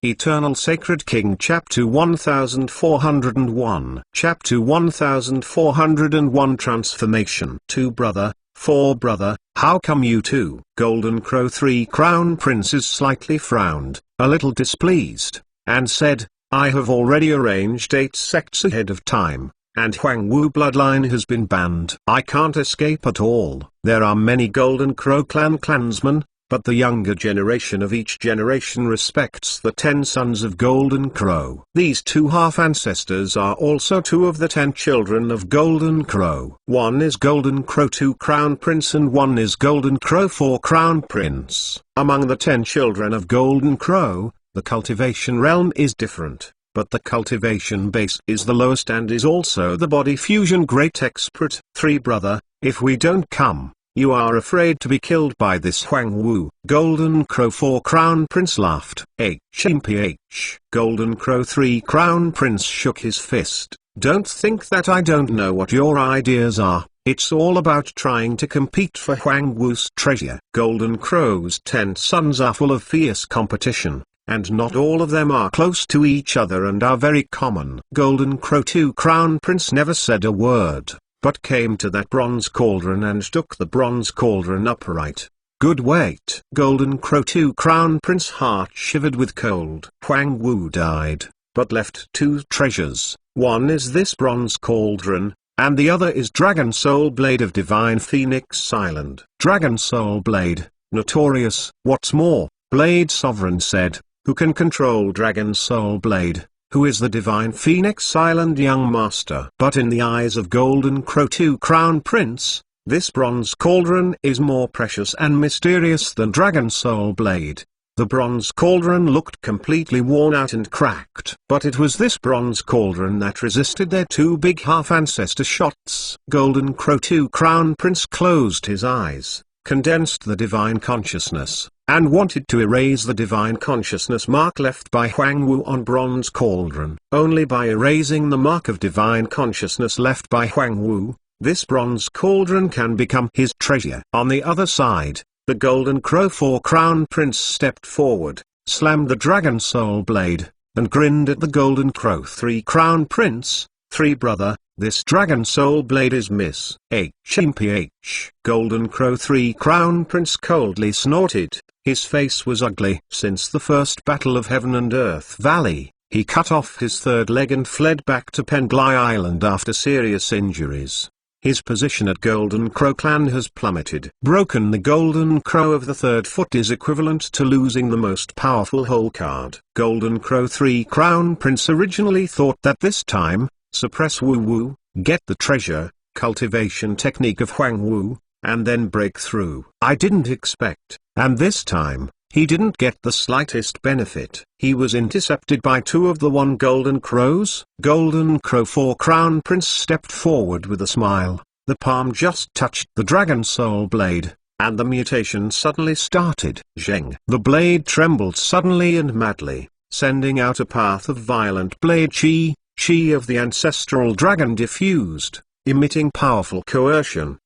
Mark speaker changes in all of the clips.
Speaker 1: Eternal Sacred King Chapter 1401 Chapter 1401 Transformation 2 Brother, 4 Brother, how come you two? Golden Crow 3 Crown Princes slightly frowned, a little displeased, and said, I have already arranged 8 sects ahead of time, and Huang Wu bloodline has been banned. I can't escape at all. There are many Golden Crow clan clansmen, but the younger generation of each generation respects the 10 sons of Golden Crow. These 2 half-ancestors are also 2 of the 10 children of Golden Crow. One is Golden Crow 2 Crown Prince and one is Golden Crow 4 Crown Prince. Among the 10 children of Golden Crow, the cultivation realm is different, but the cultivation base is the lowest and is also the body fusion great expert. 3 Brother, if we don't come, you are afraid to be killed by this Huang Wu. Golden Crow 4 Crown Prince laughed. HMPH. Golden Crow 3 Crown Prince shook his fist. Don't think that I don't know what your ideas are. It's all about trying to compete for Huang Wu's treasure. Golden Crow's 10 sons are full of fierce competition, and not all of them are close to each other and are very common. Golden Crow 2 Crown Prince never said a word, but came to that bronze cauldron and took the bronze cauldron upright. Good weight. Golden Crow 2 Crown Prince heart shivered with cold. Huang Wu died, but left 2 treasures. One is this bronze cauldron, and the other is Dragon Soul Blade of Divine Phoenix Island. Dragon Soul Blade, notorious. What's more, Blade Sovereign said, who can control Dragon Soul Blade? Who is the Divine Phoenix Island young master? But in the eyes of Golden Crow 2 Crown Prince, this bronze cauldron is more precious and mysterious than Dragon Soul Blade. The bronze cauldron looked completely worn out and cracked. But it was this bronze cauldron that resisted their 2 big half-ancestor shots. Golden Crow 2 Crown Prince closed his eyes, condensed the divine consciousness, and wanted to erase the divine consciousness mark left by Huang Wu on bronze cauldron. Only by erasing the mark of divine consciousness left by Huang Wu, this bronze cauldron can become his treasure. On the other side, the Golden Crow 4 Crown Prince stepped forward, slammed the Dragon Soul Blade, and grinned at the Golden Crow 3 Crown Prince. 3 Brother, this Dragon Soul Blade is Miss HMPH. Golden Crow 3 Crown Prince coldly snorted. His face was ugly. Since the first battle of Heaven and Earth Valley, he cut off his 3rd leg and fled back to Penglai Island after serious injuries. His position at Golden Crow clan has plummeted. Broken the Golden Crow of the 3rd foot is equivalent to losing the most powerful hole card. Golden Crow 3 Crown Prince originally thought that this time, suppress Wu Wu, get the treasure, cultivation technique of Huang Wu, and then break through. I didn't expect, and this time, he didn't get the slightest benefit. He was intercepted by 2 of the 1 Golden Crows. Golden Crow 4 Crown Prince stepped forward with a smile. The palm just touched the Dragon Soul Blade, and the mutation suddenly started. Zheng. The blade trembled suddenly and madly, sending out a path of violent blade chi. Chi of the ancestral dragon diffused, emitting powerful coercion.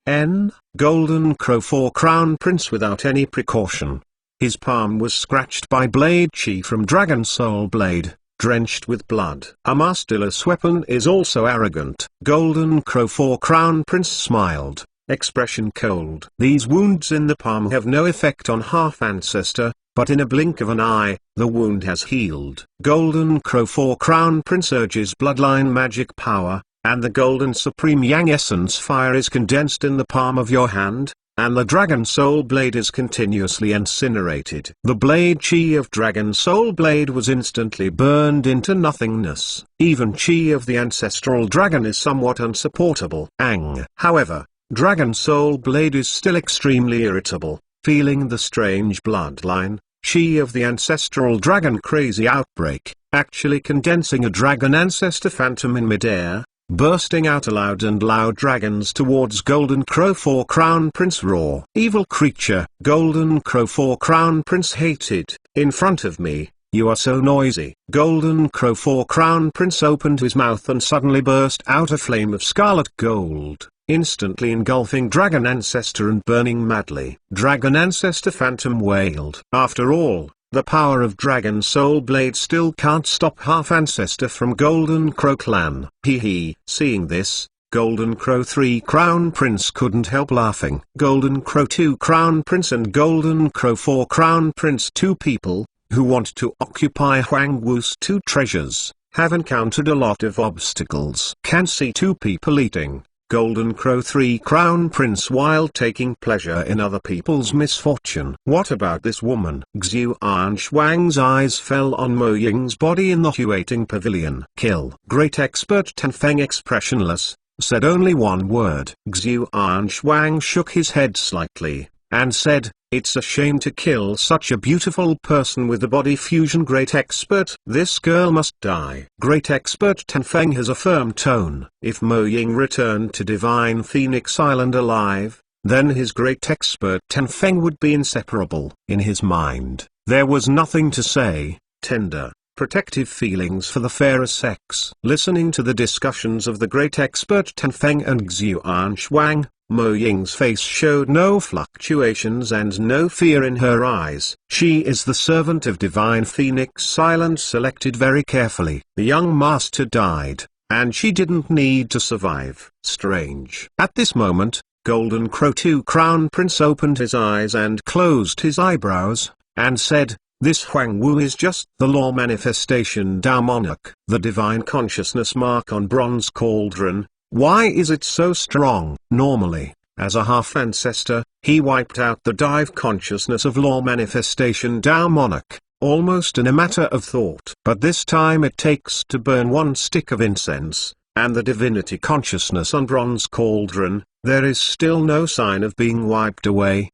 Speaker 1: Golden Crow 4 Crown Prince without any precaution. His palm was scratched by blade chi from Dragon Soul Blade, drenched with blood. A masterless weapon is also arrogant. Golden Crow 4 Crown Prince smiled, expression cold. These wounds in the palm have no effect on half-ancestor, but in a blink of an eye, the wound has healed. Golden Crow 4 Crown Prince urges bloodline magic power, and the Golden Supreme Yang Essence fire is condensed in the palm of your hand, and the Dragon Soul Blade is continuously incinerated. The blade chi of Dragon Soul Blade was instantly burned into nothingness. Even chi of the ancestral dragon is somewhat unsupportable. However, Dragon Soul Blade is still extremely irritable, feeling the strange bloodline, chi of the ancestral dragon crazy outbreak, actually condensing a dragon ancestor phantom in midair, bursting out aloud and loud dragons towards Golden Crow 4 Crown Prince roar. Evil creature. Golden Crow 4 Crown Prince hated. In front of me, you are so noisy. Golden Crow 4 Crown Prince opened his mouth and suddenly burst out a flame of scarlet gold, instantly engulfing Dragon Ancestor and burning madly. Dragon Ancestor Phantom wailed. After all, The power of Dragon Soul Blade still can't stop Half-Ancestor from Golden Crow Clan. Seeing this, Golden Crow 3 Crown Prince couldn't help laughing. Golden Crow 2 Crown Prince and Golden Crow 4 Crown Prince, two people who want to occupy Huang Wu's two treasures, have encountered a lot of obstacles. Can see two people eating Golden Crow 3 Crown Prince while taking pleasure in other people's misfortune. What about this woman? Xuan Shuang's eyes fell on Mo Ying's body in the Huating Pavilion. Kill. Great expert Tan Feng, expressionless, said only one word. Xuan Shuang shook his head slightly, and said, "It's a shame to kill such a beautiful person with the body fusion. Great expert, this girl must die." Great expert Tan Feng has a firm tone. If Mo Ying returned to Divine Phoenix Island alive, then his great expert Tan Feng would be inseparable. In his mind, there was nothing to say. Tender, protective feelings for the fairer sex. Listening to the discussions of the great expert Tan Feng and Xuan Shuang, Mo Ying's face showed no fluctuations and no fear in her eyes. She is the servant of Divine Phoenix Island, selected very carefully. The young master died, and she didn't need to survive. Strange. At this moment, Golden Crow 2 Crown Prince opened his eyes and closed his eyebrows, and said, "This Huang Wu is just the law manifestation Tao Monarch." The divine consciousness mark on bronze cauldron. Why is it so strong? Normally, as a half-ancestor, he wiped out the dive consciousness of law manifestation Tao Monarch, almost in a matter of thought. But this time it takes to burn one stick of incense, and the divinity consciousness on bronze cauldron, there is still no sign of being wiped away.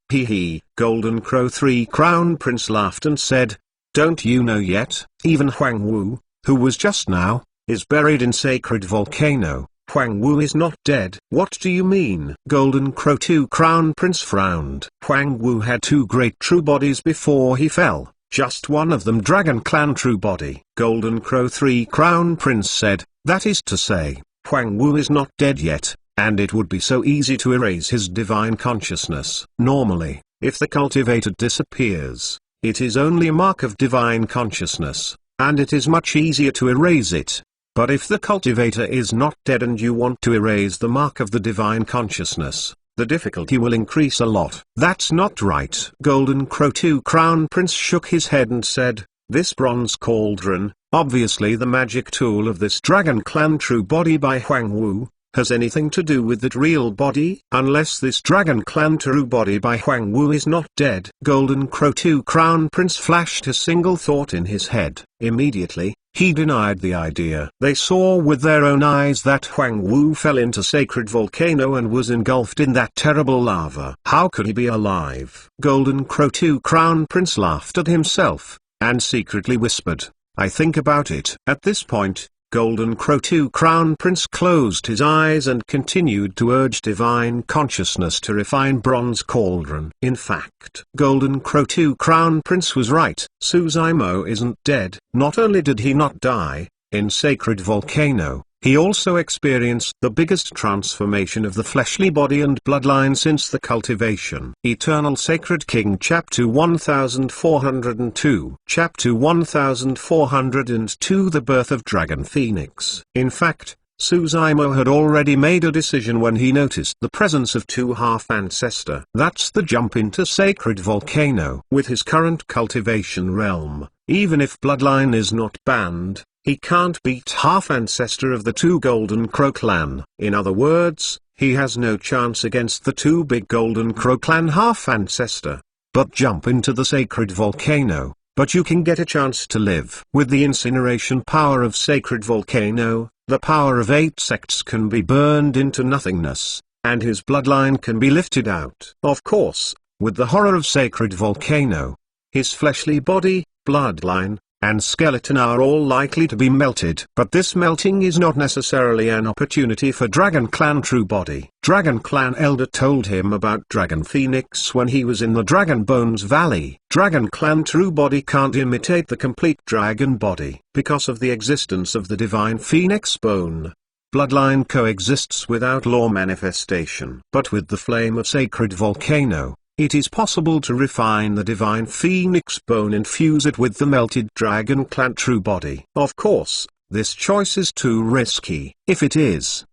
Speaker 1: Golden Crow 3 Crown Prince laughed and said, "Don't you know yet? Even Huang Wu, who was just now, is buried in sacred volcano. Huang Wu is not dead." "What do you mean?" Golden Crow 2 Crown Prince frowned. Huang Wu had two great true bodies before he fell, just one of them Dragon Clan true body. Golden Crow 3 Crown Prince said, "That is to say, Huang Wu is not dead yet, and it would be so easy to erase his divine consciousness. Normally, if the cultivator disappears, it is only a mark of divine consciousness, and it is much easier to erase it. But if the cultivator is not dead and you want to erase the mark of the divine consciousness, the difficulty will increase a lot." "That's not right." Golden Crow 2 Crown Prince shook his head and said, "This bronze cauldron, obviously the magic tool of this Dragon Clan true body by Huang Wu, has anything to do with that real body? Unless this Dragon Clan true body by Huang Wu is not dead." Golden Crow 2 Crown Prince flashed a single thought in his head. Immediately, he denied the idea. They saw with their own eyes that Huang Wu fell into sacred volcano and was engulfed in that terrible lava. How could he be alive? Golden Crow 2 Crown Prince laughed at himself, and secretly whispered, "I think about it." At this point, Golden Crow 2 Crown Prince closed his eyes and continued to urge divine consciousness to refine bronze cauldron. In fact, Golden Crow 2 Crown Prince was right. Su Zimo isn't dead. Not only did he not die in sacred volcano, he also experienced the biggest transformation of the fleshly body and bloodline since the cultivation. Eternal Sacred King Chapter 1402 Chapter 1402 The Birth of Dragon Phoenix. In fact, Su Zimo had already made a decision when he noticed the presence of two half-ancestor. That's the jump into sacred volcano. With his current cultivation realm, even if bloodline is not banned, he can't beat half-ancestor of the two Golden Crow clan. In other words, he has no chance against the two big Golden Crow clan half-ancestor. But jump into the sacred volcano, but you can get a chance to live. With the incineration power of sacred volcano, the power of 8 sects can be burned into nothingness, and his bloodline can be lifted out. Of course, with the horror of sacred volcano, his fleshly body, bloodline, and skeleton are all likely to be melted. But this melting is not necessarily an opportunity for Dragon Clan true body. Dragon Clan elder told him about Dragon Phoenix when he was in the Dragon Bones Valley. Dragon Clan true body can't imitate the complete dragon body. Because of the existence of the divine Phoenix bone, bloodline coexists without law manifestation. But with the flame of sacred volcano, it is possible to refine the divine phoenix bone and fuse it with the melted dragon clan true body. Of course, this choice is too risky. If it is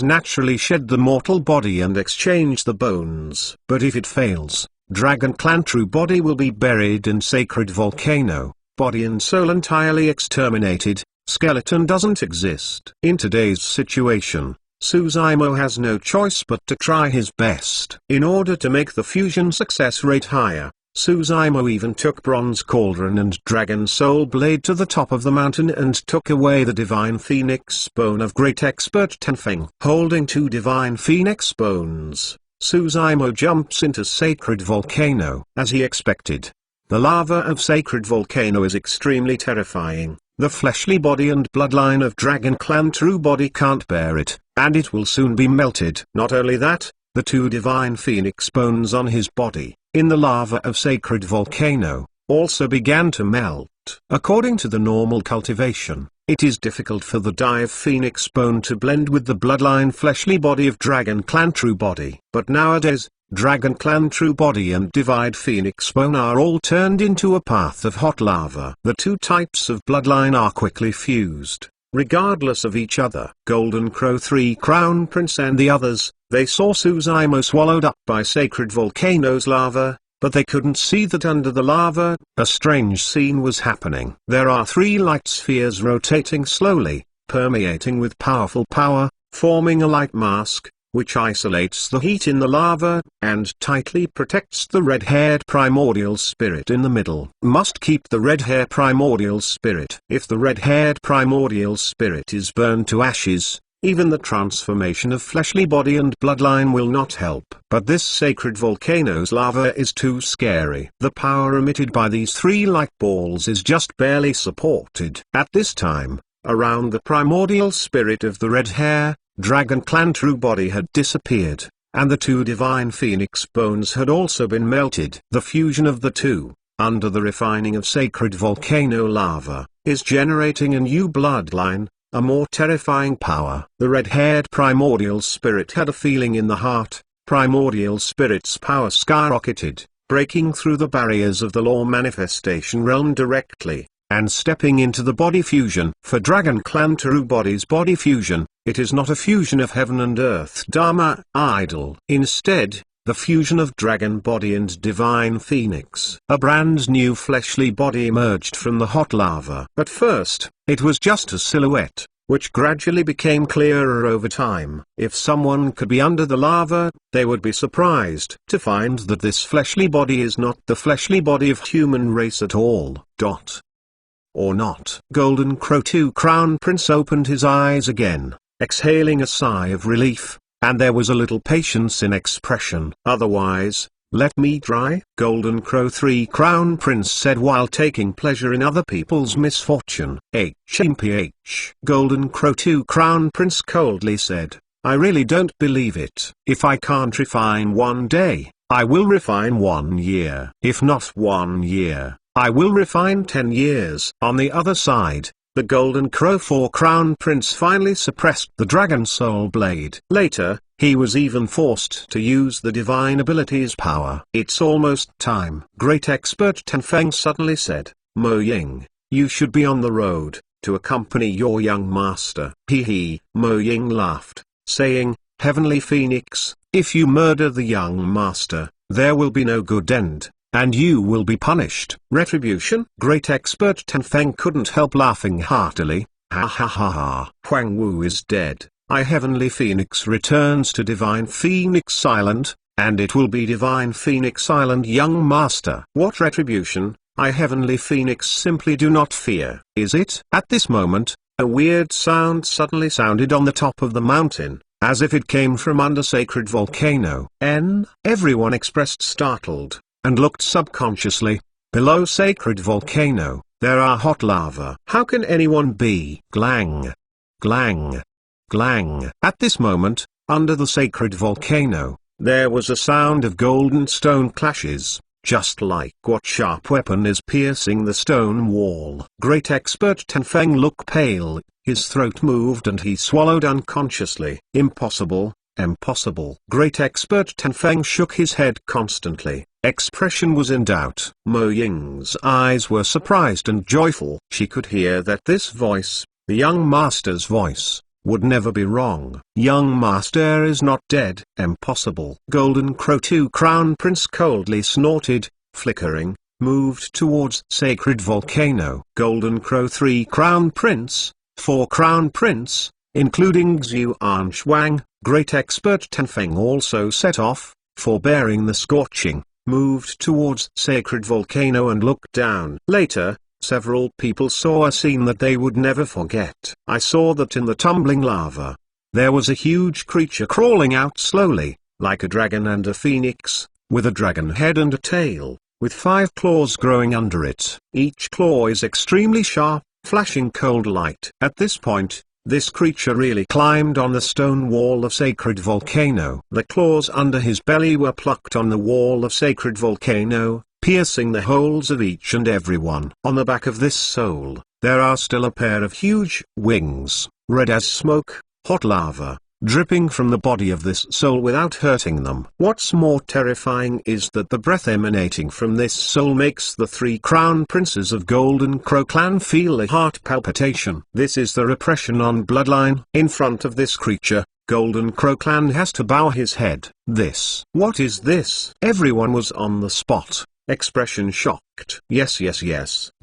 Speaker 1: naturally shed the mortal body and exchange the bones. But if it fails, Dragon Clan true body will be buried in sacred volcano, body and soul entirely exterminated, skeleton doesn't exist. In today's situation, Suzaimo has no choice but to try his best. In order to make the fusion success rate higher, Suzaimo even took Bronze Cauldron and Dragon Soul Blade to the top of the mountain and took away the Divine Phoenix Bone of Great Expert Tenfeng. Holding 2 Divine Phoenix Bones, Suzaimo jumps into Sacred Volcano. As he expected, the lava of Sacred Volcano is extremely terrifying. The fleshly body and bloodline of Dragon Clan True Body can't bear it, and it will soon be melted. Not only that, the 2 Divine Phoenix Bones on his body, in the lava of Sacred Volcano, also began to melt. According to the normal cultivation, it is difficult for the dye of Phoenix Bone to blend with the bloodline fleshly body of Dragon Clan True Body. But nowadays, Dragon Clan True Body and Divine Phoenix Bone are all turned into a path of hot lava. The 2 types of bloodline are quickly fused, regardless of each other. Golden Crow 3 Crown Prince and the others, they saw Suzaimo swallowed up by Sacred Volcano's lava, but they couldn't see that under the lava, a strange scene was happening. There are 3 light spheres rotating slowly, permeating with powerful power, forming a light mask, which isolates the heat in the lava, and tightly protects the red-haired primordial spirit in the middle. Must keep the red-haired primordial spirit. If the red-haired primordial spirit is burned to ashes, even the transformation of fleshly body and bloodline will not help. But this sacred volcano's lava is too scary. The power emitted by these 3 light balls is just barely supported. At this time, around the primordial spirit of the red hair, Dragon Clan True Body had disappeared, and the 2 Divine Phoenix Bones had also been melted. The fusion of the 2, under the refining of sacred volcano lava, is generating a new bloodline, a more terrifying power. The red-haired primordial spirit had a feeling in the heart. Primordial spirit's power skyrocketed, breaking through the barriers of the law manifestation realm directly, and stepping into the body fusion. For Dragon Clan True Body's body fusion, it is not a fusion of heaven and earth Dharma idol. Instead, the fusion of dragon body and divine phoenix. A brand new fleshly body emerged from the hot lava. At first, it was just a silhouette, which gradually became clearer over time. If someone could be under the lava, they would be surprised to find that this fleshly body is not the fleshly body of human race at all. Or not. Golden Crow 2 Crown Prince opened his eyes again, exhaling a sigh of relief, and there was a little patience in expression. Otherwise, let me try. Golden Crow 3 Crown Prince said while taking pleasure in other people's misfortune. HMPH. Golden Crow 2 Crown Prince coldly said, I really don't believe it. If I can't refine 1 day, I will refine 1 year. If not 1 year, I will refine 10 years. On the other side, the Golden Crow 4 Crown Prince finally suppressed the Dragon Soul Blade. Later, he was even forced to use the divine ability's power. It's almost time. Great Expert Tenfeng suddenly said, Mo Ying, you should be on the road, to accompany your young master. Mo Ying laughed, saying, Heavenly Phoenix, if you murder the young master, there will be no good end, and you will be punished. Retribution? Great Expert Tenfeng couldn't help laughing heartily. Ha ha ha ha. Huang Wu is dead. Heavenly Phoenix returns to Divine Phoenix Island, and it will be Divine Phoenix Island young master. What retribution? Heavenly Phoenix simply do not fear. Is it? At this moment, a weird sound suddenly sounded on the top of the mountain, as if it came from under Sacred Volcano. Everyone expressed startled, and looked subconsciously. Below Sacred Volcano, there are hot lava. How can anyone be? Glang. Glang. Glang. At this moment, under the Sacred Volcano, there was a sound of golden stone clashes, just like what sharp weapon is piercing the stone wall. Great Expert Tenfeng looked pale, his throat moved and he swallowed unconsciously. Impossible. Impossible. Great Expert Tenfeng shook his head constantly, expression was in doubt. Mo Ying's eyes were surprised and joyful. She could hear that this voice, the young master's voice, would never be wrong. Young master is not dead. Impossible. Golden Crow 2 Crown Prince coldly snorted, flickering, moved towards sacred volcano. Golden Crow 3 Crown Prince, 4 Crown Prince, including Xiu Anshuang, great expert Tanfeng also set off, forbearing the scorching, moved towards sacred volcano and looked down. Later, several people saw a scene that they would never forget. I saw that in the tumbling lava, there was a huge creature crawling out slowly, like a dragon and a phoenix, with a dragon head and a tail, with 5 claws growing under it. Each claw is extremely sharp, flashing cold light. At this point, this creature really climbed on the stone wall of sacred volcano. The claws under his belly were plucked on the wall of sacred volcano, piercing the holes of each and every one. On the back of this soul, there are still a pair of huge wings, red as smoke, hot lava, dripping from the body of this soul without hurting them. What's more terrifying is that the breath emanating from this soul makes the 3 crown princes of Golden Crow clan feel a heart palpitation. This is the repression on bloodline. In front of this creature, Golden Crow clan has to bow his head. What is this? Everyone was on the spot. Expression shocked. Yes.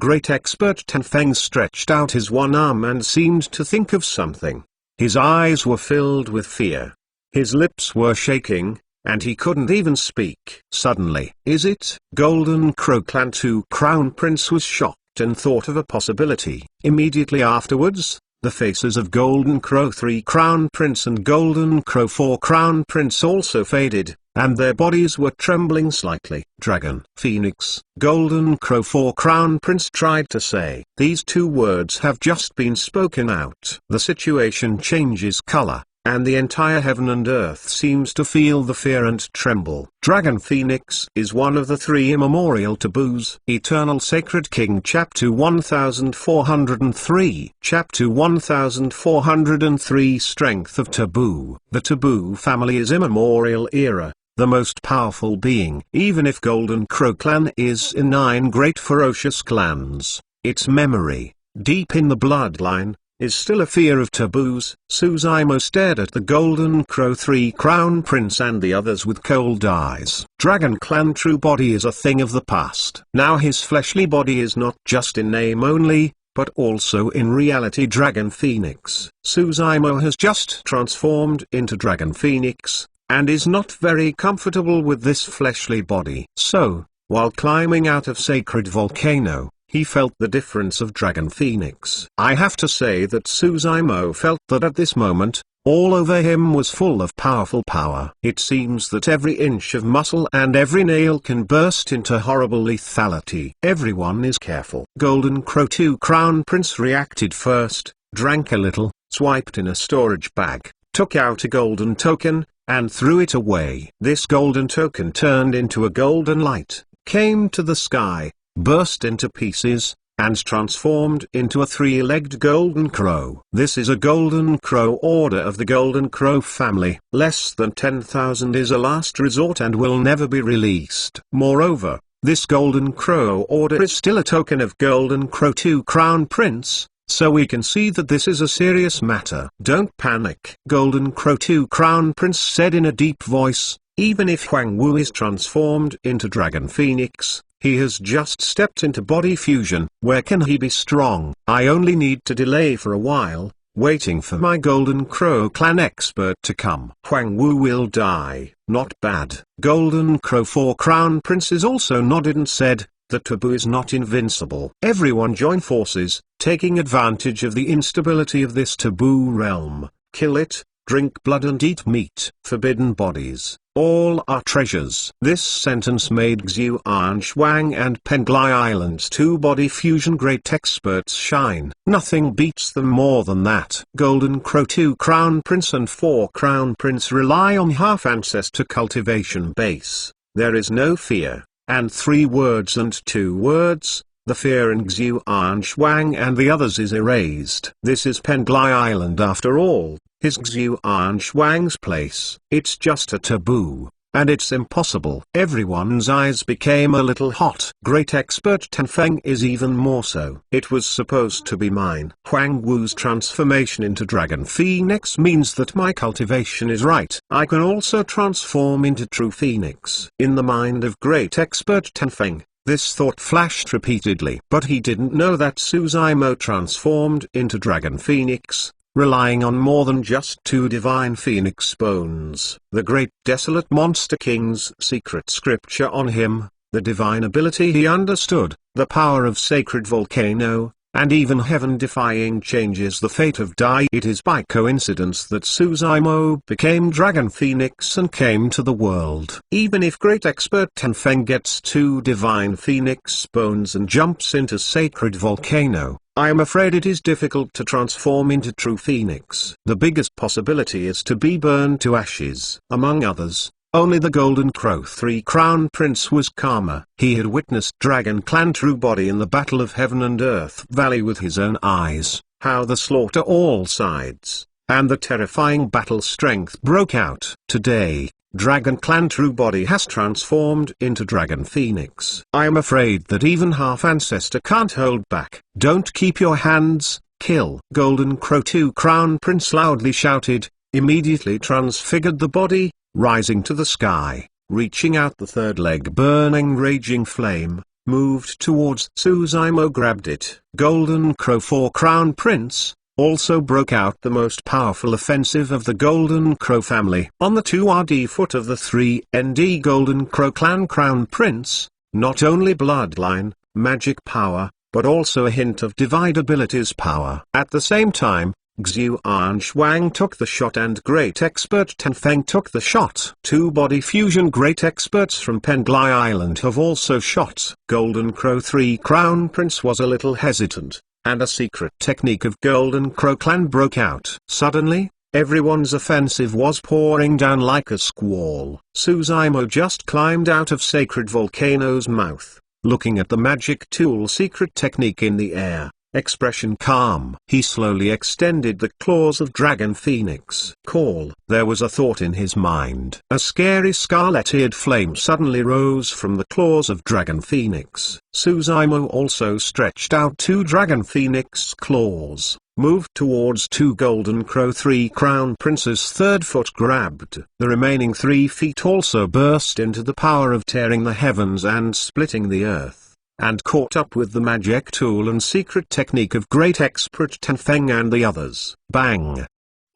Speaker 1: Great expert Tanfeng stretched out his one arm and seemed to think of something. His eyes were filled with fear. His lips were shaking, and he couldn't even speak. Suddenly, is it? Golden Crow Clan 2 Crown Prince was shocked and thought of a possibility. Immediately afterwards, the faces of Golden Crow 3 Crown Prince and Golden Crow 4 Crown Prince also faded, and their bodies were trembling slightly. Dragon, Phoenix, Golden Crow 4 Crown Prince tried to say. These 2 words have just been spoken out. The situation changes color, and the entire heaven and earth seems to feel the fear and tremble. Dragon Phoenix is one of the 3 immemorial taboos. Eternal Sacred King Chapter 1403 Chapter 1403 Strength of Taboo. The taboo family is immemorial era, the most powerful being. Even if Golden Crow clan is in 9 great ferocious clans, its memory, deep in the bloodline, is still a fear of taboos. Suzaimo stared at the Golden Crow 3 Crown Prince and the others with cold eyes. Dragon Clan true body is a thing of the past. Now his fleshly body is not just in name only, but also in reality. Dragon Phoenix. Suzaimo has just transformed into Dragon Phoenix, and is not very comfortable with this fleshly body. So, while climbing out of sacred volcano, he felt the difference of Dragon Phoenix. I have to say that Suzaimo felt that at this moment, all over him was full of powerful power. It seems that every inch of muscle and every nail can burst into horrible lethality. Everyone is careful. Golden Crow 2 Crown Prince reacted first, drank a little, swiped in a storage bag, took out a golden token, and threw it away. This golden token turned into a golden light, came to the sky, burst into pieces, and transformed into a 3-legged golden crow. This is a golden crow order of the Golden Crow family. Less than 10,000 is a last resort and will never be released. Moreover, this golden crow order is still a token of Golden Crow 2 Crown Prince, so we can see that this is a serious matter. Don't panic. Golden Crow 2 Crown Prince said in a deep voice, even if Huang Wu is transformed into Dragon Phoenix, he has just stepped into body fusion. Where can he be strong? I only need to delay for a while, waiting for my Golden Crow clan expert to come. Huang Wu will die. Not bad. Golden Crow 4 Crown Princes also nodded and said, the taboo is not invincible. Everyone join forces, taking advantage of the instability of this taboo realm. Kill it, drink blood and eat meat. Forbidden bodies, all are treasures. This sentence made Xiu Anshuang and Penglai Island's 2 body fusion great experts shine. Nothing beats them more than that. Golden Crow 2 Crown Prince and 4 Crown Prince rely on half ancestor cultivation base. There is no fear, and 3 words and 2 words, the fear in Xiu Anshuang and the others is erased. This is Penglai Island after all. Is Xiu Anshuang's place. It's just a taboo. and it's impossible. Everyone's eyes became a little hot. Great expert Tanfeng is even more so. It was supposed to be mine. Huang Wu's transformation into Dragon Phoenix means that my cultivation is right. I can also transform into True Phoenix. In the mind of great expert Tanfeng, this thought flashed repeatedly. But he didn't know that Suzaimo transformed into Dragon Phoenix, relying on more than just 2 divine phoenix bones. The great desolate monster king's secret scripture on him, the divine ability he understood, the power of sacred volcano, and even heaven-defying changes the fate of Dai. It is by coincidence that Suzaimo became Dragon Phoenix and came to the world. Even if great expert Tanfeng gets 2 divine phoenix bones and jumps into sacred volcano, I am afraid it is difficult to transform into True Phoenix. The biggest possibility is to be burned to ashes. Among others, only the Golden Crow 3 Crown Prince was calmer. He had witnessed Dragon Clan True Body in the Battle of Heaven and Earth Valley with his own eyes, how the slaughter all sides, and the terrifying battle strength broke out. Today, Dragon Clan True Body has transformed into Dragon Phoenix. I am afraid that even Half Ancestor can't hold back. Don't keep your hands, kill. Golden Crow 2 Crown Prince loudly shouted, immediately transfigured the body, rising to the sky, reaching out the third leg burning raging flame, moved towards Suzaimo, grabbed it. Golden Crow 4 Crown Prince also broke out the most powerful offensive of the Golden Crow family. On the 2RD foot of the 3ND Golden Crow Clan Crown Prince, not only bloodline, magic power, but also a hint of divine abilities power. At the same time, Xiu Anshuang took the shot and great expert Tanfeng took the shot. 2 body fusion great experts from Penglai Island have also shot. Golden Crow 3 Crown Prince was a little hesitant, and a secret technique of Golden Crow Clan broke out. Suddenly, everyone's offensive was pouring down like a squall. Suzaimo just climbed out of Sacred Volcano's mouth, looking at the magic tool secret technique in the air. Expression calm. He slowly extended the claws of Dragon Phoenix. Call. There was a thought in his mind. A scary scarlet-eared flame suddenly rose from the claws of Dragon Phoenix. Suzaimo also stretched out 2 Dragon Phoenix claws, moved towards 2 Golden Crow 3 Crown Prince's third foot, grabbed. The remaining 3 feet also burst into the power of tearing the heavens and splitting the earth, and caught up with the magic tool and secret technique of great expert Tanfeng and the others. Bang!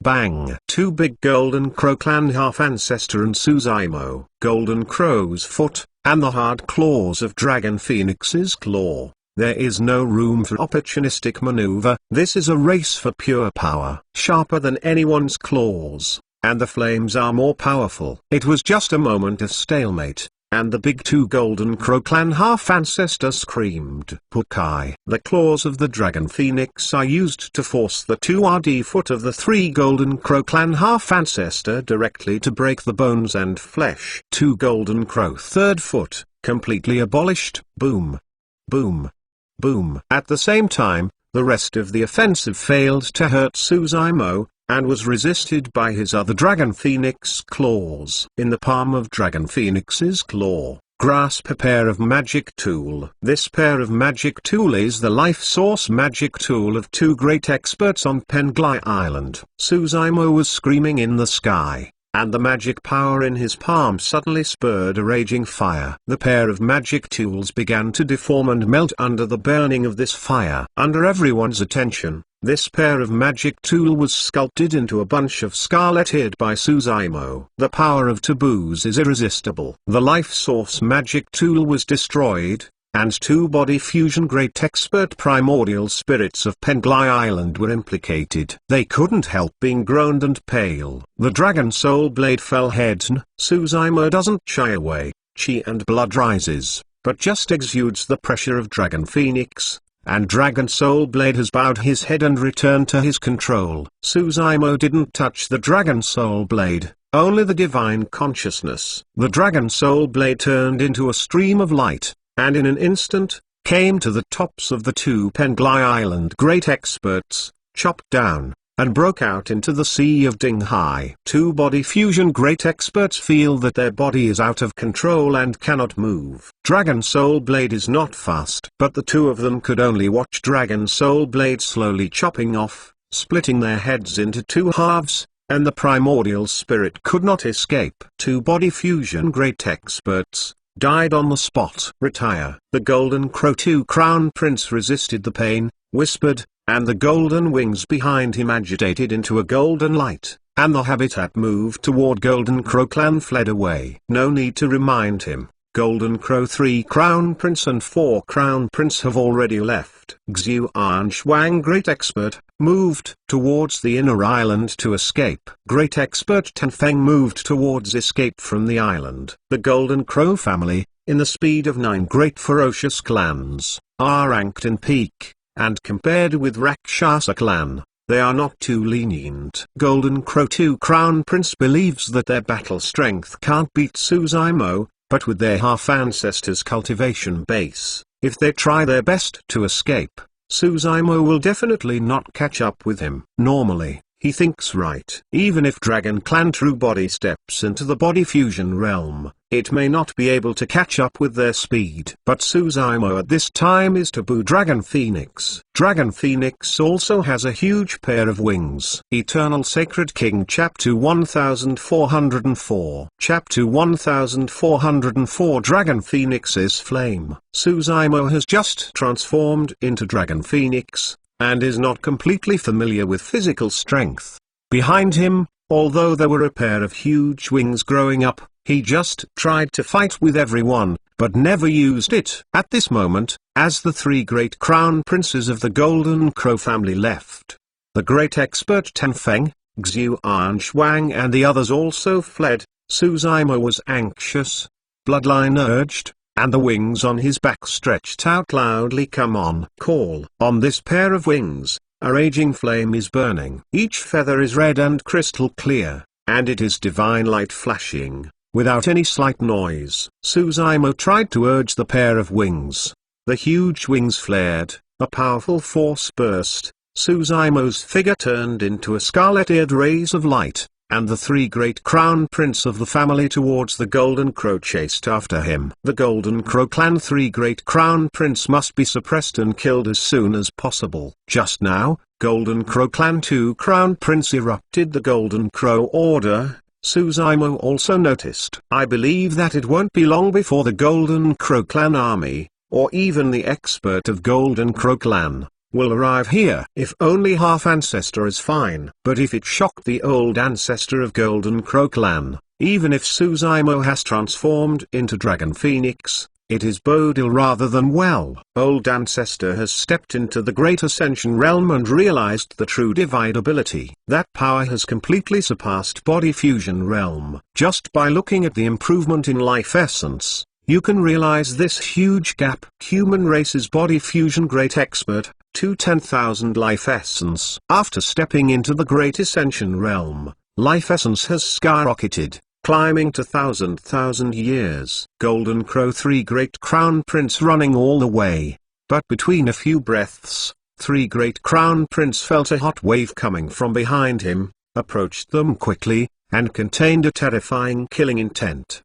Speaker 1: Bang! 2 big Golden Crow Clan Half Ancestor and Suzaimo, Golden Crow's foot, and the hard claws of Dragon Phoenix's claw. There is no room for opportunistic maneuver. This is a race for pure power, sharper than anyone's claws, and the flames are more powerful. It was just a moment of stalemate, and the big 2 Golden Crow Clan Half Ancestor screamed. Pukai. The claws of the Dragon Phoenix are used to force the 2RD foot of the 3 Golden Crow Clan Half Ancestor directly to break the bones and flesh. 2 Golden Crow third foot, completely abolished. Boom. Boom. Boom. At the same time, the rest of the offensive failed to hurt Suzaimo, and was resisted by his other Dragon Phoenix claws. In the palm of Dragon Phoenix's claw, grasp a pair of magic tool. This pair of magic tool is the life source magic tool of 2 great experts on Penglai Island. Suzaimo was screaming in the sky, and the magic power in his palm suddenly spurred a raging fire. The pair of magic tools began to deform and melt under the burning of this fire. Under everyone's attention, this pair of magic tool was sculpted into a bunch of scarlet-eared by Suzaimo. The power of taboos is irresistible. The life source magic tool was destroyed, and 2 body fusion great expert primordial spirits of Penglai Island were implicated. They couldn't help being groaned and pale. The Dragon Soul Blade fell head. Suzaimo doesn't shy away, chi and blood rises, but just exudes the pressure of Dragon Phoenix, and Dragon Soul Blade has bowed his head and returned to his control. Suzaimo didn't touch the Dragon Soul Blade, only the divine consciousness. The Dragon Soul Blade turned into a stream of light, and in an instant, came to the tops of the 2 Penglai Island great experts, chopped down, and broke out into the Sea of Dinghai. Two body fusion great experts feel that their body is out of control and cannot move. Dragon Soul Blade is not fast, but the two of them could only watch Dragon Soul Blade slowly chopping off, splitting their heads into two halves, and the primordial spirit could not escape. Two body fusion great experts died on the spot. Retire. The Golden Crow Crown Prince resisted the pain, whispered, and the golden wings behind him agitated into a golden light, and the habitat moved toward Golden Crow Clan fled away. No need to remind him. Golden Crow 3 Crown Prince and 4 Crown Prince have already left. Xuan Shuang Great Expert moved towards the inner island to escape. Great Expert Tanfeng moved towards escape from the island. The Golden Crow family, in the speed of 9 great ferocious clans, are ranked in peak, and compared with Rakshasa clan, they are not too lenient. Golden Crow 2 Crown Prince believes that their battle strength can't beat Suzaimo, but with their half-ancestors cultivation base, if they try their best to escape, Suzaimo will definitely not catch up with him. Normally, he thinks right. Even if Dragon Clan True Body steps into the body fusion realm, it may not be able to catch up with their speed. But Suzaimo at this time is Taboo Dragon Phoenix. Dragon Phoenix also has a huge pair of wings. Eternal Sacred King Chapter 1404. Chapter 1404 Dragon Phoenix is Flame. Suzaimo has just transformed into Dragon Phoenix, and is not completely familiar with physical strength. Behind him, although there were a pair of huge wings growing up, he just tried to fight with everyone, but never used it. At this moment, as the 3 great crown princes of the Golden Crow family left, the great expert Tanfeng, Xuan Shuang and the others also fled, Suzaimo was anxious. Bloodline urged, and the wings on his back stretched out loudly. Come on. Call. On this pair of wings, a raging flame is burning. Each feather is red and crystal clear, and it is divine light flashing, without any slight noise. Suzaimo tried to urge the pair of wings. The huge wings flared, a powerful force burst, Suzaimo's figure turned into a scarlet-eared rays of light, and the 3 great crown prince of the family towards the Golden Crow chased after him. The Golden Crow clan 3 great crown prince must be suppressed and killed as soon as possible. Just now, Golden Crow clan 2 crown prince erupted the Golden Crow order. Suzaimo also noticed. I believe that it won't be long before the Golden Crow clan army, or even the expert of Golden Crow clan, will arrive here. If only half ancestor is fine. But if it shocked the old ancestor of Golden Crow clan, even if Suzaimo has transformed into Dragon Phoenix, it is bode ill rather than well. Old ancestor has stepped into the great ascension realm and realized the true divide ability. That power has completely surpassed body fusion realm. Just by looking at the improvement in life essence, you can realize this huge gap. Human race's body fusion great expert, to 10,000 life essence. After stepping into the great ascension realm, life essence has skyrocketed, climbing to 1,000 years. Golden Crow 3 great crown prince running all the way, but between a few breaths, 3 great crown prince felt a hot wave coming from behind him, approached them quickly, and contained a terrifying killing intent.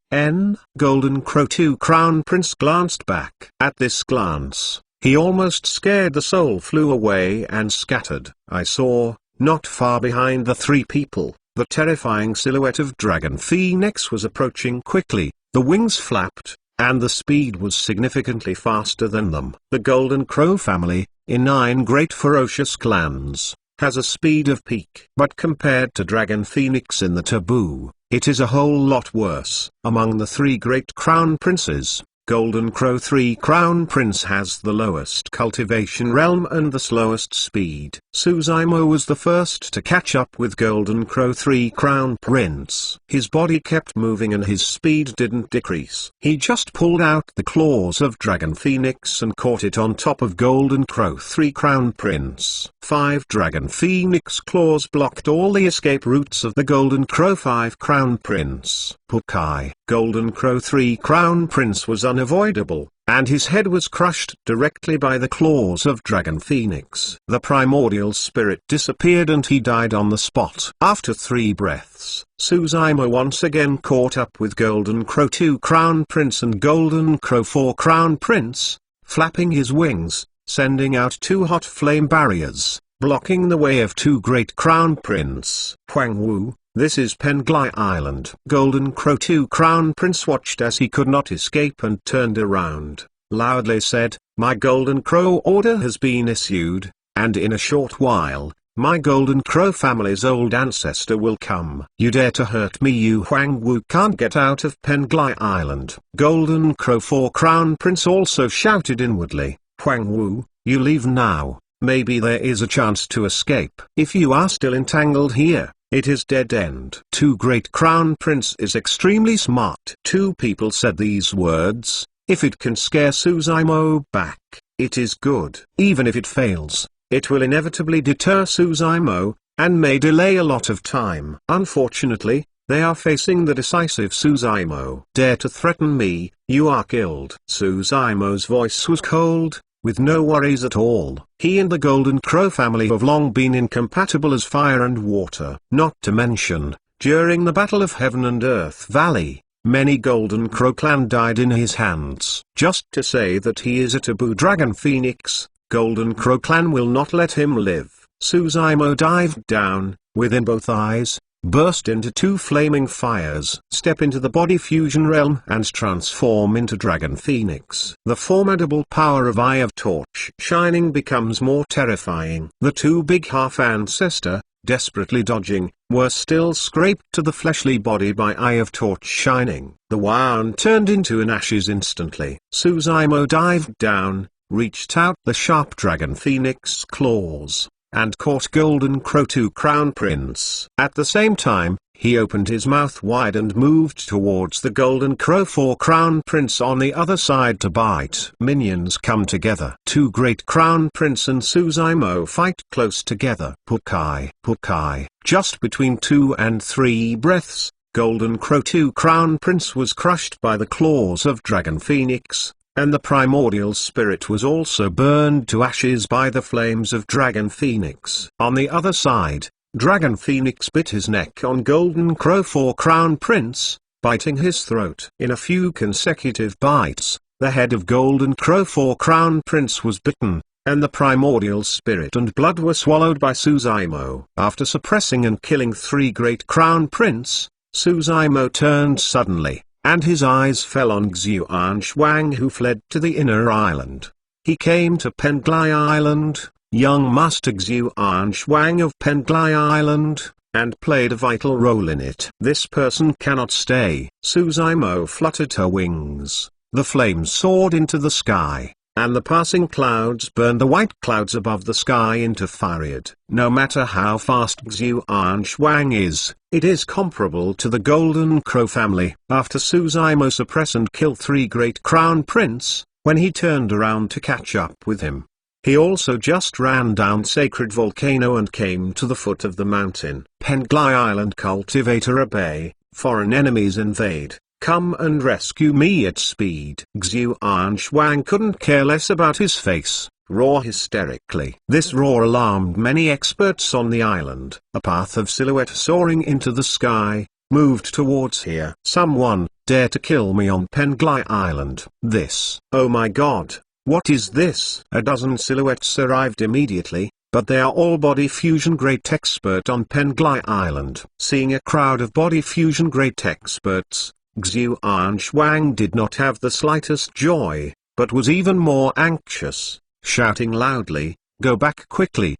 Speaker 1: Golden Crow 2 crown prince glanced back. At this glance, he almost scared. The soul flew away and scattered. I saw, not far behind the 3 people, the terrifying silhouette of Dragon Phoenix was approaching quickly. The wings flapped, and the speed was significantly faster than them. The Golden Crow family, in 9 great ferocious clans, has a speed of peak. But compared to Dragon Phoenix in the taboo, it is a whole lot worse. Among the 3 great crown princes, Golden Crow 3 crown prince has the lowest cultivation realm and the slowest speed. Suzaimo was the first to catch up with Golden Crow 3 crown prince. His body kept moving and his speed didn't decrease. He just pulled out the claws of Dragon Phoenix and caught it on top of Golden Crow 3 crown prince. 5 Dragon Phoenix claws blocked all the escape routes of the Golden Crow 5 crown prince. Pukai. Golden Crow 3 Crown Prince was unavoidable, and his head was crushed directly by the claws of Dragon Phoenix. The primordial spirit disappeared and he died on the spot. After 3 breaths, Suzumo once again caught up with Golden Crow 2 Crown Prince and Golden Crow 4 Crown Prince, flapping his wings, sending out 2 hot flame barriers, blocking the way of 2 great Crown Prince. Huang Wu, this is Penglai Island. Golden Crow 2 Crown Prince watched as he could not escape and turned around, loudly said, "My Golden Crow order has been issued, and in a short while, my Golden Crow family's old ancestor will come. You dare to hurt me, you Huang Wu can't get out of Penglai Island." Golden Crow 4 Crown Prince also shouted inwardly, "Huang Wu, you leave now, maybe there is a chance to escape. If you are still entangled here, it is dead end." 2 Great Crown Prince is extremely smart. 2 people said these words, if it can scare Suzumo back, it is good. Even if it fails, it will inevitably deter Suzumo, and may delay a lot of time. Unfortunately, they are facing the decisive Suzumo. "Dare to threaten me, you are killed." Suzumo's voice was cold, with no worries at all. He and the Golden Crow family have long been incompatible as fire and water. Not to mention, during the Battle of Heaven and Earth Valley, many Golden Crow clan died in his hands. Just to say that he is a taboo Dragon Phoenix, Golden Crow clan will not let him live. Suzumo dived down, within both eyes, burst into 2 flaming fires, step into the body fusion realm and transform into Dragon Phoenix. The formidable power of Eye of Torch shining becomes more terrifying. The 2 big half-ancestor, desperately dodging, were still scraped to the fleshly body by Eye of Torch shining. The Wan turned into an ashes instantly. Suzumo dived down, reached out the sharp Dragon Phoenix claws, and caught Golden Crow 2 Crown Prince. At the same time, he opened his mouth wide and moved towards the Golden Crow 4 Crown Prince on the other side to bite. Minions come together. 2 Great Crown Prince and Suzumo fight close together. Pukai, Pukai. Just between 2 and 3 breaths, Golden Crow 2 Crown Prince was crushed by the claws of Dragon Phoenix, and the primordial spirit was also burned to ashes by the flames of Dragon Phoenix. On the other side, Dragon Phoenix bit his neck on Golden Crow 4 Crown Prince, biting his throat. In a few consecutive bites, the head of Golden Crow 4 Crown Prince was bitten, and the primordial spirit and blood were swallowed by Suzumo. After suppressing and killing 3 Great Crown Prince, Suzumo turned suddenly, and his eyes fell on Xuan Shuang, who fled to the inner island. He came to Penglai Island, young Master Xuan Shuang of Penglai Island, and played a vital role in it. This person cannot stay. Suzumo fluttered her wings, the flames soared into the sky, and the passing clouds burned the white clouds above the sky into firiid. No matter how fast Xuan Shuang is, it is comparable to the Golden Crow family. After Suzumo suppress and kill 3 Great Crown Prince, when he turned around to catch up with him, he also just ran down Sacred Volcano and came to the foot of the mountain. Penglai Island Cultivator obey, foreign enemies invade. Come and rescue me at speed. Xuan Shuang couldn't care less about his face, roar hysterically. This roar alarmed many experts on the island. A path of silhouette soaring into the sky, moved towards here. Someone, dare to kill me on Penglai Island. This. Oh my god, what is this? A dozen silhouettes arrived immediately, but they are all body fusion great expert on Penglai Island. Seeing a crowd of body fusion great experts, Xuan Shuang did not have the slightest joy, but was even more anxious, shouting loudly, go back quickly,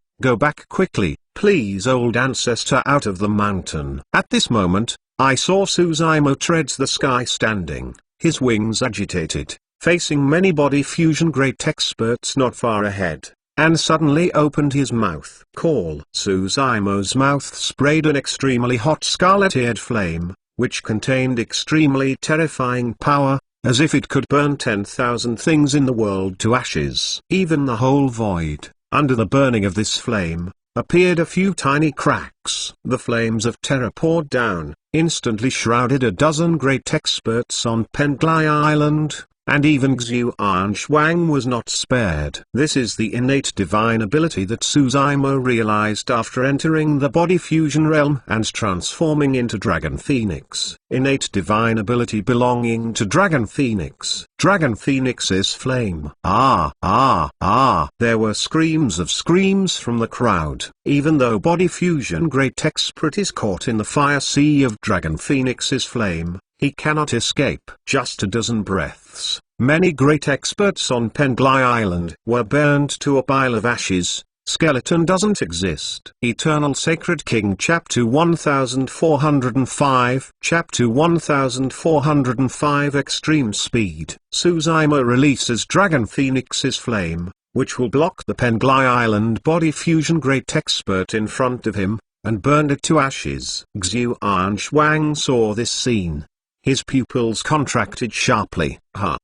Speaker 1: please old ancestor out of the mountain. At this moment, I saw Suzumo treads the sky standing, his wings agitated, facing many body fusion great experts not far ahead, and suddenly opened his mouth. Call. Suzumo's mouth sprayed an extremely hot scarlet-eared flame, which contained extremely terrifying power, as if it could burn 10,000 things in the world to ashes. Even the whole void, under the burning of this flame, appeared a few tiny cracks. The flames of terror poured down, instantly shrouded a dozen great experts on Penglai Island, and even Xiu Anshuang was not spared. This is the innate divine ability that Suzaimo realized after entering the body fusion realm and transforming into Dragon Phoenix. Innate divine ability belonging to Dragon Phoenix. Dragon Phoenix is flame. Ah, ah, ah. There were screams from the crowd. Even though body fusion great expert is caught in the fire sea of Dragon Phoenix's flame, he cannot escape. Just a dozen breaths, many great experts on Penglai Island were burned to a pile of ashes. Skeleton doesn't exist. Eternal Sacred King Chapter 1405 Chapter 1405 Extreme Speed. Suzaimo releases Dragon Phoenix's flame, which will block the Penglai Island body fusion great expert in front of him, and burned it to ashes. Xiu Anshuang saw this scene. His pupils contracted sharply.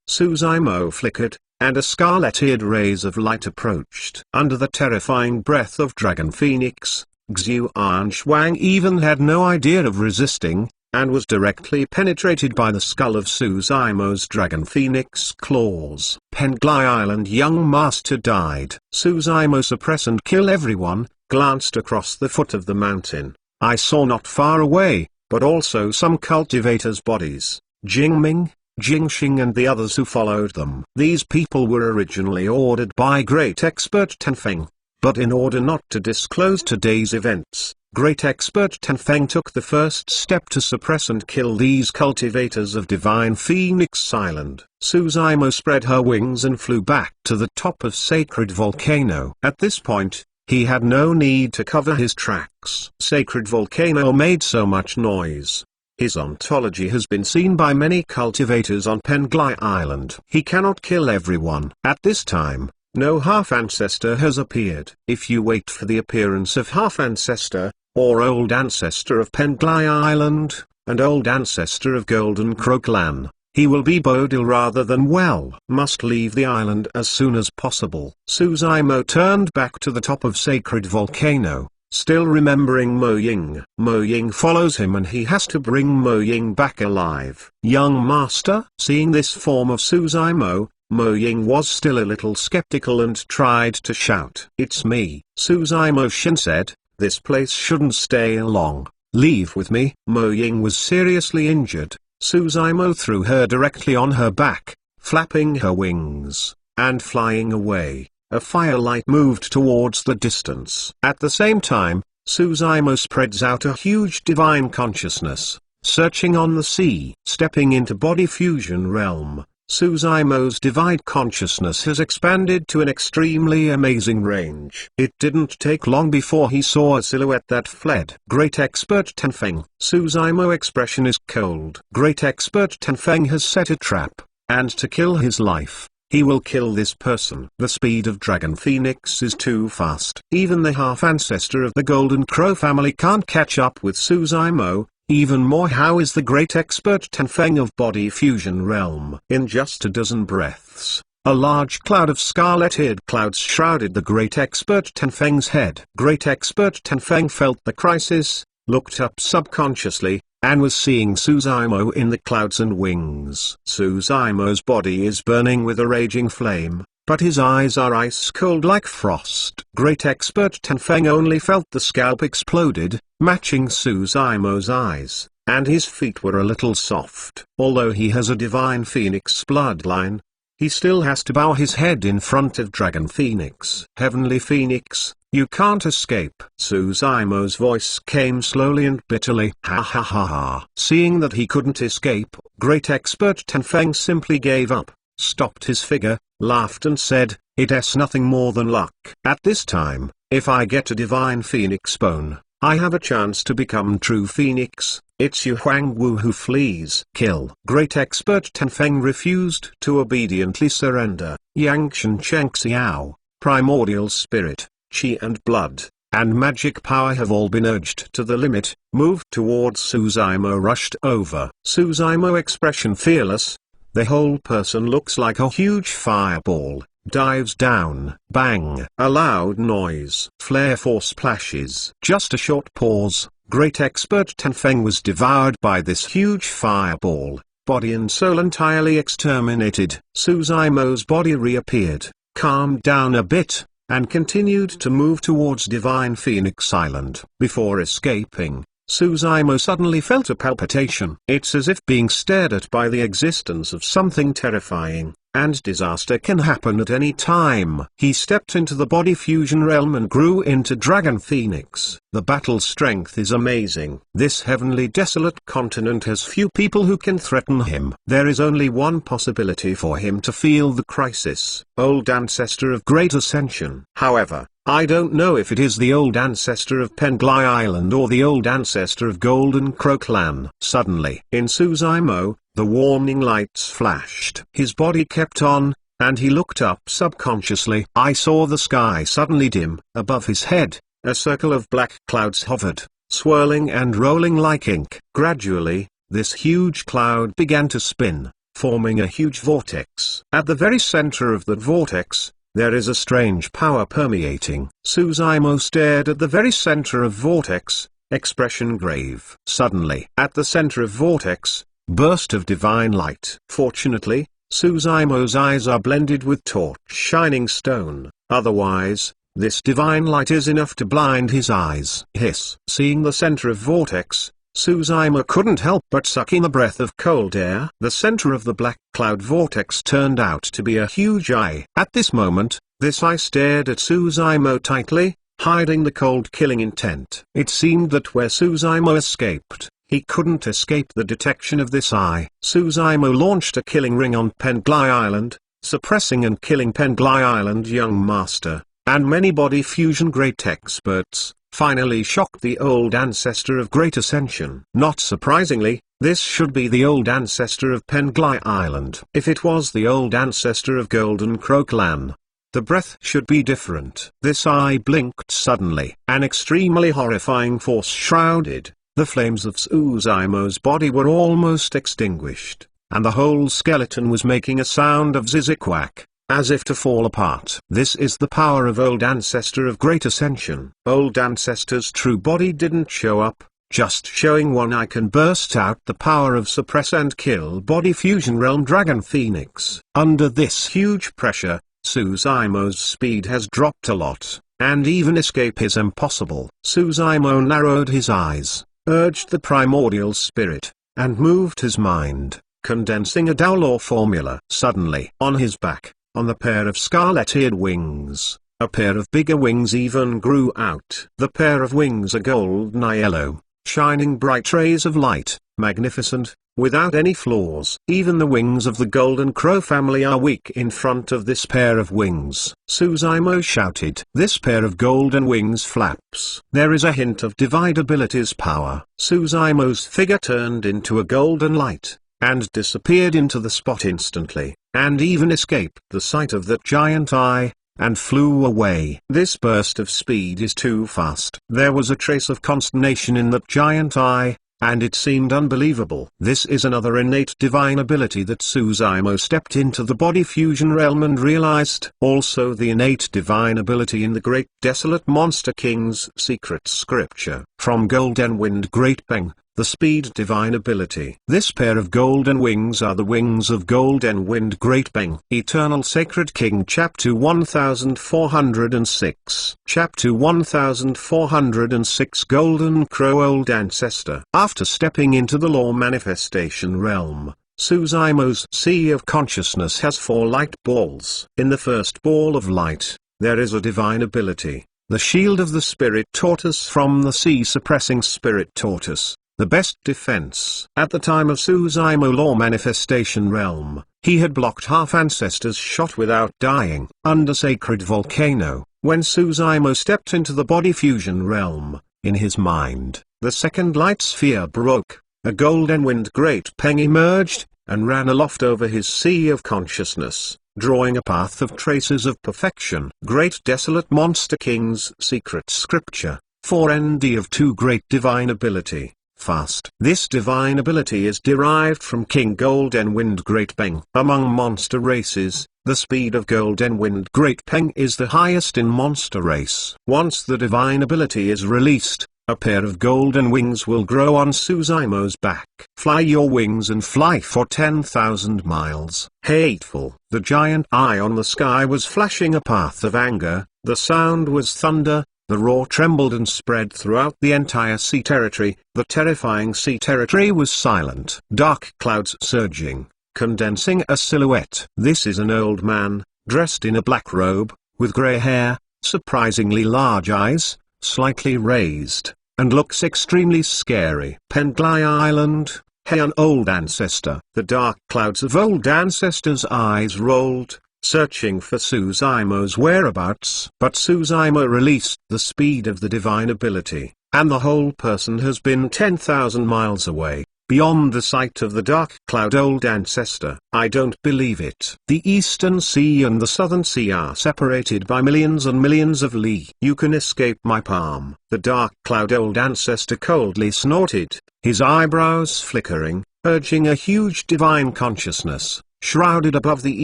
Speaker 1: Suzaimo flickered, and a scarlet-eared rays of light approached. Under the terrifying breath of Dragon Phoenix, Xiu Anshuang even had no idea of resisting, and was directly penetrated by the skull of Suzaimo's Dragon Phoenix claws. Penglai Island young master died. Suzaimo suppress and kill everyone, glanced across the foot of the mountain. I saw not far away, but also some cultivators' bodies, Jingming, Jingxing and the others who followed them. These people were originally ordered by great expert Tenfeng, but in order not to disclose today's events, great expert Tenfeng took the first step to suppress and kill these cultivators of Divine Phoenix Island. Suzaimo spread her wings and flew back to the top of Sacred Volcano. At this point, he had no need to cover his tracks. Sacred Volcano made so much noise. His ontology has been seen by many cultivators on Penglai Island. He cannot kill everyone. At this time, no half-ancestor has appeared. If you wait for the appearance of half-ancestor, or old ancestor of Penglai Island, and old ancestor of Golden Crow Clan, he will be Bodil rather than well. Must leave the island as soon as possible. Suzaimo turned back to the top of Sacred Volcano, still remembering Mo Ying. Mo Ying follows him and he has to bring Mo Ying back alive. Young master? Seeing this form of Suzaimo, Mo Ying was still a little skeptical and tried to shout. It's me. Suzaimo Shin said, this place shouldn't stay long. Leave with me. Mo Ying was seriously injured. Suzaimo threw her directly on her back, flapping her wings, and flying away. A firelight moved towards the distance. At the same time, Suzaimo spreads out a huge divine consciousness, searching on the sea. Stepping into body fusion realm, Suzaimo's divine consciousness has expanded to an extremely amazing range. It didn't take long before he saw a silhouette that fled. Great expert Tenfeng. Suzaimo expression is cold. Great expert Tenfeng has set a trap, and to kill his life, he will kill this person. The speed of Dragon Phoenix is too fast. Even the half-ancestor of the Golden Crow family can't catch up with Suzaimo. Even more, how is the great expert Tenfeng of body fusion realm? In just a dozen breaths, a large cloud of scarlet-eared clouds shrouded the great expert Tenfeng's head. Great expert Tenfeng felt the crisis, looked up subconsciously, and was seeing Suzaimo in the clouds and wings. Suzaimo's body is burning with a raging flame, but his eyes are ice cold like frost. Great expert Tenfeng only felt the scalp exploded, matching Suzaimo's eyes, and his feet were a little soft. Although he has a Divine Phoenix bloodline, he still has to bow his head in front of Dragon Phoenix. Heavenly Phoenix, you can't escape. Suzaimo's voice came slowly and bitterly. Ha ha ha ha. Seeing that he couldn't escape, great expert Tenfeng simply gave up, stopped his figure, laughed and said, it's nothing more than luck. At this time, if I get a Divine Phoenix bone, I have a chance to become true Phoenix. It's Yu Huangwu who flees. Kill. Great expert Tenfeng refused to obediently surrender. Yangshan Chengxiao, primordial spirit, qi and blood, and magic power have all been urged to the limit. Moved towards Suzaimo, rushed over. Suzaimo expression fearless. The whole person looks like a huge fireball, dives down. Bang! A loud noise. Flare force splashes. Just a short pause. Great expert Ten Feng was devoured by this huge fireball. Body and soul entirely exterminated. Suzaimo's body reappeared, calmed down a bit, and continued to move towards Divine Phoenix Island. Before escaping, Suzaimo suddenly felt a palpitation. It's as if being stared at by the existence of something terrifying, and disaster can happen at any time. He stepped into the body fusion realm and grew into Dragon Phoenix. The battle strength is amazing. This heavenly desolate continent has few people who can threaten him. There is only one possibility for him to feel the crisis. Old ancestor of great ascension. However, I don't know if it is the old ancestor of Penglai Island or the old ancestor of Golden Crow Clan. Suddenly, in Suzaimo, the warning lights flashed. His body kept on, and he looked up subconsciously. I saw the sky suddenly dim. Above his head, a circle of black clouds hovered, swirling and rolling like ink. Gradually, this huge cloud began to spin, forming a huge vortex. At the very center of that vortex, there is a strange power permeating. Suzaimo stared at the very center of vortex, expression grave. Suddenly, at the center of vortex, burst of divine light. Fortunately, Suzaimo's eyes are blended with torch shining stone, otherwise, this divine light is enough to blind his eyes. Hiss. Seeing the center of vortex, Suzaimo couldn't help but suck in a breath of cold air. The center of the black cloud vortex turned out to be a huge eye. At this moment, this eye stared at Suzaimo tightly, hiding the cold killing intent. It seemed that where Suzaimo escaped, he couldn't escape the detection of this eye. Suzaimo launched a killing ring on Penglai Island, suppressing and killing Penglai Island young master, and many body fusion great experts. Finally shocked the old ancestor of Great Ascension. Not surprisingly, this should be the old ancestor of Penglai Island. If it was the old ancestor of Golden Crow Clan, the breath should be different. This eye blinked suddenly. An extremely horrifying force shrouded. The flames of Suzaimo's body were almost extinguished, and the whole skeleton was making a sound of zizziquack, as if to fall apart. This is the power of Old Ancestor of Great Ascension. Old Ancestor's true body didn't show up, just showing one eye can burst out the power of suppress and kill body fusion realm Dragon Phoenix. Under this huge pressure, Suzaimo's speed has dropped a lot, and even escape is impossible. Suzaimo narrowed his eyes, urged the primordial spirit, and moved his mind, condensing a Dowlaw formula. Suddenly, on his back, on the pair of scarlet-eared wings, a pair of bigger wings even grew out. The pair of wings are golden yellow, shining bright rays of light, magnificent, without any flaws. Even the wings of the Golden Crow family are weak in front of this pair of wings. Suzaimo shouted. This pair of golden wings flaps. There is a hint of divine ability's power. Suzaimo's figure turned into a golden light, and disappeared into the spot instantly, and even escaped the sight of that giant eye, and flew away. This burst of speed is too fast. There was a trace of consternation in that giant eye, and it seemed unbelievable. This is another innate divine ability that Suzaimo stepped into the body fusion realm and realized. Also the innate divine ability in the Great Desolate Monster King's secret scripture. From Golden Wind Great Bang, the speed divine ability. This pair of golden wings are the wings of Golden Wind Great Bang. Eternal Sacred King Chapter 1406. Chapter 1406 Golden Crow Old Ancestor. After stepping into the law manifestation realm, Suzaimo's sea of consciousness has 4 light balls. In the first ball of light, there is a divine ability, the shield of the spirit tortoise from the sea suppressing spirit tortoise. The best defense. At the time of Suzaimo Law Manifestation Realm, he had blocked half Ancestor's shot without dying. Under Sacred Volcano, when Suzaimo stepped into the body fusion realm, in his mind, the second light sphere broke, a golden wind Great Bang emerged, and ran aloft over his sea of consciousness, drawing a path of traces of perfection. Great Desolate Monster King's secret scripture, 4 ND of 2 great divine ability. fast. This divine ability is derived from King Golden Wind Great Peng. Among monster races, the speed of Golden Wind Great Peng is the highest in monster race. Once the divine ability is released, a pair of golden wings will grow on Suzaimo's back. Fly your wings and fly for 10,000 miles. Hateful. The giant eye on the sky was flashing a path of anger, the sound was thunder, the roar trembled and spread throughout the entire sea territory. The terrifying sea territory was silent. Dark clouds surging, condensing a silhouette. This is an old man, dressed in a black robe, with grey hair, surprisingly large eyes, slightly raised, and looks extremely scary. Penglai Island, Heian Old Ancestor. The dark clouds of Old Ancestor's eyes rolled, searching for Suzaimo's whereabouts. But Suzaimo released the speed of the divine ability, and the whole person has been 10,000 miles away, beyond the sight of the dark cloud Old Ancestor. I don't believe it. The Eastern Sea and the Southern Sea are separated by millions and millions of li. You can escape my palm. The dark cloud Old Ancestor coldly snorted, his eyebrows flickering, urging a huge divine consciousness, shrouded above the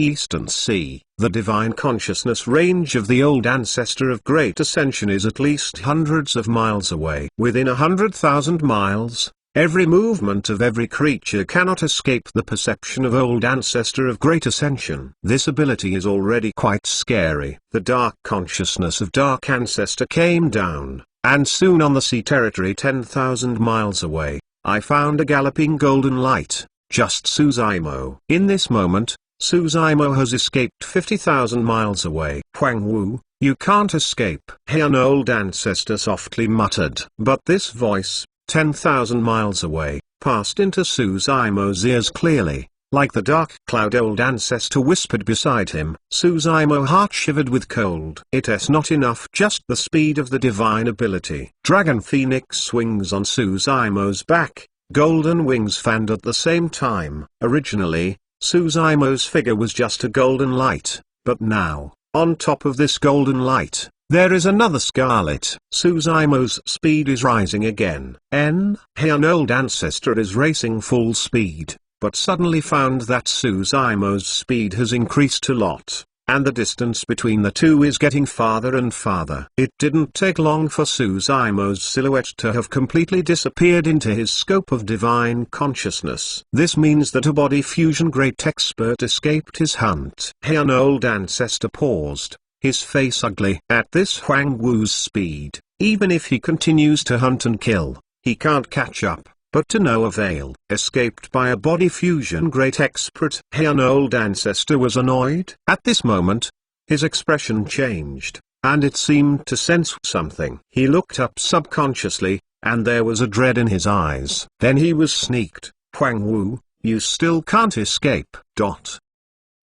Speaker 1: Eastern Sea. The divine consciousness range of the Old Ancestor of Great Ascension is at least hundreds of miles away. Within 100,000 miles, every movement of every creature cannot escape the perception of Old Ancestor of Great Ascension. This ability is already quite scary. The dark consciousness of Dark Ancestor came down, and soon on the sea territory 10,000 miles away, I found a galloping golden light, just Suzaimo. In this moment, Suzaimo has escaped 50,000 miles away. Huang Wu, you can't escape. Heian Old Ancestor softly muttered. But this voice, 10,000 miles away, passed into Suzaimo's ears clearly, like the dark cloud Old Ancestor whispered beside him. Suzaimo's heart shivered with cold. It's not enough just the speed of the divine ability. Dragon Phoenix swings on Suzaimo's back, golden wings fanned at the same time. Originally, Suzaimo's figure was just a golden light, but now, on top of this golden light, there is another scarlet. Suzaimo's speed is rising again. Heian Old Ancestor is racing full speed, but suddenly found that Suzaimo's speed has increased a lot, and the distance between the two is getting farther and farther. It didn't take long for Suzaimo's silhouette to have completely disappeared into his scope of divine consciousness. This means that a body fusion great expert escaped his hunt. Heian Old Ancestor paused, his face ugly. At this Huang Wu's speed, even if he continues to hunt and kill, he can't catch up. But to no avail. Escaped by a body fusion great expert. Heian Old Ancestor was annoyed. At this moment, his expression changed, and it seemed to sense something. He looked up subconsciously, and there was a dread in his eyes. Then he was sneaked. Huang Wu, you still can't escape.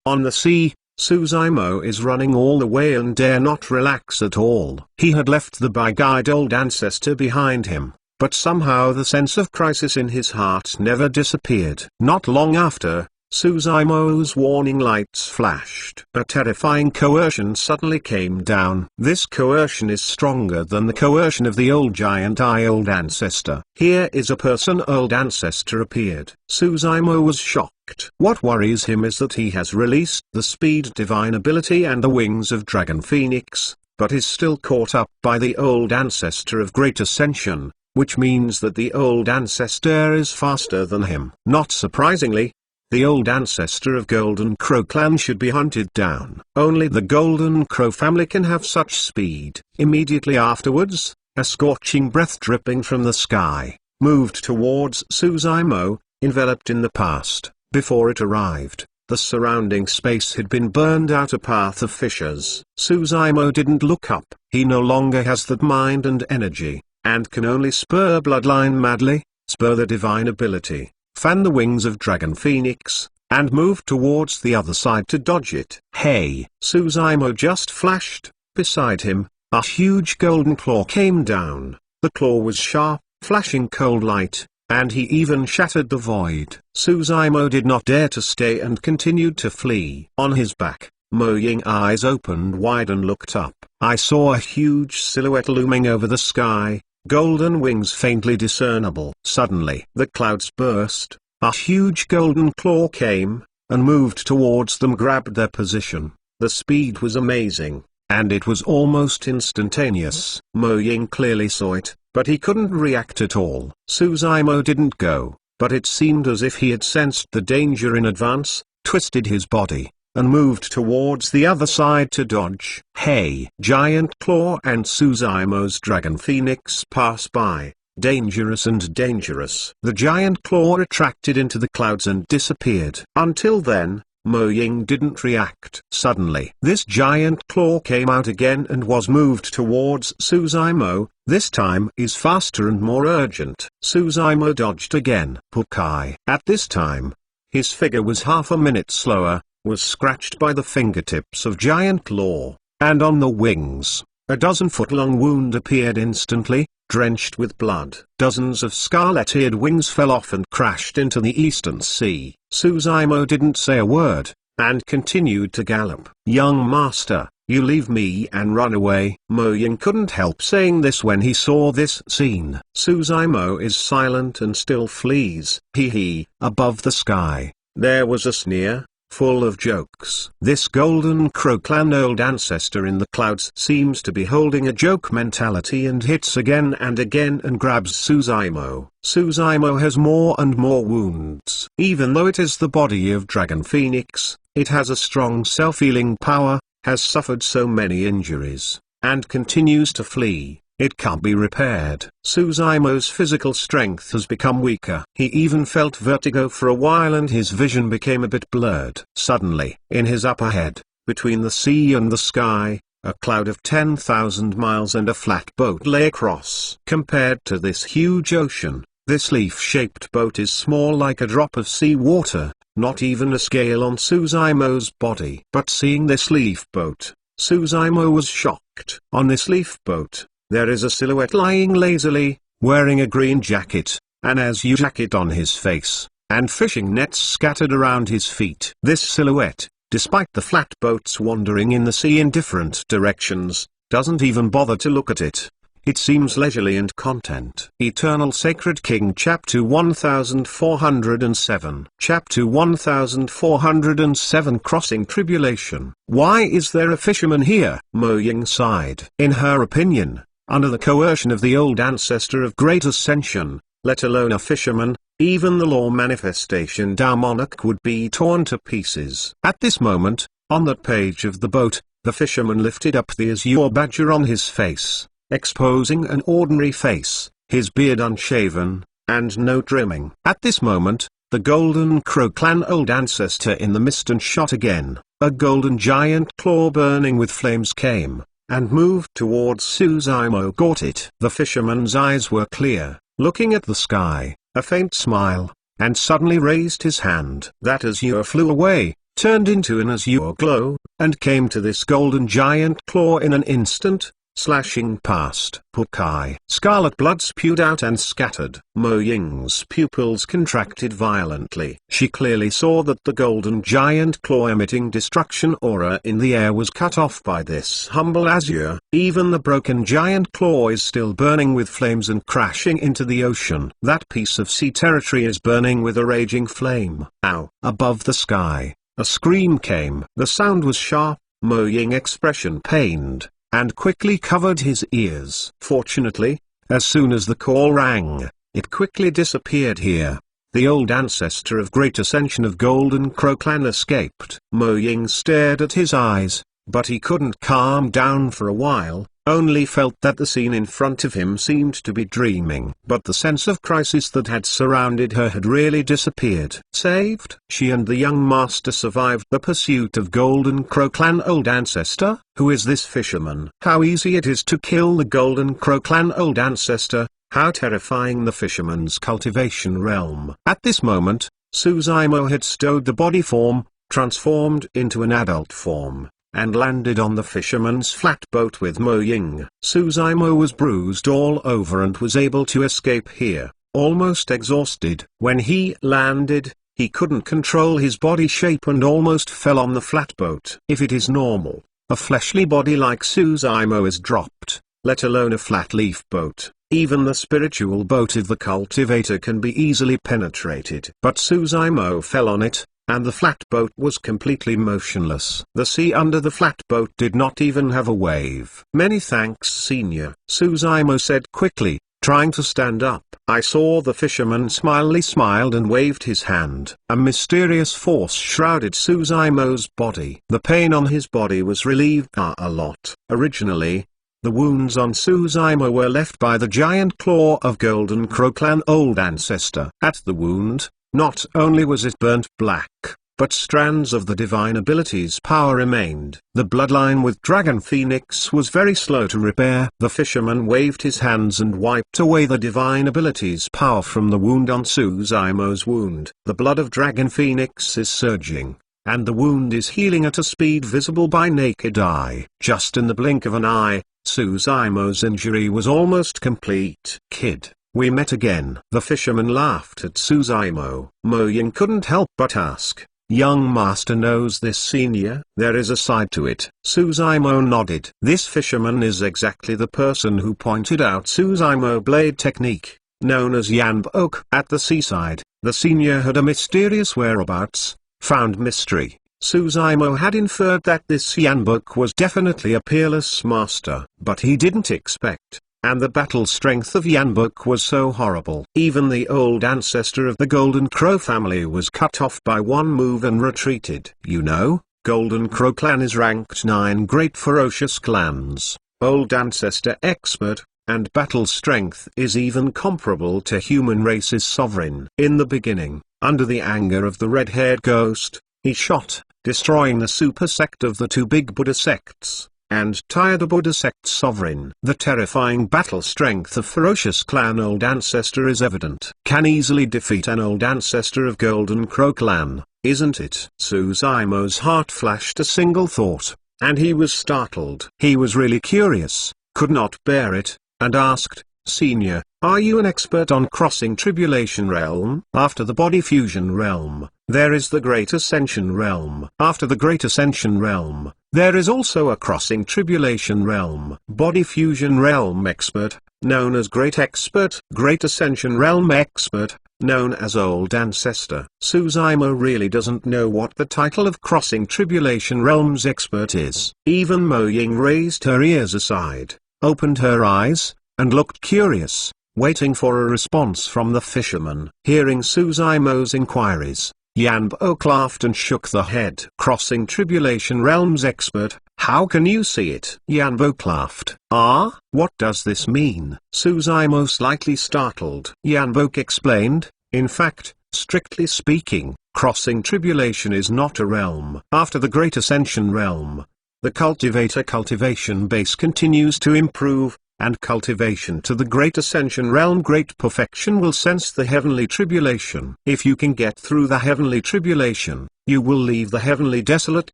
Speaker 1: On the sea, Suzaimo is running all the way and dare not relax at all. He had left the big-eyed Old Ancestor behind him, but somehow the sense of crisis in his heart never disappeared. Not long after, Suzaimo's warning lights flashed. A terrifying coercion suddenly came down. This coercion is stronger than the coercion of the old giant eye Old Ancestor. Here is a person Old Ancestor appeared. Suzaimo was shocked. What worries him is that he has released the speed divine ability and the wings of Dragon Phoenix, but is still caught up by the Old Ancestor of Great Ascension, which means that the Old Ancestor is faster than him. Not surprisingly, the Old Ancestor of Golden Crow clan should be hunted down. Only the Golden Crow family can have such speed. Immediately afterwards, a scorching breath dripping from the sky moved towards Suzaimo, enveloped in the past. Before it arrived, the surrounding space had been burned out, a path of fissures. Suzaimo didn't look up. He no longer has that mind and energy, and can only spur bloodline madly, spur the divine ability, fan the wings of Dragon Phoenix, and move towards the other side to dodge it. Hey! Suzaimo just flashed. Beside him, a huge golden claw came down. The claw was sharp, flashing cold light, and he even shattered the void. Suzaimo did not dare to stay and continued to flee. On his back, Mo Ying eyes opened wide and looked up. I saw a huge silhouette looming over the sky, golden wings faintly discernible. Suddenly the clouds burst, a huge golden claw came, and moved towards them, grabbed their position. The speed was amazing, and it was almost instantaneous. Mo Ying clearly saw it, but he couldn't react at all. Suzaimo didn't go, but it seemed as if he had sensed the danger in advance, twisted his body, and moved towards the other side to dodge. Hey! Giant Claw and Suzaimo's Dragon Phoenix pass by, dangerous and dangerous. The Giant Claw retracted into the clouds and disappeared. Until then, Mo Ying didn't react. Suddenly, this Giant Claw came out again and was moved towards Suzaimo. This time is faster and more urgent. Suzaimo dodged again. Pukai. At this time, his figure was half a minute slower, was scratched by the fingertips of Giant Claw, and on the wings, a dozen-foot-long wound appeared instantly, drenched with blood. Dozens of scarlet-eared wings fell off and crashed into the eastern sea. Suzaimo didn't say a word, and continued to gallop. Young master, you leave me and run away. Mo Ying couldn't help saying this when he saw this scene. Suzaimo is silent and still flees. Hee. Above the sky, there was a sneer, full of jokes. This Golden Crow Clan old ancestor in the clouds seems to be holding a joke mentality and hits again and again and grabs Suzaimo. Suzaimo has more and more wounds. Even though it is the body of Dragon Phoenix, it has a strong self-healing power, has suffered so many injuries, and continues to flee. It can't be repaired. Suzaimo's physical strength has become weaker. He even felt vertigo for a while and his vision became a bit blurred. Suddenly, in his upper head, between the sea and the sky, a cloud of 10,000 miles and a flat boat lay across. Compared to this huge ocean, this leaf-shaped boat is small, like a drop of sea water, not even a scale on Suzaimo's body. But seeing this leaf boat, Suzaimo was shocked. On this leaf boat, there is a silhouette lying lazily, wearing a green jacket, an azure jacket on his face, and fishing nets scattered around his feet. This silhouette, despite the flat boats wandering in the sea in different directions, doesn't even bother to look at it. It seems leisurely and content. Eternal Sacred King Chapter 1407 Chapter 1407 Crossing Tribulation. Why is there a fisherman here? Mo Ying sighed. In her opinion, under the coercion of the old ancestor of Great Ascension, let alone a fisherman, even the law manifestation Tao monarch would be torn to pieces. At this moment, on that page of the boat, the fisherman lifted up the azure badger on his face, exposing an ordinary face, his beard unshaven, and no trimming. At this moment, the Golden Crow Clan old ancestor in the mist and shot again. A golden giant claw burning with flames came, and moved towards Suzaimo. Caught it. The fisherman's eyes were clear, looking at the sky, a faint smile, and suddenly raised his hand. That azure flew away, turned into an azure glow, and came to this golden giant claw in an instant, slashing past. Pukai. Scarlet blood spewed out and scattered. Mo Ying's pupils contracted violently. She clearly saw that the golden giant claw emitting destruction aura in the air was cut off by this humble azure. Even the broken giant claw is still burning with flames and crashing into the ocean. That piece of sea territory is burning with a raging flame. Ow! Above the sky, a scream came. The sound was sharp. Mo Ying expression pained, and quickly covered his ears. Fortunately, as soon as the call rang, it quickly disappeared here. The old ancestor of Great Ascension of Golden Crow Clan escaped. Mo Ying stared at his eyes, but he couldn't calm down for a while, only felt that the scene in front of him seemed to be dreaming. But the sense of crisis that had surrounded her had really disappeared. Saved? She and the young master survived the pursuit of Golden Crow Clan old ancestor? Who is this fisherman? How easy it is to kill the Golden Crow Clan old ancestor, how terrifying the fisherman's cultivation realm. At this moment, Suzaimo had stowed the body form, transformed into an adult form, and landed on the fisherman's flat boat with Mo Ying. Suzaimo was bruised all over and was able to escape here, almost exhausted. When he landed, he couldn't control his body shape and almost fell on the flat boat. If it is normal, a fleshly body like Suzaimo is dropped, let alone a flat leaf boat. Even the spiritual boat of the cultivator can be easily penetrated. But Suzaimo fell on it, and the flat boat was completely motionless. The sea under the flat boat did not even have a wave. "Many thanks, Senior," Suzaimo said quickly, trying to stand up. I saw the fisherman smiled and waved his hand. A mysterious force shrouded Suzaimo's body. The pain on his body was relieved a lot. Originally, the wounds on Suzaimo were left by the giant claw of Golden Crow Clan old ancestor. At the wound, not only was it burnt black, but strands of the divine ability's power remained. The bloodline with Dragon Phoenix was very slow to repair. The fisherman waved his hands and wiped away the divine ability's power from the wound on Suzaimo's wound. The blood of Dragon Phoenix is surging, and the wound is healing at a speed visible by naked eye. Just in the blink of an eye, Suzaimo's injury was almost complete. "Kid, we met again." The fisherman laughed at Suzaimo. Mo Ying couldn't help but ask, "Young master knows this, Senior?" "There is a side to it." Suzaimo nodded. This fisherman is exactly the person who pointed out Suzaimo blade technique, known as Yanbok. At the seaside, the senior had a mysterious whereabouts, found mystery. Suzaimo had inferred that this Yanbok was definitely a peerless master, but he didn't expect, and the battle strength of Yanbok was so horrible. Even the old ancestor of the Golden Crow family was cut off by one move and retreated. You know, Golden Crow clan is ranked 9 great ferocious clans. Old ancestor expert, and battle strength is even comparable to human race's sovereign. In the beginning, under the anger of the red-haired ghost, he shot, destroying the super sect of the 2 big Buddha sects, and tired the Buddha sect sovereign. The terrifying battle strength of ferocious clan old ancestor is evident. Can easily defeat an old ancestor of Golden Crow clan, isn't it? Suzaimo's heart flashed a single thought, and he was startled. He was really curious, could not bear it, and asked, "Senior, are you an expert on crossing Tribulation Realm?" After the Body Fusion Realm, there is the Great Ascension Realm. After the Great Ascension Realm, there is also a Crossing Tribulation Realm. Body Fusion Realm Expert, known as Great Expert. Great Ascension Realm Expert, known as Old Ancestor. Suzaimo really doesn't know what the title of Crossing Tribulation Realms Expert is. Even Mo Ying raised her ears aside, opened her eyes, and looked curious, waiting for a response from the fisherman. Hearing Suzaimo's inquiries, Yanbok laughed and shook the head. "Crossing Tribulation Realms Expert, how can you see it?" Yanbok laughed. "Ah, what does this mean?" Suzaimo slightly startled. Yanbok explained, "In fact, strictly speaking, Crossing Tribulation is not a realm. After the Great Ascension Realm, the cultivator cultivation base continues to improve, and cultivation to the Great Ascension Realm Great Perfection will sense the Heavenly Tribulation. If you can get through the Heavenly Tribulation, you will leave the Heavenly Desolate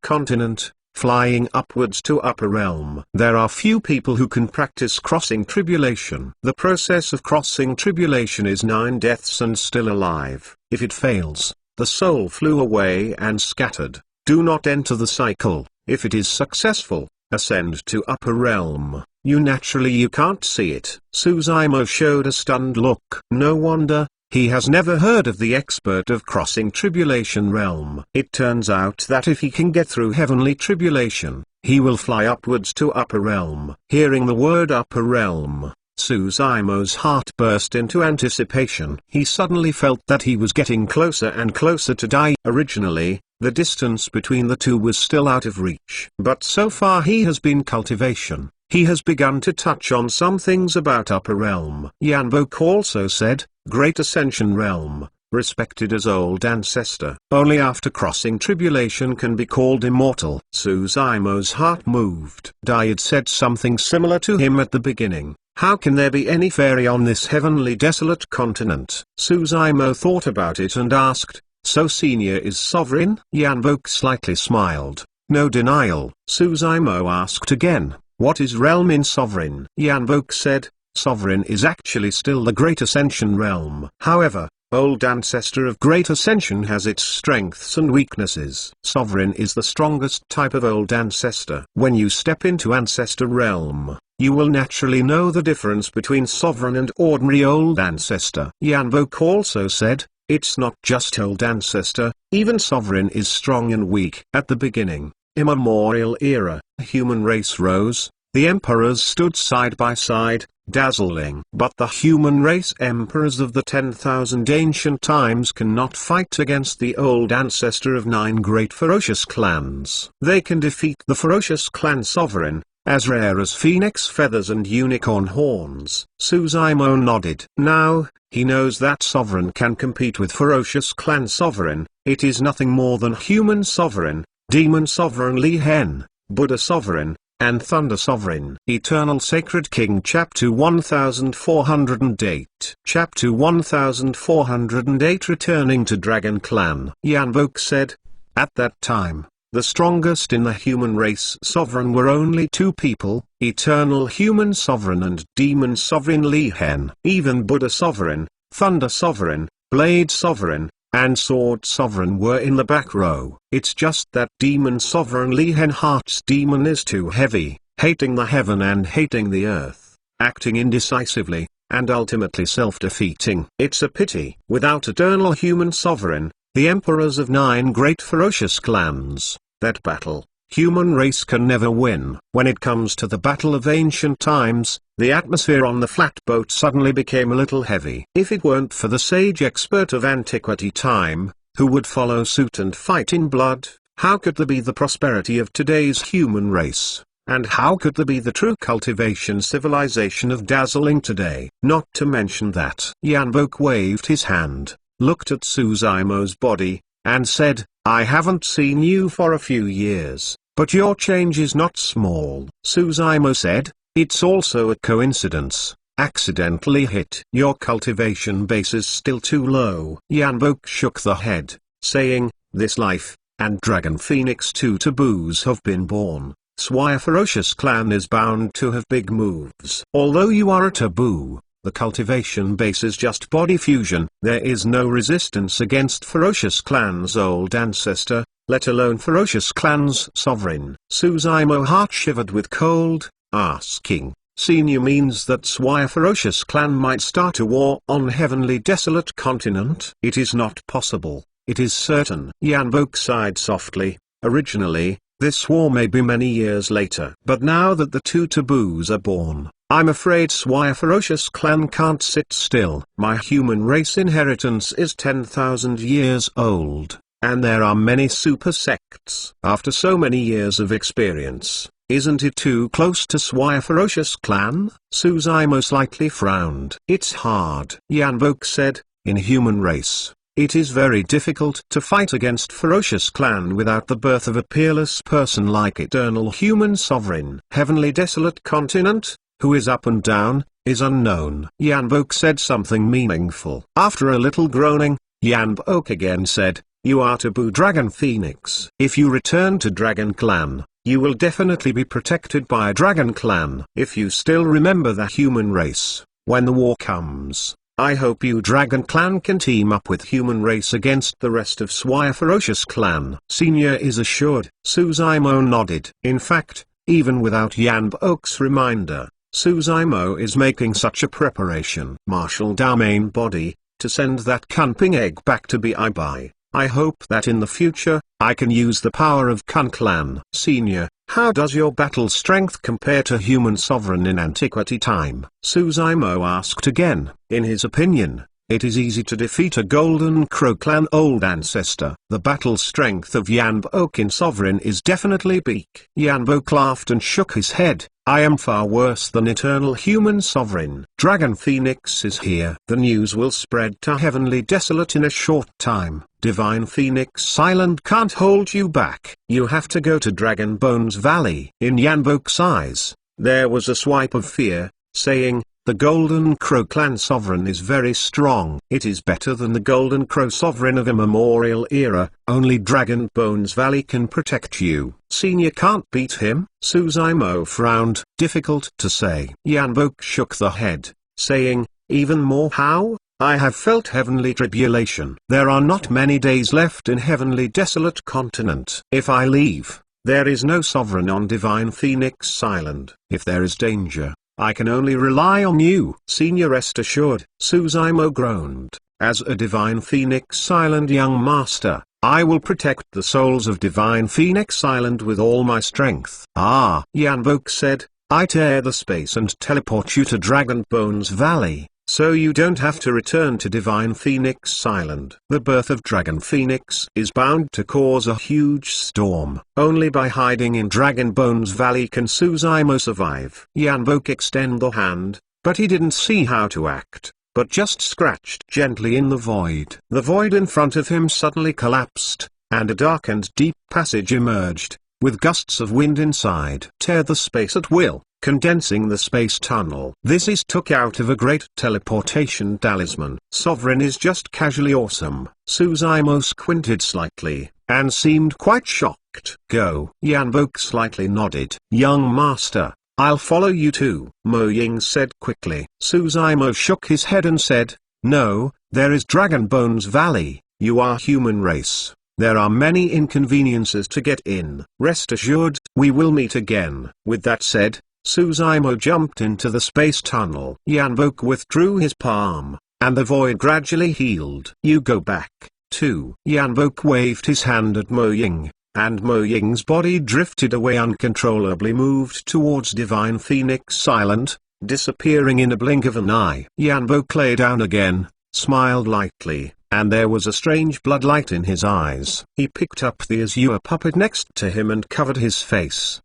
Speaker 1: Continent, flying upwards to Upper Realm. There are few people who can practice crossing tribulation. The process of crossing tribulation is 9 deaths and still alive. If it fails, the soul flew away and scattered. Do not enter the cycle. If it is successful, ascend to Upper Realm. You can't see it." Suzaimo showed a stunned look. No wonder, he has never heard of the expert of Crossing Tribulation Realm. It turns out that if he can get through Heavenly Tribulation, he will fly upwards to Upper Realm. Hearing the word Upper Realm, Suzaimo's heart burst into anticipation. He suddenly felt that he was getting closer and closer to die. Originally, the distance between the two was still out of reach. But so far he has been cultivation. He has begun to touch on some things about Upper Realm. Yanbok also said, "Great Ascension Realm, respected as Old Ancestor. Only after crossing tribulation can be called immortal." Suzaimo's heart moved. Dai had said something similar to him at the beginning. How can there be any fairy on this heavenly desolate continent? Suzaimo thought about it and asked, "So Senior is sovereign?" Yanbok slightly smiled. No denial. Suzaimo asked again, "What is realm in sovereign?" Yanbok said, "Sovereign is actually still the Great Ascension Realm. However, Old Ancestor of Great Ascension has its strengths and weaknesses. Sovereign is the strongest type of Old Ancestor. When you step into Ancestor Realm, you will naturally know the difference between sovereign and ordinary old ancestor. Yanbok also said, it's not just old ancestor, even sovereign is strong and weak. At the beginning, immemorial era, human race rose, the emperors stood side by side, dazzling. But the human race emperors of the 10,000 ancient times cannot fight against the old ancestor of 9 great ferocious clans. They can defeat the ferocious clan sovereign, as rare as phoenix feathers and unicorn horns. Suzaimo nodded. Now, he knows that sovereign can compete with ferocious clan sovereign. It is nothing more than human sovereign, demon sovereign Li-Hen, Buddha sovereign, and Thunder Sovereign. Eternal Sacred King Chapter 1408 Chapter 1408 Returning to Dragon Clan. Yanbok said, at that time, the strongest in the human race sovereign were only 2 people, Eternal Human Sovereign and Demon Sovereign Li-Hen. Even Buddha Sovereign, Thunder Sovereign, Blade Sovereign, and Sword Sovereign were in the back row. It's just that Demon Sovereign Li-Hen Heart's demon is too heavy, hating the heaven and hating the earth, acting indecisively, and ultimately self-defeating. It's a pity. Without Eternal Human Sovereign, the emperors of 9 great ferocious clans, that battle, human race can never win. When it comes to the battle of ancient times, the atmosphere on the flatboat suddenly became a little heavy. If it weren't for the sage expert of antiquity time, who would follow suit and fight in blood, how could there be the prosperity of today's human race? And how could there be the true cultivation civilization of dazzling today? Not to mention that. Yanbok waved his hand, looked at Suzaimo's body, and said, I haven't seen you for a few years, but your change is not small. Suzaimo said, it's also a coincidence, accidentally hit. Your cultivation base is still too low. Yanbok shook the head, saying, this life, and Dragon Phoenix 2 taboos have been born. Swire Ferocious Clan is bound to have big moves. Although you are a taboo, the cultivation base is just body fusion. There is no resistance against Ferocious Clan's old ancestor, let alone Ferocious Clan's sovereign. Suzaimo heart shivered with cold, asking, Senior means that Swire Ferocious Clan might start a war on Heavenly Desolate Continent? It is not possible, it is certain. Yanbok sighed softly. Originally, this war may be many years later. But now that the 2 taboos are born, I'm afraid Swire Ferocious Clan can't sit still. My human race inheritance is 10,000 years old, and there are many super sects. After so many years of experience, isn't it too close to Swire Ferocious Clan? Suzaimo slightly frowned. It's hard. Yanbok said, in human race, it is very difficult to fight against Ferocious Clan without the birth of a peerless person like Eternal Human Sovereign. Heavenly Desolate Continent, who is up and down, is unknown. Yanbok said something meaningful. After a little groaning, Yanbok again said, you are taboo Dragon Phoenix. If you return to Dragon Clan, you will definitely be protected by a Dragon Clan. If you still remember the human race, when the war comes, I hope you Dragon Clan can team up with human race against the rest of Swire Ferocious Clan. Senior is assured. Suzaimo nodded. In fact, even without Yanbok's reminder, Suzaimo is making such a preparation. Marshal Da main body, to send that Kunping egg back to Bai. I hope that in the future, I can use the power of Kun Clan. Senior, how does your battle strength compare to human sovereign in antiquity time? Suzaimo asked again. In his opinion, it is easy to defeat a Golden Crow Clan old ancestor. The battle strength of Yanbok in sovereign is definitely peak. Yanbok laughed and shook his head. I am far worse than Eternal Human Sovereign. Dragon Phoenix is here. The news will spread to Heavenly Desolate in a short time. Divine Phoenix Island can't hold you back. You have to go to Dragon Bones Valley. In Yanbok's eyes, there was a swipe of fear, saying, the Golden Crow Clan Sovereign is very strong. It is better than the Golden Crow Sovereign of immemorial era. Only Dragon Bones Valley can protect you. Senior can't beat him? Suzaimo frowned. Difficult to say. Yanbok shook the head, saying, even more how? I have felt heavenly tribulation. There are not many days left in Heavenly Desolate Continent. If I leave, There is no sovereign on Divine Phoenix Island. If there is danger, I can only rely on you. Senior, rest assured, Suzaimo groaned. As a Divine Phoenix Island young master, I will protect the souls of Divine Phoenix Island with all my strength. Ah, Yanbok said, I tear the space and teleport you to Dragon Bones Valley, so you don't have to return to Divine Phoenix Island. The birth of Dragon Phoenix is bound to cause a huge storm. Only by hiding in Dragon Bones Valley can Suzaimo survive. Yanbok extended the hand, but he didn't see how to act, but just scratched gently in the void. The void in front of him suddenly collapsed, and a dark and deep passage emerged, with gusts of wind inside. Tear the space at will, condensing the space tunnel. This is took out of a great teleportation talisman. Sovereign is just casually awesome. Suzaimo squinted slightly, and seemed quite shocked. Go. Yanbok slightly nodded. Young master, I'll follow you too, Mo Ying said quickly. Suzaimo shook his head and said, no, there is Dragon Bones Valley, you are human race. There are many inconveniences to get in. Rest assured, we will meet again. With that said, Suzaimo jumped into the space tunnel. Yanbok withdrew his palm, and the void gradually healed. You go back, too. Yanbok waved his hand at Mo Ying, and Mo Ying's body drifted away uncontrollably, moved towards Divine Phoenix Island, disappearing in a blink of an eye. Yanbok lay down again, smiled lightly, and there was a strange bloodlight in his eyes. He picked up the azure puppet next to him and covered his face.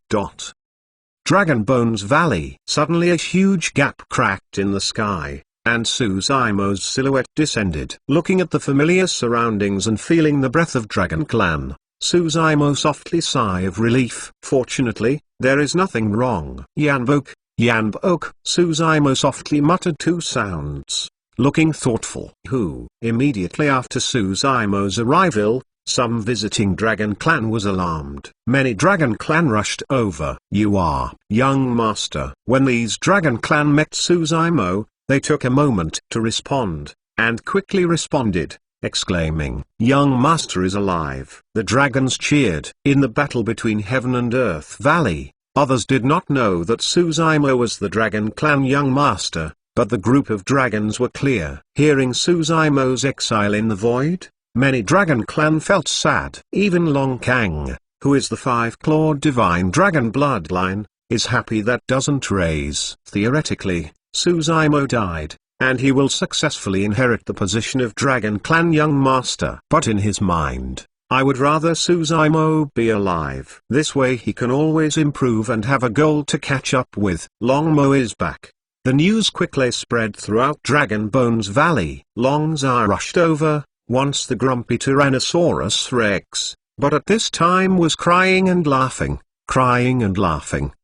Speaker 1: Dragon Bones Valley. Suddenly a huge gap cracked in the sky, and Suzaimo's silhouette descended. Looking at the familiar surroundings and feeling the breath of Dragon Clan, Suzaimo softly sighed of relief. Fortunately, there is nothing wrong. Yanbok, Yanbok. Suzaimo softly muttered two sounds, looking thoughtful. Immediately after Suzaimo's arrival, some visiting Dragon Clan was alarmed. Many Dragon Clan rushed over. You are, young master. When these Dragon Clan met Suzaimo, they took a moment to respond, and quickly responded, exclaiming, young master is alive. The dragons cheered. In the battle between Heaven and Earth Valley, others did not know that Suzaimo was the Dragon Clan young master, but the group of dragons were clear. Hearing Suzaimo's exile in the void, many Dragon Clan felt sad. Even Long Kang, who is the five-clawed divine dragon bloodline, is happy that doesn't raise. Theoretically, Suzaimo died, and he will successfully inherit the position of Dragon Clan young master. But in his mind, I would rather Suzaimo be alive. This way he can always improve and have a goal to catch up with. Long Mo is back. The news quickly spread throughout Dragon Bones Valley. Long Za rushed over, once the grumpy Tyrannosaurus Rex, but at this time was crying and laughing.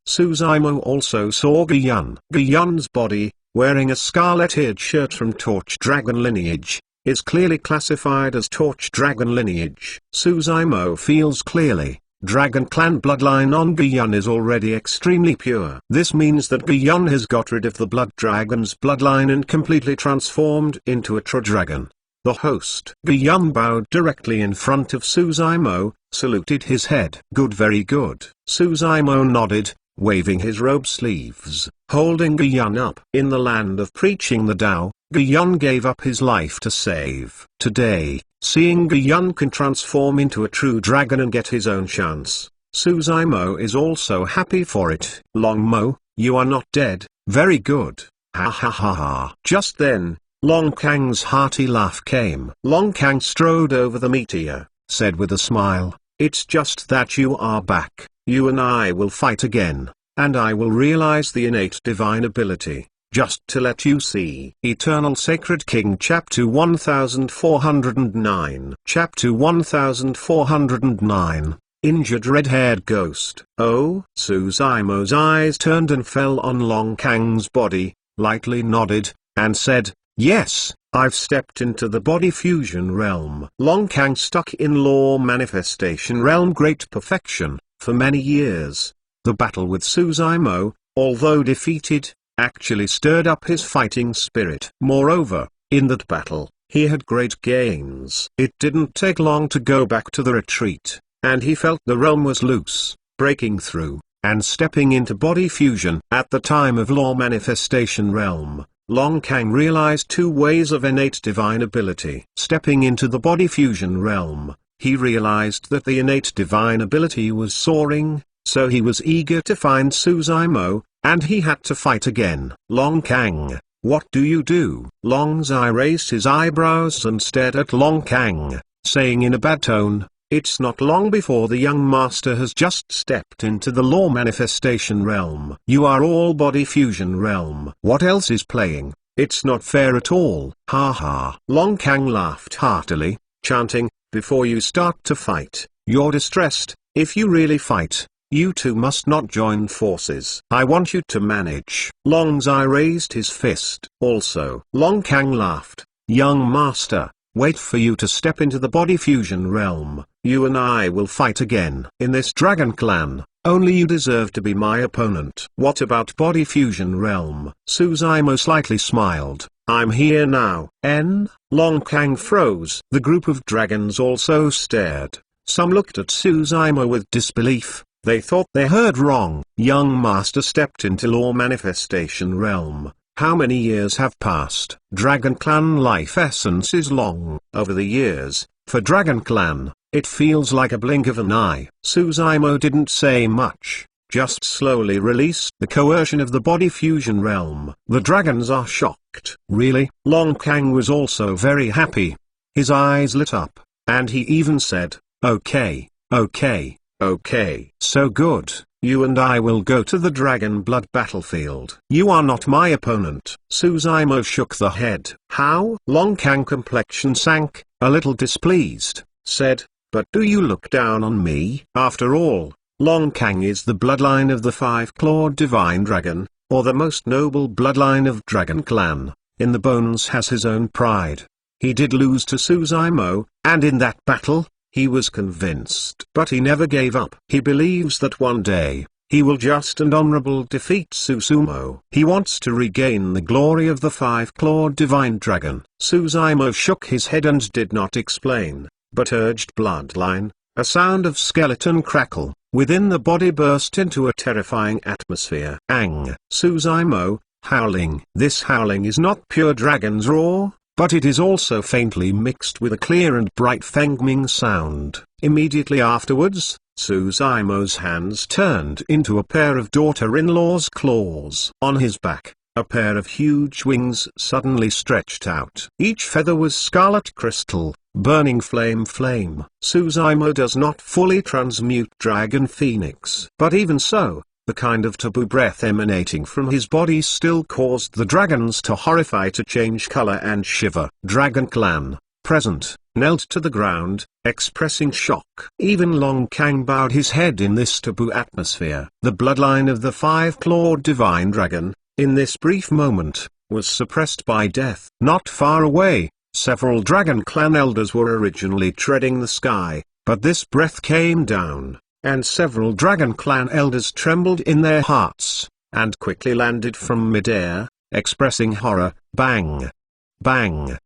Speaker 1: Suzaimo also saw Giyun. Giyun's body, wearing a scarlet-eared shirt from Torch Dragon lineage, is clearly classified as Torch Dragon lineage. Suzaimo feels clearly, Dragon Clan bloodline on Giyun is already extremely pure. This means that Giyun has got rid of the Blood Dragon's bloodline and completely transformed into a true dragon. The host Giyun bowed directly in front of Suzaimo, saluted his head. Good, very good. Suzaimo nodded, waving his robe sleeves, holding Giyun up. In the land of preaching the Tao, Giyun gave up his life to save. Today, seeing Giyun can transform into a true dragon and get his own chance, Suzaimo is also happy for it. Long Mo, you are not dead. Very good. Ha ha ha ha. Just then, Long Kang's hearty laugh came. Long Kang strode over the meteor, said with a smile, it's just that you are back. You and I will fight again, and I will realize the innate divine ability, just to let you see. Eternal Sacred King Chapter 1409. Chapter 1409. Injured red-haired ghost. Oh, Suzaimo's eyes turned and fell on Long Kang's body, lightly nodded, and said, yes, I've stepped into the body fusion realm. Long Kang stuck in law manifestation realm great perfection, for many years. The battle with Suzaimo, although defeated, actually stirred up his fighting spirit. Moreover, in that battle, he had great gains. It didn't take long to go back to the retreat, and he felt the realm was loose. breaking through, and stepping into body fusion. At the time of Law Manifestation Realm, Long Kang realized two ways of innate divine ability. Stepping into the body fusion realm, he realized that the innate divine ability was soaring, so he was eager to find Suzaimo, and he had to fight again. Long Kang, what do you do? Long Zai raised his eyebrows and stared at Long Kang, saying in a bad tone, "It's not long before the young master has just stepped into the law manifestation realm. You are all body fusion realm. What else is playing? It's not fair at all." Ha ha. Long Kang laughed heartily, chanting, "Before you start to fight, you're distressed. If you really fight, you two must not join forces. I want you to manage." Long Zai raised his fist. Also, Long Kang laughed, "Young master, wait for you to step into the body fusion realm. You and I will fight again. In this dragon clan, only you deserve to be my opponent." "What about body fusion realm?" Suzaimo slightly smiled. "I'm here now." Long Kang froze. The group of dragons also stared. Some looked at Suzaimo with disbelief. They thought they heard wrong. Young master stepped into law manifestation realm. How many years have passed? Dragon Clan life essence is long. Over the years, for Dragon Clan, it feels like a blink of an eye. Suzaimo didn't say much, just slowly released the coercion of the body fusion realm. The dragons are shocked. Really? Long Kang was also very happy. His eyes lit up, and he even said, "Okay, okay, okay. So good. You and I will go to the Dragon Blood battlefield. You are not my opponent." Suzaimo shook the head. "How?" Long Kang complexion sank, a little displeased, said, "But do you look down on me?" After all, Long Kang is the bloodline of the five-clawed divine dragon, or the most noble bloodline of Dragon Clan. In the bones has his own pride. He did lose to Suzaimo, and in that battle, he was convinced. But he never gave up. He believes that one day, he will just and honorable defeat Susumo. He wants to regain the glory of the five-clawed divine dragon. Suzaimo shook his head and did not explain, but urged bloodline. A sound of skeleton crackle within the body burst into a terrifying atmosphere. Ang. Suzaimo, howling. This howling is not pure dragon's roar, but it is also faintly mixed with a clear and bright fengming sound. Immediately afterwards, Suzaimo's hands turned into a pair of daughter-in-law's claws. On his back, a pair of huge wings suddenly stretched out. Each feather was scarlet crystal, burning flame. Suzaimo does not fully transmute Dragon Phoenix. But even so, the kind of taboo breath emanating from his body still caused the dragons to horrify, to change color and shiver. Dragon Clan, present, knelt to the ground, expressing shock. Even Long Kang bowed his head in this taboo atmosphere. The bloodline of the five-clawed divine dragon, in this brief moment, was suppressed by death. Not far away, several Dragon Clan elders were originally treading the sky, but this breath came down, and several Dragon Clan elders trembled in their hearts, and quickly landed from midair, expressing horror. Bang! Bang!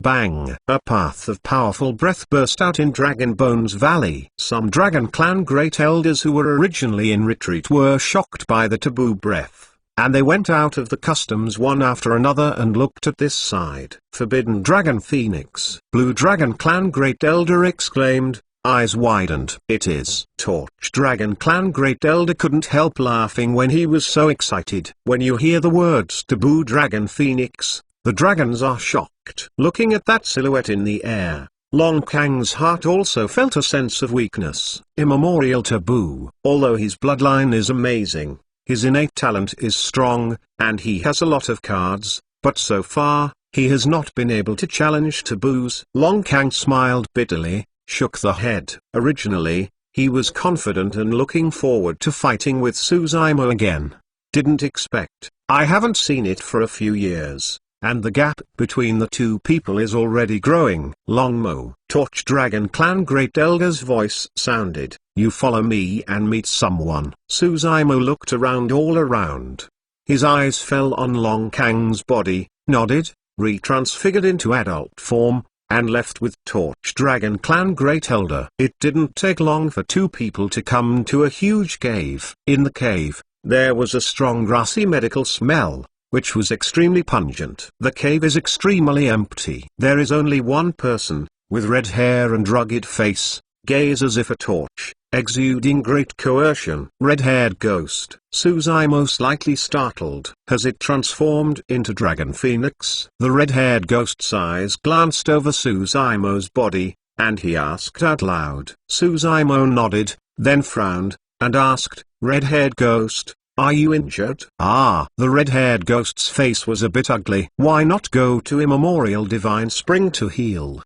Speaker 1: Bang! A path of powerful breath burst out in Dragon Bones Valley. Some Dragon Clan great elders who were originally in retreat were shocked by the taboo breath, and they went out of the customs one after another and looked at this side. Forbidden Dragon Phoenix. Blue Dragon Clan great elder exclaimed, eyes widened. It is. Torch Dragon Clan Great Elder couldn't help laughing when he was so excited. When you hear the words Taboo Dragon Phoenix, the dragons are shocked. Looking at that silhouette in the air, Long Kang's heart also felt a sense of weakness. Immemorial Taboo. Although his bloodline is amazing, his innate talent is strong, and he has a lot of cards, but so far, he has not been able to challenge taboos. Long Kang smiled bitterly, shook the head. Originally, he was confident and looking forward to fighting with Suzaimo again. Didn't expect. I haven't seen it for a few years, and the gap between the two people is already growing. Longmo. Torch Dragon Clan Great Elder's voice sounded. You follow me and meet someone. Suzaimo looked around all around. His eyes fell on Long Kang's body, nodded, retransfigured into adult form, and left with Torch Dragon Clan Great Elder. It didn't take long for two people to come to a huge cave. In the cave, there was a strong grassy medical smell, which was extremely pungent. The cave is extremely empty. There is only one person, with red hair and rugged face, gaze as if a torch, exuding great coercion. Red-haired ghost. Suzaimo slightly startled. Has it transformed into Dragon Phoenix? The red-haired ghost's eyes glanced over Suzaimo's body, and he asked out loud. Suzaimo nodded, then frowned, and asked, Red-haired ghost, are you injured? Ah, the red-haired ghost's face was a bit ugly. Why not go to Immemorial Divine Spring to heal?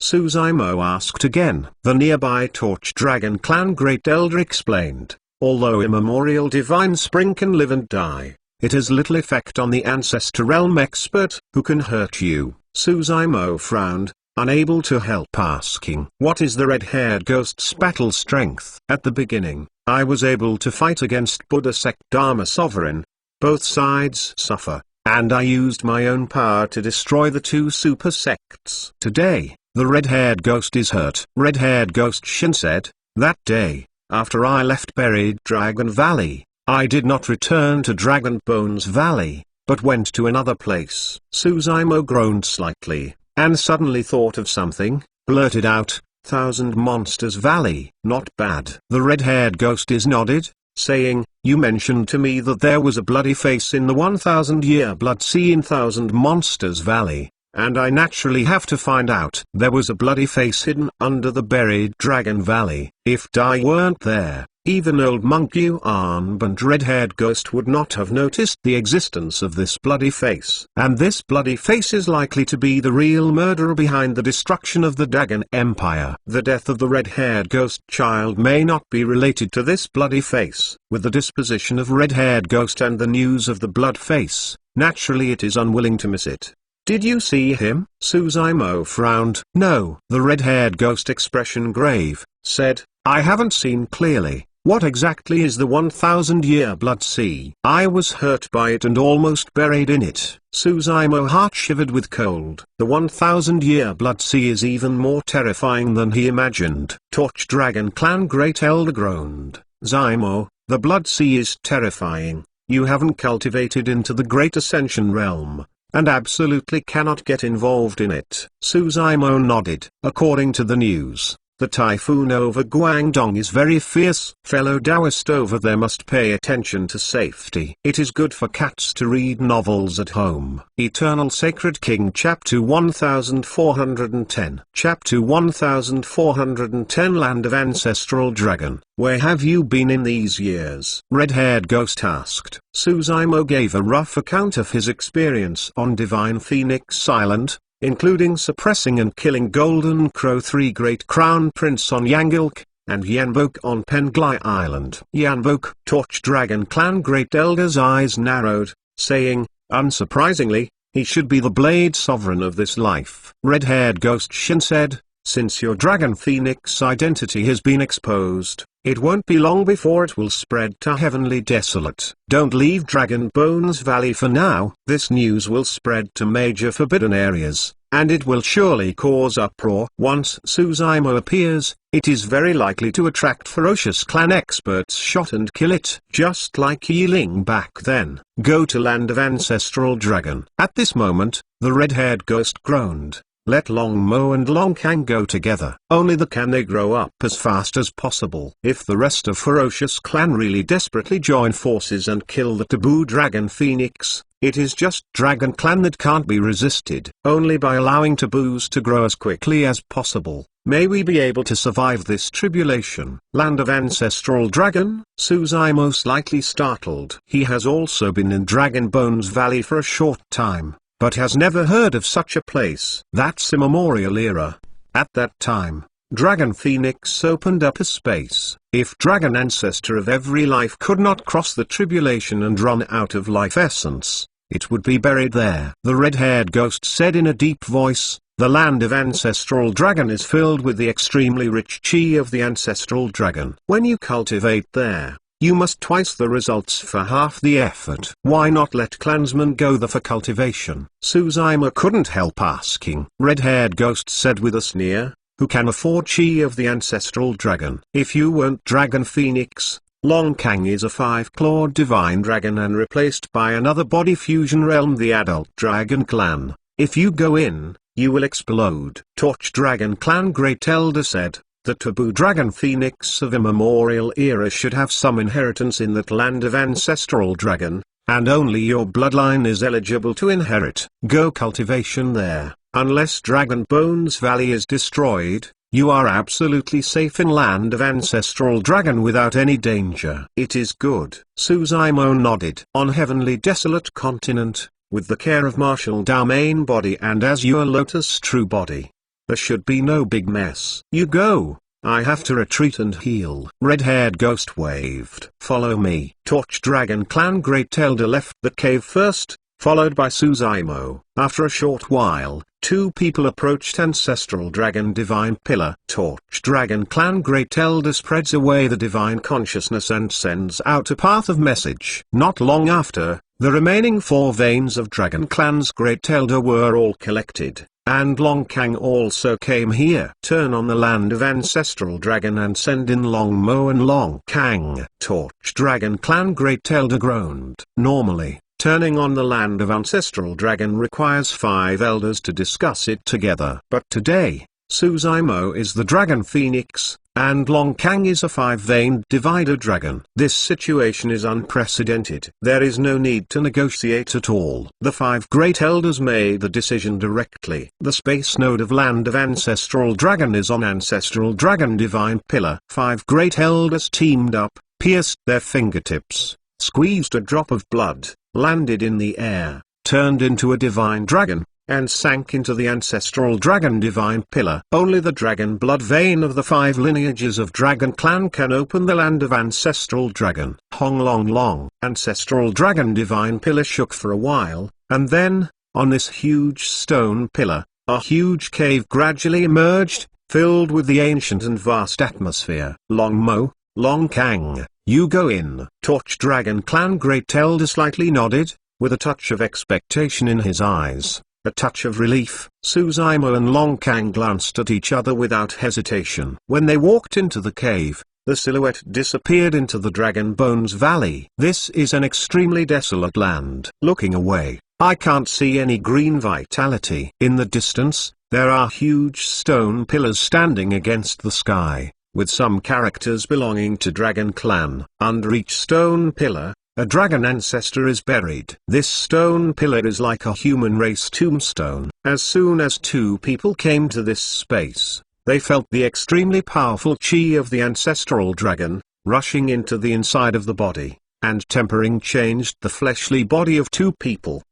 Speaker 1: Suzaimo asked again. The nearby Torch Dragon Clan Great Elder explained, although Immemorial Divine Spring can live and die, it has little effect on the Ancestor Realm expert, who can hurt you. Suzaimo frowned, unable to help, asking, what is the red-haired ghost's battle strength? At the beginning, I was able to fight against Buddha sect Dharma Sovereign. Both sides suffer, and I used my own power to destroy the two super sects. Today, the red-haired ghost is hurt. Red-haired ghost Shin said, that day, after I left Buried Dragon Valley, I did not return to Dragon Bones Valley, but went to another place. Suzaimo groaned slightly, and suddenly thought of something, blurted out, Thousand Monsters Valley. Not bad. The red-haired ghost is nodded, saying, you mentioned to me that there was a bloody face in the 1,000-year Blood Sea in Thousand Monsters Valley, and I naturally have to find out. There was a bloody face hidden under the Buried Dragon Valley. If Dai weren't there, even old Monk Yuan and red-haired ghost would not have noticed the existence of this bloody face. And this bloody face is likely to be the real murderer behind the destruction of the Dagon Empire. The death of the red-haired ghost child may not be related to this bloody face. With the disposition of red-haired ghost and the news of the blood face, naturally it is unwilling to miss it. Did you see him? Suzaimo frowned. No. The red-haired ghost, expression grave, said, I haven't seen clearly. What exactly is the 1,000-year Blood Sea? I was hurt by it and almost buried in it. Suzaimo's heart shivered with cold. The 1,000-year Blood Sea is even more terrifying than he imagined. Torch Dragon Clan Great Elder groaned. Zaimo, the Blood Sea is terrifying. You haven't cultivated into the Great Ascension realm, and absolutely cannot get involved in it. Suzaimo nodded. According to the news, the typhoon over Guangdong is very fierce. Fellow Taoist over there must pay attention to safety. It is good for cats to read novels at home. Eternal Sacred King Chapter 1410. Chapter 1410 Land of Ancestral Dragon. Where have you been in these years? Red-haired ghost asked. Suzaimo gave a rough account of his experience on Divine Phoenix Island, including suppressing and killing Golden Crow 3 Great Crown Prince on Yangilk, and Yanbok on Penglai Island. Yanbok. Torch Dragon Clan Great Elder's eyes narrowed, saying, unsurprisingly, he should be the Blade Sovereign of this life. Red-haired ghost Shin said, since your Dragon Phoenix identity has been exposed, it won't be long before it will spread to Heavenly Desolate. Don't leave Dragon Bones Valley for now. This news will spread to major forbidden areas, and it will surely cause uproar. Once Suzaimo appears, it is very likely to attract ferocious clan experts, shot and kill it. Just like Yiling back then. Go to Land of Ancestral Dragon. At this moment, the red-haired ghost groaned. Let Long Mo and Long Kang go together. Only the can they grow up as fast as possible. If the rest of Ferocious Clan really desperately join forces and kill the taboo Dragon Phoenix, it is just Dragon Clan that can't be resisted. Only by allowing taboos to grow as quickly as possible, may we be able to survive this tribulation. Land of Ancestral Dragon? Suzaimo slightly startled. He has also been in Dragon Bones Valley for a short time, but has never heard of such a place. That's Immemorial Era. At that time, Dragon Phoenix opened up a space. If Dragon Ancestor of every life could not cross the tribulation and run out of life essence, it would be buried there. The red-haired ghost said in a deep voice, the Land of Ancestral Dragon is filled with the extremely rich chi of the Ancestral Dragon. When you cultivate there, you must twice the results for half the effort. Why not let clansmen go there for cultivation? Suzaima couldn't help asking. Red-haired ghost said with a sneer, who can afford chi of the ancestral dragon? If you weren't Dragon Phoenix, Long Kang is a 5-clawed divine dragon and replaced by another body fusion realm, the adult Dragon Clan. If you go in, you will explode. Torch Dragon Clan Great Elder said, the taboo Dragon Phoenix of immemorial era should have some inheritance in that land of ancestral dragon, and only your bloodline is eligible to inherit. Go cultivation there. Unless Dragon Bones Valley is destroyed, you are absolutely safe in land of ancestral dragon without any danger. It is good. Suzaima nodded. On heavenly desolate continent, with the care of Marshal Dao main body and Azure Lotus true body, there should be no big mess. You go. I have to retreat and heal. Red-haired ghost waved. Follow me. Torch Dragon Clan Great Elder left the cave first, followed by Suzaima. After a short while, two people approached Ancestral Dragon Divine Pillar. Torch Dragon Clan Great Elder spreads away the divine consciousness and sends out a path of message. Not long after, the remaining 4 veins of Dragon Clan's Great Elder were all collected, and Long Kang also came here. Turn on the land of Ancestral Dragon and send in Long Mo and Long Kang. Torch Dragon Clan Great Elder groaned. Normally, turning on the land of Ancestral Dragon requires 5 elders to discuss it together. But today, Suzaima is the Dragon Phoenix, and Long Kang is a 5-veined divider dragon. This situation is unprecedented. There is no need to negotiate at all. The 5 great elders made the decision directly. The space node of land of Ancestral Dragon is on Ancestral Dragon Divine Pillar. 5 great elders teamed up, pierced their fingertips, squeezed a drop of blood, landed in the air, turned into a divine dragon, and sank into the Ancestral Dragon Divine Pillar. Only the dragon blood vein of the 5 lineages of Dragon Clan can open the land of Ancestral Dragon. Hong Long Long. Ancestral Dragon Divine Pillar shook for a while, and then, on this huge stone pillar, a huge cave gradually emerged, filled with the ancient and vast atmosphere. Long Mo, Long Kang, you go in. Torch Dragon Clan Great Elder slightly nodded, with a touch of expectation in his eyes, a touch of relief. Suzaima and Long Kang glanced at each other without hesitation. When they walked into the cave, the silhouette disappeared into the Dragon Bones Valley. This is an extremely desolate land. Looking away, I can't see any green vitality. In the distance, there are huge stone pillars standing against the sky, with some characters belonging to Dragon Clan. Under each stone pillar, a dragon ancestor is buried. This stone pillar is like a human race tombstone. As soon as 2 people came to this space, they felt the extremely powerful chi of the ancestral dragon, rushing into the inside of the body, and tempering changed the fleshly body of 2 people.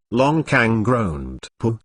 Speaker 1: Long Kang groaned. Puh,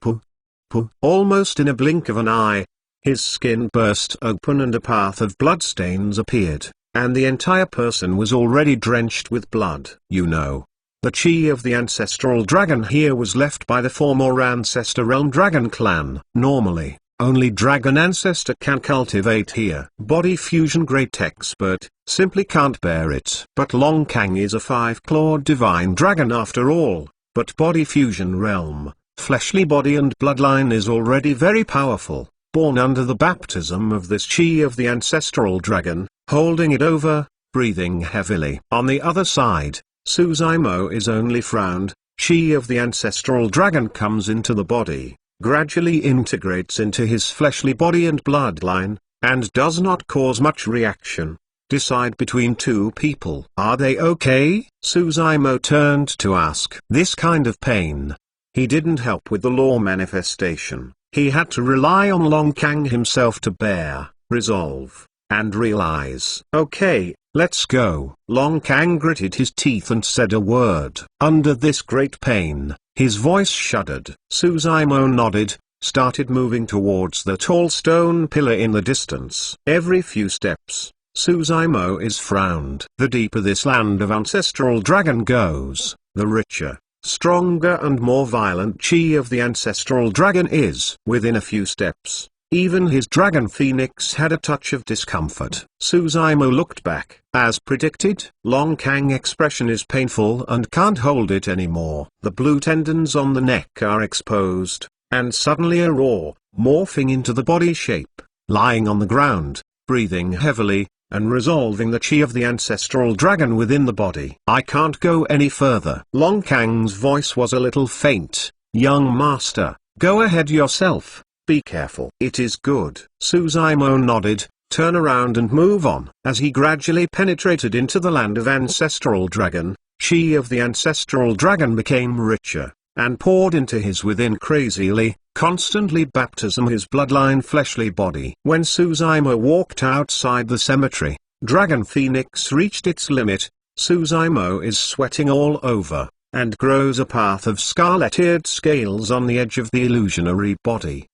Speaker 1: puh, puh. Almost in a blink of an eye, his skin burst open and a path of bloodstains appeared, and the entire person was already drenched with blood. You know, the chi of the ancestral dragon here was left by the former ancestor realm Dragon Clan. Normally, only Dragon Ancestor can cultivate here. Body fusion great expert, simply can't bear it. But Long Kang is a 5-clawed divine dragon after all, but body fusion realm, fleshly body and bloodline is already very powerful. Born under the baptism of this chi of the ancestral dragon, holding it over, breathing heavily. On the other side, Suzaima is only frowned. Chi of the ancestral dragon comes into the body, gradually integrates into his fleshly body and bloodline, and does not cause much reaction. Decide between 2 people. Are they okay? Suzaima turned to ask. This kind of pain. He didn't help with the law manifestation. He had to rely on Long Kang himself to bear, resolve, and realize. Okay, let's go. Long Kang gritted his teeth and said a word. Under this great pain, his voice shuddered. Suzaima nodded, started moving towards the tall stone pillar in the distance. Every few steps, Suzaima is frowned. The deeper this land of ancestral dragon goes, the richer, stronger and more violent chi of the ancestral dragon is. Within a few steps, Even his dragon phoenix had a touch of discomfort. Suzaimo looked back. As predicted, Long Kang expression is painful and can't hold it anymore. The blue tendons on the neck are exposed, and suddenly a roar, morphing into the body shape, lying on the ground, breathing heavily, and resolving the chi of the ancestral dragon within the body. I can't go any further. Long Kang's voice was a little faint. Young master, go ahead yourself. Be careful. It is good. Suzaimo nodded. Turn around and move on. As he gradually penetrated into the land of ancestral dragon, chi of the ancestral dragon became richer, and poured into his within crazily, constantly baptism his bloodline fleshly body. When Suzaimo walked outside the cemetery, Dragon Phoenix reached its limit. Suzaimo is sweating all over, and grows a path of scarlet-eared scales on the edge of the illusionary body.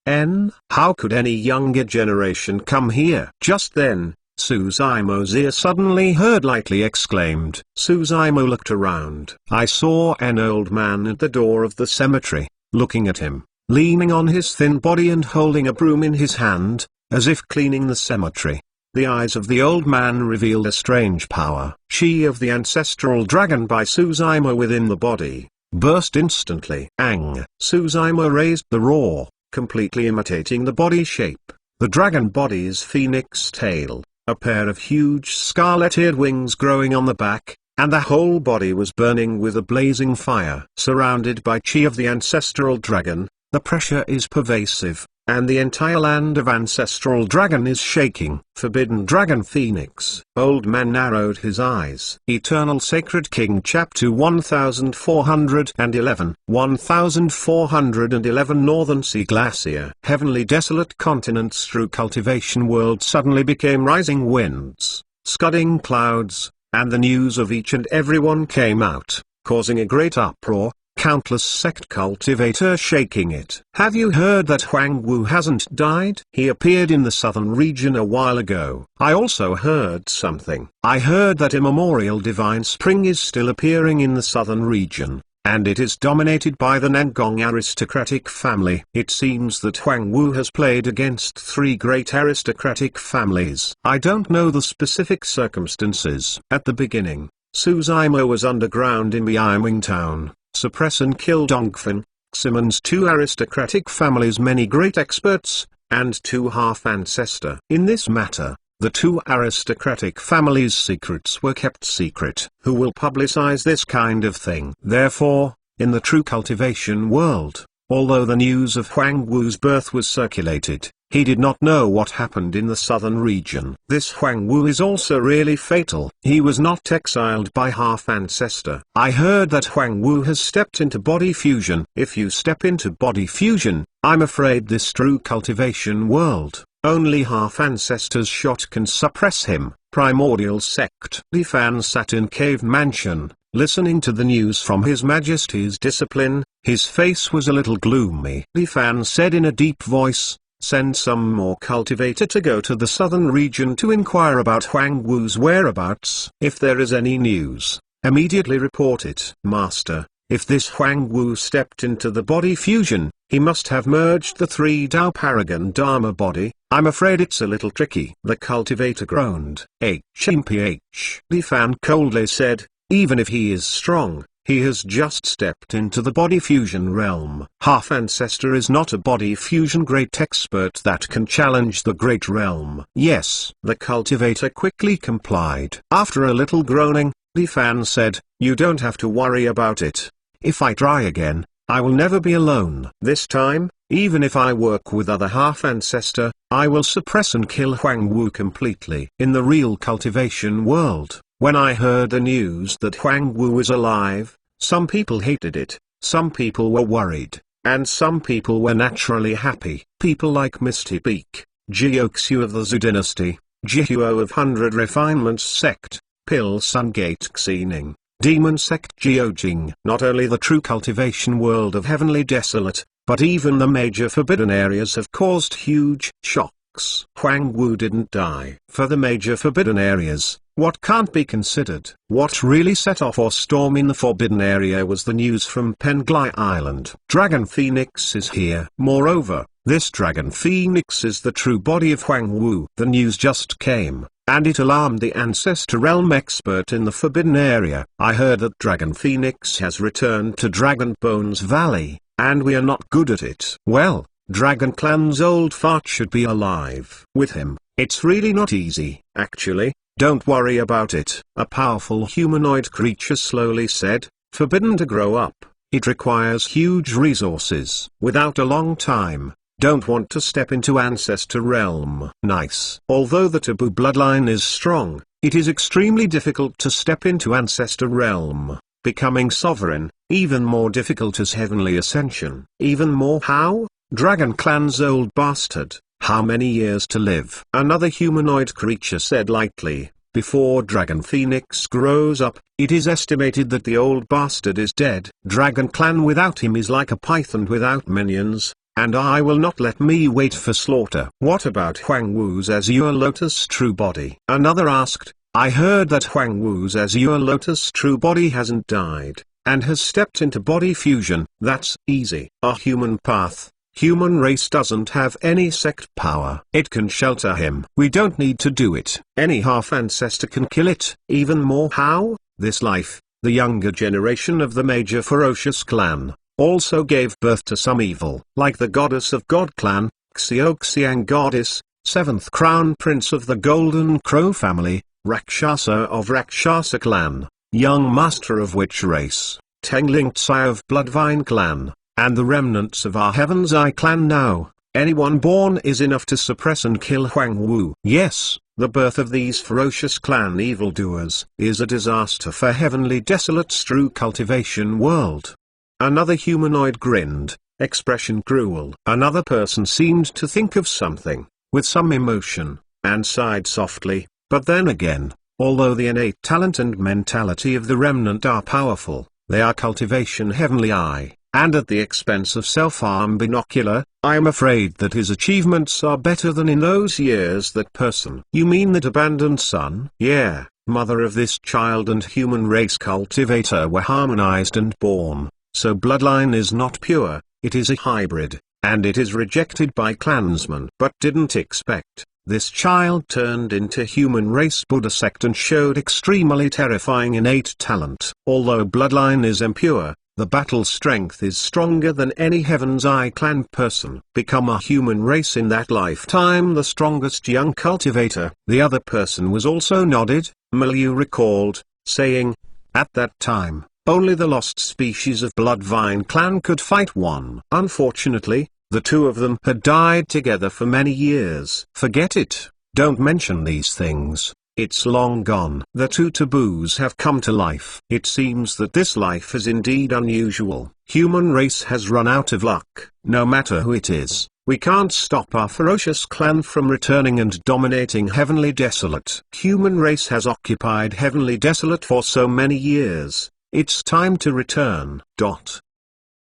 Speaker 1: How could any younger generation come here? Just then, Suzaimo's ear suddenly heard lightly exclaimed. Suzaimo looked around. I saw an old man at the door of the cemetery, looking at him, leaning on his thin body and holding a broom in his hand, as if cleaning the cemetery. The eyes of the old man revealed a strange power. Chi of the ancestral dragon by Suzaimo within the body, burst instantly. Ang! Suzaimo raised the roar, completely imitating the body shape. The dragon body's phoenix tail, a pair of huge scarlet-eared wings growing on the back, and the whole body was burning with a blazing fire. Surrounded by chi of the ancestral dragon, the pressure is pervasive, and the entire land of ancestral dragon is shaking. Forbidden Dragon Phoenix. Old man narrowed his eyes. Eternal Sacred King Chapter 1411. 1411 Northern Sea Glacier. Heavenly desolate continents through cultivation world suddenly became rising winds, scudding clouds, and the news of each and every one came out, causing a great uproar. Countless sect cultivator shaking it. Have you heard that Huang Wu hasn't died? He appeared in the southern region a while ago. I also heard something. I heard that immemorial divine spring is still appearing in the southern region, and it is dominated by the Nangong aristocratic family. It seems that Huang Wu has played against 3 great aristocratic families. I don't know the specific circumstances. At the beginning, Suzaimo was underground in Biaiming town. Suppress and kill Dongfeng, Simon's 2 aristocratic families, many great experts, and 2 half-ancestor. In this matter, the 2 aristocratic families' secrets were kept secret. Who will publicize this kind of thing? Therefore, in the true cultivation world, although the news of Huang Wu's birth was circulated, he did not know what happened in the southern region. This Huang Wu is also really fatal. He was not exiled by half-ancestor. I heard that Huang Wu has stepped into body fusion. If you step into body fusion, I'm afraid this true cultivation world, only half-ancestor's shot can suppress him. Primordial sect. Li Fan sat in cave mansion, listening to the news from His Majesty's discipline. His face was a little gloomy. Li Fan said in a deep voice, send some more cultivator to go to the southern region to inquire about Huang Wu's whereabouts. If there is any news, immediately report it. Master, if this Huang Wu stepped into the body fusion, he must have merged the 3 Tao Paragon Dharma body. I'm afraid it's a little tricky. The cultivator groaned. HMPH. Li Fan coldly said, even if he is strong, he has just stepped into the body fusion realm. Half-ancestor is not a body fusion great expert that can challenge the great realm. Yes. The cultivator quickly complied. After a little groaning, Li Fan said, you don't have to worry about it. If I try again, I will never be alone. This time, even if I work with other half-ancestor, I will suppress and kill Huang Wu completely. In the real cultivation world, when I heard the news that Huang Wu was alive, some people hated it, some people were worried, and some people were naturally happy. People like Misty Peak, Jiuxiu of the Zhu dynasty, Jihuo of 100 Refinements sect, Pil Sun Gate Xining, Demon sect Jiujing. Not only the true cultivation world of Heavenly Desolate, but even the major forbidden areas have caused huge shock. 6. Huang Wu didn't die. For the major forbidden areas, what can't be considered? What really set off a storm in the forbidden area was the news from Penglai Island. Dragon Phoenix is here. Moreover, this Dragon Phoenix is the true body of Huang Wu. The news just came, and it alarmed the Ancestor Realm expert in the forbidden area. I heard that Dragon Phoenix has returned to Dragon Bones Valley, and we are not good at it. Well, Dragon Clan's old fart should be alive. With him, it's really not easy. Actually, don't worry about it. A powerful humanoid creature slowly said, forbidden to grow up. It requires huge resources. Without a long time, don't want to step into Ancestor Realm. Nice. Although the taboo bloodline is strong, it is extremely difficult to step into Ancestor Realm. Becoming sovereign, even more difficult as Heavenly Ascension. Even more how? Dragon Clan's old bastard. How many years to live? Another humanoid creature said lightly. Before Dragon Phoenix grows up, it is estimated that the old bastard is dead. Dragon Clan without him is like a python without minions, and I will not let me wait for slaughter. What about Huang Wu's Azure Lotus true body? Another asked. I heard that Huang Wu's Azure Lotus true body hasn't died, and has stepped into body fusion. That's easy. A human path. Human race doesn't have any sect power. It can shelter him. We don't need to do it. Any half-ancestor can kill it. Even more how? This life, the younger generation of the major ferocious clan, also gave birth to some evil. Like the goddess of God clan, Xiaoxiang goddess, 7th crown prince of the Golden Crow family, Rakshasa of Rakshasa clan, young master of witch race, Tengling Tsai of Bloodvine clan, and the remnants of our Heaven's Eye clan now. Anyone born is enough to suppress and kill Huang Wu. Yes, the birth of these ferocious clan evildoers is a disaster for Heavenly Desolate's true cultivation world. Another humanoid grinned, expression cruel. Another person seemed to think of something, with some emotion, and sighed softly. But then again, although the innate talent and mentality of the remnant are powerful, they are cultivation Heavenly Eye. And at the expense of self-harm binocular, I am afraid that his achievements are better than in those years. That person. You mean that abandoned son? Yeah, mother of this child and human race cultivator were harmonized and born, so bloodline is not pure, it is a hybrid, and it is rejected by clansmen. But didn't expect, this child turned into human race Buddha sect and showed extremely terrifying innate talent. Although bloodline is impure, the battle strength is stronger than any Heaven's Eye clan person. Become a human race in that lifetime, the strongest young cultivator. The other person was also nodded, Milieu recalled, saying, at that time, only the lost species of Bloodvine clan could fight one. Unfortunately, the two of them had died together for many years. Forget it, don't mention these things. It's long gone. The two taboos have come to life. It seems that this life is indeed unusual. Human race has run out of luck. No matter who it is, we can't stop our ferocious clan from returning and dominating Heavenly Desolate. Human race has occupied Heavenly Desolate for so many years. It's time to return.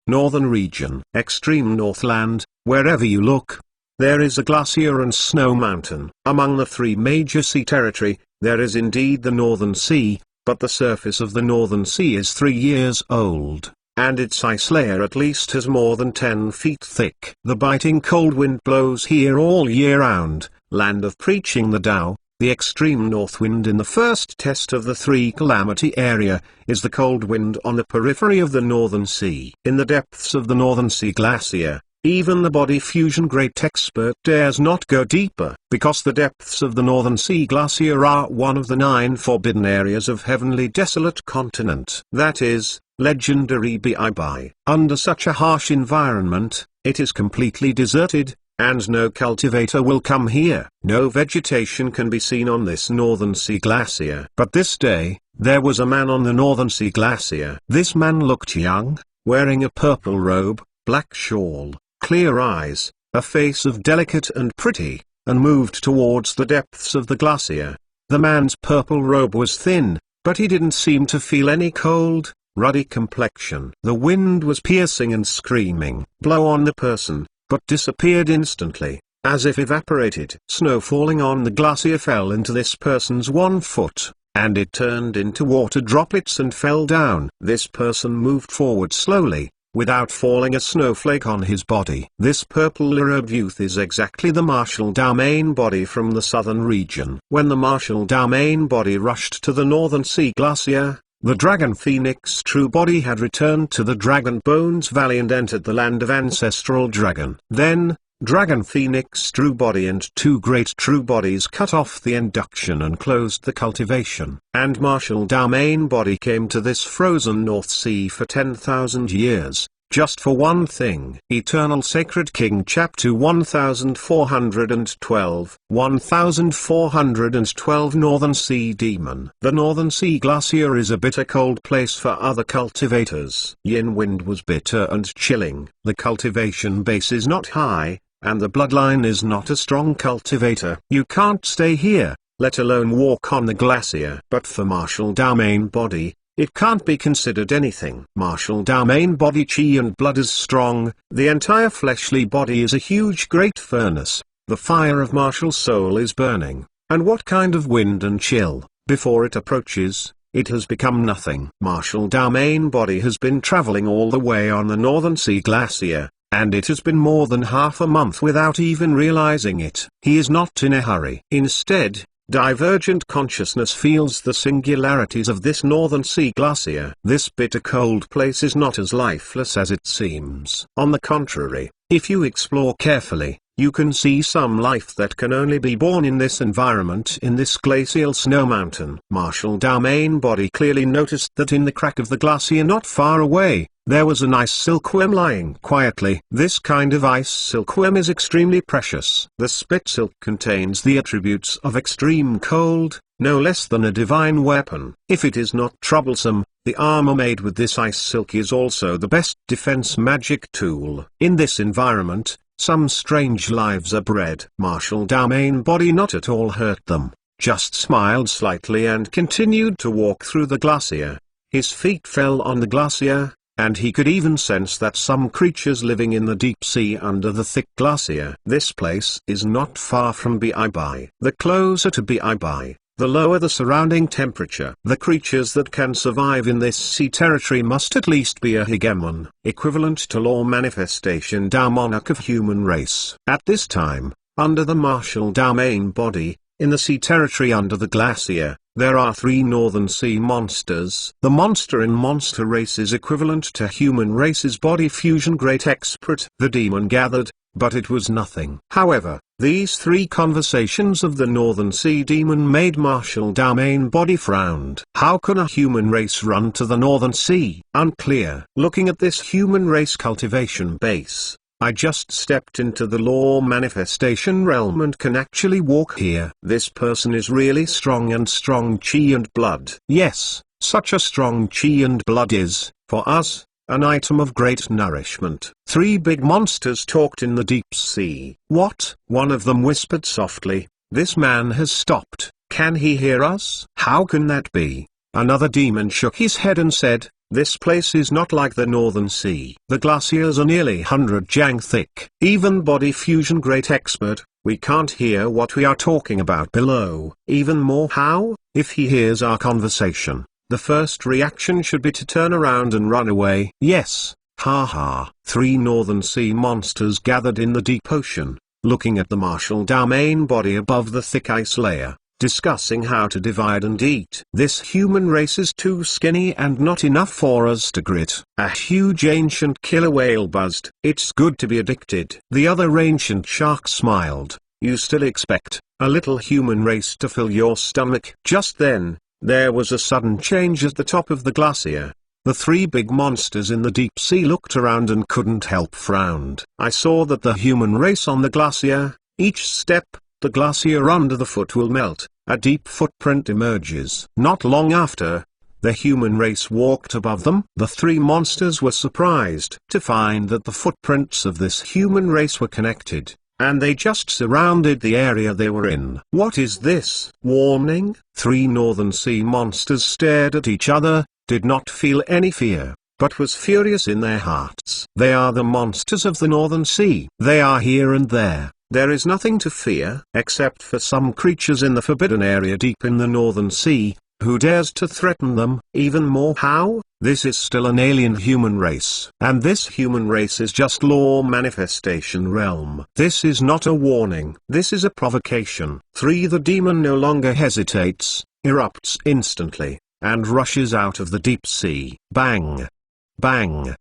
Speaker 1: Northern region. Extreme Northland, wherever you look, there is a glacier and snow mountain. Among the three major sea territory, there is indeed the Northern Sea, but the surface of the Northern Sea is 3 years old, and its ice layer at least is more than 10 feet thick. The biting cold wind blows here all year round, land of preaching the Tao. The extreme north wind in the first test of the 3-calamity area, is the cold wind on the periphery of the Northern Sea. In the depths of the Northern Sea glacier, even the body fusion great expert dares not go deeper, because the depths of the Northern Sea glacier are one of the 9 forbidden areas of Heavenly Desolate continent. That is, legendary Bai. Under such a harsh environment, it is completely deserted, and no cultivator will come here. No vegetation can be seen on this Northern Sea glacier. But this day, there was a man on the Northern Sea glacier. This man looked young, wearing a purple robe, black shawl, clear eyes, a face of delicate and pretty, and moved towards the depths of the glacier. The man's purple robe was thin, but he didn't seem to feel any cold, ruddy complexion. The wind was piercing and screaming. Blow on the person, but disappeared instantly. as if evaporated. Snow falling on the glacier fell into this person's 1 foot, and it turned into water droplets and fell down. This person moved forward slowly, without falling a snowflake on his body. This purple Arab youth is exactly the Marshal Dalmain body from the southern region. When the Marshal Dalmain body rushed to the Northern Sea Glacier, the Dragon Phoenix true body had returned to the Dragon Bones Valley and entered the land of Ancestral Dragon. Then, Dragon Phoenix true body and 2 great true bodies cut off the induction and closed the cultivation. And Marshal Dalmain body came to this frozen North Sea for 10,000 years. Just for one thing. Eternal Sacred King Chapter 1412 1412 Northern Sea Demon. The Northern Sea Glacier is a bitter cold place for other cultivators. Yin wind was bitter and chilling. The cultivation base is not high, and the bloodline is not a strong cultivator. You can't stay here, let alone walk on the glacier. But for Marshal Dalmain body, it can't be considered anything. Marshal Dalmain body chi and blood is strong, the entire fleshly body is a huge great furnace, the fire of Marshal soul is burning, and what kind of wind and chill, before it approaches, it has become nothing. Marshal Dalmain body has been traveling all the way on the Northern Sea Glacier, and it has been more than half a month without even realizing it. He is not in a hurry. Instead, Divergent consciousness feels the singularities of this Northern Sea Glacier. This bitter cold place is not as lifeless as it seems. On the contrary, if you explore carefully, you can see some life that can only be born in this environment, in this glacial snow mountain. Marshal Dalmain body clearly noticed that in the crack of the glacier not far away, there was an ice silkworm lying quietly. This kind of ice silkworm is extremely precious. The spit silk contains the attributes of extreme cold, no less than a divine weapon. If it is not troublesome, the armor made with this ice silk is also the best defense magic tool. In this environment, some strange lives are bred. Marshal Dalmain body not at all hurt them, just smiled slightly and continued to walk through the glacier. His feet fell on the glacier, and he could even sense that some creatures living in the deep sea under the thick glacier. This place is not far from Bibai. The closer to Bibai, the lower the surrounding temperature. The creatures that can survive in this sea territory must at least be a hegemon, equivalent to law manifestation Tao monarch of human race. At this time, under the Marshal Dalmain body, in the sea territory under the glacier, there are 3 Northern Sea monsters. The monster in monster race is equivalent to human race's body fusion great expert. The demon gathered, but it was nothing. However, these 3 conversations of the Northern Sea demon made Marshal Dalmain body frowned. How can a human race run to the Northern Sea? Unclear. Looking at this human race cultivation base, I just stepped into the law manifestation realm and can actually walk here. This person is really strong and strong chi and blood. Yes, such a strong chi and blood is, for us, an item of great nourishment. 3 big monsters talked in the deep sea. What? One of them whispered softly, "This man has stopped. Can he hear us?" How can that be? Another demon shook his head and said, "This place is not like the Northern Sea. The glaciers are nearly 100 jang thick. Even body fusion great expert, we can't hear what we are talking about below." Even more how? If he hears our conversation, the first reaction should be to turn around and run away. Yes, ha ha. 3 Northern Sea monsters gathered in the deep ocean, looking at the Marshal Dalmain body above the thick ice layer, discussing how to divide and eat. This human race is too skinny and not enough for us to grit. A huge ancient killer whale buzzed. "It's good to be addicted." The other ancient shark smiled. "You still expect a little human race to fill your stomach?" Just then, there was a sudden change at the top of the glacier. The 3 big monsters in the deep sea looked around and couldn't help frowned. I saw that the human race on the glacier, each step, the glacier under the foot will melt, a deep footprint emerges. Not long after, the human race walked above them. The 3 monsters were surprised to find that the footprints of this human race were connected, and they just surrounded the area they were in. What is this? Warning? 3 Northern Sea monsters stared at each other, did not feel any fear, but was furious in their hearts. They are the monsters of the Northern Sea. They are here and there. There is nothing to fear except for some creatures in the forbidden area deep in the Northern Sea. Who dares to threaten them? Even more, how? This is still an alien human race. And this human race is just law manifestation realm. This is not a warning. This is a provocation. 3. The demon no longer hesitates, erupts instantly, and rushes out of the deep sea. Bang! Bang!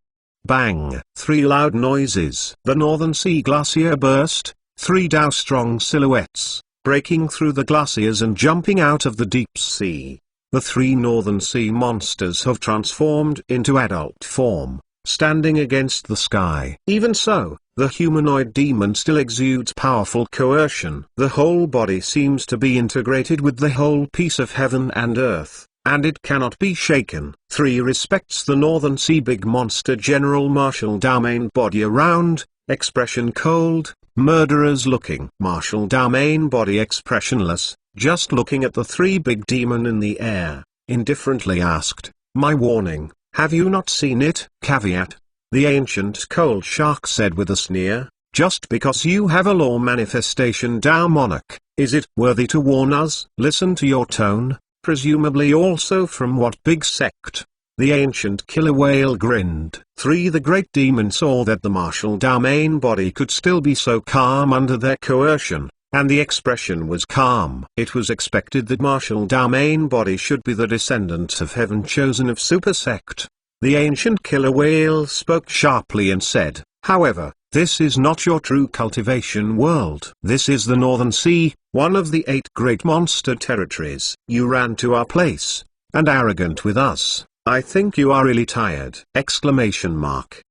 Speaker 1: Bang! 3 loud noises. The Northern Sea glacier burst. 3 Dow-strong silhouettes, breaking through the glaciers and jumping out of the deep sea. The 3 Northern Sea monsters have transformed into adult form, standing against the sky. Even so, the humanoid demon still exudes powerful coercion. The whole body seems to be integrated with the whole piece of heaven and earth, and it cannot be shaken. 3 Respects the Northern Sea big monster General Marshal Dowmain, body around, expression cold, murderers looking. Marshal Dowmain, body expressionless, just looking at the 3 big demon in the air, indifferently asked, "My warning, have you not seen it?" Caveat. The ancient cold shark said with a sneer, "Just because you have a law manifestation Dow monarch, is it worthy to warn us?" Listen to your tone, presumably also from what big sect? The ancient killer whale grinned. 3 The great demon saw that the Marshal Dowmain body could still be so calm under their coercion, and the expression was calm. It was expected that Marshal Dowmain body should be the descendant of heaven chosen of super sect. The ancient killer whale spoke sharply and said, "However, this is not your true cultivation world. This is the Northern Sea, one of the 8 great monster territories. You ran to our place, and arrogant with us. I think you are really tired!" Exclamation mark.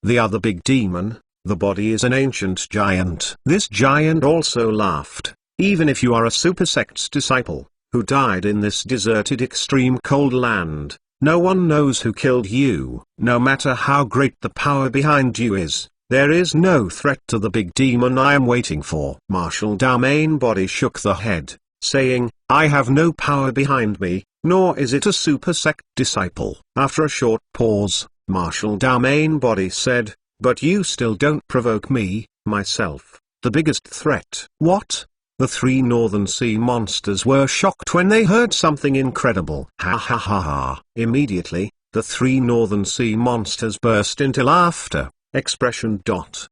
Speaker 1: The other big demon, the body is an ancient giant. This giant also laughed. "Even if you are a super sect's disciple, who died in this deserted extreme cold land, no one knows who killed you. No matter how great the power behind you is, there is no threat to the big demon I am waiting for." Marshal Dowmain body shook the head, saying, "I have no power behind me, nor is it a super sect disciple." After a short pause, Marshal Dowmain body said, "But you still don't provoke me, myself, the biggest threat." What? The 3 Northern Sea monsters were shocked when they heard something incredible. Ha ha ha ha. Immediately, the 3 Northern Sea monsters burst into laughter. Expression.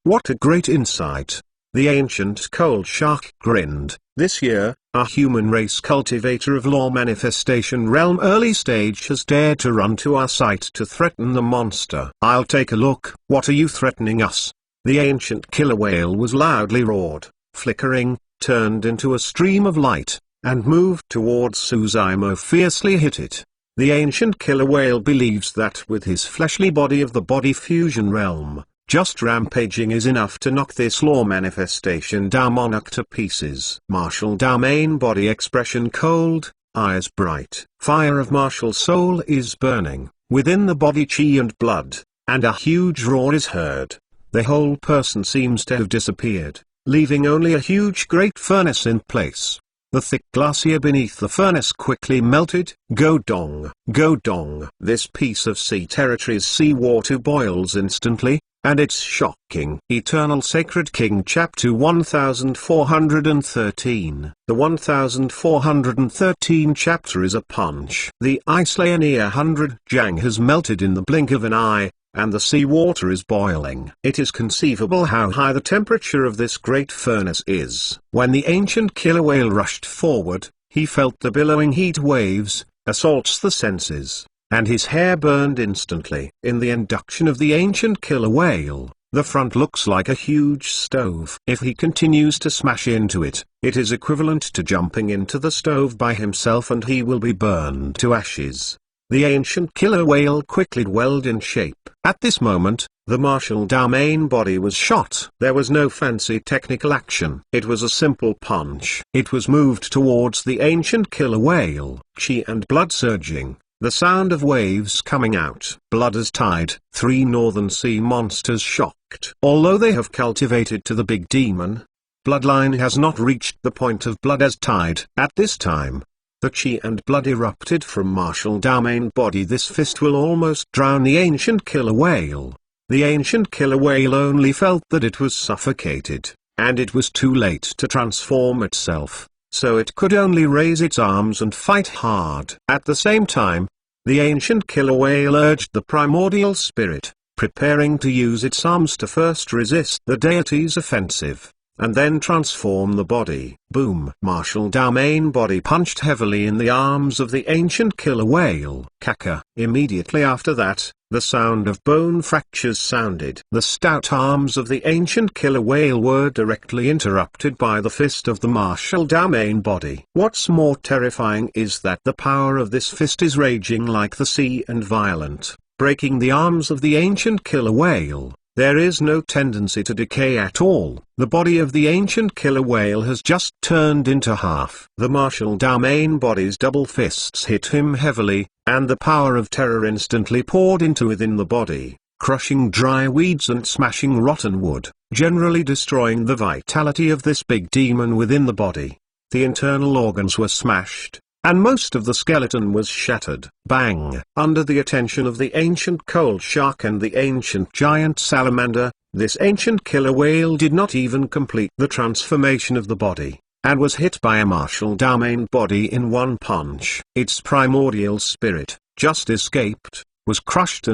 Speaker 1: What a great insight. The ancient cold shark grinned. This year, a human race cultivator of law manifestation realm early stage has dared to run to our site to threaten the monster. I'll take a look. What are you threatening us? The ancient killer whale was loudly roared, flickering, turned into a stream of light, and moved towards Suzaimo, fiercely hit it. The ancient killer whale believes that with his fleshly body of the body fusion realm, just rampaging is enough to knock this law manifestation Dow monarch to pieces. Marshal Dowmain body expression cold, eyes bright. Fire of martial soul is burning, within the body chi and blood, and a huge roar is heard. The whole person seems to have disappeared, leaving only a huge great furnace in place. The thick glacier beneath the furnace quickly melted. Go dong, go dong. This piece of sea territory's seawater boils instantly, and it's shocking. Eternal Sacred King Chapter 1413. The 1413 chapter is a punch. The ice layer near 100 Jang has melted in the blink of an eye, and the seawater is boiling. It is conceivable how high the temperature of this great furnace is. When the ancient killer whale rushed forward, he felt the billowing heat waves, assaults the senses, and his hair burned instantly. In the induction of the ancient killer whale, the front looks like a huge stove. If he continues to smash into it, it is equivalent to jumping into the stove by himself and he will be burned to ashes. The ancient killer whale quickly dwelled in shape. At this moment, the Marshal Dowmain body was shot. There was no fancy technical action. It was a simple punch. It was moved towards the ancient killer whale. Chi and blood surging. The sound of waves coming out. Blood as tide. 3 Northern Sea monsters shocked. Although they have cultivated to the big demon, bloodline has not reached the point of blood as tide. At this time, the chi and blood erupted from Marshal Dowmain body. This fist will almost drown the ancient killer whale. The ancient killer whale only felt that it was suffocated. and it was too late to transform itself, so it could only raise its arms and fight hard. At the same time, the ancient killer whale urged the primordial spirit, preparing to use its arms to first resist the deity's offensive, and then transform the body. Boom! Martial main body punched heavily in the arms of the ancient killer whale. Caca! Immediately after that, the sound of bone fractures sounded. The stout arms of the ancient killer whale were directly interrupted by the fist of the martial main body. What's more terrifying is that the power of this fist is raging like the sea and violent, breaking the arms of the ancient killer whale. There is no tendency to decay at all. The body of the ancient killer whale has just turned into half. The martial main body's double fists hit him heavily, and the power of terror instantly poured into within the body, crushing dry weeds and smashing rotten wood, generally destroying the vitality of this big demon within the body. The internal organs were smashed, and most of the skeleton was shattered. Bang! Under the attention of the ancient cold shark and the ancient giant salamander, this ancient killer whale did not even complete the transformation of the body, and was hit by a martial main body in one punch. Its primordial spirit, just escaped, was crushed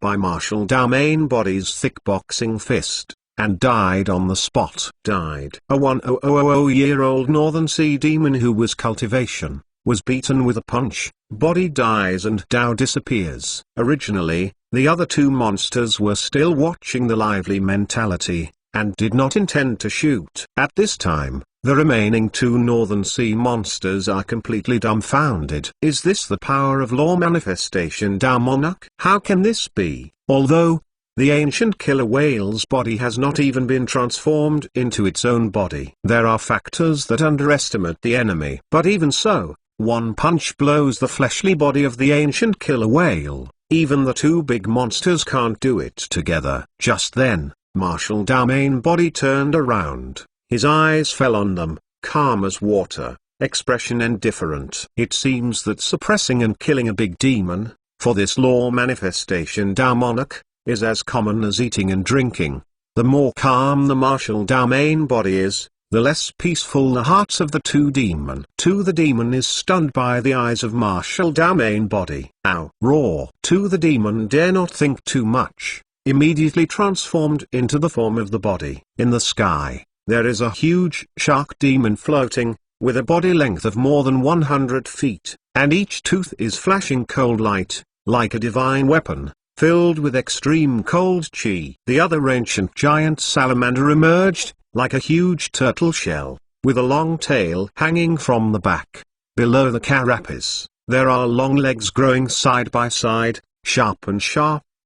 Speaker 1: by martial main body's thick boxing fist, and died on the spot. Died. A 1000-year-old Northern Sea demon who was cultivation, was beaten with a punch, body dies and Dao disappears. Originally, the other two monsters were still watching the lively mentality, and did not intend to shoot. At this time, the remaining two Northern Sea monsters are completely dumbfounded. Is this the power of law manifestation, Dao Monarch? How can this be? Although the ancient killer whale's body has not even been transformed into its own body. There are factors that underestimate the enemy. But even so, one punch blows the fleshly body of the ancient killer whale. Even the two big monsters can't do it together. Just then, martial main body turned around. His eyes fell on them, calm as water, expression indifferent. It seems that suppressing and killing a big demon, for this law manifestation Dao Monarch, is as common as eating and drinking. The more calm the martial main body is, the less peaceful the hearts of the two demon. The demon is stunned by the eyes of martial main body. Ow! Roar! The demon dare not think too much, immediately transformed into the form of the body. In the sky, there is a huge shark demon floating, with a body length of more than 100 feet, and each tooth is flashing cold light, like a divine weapon, filled with extreme cold chi. The other ancient giant salamander emerged, like a huge turtle shell, with a long tail hanging from the back. Below the carapace, there are long legs growing side by side, sharp,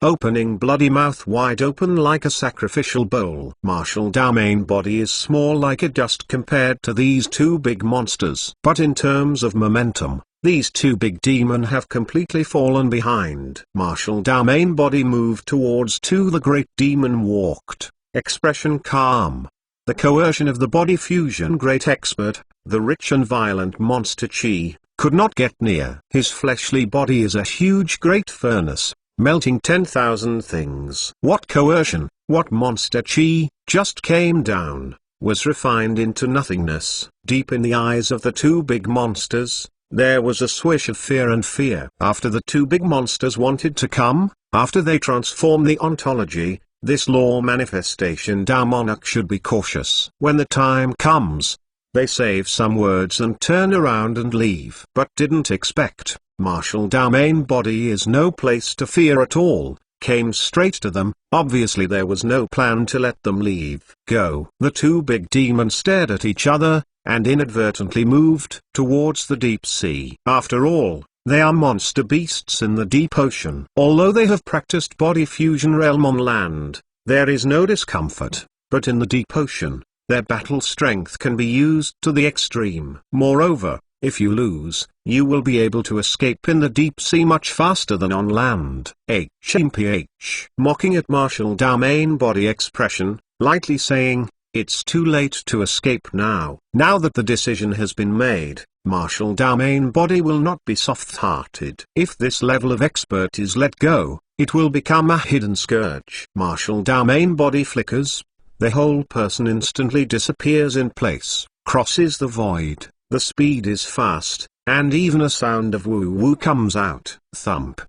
Speaker 1: opening bloody mouth wide open like a sacrificial bowl. Martial main body is small like a dust compared to these two big monsters. But in terms of momentum, these two big demon have completely fallen behind. Martial main body moved towards the great demon walked, expression calm. The coercion of the body fusion great expert, the rich and violent monster Chi, could not get near. His fleshly body is a huge great furnace, melting 10,000 things. What coercion, what monster Chi, just came down, was refined into nothingness. Deep in the eyes of the two big monsters, there was a swish of fear and fear. After the two big monsters wanted to come, after they transform the ontology, this law manifestation Dao Monarch should be cautious. When the time comes, they save some words and turn around and leave. But didn't expect, martial main body is no place to fear at all, came straight to them. Obviously there was no plan to let them leave. Go. The two big demons stared at each other, and inadvertently moved towards the deep sea. After all, they are monster beasts in the deep ocean. Although they have practiced body fusion realm on land, there is no discomfort, but in the deep ocean, their battle strength can be used to the extreme. Moreover, if you lose, you will be able to escape in the deep sea much faster than on land. HMPH. Mocking at martial main body expression, lightly saying, it's too late to escape now. Now that the decision has been made, martial main body will not be soft-hearted. If this level of expert is let go, it will become a hidden scourge. Martial main body flickers, the whole person instantly disappears in place, crosses the void, the speed is fast, and even a sound of woo-woo comes out. Thump.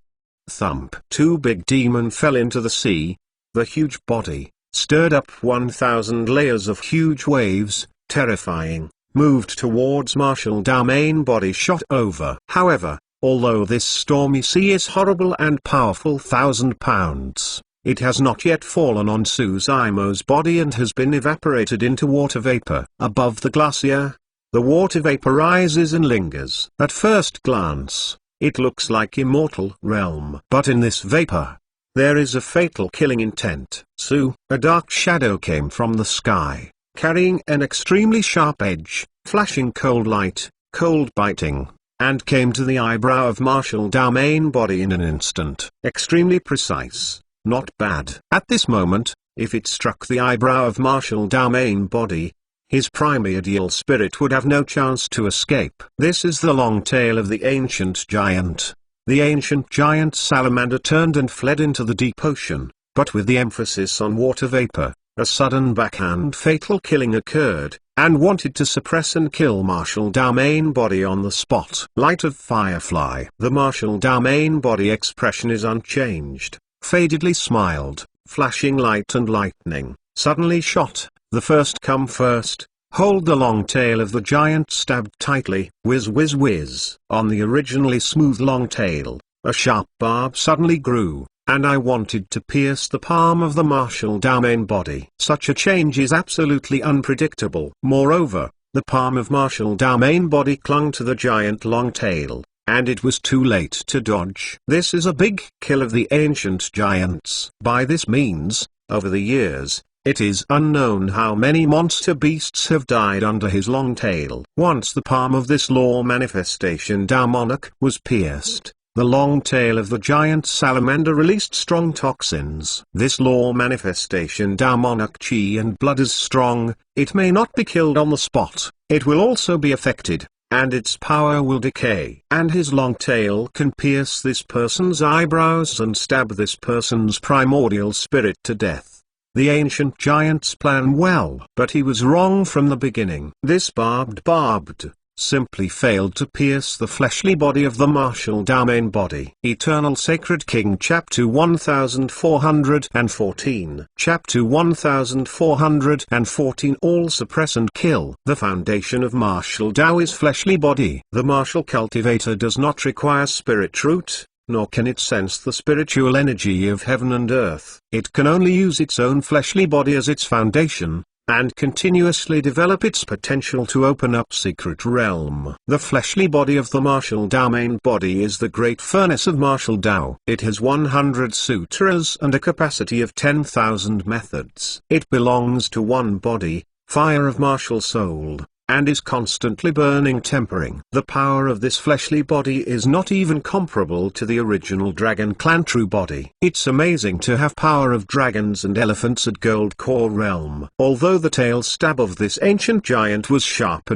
Speaker 1: Thump. Two big demon fell into the sea. The huge body, stirred up 1,000 layers of huge waves, terrifying, moved towards Marshal Dao. Main body shot over. However, although this stormy sea is horrible and powerful 1,000 pounds, it has not yet fallen on Suzaimo's body and has been evaporated into water vapor. Above the glacier, the water vapor rises and lingers. At first glance, it looks like immortal realm. But in this vapor, there is a fatal killing intent. A dark shadow came from the sky, carrying an extremely sharp edge, flashing cold light, cold biting, and came to the eyebrow of Marshal Dao. Main body in an instant. Extremely precise, not bad. At this moment, if it struck the eyebrow of Marshal Dao. Main body, his primordial spirit would have no chance to escape. This is the long tail of the ancient giant. The ancient giant salamander turned and fled into the deep ocean, but with the emphasis on water vapor, a sudden backhand fatal killing occurred, and wanted to suppress and kill Marshal Dao. Main body on the spot. Light of firefly. The Marshal Dao. Main body expression is unchanged, fadedly smiled, flashing light and lightning, suddenly shot. The first come first, hold the long tail of the giant stabbed tightly, whiz whiz whiz. On the originally smooth long tail, a sharp barb suddenly grew, and I wanted to pierce the palm of the Marshal Dao. Main body. Such a change is absolutely unpredictable. Moreover, the palm of Marshal Dao. Main body clung to the giant long tail, and it was too late to dodge. This is a big kill of the ancient giants. By this means, over the years, it is unknown how many monster beasts have died under his long tail. Once the palm of this law manifestation Dao monarch was pierced, the long tail of the giant salamander released strong toxins. This law manifestation Dao monarch chi and blood is strong. It may not be killed on the spot, it will also be affected, and its power will decay. And his long tail can pierce this person's eyebrows and stab this person's primordial spirit to death. The ancient giant's plan well, but he was wrong from the beginning. This barbed simply failed to pierce the fleshly body of the Marshal Dao. Main body. Eternal Sacred King Chapter 1414. Chapter 1414. All suppress and kill. The foundation of Marshal Dao is fleshly body. The martial cultivator does not require spirit root, nor can it sense the spiritual energy of heaven and earth. It can only use its own fleshly body as its foundation, and continuously develop its potential to open up secret realm. The fleshly body of the Marshal Dao. Main body is the great furnace of Marshal Dao. It has 100 sutras and a capacity of 10,000 methods. It belongs to one body, fire of martial soul, and is constantly burning tempering. The power of this fleshly body is not even comparable to the original Dragon Clan true body. It's amazing to have power of dragons and elephants at Gold Core realm. Although the tail stab of this ancient giant was sharp,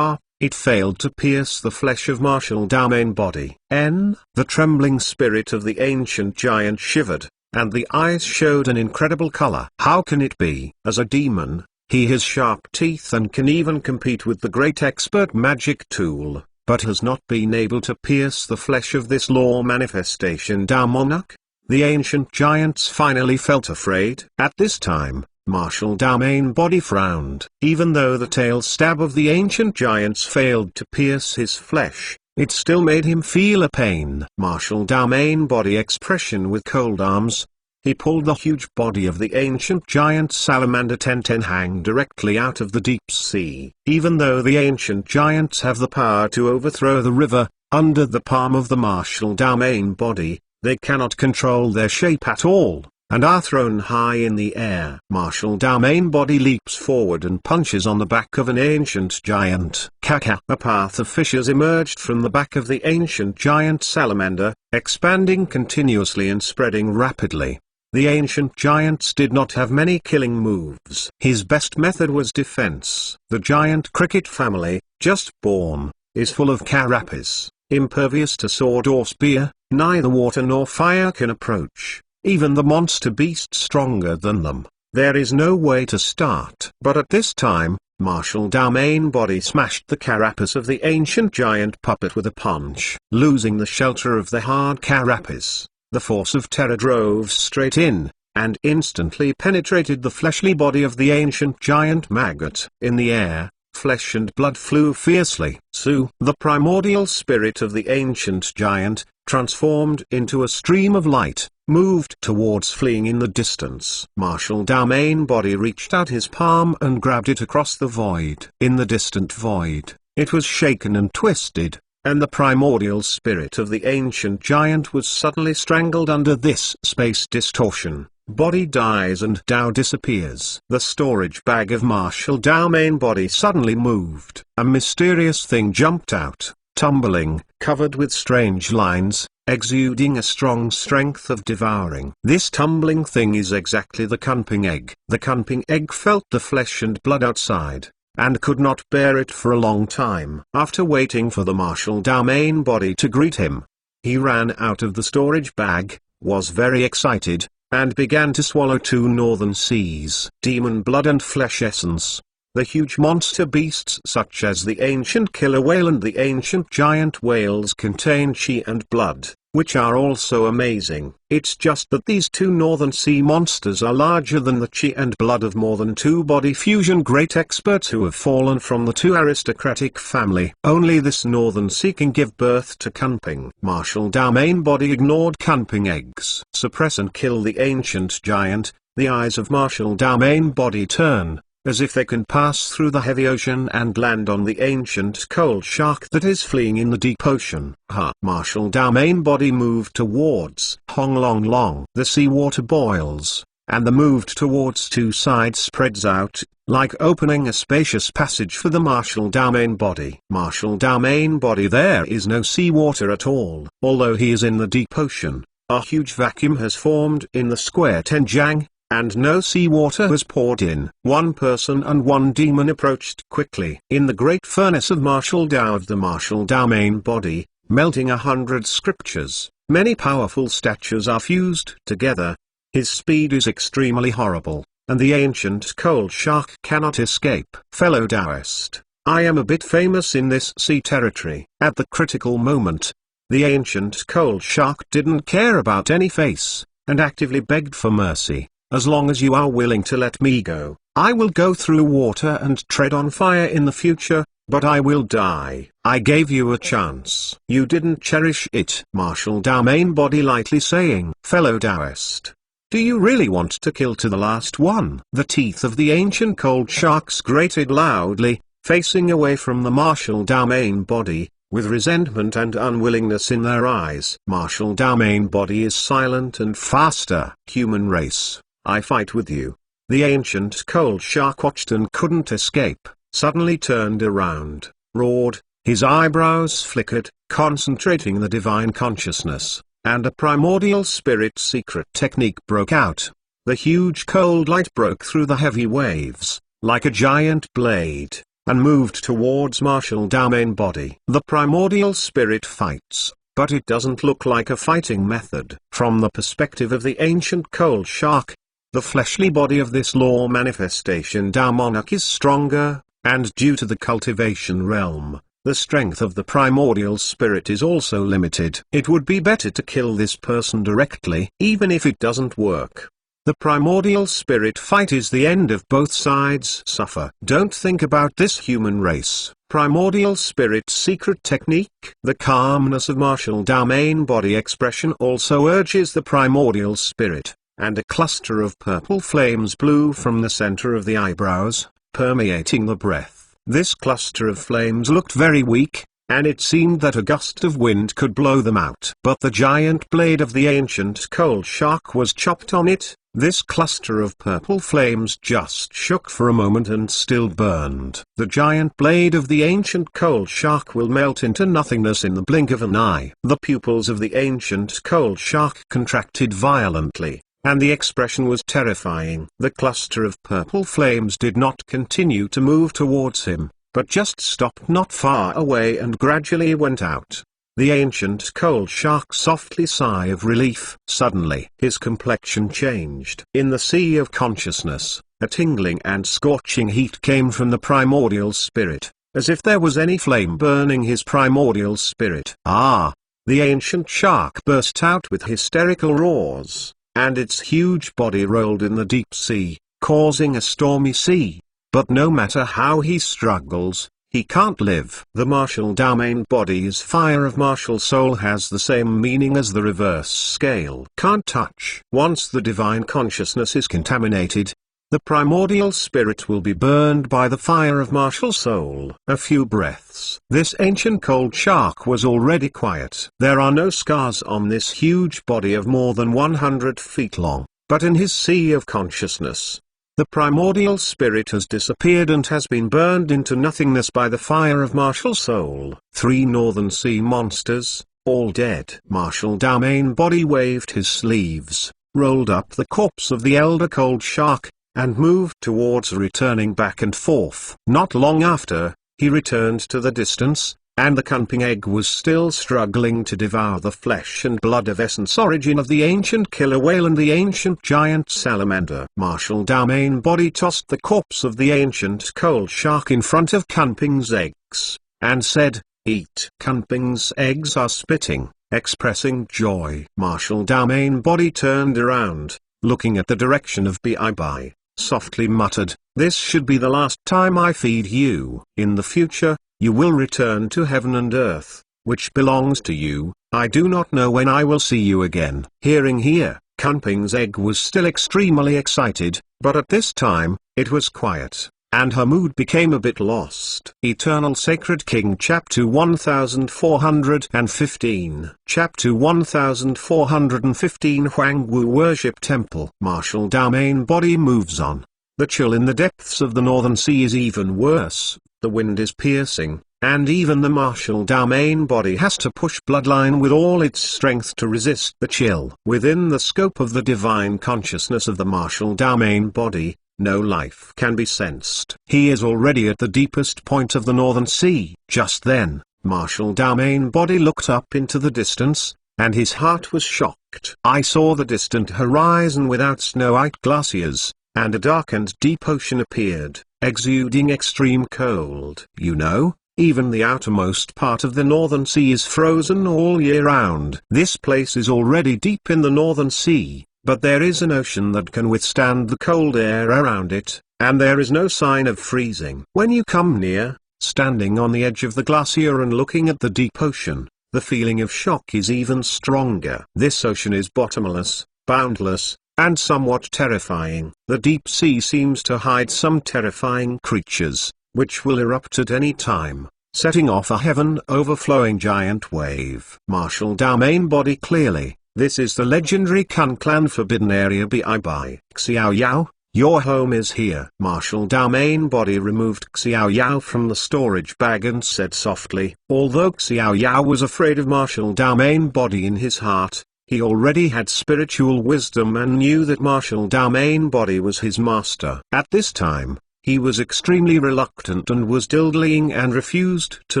Speaker 1: it failed to pierce the flesh of Marshal Dao. Main body. The trembling spirit of the ancient giant shivered, and the eyes showed an incredible color. How can it be? As a demon, he has sharp teeth and can even compete with the great expert magic tool, but has not been able to pierce the flesh of this law manifestation Dao monarch. The ancient giants finally felt afraid. At this time, Marshal Dao. Main body frowned. Even though the tail stab of the ancient giants failed to pierce his flesh, it still made him feel a pain. Marshal Dao. Main body expression with cold arms. He pulled the huge body of the ancient giant salamander Tenten hang directly out of the deep sea. Even though the ancient giants have the power to overthrow the river, under the palm of the Marshal Dao. Main body, they cannot control their shape at all, and are thrown high in the air. Marshal Dao. Main body leaps forward and punches on the back of an ancient giant. Kaka. A path of fissures emerged from the back of the ancient giant salamander, expanding continuously and spreading rapidly. The ancient giants did not have many killing moves. His best method was defense. The giant cricket family, just born, is full of carapace, impervious to sword or spear. Neither water nor fire can approach, even the monster beast stronger than them. There is no way to start. But at this time, Marshal Dalmain Body smashed the carapace of the ancient giant puppet with a punch. Losing the shelter of the hard carapace, the force of terror drove straight in, and instantly penetrated the fleshly body of the ancient giant maggot. In the air, flesh and blood flew fiercely. Su, the primordial spirit of the ancient giant, transformed into a stream of light, moved towards fleeing in the distance. Marshal Dalmain Body reached out his palm and grabbed it across the void. In the distant void, it was shaken and twisted, and the primordial spirit of the ancient giant was suddenly strangled under this space distortion. Body dies and Dao disappears. The storage bag of Marshal Dalmain Body suddenly moved. A mysterious thing jumped out, tumbling, covered with strange lines, exuding a strong strength of devouring. This tumbling thing is exactly the Kunping egg. The Kunping egg felt the flesh and blood outside, and could not bear it for a long time. After waiting for the Marshal Dalmain Body to greet him, he ran out of the storage bag, was very excited, and began to swallow 2 northern seas. Demon blood and flesh essence. The huge monster beasts such as the ancient killer whale and the ancient giant whales contain chi and blood, which are also amazing. It's just that these 2 northern sea monsters are larger than the chi and blood of more than 2 body fusion great experts who have fallen from the 2 aristocratic family. Only this northern sea can give birth to Kunping. Marshal Dalmain Body ignored Kunping eggs. Suppress and kill the ancient giant. The eyes of Marshal Dalmain Body turn, as if they can pass through the heavy ocean and land on the ancient cold shark that is fleeing in the deep ocean. Marshal Dalmain Body moved towards Hong Long Long. The seawater boils, and the moved towards 2 sides spreads out, like opening a spacious passage for the Marshal Dalmain Body. Marshal Dalmain Body, there is no seawater at all. Although he is in the deep ocean, a huge vacuum has formed in the square Tenjiang, and no seawater was poured in. 1 person and 1 demon approached quickly. In the great furnace of Marshal Dao of the Marshal Dalmain Body, melting 100 scriptures, many powerful statues are fused together. His speed is extremely horrible, and the ancient cold shark cannot escape. Fellow Taoist, I am a bit famous in this sea territory. At the critical moment, the ancient cold shark didn't care about any face, and actively begged for mercy. As long as you are willing to let me go, I will go through water and tread on fire in the future, but I will die. I gave you a chance. You didn't cherish it. Marshal Dalmain Body lightly saying, Fellow Taoist, do you really want to kill to the last one? The teeth of the ancient cold sharks grated loudly, facing away from the Marshal Dalmain Body, with resentment and unwillingness in their eyes. Marshal Dalmain Body is silent and faster. Human race, I fight with you. The ancient cold shark watched and couldn't escape, suddenly turned around, roared, his eyebrows flickered, concentrating the divine consciousness, and a primordial spirit secret technique broke out. The huge cold light broke through the heavy waves, like a giant blade, and moved towards Marshal Dalmain Body. The primordial spirit fights, but it doesn't look like a fighting method. From the perspective of the ancient cold shark, the fleshly body of this law manifestation Tao monarch is stronger, and due to the cultivation realm, the strength of the primordial spirit is also limited. It would be better to kill this person directly, even if it doesn't work. The primordial spirit fight is the end of both sides suffer. Don't think about this human race. Primordial spirit secret technique. The calmness of Marshal Dalmain Body expression also urges the primordial spirit, and a cluster of purple flames blew from the center of the eyebrows, permeating the breath. This cluster of flames looked very weak, and it seemed that a gust of wind could blow them out. But the giant blade of the ancient cold shark was chopped on it. This cluster of purple flames just shook for a moment and still burned. The giant blade of the ancient cold shark will melt into nothingness in the blink of an eye. The pupils of the ancient cold shark contracted violently, and the expression was terrifying. The cluster of purple flames did not continue to move towards him, but just stopped not far away and gradually went out. The ancient cold shark softly sighed of relief. Suddenly, his complexion changed. In the sea of consciousness, a tingling and scorching heat came from the primordial spirit, as if there was any flame burning his primordial spirit. Ah! The ancient shark burst out with hysterical roars, and its huge body rolled in the deep sea, causing a stormy sea. But no matter how he struggles, he can't live. The martial domain body's fire of martial soul has the same meaning as the reverse scale. Can't touch. Once the divine consciousness is contaminated, the primordial spirit will be burned by the fire of martial soul. A few breaths. This ancient cold shark was already quiet. There are no scars on this huge body of more than 100 feet long, but in his sea of consciousness, the primordial spirit has disappeared and has been burned into nothingness by the fire of martial soul. 3 northern sea monsters, all dead. Martial domain body waved his sleeves, rolled up the corpse of the elder cold shark, and moved towards returning back and forth. Not long after, he returned to the distance, and the Kunping egg was still struggling to devour the flesh and blood of essence origin of the ancient killer whale and the ancient giant salamander. Martial domain body tossed the corpse of the ancient cold shark in front of Kunping's eggs, and said, "Eat." Kunping's eggs are spitting, expressing joy. Martial domain body turned around, looking at the direction of Bai, softly muttered, "This should be the last time I feed you. In the future, you will return to heaven and earth, which belongs to you. I do not know when I will see you again." Hearing here, Kunping's egg was still extremely excited, but at this time, it was quiet, and her mood became a bit lost. Eternal Sacred King Chapter 1415 Chapter 1415 Huangwu Worship Temple. Martial domain body moves on. The chill in the depths of the northern sea is even worse. The wind is piercing, and even the martial domain body has to push bloodline with all its strength to resist the chill. Within the scope of the divine consciousness of the martial domain body, no life can be sensed. He is already at the deepest point of the northern sea. Just then, martial domain body looked up into the distance, and his heart was shocked. I saw the distant horizon without snow-white glaciers, and a dark and deep ocean appeared, exuding extreme cold. You know, even the outermost part of the northern sea is frozen all year round. This place is already deep in the northern sea, but there is an ocean that can withstand the cold air around it, and there is no sign of freezing. When you come near, standing on the edge of the glacier and looking at the deep ocean, the feeling of shock is even stronger. This ocean is bottomless, boundless, and somewhat terrifying. The deep sea seems to hide some terrifying creatures, which will erupt at any time, setting off a heaven-overflowing giant wave. Martial domain body clearly. This is the legendary Kun Clan Forbidden Area Bai. Xiao Yao, your home is here. Martial domain body removed Xiao Yao from the storage bag and said softly. Although Xiao Yao was afraid of martial domain body in his heart, he already had spiritual wisdom and knew that martial domain body was his master. At this time, he was extremely reluctant and was dildying and refused to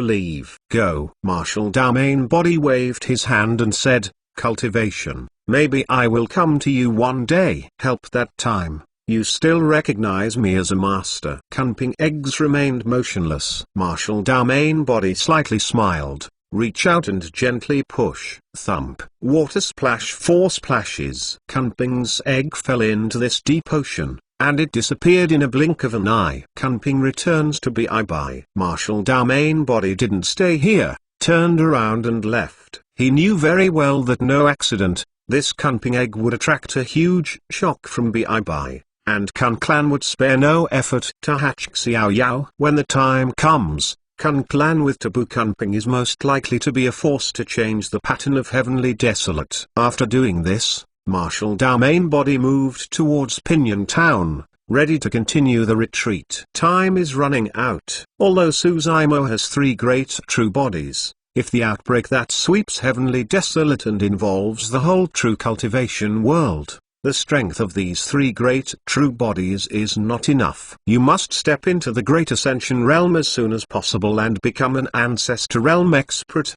Speaker 1: leave. Go. Martial domain body waved his hand and said, "Cultivation. Maybe I will come to you one day. Help that time. You still recognize me as a master." Kunping eggs remained motionless. Martial domain body slightly smiled. Reach out and gently push. Thump. Water splash. 4 splashes. Kunping's egg fell into this deep ocean, and it disappeared in a blink of an eye. Kunping returns to Bai. Martial domain body didn't stay here, turned around and left. He knew very well that no accident, this Kunping egg would attract a huge shock from Bai, and Kun Clan would spare no effort to hatch Xiao Yao. When the time comes, Kun Clan with Taboo Kunping is most likely to be a force to change the pattern of Heavenly Desolate. After doing this, martial domain body moved towards Pinyon Town, ready to continue the retreat. Time is running out. Although Suzaimo has 3 great true bodies, if the outbreak that sweeps Heavenly Desolate and involves the whole true cultivation world, the strength of these 3 great true bodies is not enough. You must step into the Great Ascension realm as soon as possible and become an Ancestor realm expert.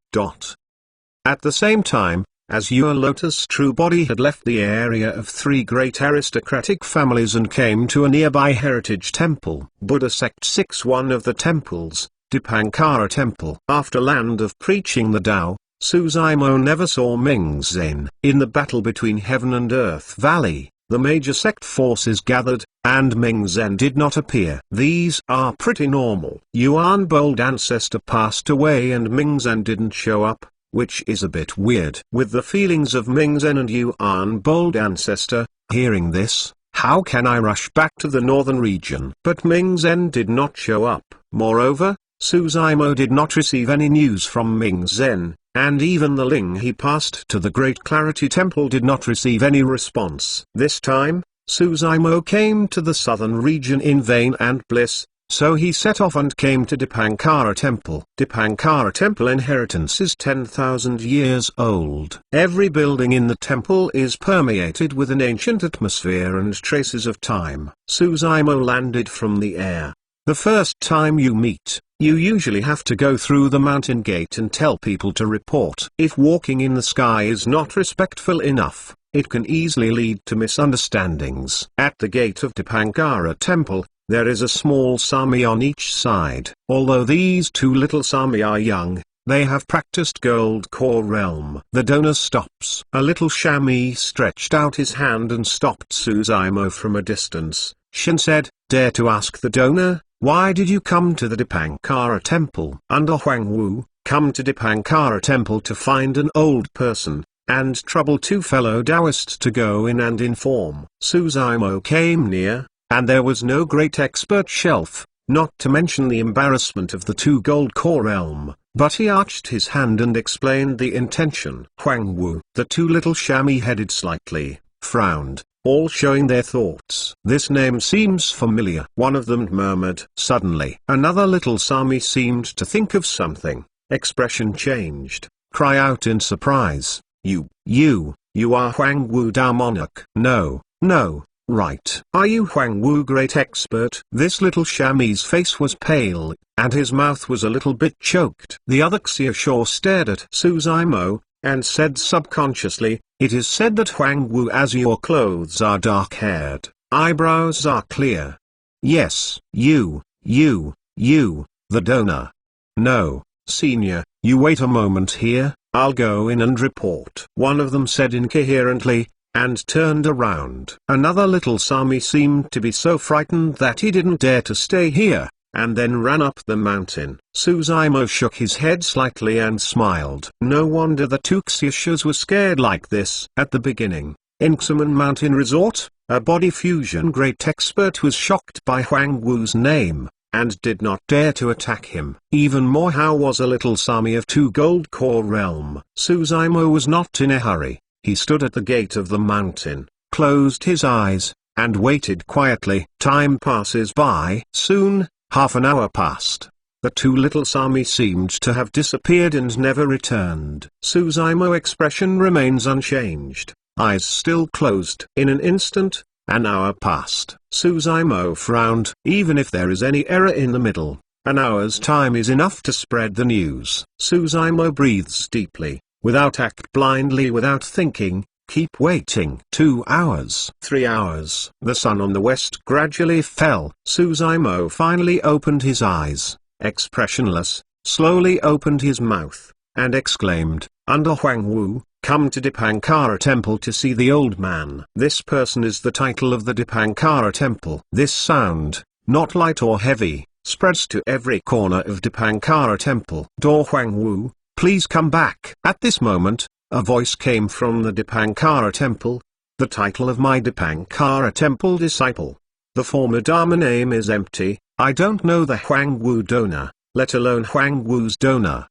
Speaker 1: At the same time, as your lotus true body had left the area of 3 great aristocratic families and came to a nearby heritage temple, Buddha Sect 6, one of the temples, Dipankara Temple. After land of preaching the Tao, Suzaimo never saw Ming Zen. In the battle between Heaven and Earth Valley, the major sect forces gathered, and Ming Zen did not appear. These are pretty normal. Yuan Bold Ancestor passed away and Ming Zen didn't show up, which is a bit weird. With the feelings of Ming Zen and Yuan Bold Ancestor, hearing this, how can I rush back to the northern region? But Ming Zen did not show up. Moreover, Suzaimo did not receive any news from Ming Zen, and even the Ling he passed to the Great Clarity Temple did not receive any response. This time, Suzaimo came to the southern region in vain and bliss, so he set off and came to Dipankara Temple. Dipankara Temple inheritance is 10,000 years old. Every building in the temple is permeated with an ancient atmosphere and traces of time. Suzaimo landed from the air. The first time you meet, you usually have to go through the mountain gate and tell people to report. If walking in the sky is not respectful enough, it can easily lead to misunderstandings. At the gate of Dipankara Temple, there is a small Sami on each side. Although these 2 little Sami are young, they have practiced Gold Core Realm. The donor stops. A little Shami stretched out his hand and stopped Suzaimo from a distance. Shin said, "Dare to ask the donor, why did you come to the Dipankara Temple?" Under Huang Wu, come to Dipankara Temple to find an old person, and trouble 2 fellow Taoists to go in and inform. Suzaimo came near, and there was no great expert shelf, not to mention the embarrassment of the 2 Gold Core Realm, but he arched his hand and explained the intention. Huang Wu, the 2 little Shami headed slightly, frowned, all showing their thoughts. "This name seems familiar," one of them murmured. Suddenly, another little Sami seemed to think of something, expression changed, cry out in surprise, You are Huang Wu Dao monarch." No, right. "Are you Huang Wu great expert?" This little Shami's face was pale, and his mouth was a little bit choked. The other Xiaoshu stared at Suzaimo, and said subconsciously, "It is said that Huang Wu as your clothes are dark-haired, eyebrows are clear." "Yes, you, the donor." "No, senior, you wait a moment here, I'll go in and report," one of them said incoherently, and turned around. Another little Sami seemed to be so frightened that he didn't dare to stay here, and then ran up the mountain. Suzaimo shook his head slightly and smiled. No wonder the 2 Xiaoshus were scared like this. At the beginning, in Xiamen Mountain Resort, a body fusion great expert was shocked by Huang Wu's name, and did not dare to attack him. Even more how was a little Sami of 2 Gold Core Realm. Suzaimo was not in a hurry. He stood at the gate of the mountain, closed his eyes, and waited quietly. Time passes by. Soon, half an hour passed. The 2 little Sami seemed to have disappeared and never returned. Suzaimo expression remains unchanged, eyes still closed. In an instant, an hour passed. Suzaimo frowned. Even if there is any error in the middle, an hour's time is enough to spread the news. Suzaimo breathes deeply, without act blindly, without thinking. Keep waiting. 2 hours. 3 hours. The sun on the west gradually fell. Suzaimo finally opened his eyes, expressionless, slowly opened his mouth, and exclaimed, "Under Huang Wu, come to Dipankara Temple to see the old man." This person is the title of the Dipankara Temple. This sound, not light or heavy, spreads to every corner of Dipankara Temple. "Do Huang Wu, please come back." At this moment, a voice came from the Dipankara Temple. "The title of my Dipankara Temple disciple. The former Dharma name is empty. I don't know the Huang Wu donor, let alone Huang Wu's donor."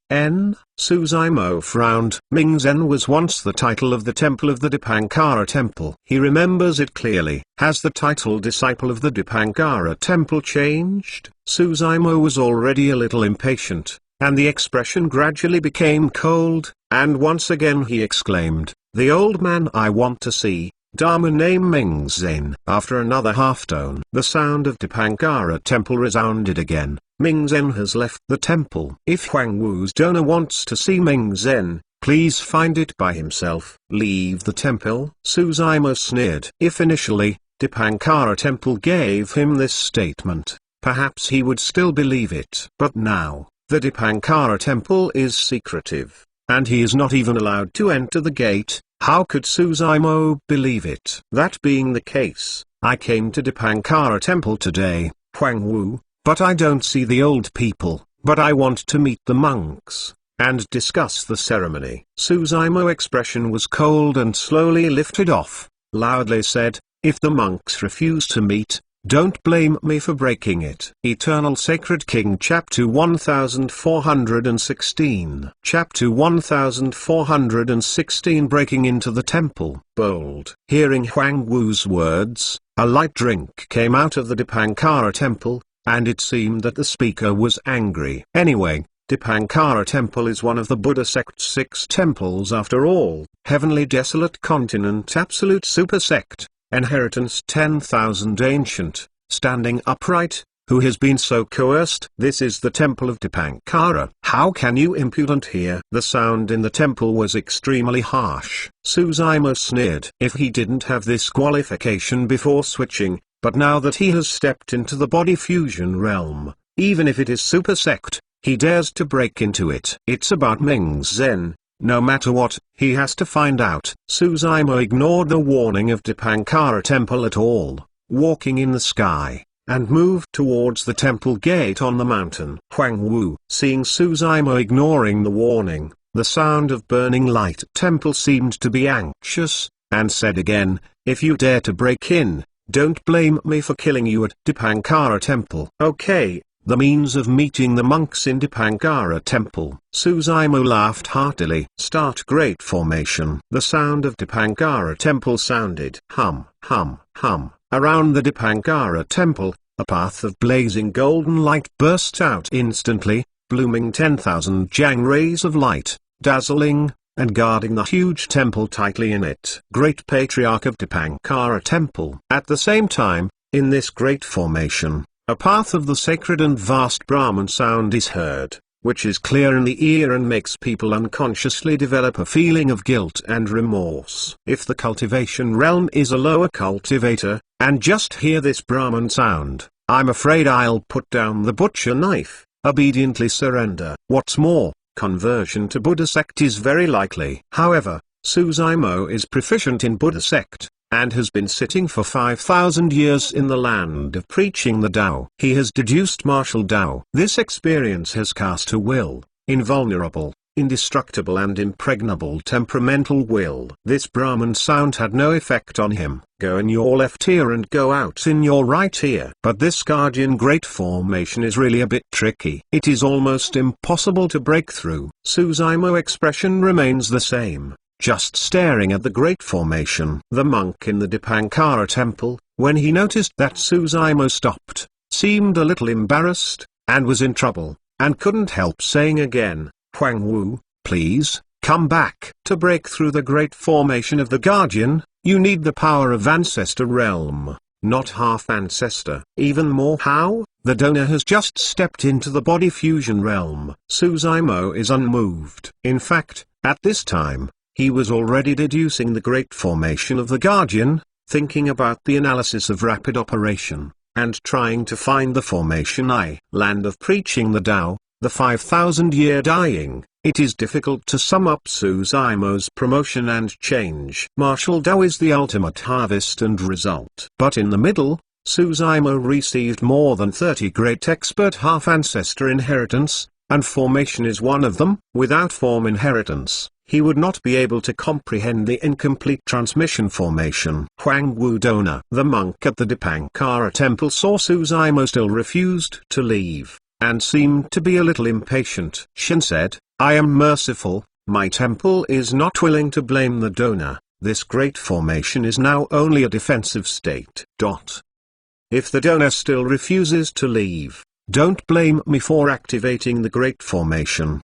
Speaker 1: Suzaimo frowned. Ming Zen was once the title of the temple of the Dipankara Temple. He remembers it clearly. Has the title disciple of the Dipankara Temple changed? Suzaimo was already a little impatient, and the expression gradually became cold, and once again he exclaimed, "The old man I want to see, Dharma name Ming Zen." After another half-tone, the sound of Dipankara Temple resounded again. Ming Zen has left the temple. If Huang Wu's donor wants to see Ming Zen, Please find it by himself. Leave the temple. Suzaima sneered. If initially, Dipankara temple gave him this statement, perhaps he would still believe it. But now, the Dipankara temple is secretive, and he is not even allowed to enter the gate. How could Suzaima believe it? That being the case, I came to Dipankara temple today, Huang Wu, but I don't see the old people, but I want to meet the monks and discuss the ceremony. Suzaimo's expression was cold and slowly lifted off, loudly said, if the monks refuse to meet, don't blame me for breaking it. Eternal Sacred King Chapter 1416. Chapter 1416 Breaking into the Temple. Bold. Hearing Huang Wu's words, a light drink came out of the Dipankara temple, and it seemed that the speaker was angry. Anyway, Dipankara temple is one of the Buddha sect's 6 temples after all. Heavenly Desolate Continent Absolute Super Sect, Inheritance 10,000 Ancient, Standing Upright, who has been so coerced? This is the temple of Dipankara. How can you impudent here? The sound in the temple was extremely harsh. Suzaima sneered. If he didn't have this qualification before switching, but now that he has stepped into the body fusion realm, even if it is super sect, he dares to break into it. It's about Ming Zen. No matter what, he has to find out. Suzaima ignored the warning of Dipankara temple at all, walking in the sky, and moved towards the temple gate on the mountain. Huang Wu, seeing Suzaima ignoring the warning, the sound of burning light temple seemed to be anxious, and said again, if you dare to break in, don't blame me for killing you at Dipankara temple. Okay. The means of meeting the monks in Dipankara temple. Suzaima laughed heartily. Start great formation. The sound of Dipankara temple sounded hum, hum, hum. Around the Dipankara temple, a path of blazing golden light burst out instantly, blooming 10,000 Jang rays of light, dazzling, and guarding the huge temple tightly in it. Great Patriarch of Dipankara temple. At the same time, in this great formation, a path of the sacred and vast Brahman sound is heard, which is clear in the ear and makes people unconsciously develop a feeling of guilt and remorse. If the cultivation realm is a lower cultivator, and just hear this Brahman sound, I'm afraid I'll put down the butcher knife, obediently surrender. What's more, conversion to Buddha sect is very likely. However, Suzaima is proficient in Buddha sect, and has been sitting for 5,000 years in the land of preaching the Tao. He has deduced martial Tao. This experience has cast a will, invulnerable, indestructible and impregnable temperamental will. This Brahman sound had no effect on him. Go in your left ear and go out in your right ear. But this guardian great formation is really a bit tricky. It is almost impossible to break through. Suzaimo's expression remains the same, just staring at the great formation. The monk in the Dipankara temple, when he noticed that Suzaima stopped, seemed a little embarrassed, and was in trouble, and couldn't help saying again, Huang Wu, please, come back. To break through the great formation of the guardian, you need the power of ancestor realm, not half ancestor. Even more how? The donor has just stepped into the body fusion realm. Suzaima is unmoved. In fact, at this time, he was already deducing the great formation of the guardian, thinking about the analysis of rapid operation, and trying to find the formation land of preaching the Tao, the 5,000-year dying. It is difficult to sum up Suzaima's promotion and change. Martial Tao is the ultimate harvest and result. But in the middle, Suzaima received more than 30 great expert half-ancestor inheritance, and formation is one of them. Without form inheritance, he would not be able to comprehend the incomplete transmission formation. Huang Wu Dona. The monk at the Dipankara temple saw Suzaima still refused to leave, and seemed to be a little impatient. Shin said, I am merciful, my temple is not willing to blame the donor. This great formation is now only a defensive state. If the donor still refuses to leave, don't blame me for activating the great formation.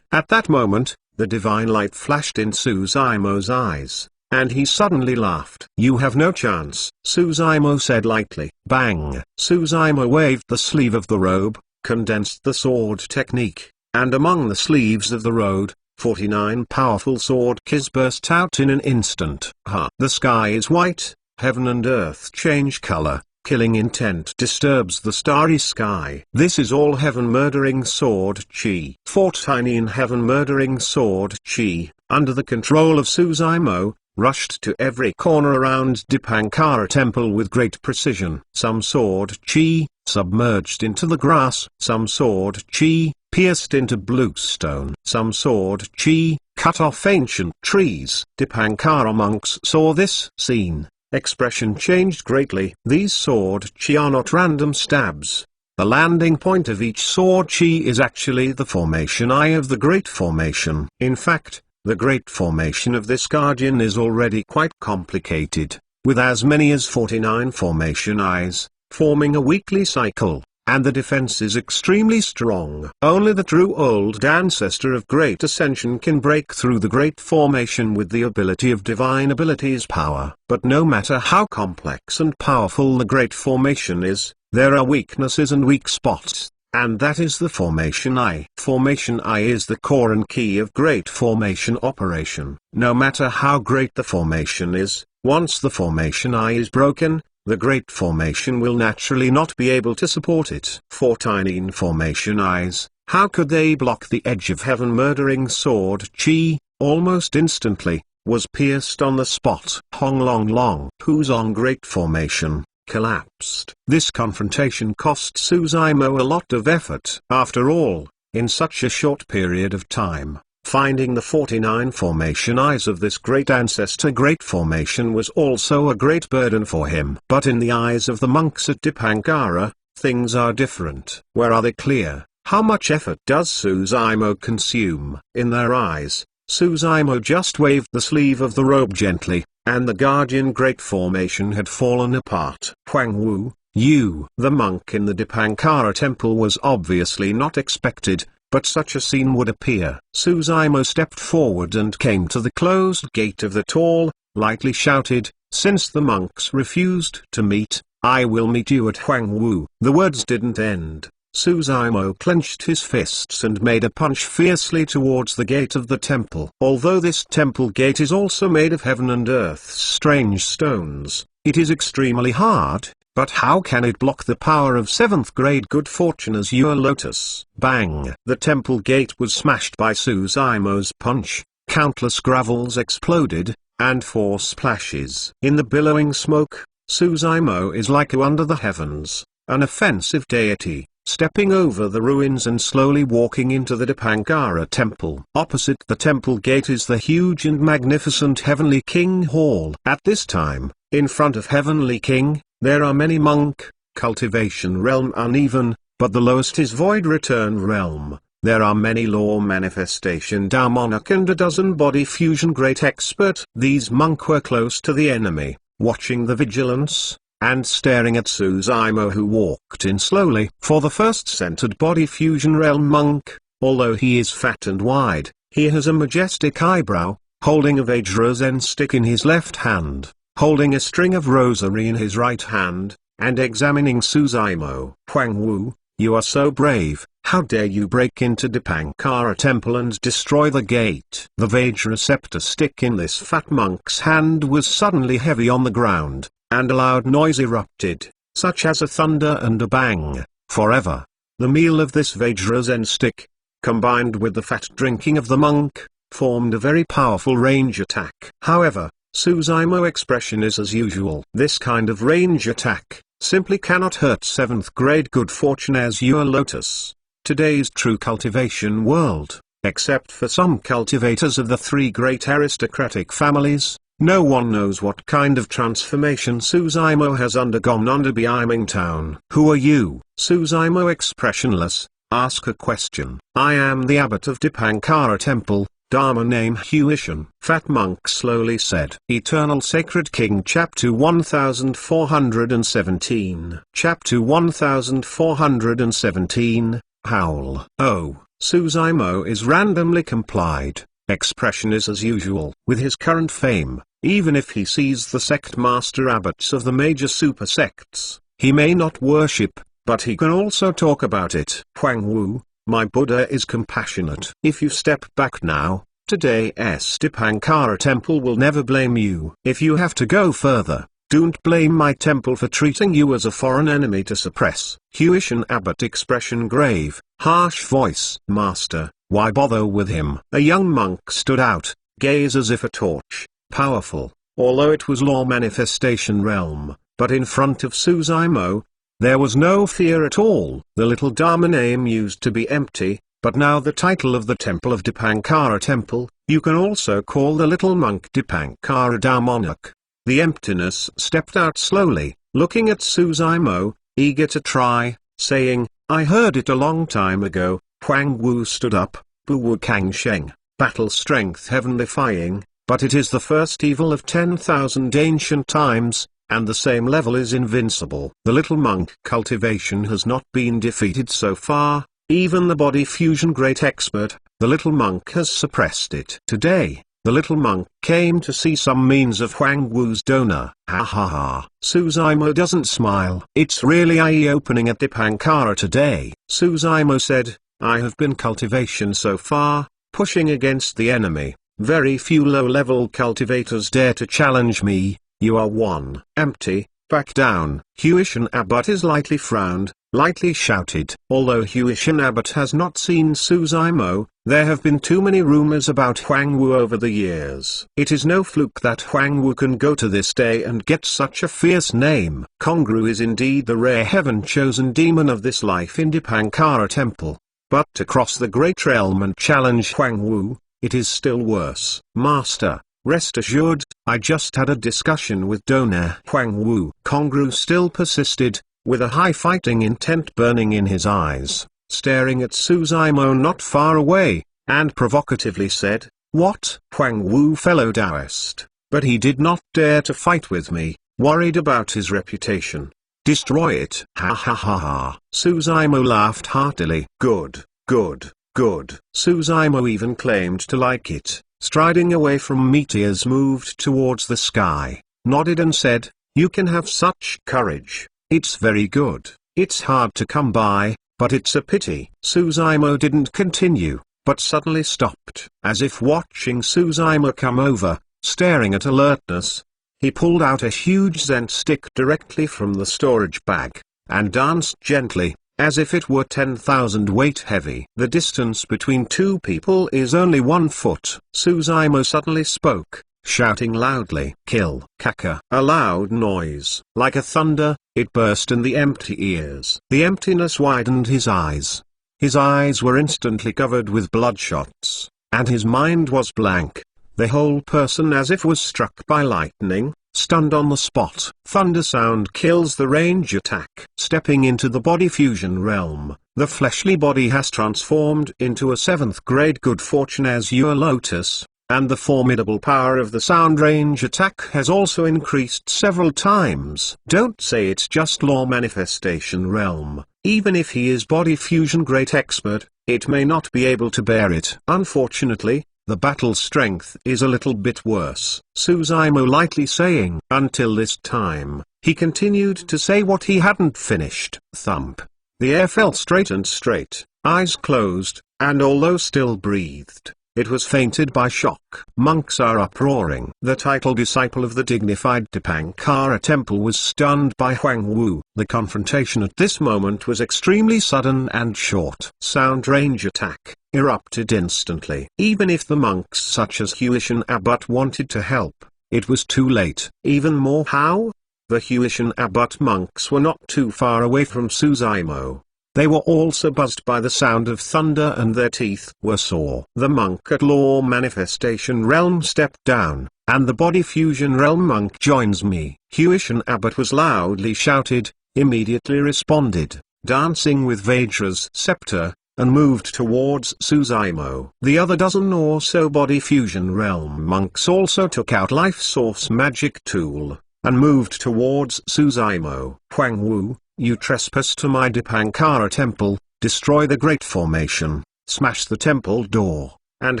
Speaker 1: At that moment, the divine light flashed in Suzaima's eyes, and he suddenly laughed. You have no chance, Suzaima said lightly. Bang! Suzaima waved the sleeve of the robe, condensed the sword technique, and among the sleeves of the robe, 49 powerful sword keys burst out in an instant. The sky is white, heaven and earth change color, killing intent disturbs the starry sky. This is all heaven-murdering sword chi. 49 heaven-murdering sword chi, under the control of Suzaimo, rushed to every corner around Dipankara temple with great precision. Some sword chi, submerged into the grass. Some sword chi, pierced into bluestone. Some sword chi, cut off ancient trees. Dipankara monks saw this scene. Expression changed greatly. These sword chi are not random stabs. The landing point of each sword chi is actually the formation eye of the Great Formation. In fact, the Great Formation of this guardian is already quite complicated, with as many as 49 formation eyes, forming a weekly cycle, and the defense is extremely strong. Only the true old ancestor of Great Ascension can break through the Great Formation with the ability of divine abilities power. But no matter how complex and powerful the Great Formation is, there are weaknesses and weak spots. And that is the Formation Eye. Formation Eye is the core and key of Great Formation operation. No matter how great the formation is, once the Formation Eye is broken, the Great Formation will naturally not be able to support it. 49 Formation Eyes, how could they block the edge of heaven-murdering sword chi? Almost instantly, was pierced on the spot. Hong Long Long, who's on Great Formation, collapsed. This confrontation cost Suzaimo a lot of effort. After all, in such a short period of time, finding the 49 formation eyes of this great ancestor Great Formation was also a great burden for him. But in the eyes of the monks at Dipankara, things are different. Where are they clear? How much effort does Suzaimo consume? In their eyes, Suzaimo just waved the sleeve of the robe gently, and the guardian Great Formation had fallen apart. Huang Wu, you. The monk in the Dipankara temple was obviously not expected, but such a scene would appear. Suzaimo stepped forward and came to the closed gate of the tall, lightly shouted, "Since the monks refused to meet, I will meet you at Huang Wu." The words didn't end. Suzaimo clenched his fists and made a punch fiercely towards the gate of the temple. Although this temple gate is also made of heaven and earth's strange stones, it is extremely hard, but how can it block the power of 7th grade good fortune Azure Lotus? Bang! The temple gate was smashed by Suzaimo's punch, countless gravels exploded, and 4 splashes. In the billowing smoke, Suzaimo is like a under the heavens, an offensive deity, stepping over the ruins and slowly walking into the Dipankara temple. Opposite the temple gate is the huge and magnificent Heavenly King Hall. At this time, in front of Heavenly King, there are many monk, cultivation realm uneven, but the lowest is void return realm. There are many law manifestation Tao monarch and a dozen body fusion great expert. These monk were close to the enemy, watching the vigilance, and staring at Suzaimo who walked in slowly. For the first centered body fusion realm monk, although he is fat and wide, he has a majestic eyebrow, holding a Vajrasen stick in his left hand, holding a string of rosary in his right hand, and examining Suzaimo. Huang Wu, you are so brave, how dare you break into Dipankara temple and destroy the gate? The Vajraceptor stick in this fat monk's hand was suddenly heavy on the ground, and a loud noise erupted, such as a thunder and a bang, forever. The meal of this Vajrasen stick, combined with the fat drinking of the monk, formed a very powerful range attack. However, Suzaimo's expression is as usual. This kind of range attack simply cannot hurt 7th grade good fortune Azure Lotus. Today's true cultivation world, except for some cultivators of the 3 great aristocratic families, no one knows what kind of transformation Suzaimo has undergone under Beiming Town. Who are you? Suzaimo expressionless, ask a question. I am the abbot of Dipankara temple, Dharma name Huishan. Fat monk slowly said. Eternal Sacred King Chapter 1417. Chapter 1417, Howl. Oh, Suzaimo is randomly complied. Expression is as usual. With his current fame, even if he sees the sect master abbots of the major super sects, he may not worship, but he can also talk about it. Huang Wu, my Buddha is compassionate. If you step back now, yesterday's Dipankara temple will never blame you. If you have to go further, don't blame my temple for treating you as a foreign enemy to suppress. Huishan Abbot expression grave, harsh voice. Master, why bother with him? A young monk stood out, gaze as if a torch, powerful, although it was law manifestation realm, but in front of Suzaimo, there was no fear at all. The little Dharma name used to be empty, but now the title of the temple of Dipankara temple, you can also call the little monk Dipankara Dharmonak. The emptiness stepped out slowly, looking at Suzaimo, eager to try, saying, I heard it a long time ago. Huang Wu stood up, Bu Wu Kang Sheng, battle strength heaven-defying, but it is the first evil of 10,000 ancient times, and the same level is invincible. The little monk cultivation has not been defeated so far, even the body fusion great expert, the little monk has suppressed it. Today, the little monk came to see some means of Huang Wu's donor. Ha ha ha. Suzaimo doesn't smile. It's really eye-opening at Dipankara today. Suzaimo said, I have been cultivation so far, pushing against the enemy. Very few low-level cultivators dare to challenge me. You are one. Empty, back down. Huishan Abbot is lightly frowned, lightly shouted. Although Huishan Abbot has not seen Suzaimo, there have been too many rumors about Huang Wu over the years. It is no fluke that Huang Wu can go to this day and get such a fierce name. Kongru is indeed the rare heaven-chosen demon of this life in Dipankara temple. But to cross the great realm and challenge Huang Wu, it is still worse. Master, rest assured, I just had a discussion with donor Huang Wu. Kongru still persisted, with a high fighting intent burning in his eyes, staring at Suzaimo not far away, and provocatively said, What? Huang Wu fellow Taoist, but he did not dare to fight with me, worried about his reputation. Destroy it. Ha ha ha ha. Suzaimo laughed heartily. Good, good, good. Suzaimo even claimed to like it, striding away from meteors moved towards the sky, nodded and said, You can have such courage. It's very good. It's hard to come by, but it's a pity. Suzaimo didn't continue, but suddenly stopped. As if watching Suzaimo come over, staring at alertness, he pulled out a huge Zen stick directly from the storage bag, and danced gently, as if it were 10,000 weight heavy. The distance between two people is only 1 foot. Suzaimo suddenly spoke, shouting loudly, Kill. Kaka. A loud noise, like a thunder, it burst in the empty ears. The emptiness widened his eyes. His eyes were instantly covered with bloodshots, and his mind was blank. The whole person as if was struck by lightning, stunned on the spot. Thunder sound kills the range attack. Stepping into the body fusion realm, the fleshly body has transformed into a 7th grade good fortune Azure Lotus, and the formidable power of the sound range attack has also increased several times. Don't say it's just law manifestation realm. Even if he is body fusion great expert, it may not be able to bear it. Unfortunately, the battle strength is a little bit worse. Suzaimo lightly saying, Until this time, he continued to say what he hadn't finished. Thump. The air fell straight and straight, eyes closed, and although still breathed, it was fainted by shock. Monks are uproaring. The title disciple of the dignified Dipankara temple was stunned by Huang Wu. The confrontation at this moment was extremely sudden and short. Sound range attack erupted instantly. Even if the monks such as Huishan Abbot wanted to help, it was too late. Even more how? The Huishan Abbot monks were not too far away from Suzaimo. They were also buzzed by the sound of thunder and their teeth were sore. The monk at law manifestation realm stepped down, and the body fusion realm monk joins me. Huishan Abbot was loudly shouted, immediately responded, dancing with Vajra's scepter, and moved towards Suzaimo. The other dozen or so body fusion realm monks also took out life source magic tool, and moved towards Suzaimo. Huang Wu, you trespass to my Dipankara temple, destroy the great formation, smash the temple door, and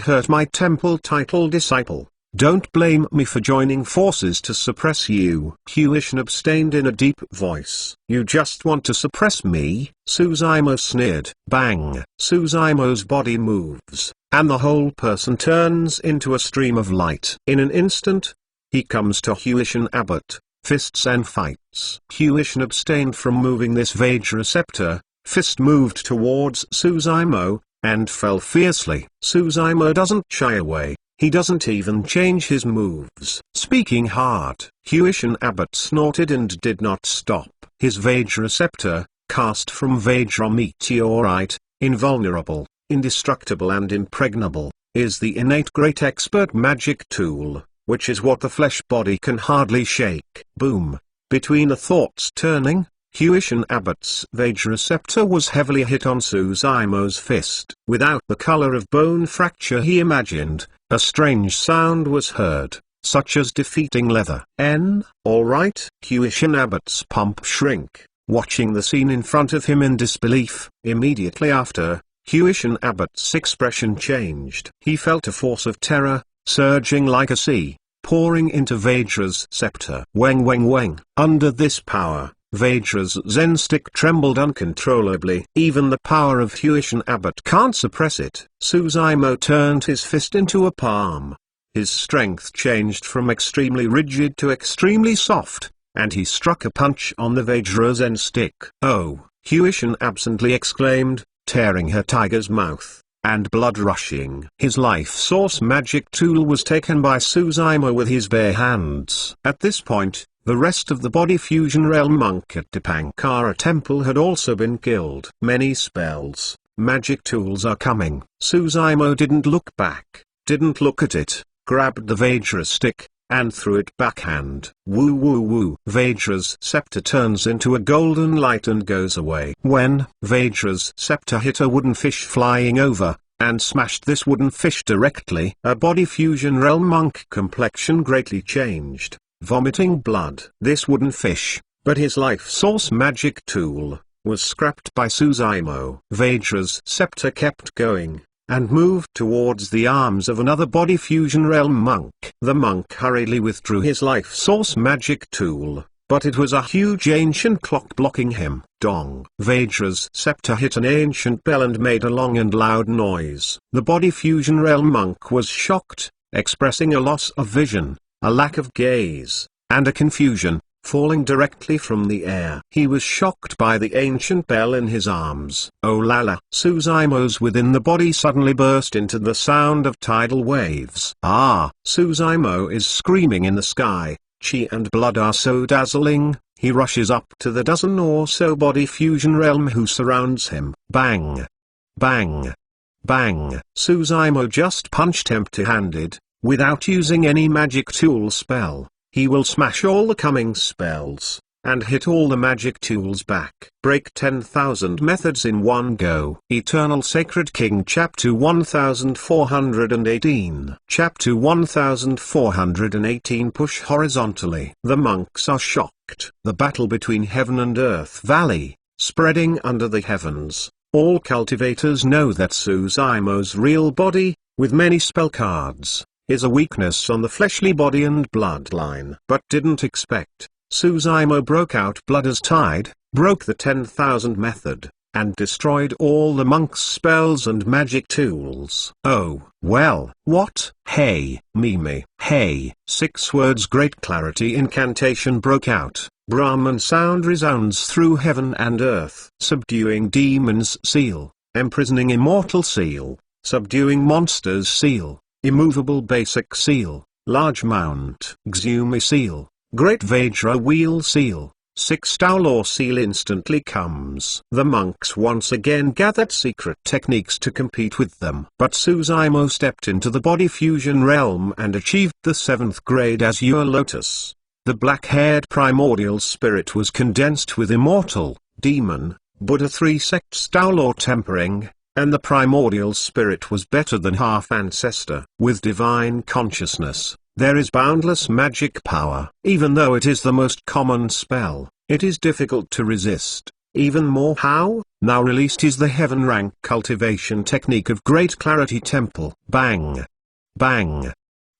Speaker 1: hurt my temple title disciple. Don't blame me for joining forces to suppress you. Huishan abstained in a deep voice. You just want to suppress me? Suzaimo sneered. Bang! Suzaimo's body moves, and the whole person turns into a stream of light. In an instant, he comes to Huishan Abbott, fists and fights. Huishan abstained from moving this Vajra scepter, fist moved towards Suzaimo, and fell fiercely. Suzaimo doesn't shy away. He doesn't even change his moves. Speaking hard, Huishan Abbott snorted and did not stop. His Vajra scepter, cast from Vajra meteorite, invulnerable, indestructible and impregnable, is the innate great expert magic tool, which is what the flesh body can hardly shake. Boom! Between the thoughts turning, Huishan Abbott's Vajra scepter was heavily hit on Suzaimo's fist. Without the color of bone fracture he imagined, a strange sound was heard, such as defeating leather. Alright? Huishan Abbott's pump shrink, watching the scene in front of him in disbelief. Immediately after, Huishan Abbott's expression changed. He felt a force of terror, surging like a sea, pouring into Vajra's scepter. Weng weng weng. Under this power, Vajra's Zen stick trembled uncontrollably. Even the power of Huishan Abbott can't suppress it. Suzaimo turned his fist into a palm. His strength changed from extremely rigid to extremely soft, and he struck a punch on the Vajra Zen stick. Oh! Huishan absently exclaimed, tearing her tiger's mouth, and blood rushing. His life source magic tool was taken by Suzaimo with his bare hands. At this point, the rest of the body fusion realm monk at Dipankara temple had also been killed. Many spells, magic tools are coming. Suzaimo didn't look back, didn't look at it, grabbed the Vajra stick, and threw it backhand. Woo woo woo. Vajra's scepter turns into a golden light and goes away. When Vajra's scepter hit a wooden fish flying over, and smashed this wooden fish directly, a body fusion realm monk complexion greatly changed, vomiting blood. This wooden fish, but his life source magic tool, was scrapped by Suzaimo. Vajra's scepter kept going, and moved towards the arms of another body fusion realm monk. The monk hurriedly withdrew his life source magic tool, but it was a huge ancient clock blocking him. Dong! Vajra's scepter hit an ancient bell and made a long and loud noise. The body fusion realm monk was shocked, expressing a loss of vision, a lack of gaze, and a confusion, falling directly from the air. He was shocked by the ancient bell in his arms. Oh la la! Suzaimo's within the body suddenly burst into the sound of tidal waves. Ah! Suzaimo is screaming in the sky. Chi and blood are so dazzling, he rushes up to the dozen or so body fusion realm who surrounds him. Bang! Bang! Bang! Suzaimo just punched empty-handed, without using any magic tool spell. He will smash all the coming spells, and hit all the magic tools back. Break 10,000 methods in one go. Eternal Sacred King Chapter 1418. Chapter 1418. Push horizontally. The monks are shocked. The battle between heaven and earth valley, spreading under the heavens. All cultivators know that Suzaimo's real body, with many spell cards, is a weakness on the fleshly body and bloodline. But didn't expect, Suzaimo broke out blood as tide, broke the 10,000 method, and destroyed all the monk's spells and magic tools. Oh, well, what? Hey, Mimi, hey. 6 words. Great clarity incantation broke out. Brahman sound resounds through heaven and earth. Subduing demons seal, imprisoning immortal seal, subduing monsters seal, immovable basic seal, large mount Xumi seal, great Vajra wheel seal, 6 Taulor seal instantly comes. The monks once again gathered secret techniques to compete with them. But Suzaimo stepped into the body fusion realm and achieved the 7th grade Azure Lotus. The black-haired primordial spirit was condensed with immortal, demon, Buddha 3 sects Taulor tempering, and the primordial spirit was better than half ancestor. With divine consciousness, there is boundless magic power. Even though it is the most common spell, it is difficult to resist. Even more how? Now released is the heaven rank cultivation technique of Great Clarity Temple. Bang! Bang!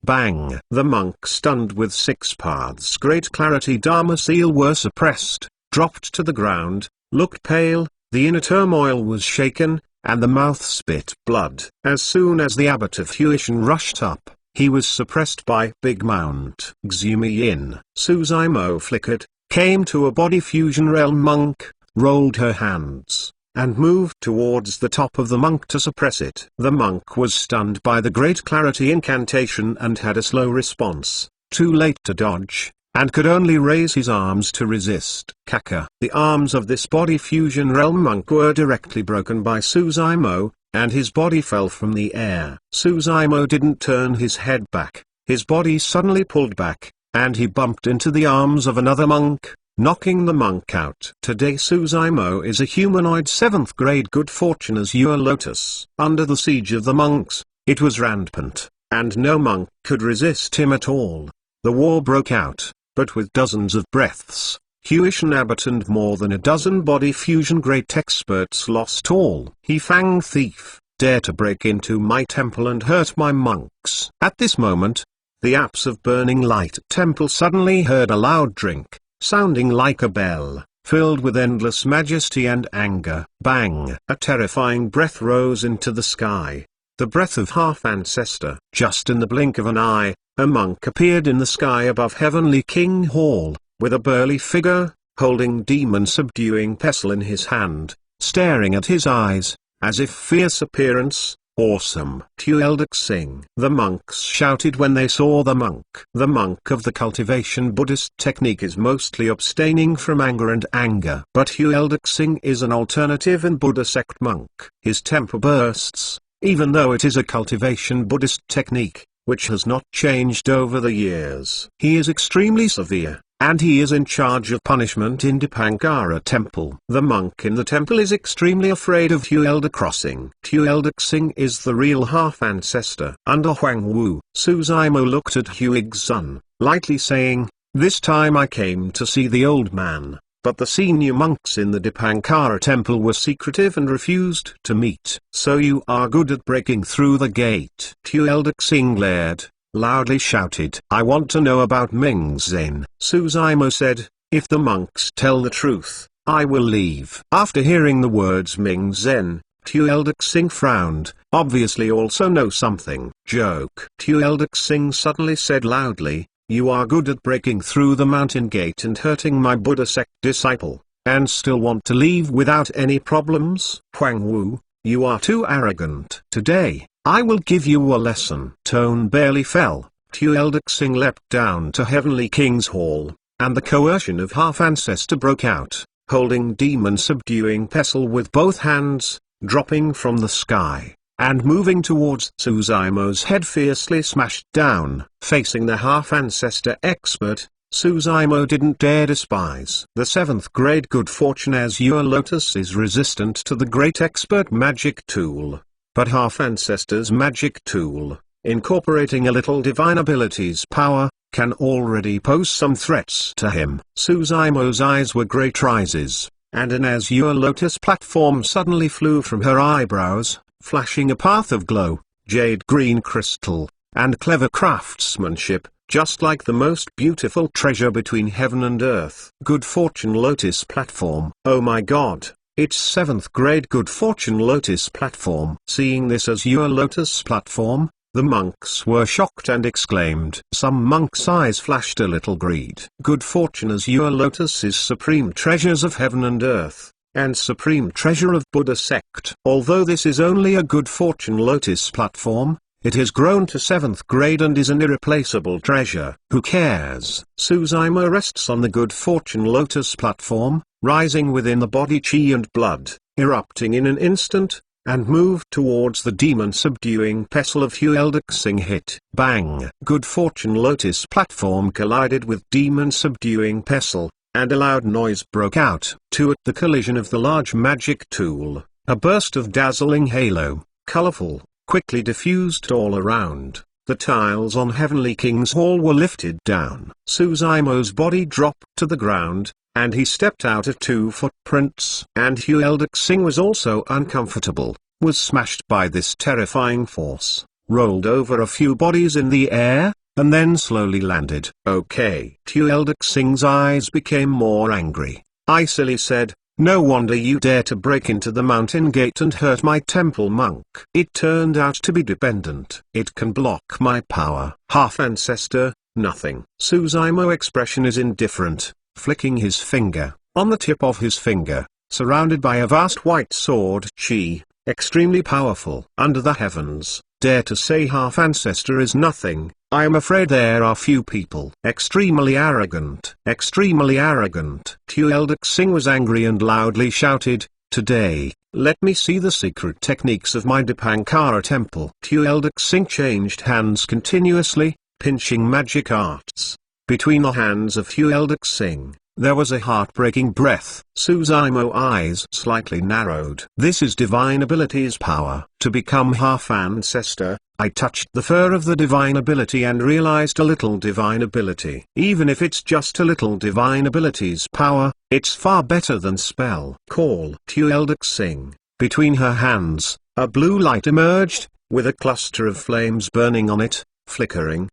Speaker 1: Bang! The monk, stunned with 6 paths great clarity Dharma seal were suppressed, dropped to the ground, looked pale, the inner turmoil was shaken, and the mouth spit blood. As soon as the abbot of Huishan rushed up, he was suppressed by Big Mount Xumi Yin. Suzaimo flickered, came to a body fusion realm monk, rolled her hands, and moved towards the top of the monk to suppress it. The monk was stunned by the great clarity incantation and had a slow response, too late to dodge, and could only raise his arms to resist. Kaka. The arms of this body fusion realm monk were directly broken by Suzaimo, and his body fell from the air. Suzaimo didn't turn his head back, his body suddenly pulled back, and he bumped into the arms of another monk, knocking the monk out. Today Suzaimo is a humanoid 7th grade good fortune Azure Lotus. Under the siege of the monks, it was rampant, and no monk could resist him at all. The war broke out, but with dozens of breaths, Huishan abbot and more than a dozen body fusion great experts lost all. He Fang thief, dare to break into my temple and hurt my monks. At this moment, the apse of burning light temple suddenly heard a loud drink, sounding like a bell, filled with endless majesty and anger. Bang! A terrifying breath rose into the sky. The breath of half-ancestor. Just in the blink of an eye, a monk appeared in the sky above Heavenly King Hall, with a burly figure, holding demon-subduing pestle in his hand, staring at his eyes, as if fierce appearance, awesome. Tueldek Singh. The monks shouted when they saw the monk. The monk of the cultivation Buddhist technique is mostly abstaining from anger and anger. But Tueldek Singh is an alternative and Buddha sect monk. His temper bursts, even though it is a cultivation Buddhist technique, which has not changed over the years. He is extremely severe, and he is in charge of punishment in Dipankara temple. The monk in the temple is extremely afraid of Tueldek crossing. Tueldek Singh is the real half-ancestor. Under Huang Wu, Suzaimo looked at Huigzun, lightly saying, "This time I came to see the old man." But the senior monks in the Dipankara temple were secretive and refused to meet. "So you are good at breaking through the gate?" Tueldek Singh glared, loudly shouted, "I want to know about Ming Zen." Suzaimo said, "If the monks tell the truth, I will leave." After hearing the words Ming Zen, Tueldek Singh frowned, obviously also know something. Joke. Tueldek Singh suddenly said loudly, "You are good at breaking through the mountain gate and hurting my Buddha sect disciple, and still want to leave without any problems? Huang Wu, you are too arrogant. Today, I will give you a lesson." Tone barely fell. Tueldek Singh leapt down to Heavenly King's Hall, and the coercion of half-ancestor broke out, holding demon-subduing pestle with both hands, dropping from the sky, and moving towards Suzaimo's head fiercely smashed down. Facing the half-ancestor expert, Suzaimo didn't dare despise. The 7th grade good fortune Azure Lotus is resistant to the great expert magic tool. But half-ancestor's magic tool, incorporating a little divine ability's power, can already pose some threats to him. Suzaimo's eyes were great rises, and an Azure Lotus platform suddenly flew from her eyebrows, flashing a path of glow, jade green crystal, and clever craftsmanship, just like the most beautiful treasure between heaven and earth. Good fortune Lotus platform. Oh my god, it's 7th grade good fortune Lotus platform. Seeing this Azure Lotus platform, the monks were shocked and exclaimed. Some monks' eyes flashed a little greed. Good fortune Azure Lotus is supreme treasures of heaven and earth, and supreme treasure of Buddha sect. Although this is only a good fortune Lotus platform, it has grown to 7th grade and is an irreplaceable treasure. Who cares? Suzaimo rests on the good fortune Lotus platform, rising within the body chi and blood, erupting in an instant, and moved towards the demon-subduing pestle of Tueldek Singh. Hit. Bang! Good fortune Lotus platform collided with demon-subduing pestle, and a loud noise broke out. At the collision of the large magic tool, a burst of dazzling halo, colorful, quickly diffused all around. The tiles on Heavenly King's Hall were lifted down. Suzaimo's body dropped to the ground, and he stepped out of 2 footprints. And Tueldek Singh was also uncomfortable, was smashed by this terrifying force. rolled over a few bodies in the air, and then slowly landed. Okay. Tueldexing's eyes became more angry. I silly said, "No wonder you dare to break into the mountain gate and hurt my temple monk. It turned out to be dependent. It can block my power." Half-ancestor, nothing. Suzaimo expression is indifferent, flicking his finger. On the tip of his finger, surrounded by a vast white sword chi, extremely powerful. Under the heavens, dare to say half-ancestor is nothing. I am afraid there are few people. Extremely arrogant. Extremely arrogant. Tueldexing was angry and loudly shouted, "Today, let me see the secret techniques of my Dipankara temple." Tueldexing changed hands continuously, pinching magic arts. Between the hands of Tueldexing, there was a heartbreaking breath. Suzaimo eyes slightly narrowed. This is divine ability's power. To become half-ancestor, I touched the fur of the divine ability and realized a little divine ability. Even if it's just a little divine ability's power, it's far better than spell. Call. Tueldexing. Between her hands, a blue light emerged, with a cluster of flames burning on it, flickering.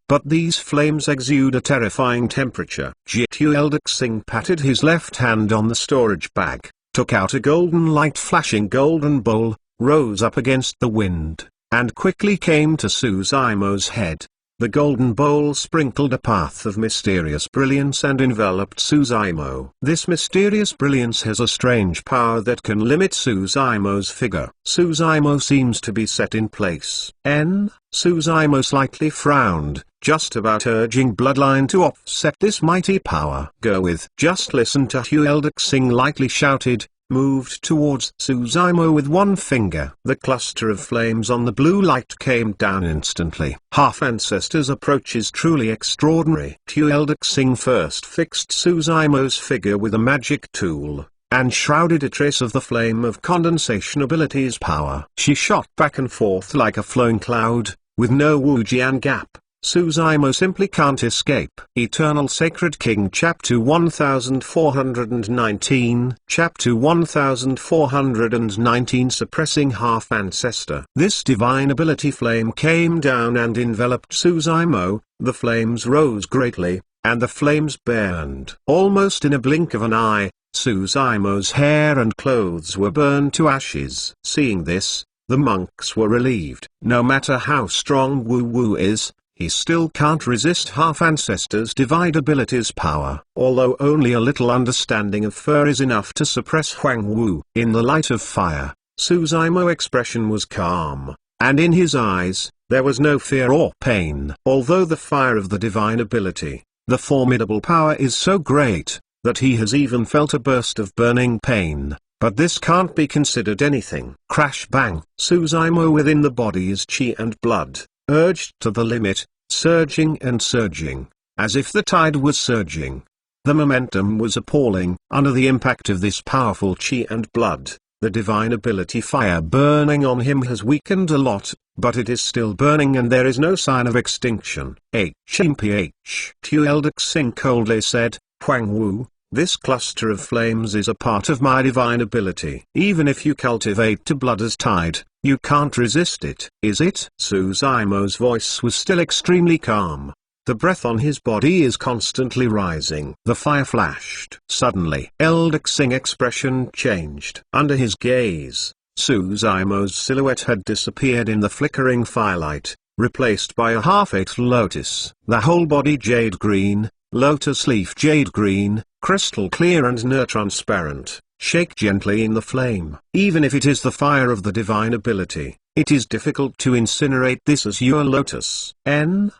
Speaker 1: But these flames exude a terrifying temperature. Tueldexing patted his left hand on the storage bag, took out a golden light flashing golden bowl, rose up against the wind, and quickly came to Suzaimo's head. The golden bowl sprinkled a path of mysterious brilliance and enveloped Suzaimo. This mysterious brilliance has a strange power that can limit Suzaimo's figure. Suzaimo seems to be set in place. Suzaimo slightly frowned, just about urging Bloodline to offset this mighty power. Go with. Just listen to Tueldexing lightly shouted, moved towards Suzaimo with one finger. The cluster of flames on the blue light came down instantly. Half-ancestor's approach is truly extraordinary. Tueldexing first fixed Suzaimo's figure with a magic tool, and shrouded a trace of the flame of condensation ability's power. She shot back and forth like a flowing cloud, with no Wujian gap. Suzaimo simply can't escape. Eternal Sacred King Chapter 1419 Chapter 1419 Suppressing Half-Ancestor. This divine ability flame came down and enveloped Suzaimo. The flames rose greatly, and the flames burned. Almost in a blink of an eye, Suzaimo's hair and clothes were burned to ashes. Seeing this, the monks were relieved. No matter how strong Wu Wu is, he still can't resist half-ancestor's divine ability's power. Although only a little understanding of fur is enough to suppress Huang Wu. In the light of fire, Suzaimo's expression was calm, and in his eyes, there was no fear or pain. Although the fire of the divine ability, the formidable power is so great, that he has even felt a burst of burning pain. But this can't be considered anything. Crash bang. Suzaimo within the body's chi and blood, urged to the limit, surging and surging, as if the tide was surging. The momentum was appalling. Under the impact of this powerful chi and blood, the divine ability fire burning on him has weakened a lot, but it is still burning and there is no sign of extinction. HMPH. Tueldexing coldly said, "Huang Wu, this cluster of flames is a part of my divine ability. Even if you cultivate to blood as tide, you can't resist it." "Is it?" Suzaimo's voice was still extremely calm. The breath on his body is constantly rising. The fire flashed. Suddenly, Tueldexing's expression changed. Under his gaze, Suzaimo's silhouette had disappeared in the flickering firelight, replaced by a half-eight lotus. The whole body jade green, lotus leaf jade green, crystal clear and near transparent, shake gently in the flame. Even if it is the fire of the divine ability, it is difficult to incinerate this as your lotus.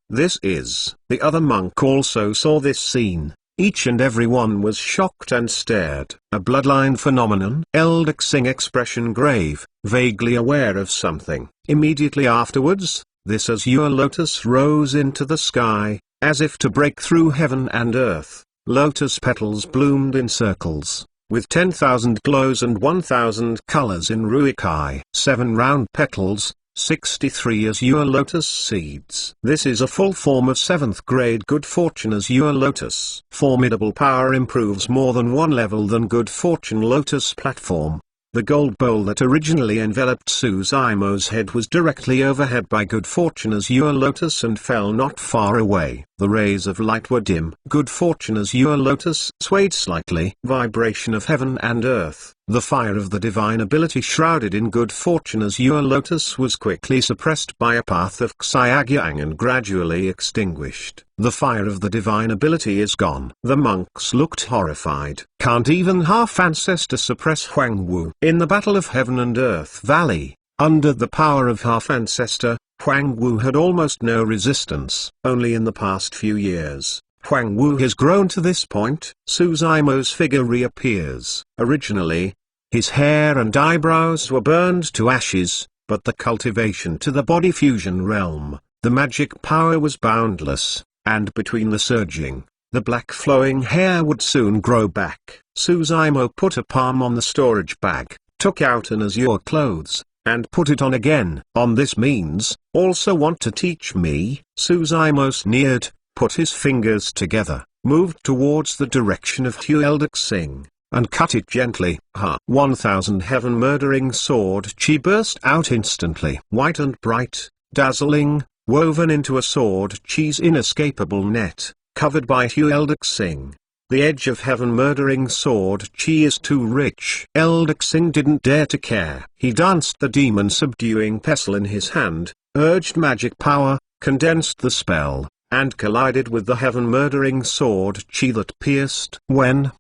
Speaker 1: This is. The other monk also saw this scene. Each and every one was shocked and stared. A bloodline phenomenon? Tueldexing expression grave, vaguely aware of something. Immediately afterwards, this azure lotus rose into the sky, as if to break through heaven and earth. Lotus petals bloomed in circles, with 10,000 glows and 1,000 colors in Ruikai. 7 round petals, 63 azure lotus seeds. This is a full form of 7th grade good fortune azure lotus. Formidable power improves more than one level than good fortune lotus platform. The gold bowl that originally enveloped Suzaimo's head was directly overhead by good fortune Azure Lotus and fell not far away. The rays of light were dim. Good fortune Azure Lotus swayed slightly. Vibration of heaven and earth. The fire of the divine ability shrouded in good fortune Azure Lotus was quickly suppressed by a path of Xiaogyang and gradually extinguished. The fire of the divine ability is gone. The monks looked horrified. Can't even half-ancestor suppress Huang Wu? In the battle of heaven and earth valley, under the power of half-ancestor, Huang Wu had almost no resistance. Only in the past few years, Huang Wu has grown to this point. Suzaimo's figure reappears. Originally, his hair and eyebrows were burned to ashes, but the cultivation to the body fusion realm, the magic power was boundless, and between the surging, the black flowing hair would soon grow back. Suzaimo put a palm on the storage bag, took out an azure clothes, and put it on again. On this means, also want to teach me? Suzaimo sneered, put his fingers together, moved towards the direction of Hueldexing, and cut it gently. 1,000 heaven murdering sword chi burst out instantly. White and bright, dazzling, woven into a sword chi's inescapable net, covered by Hueldexing. The edge of heaven murdering sword chi is too rich. Eldexing didn't dare to care. He danced the demon subduing pestle in his hand, urged magic power, condensed the spell, and collided with the heaven murdering sword chi that pierced. When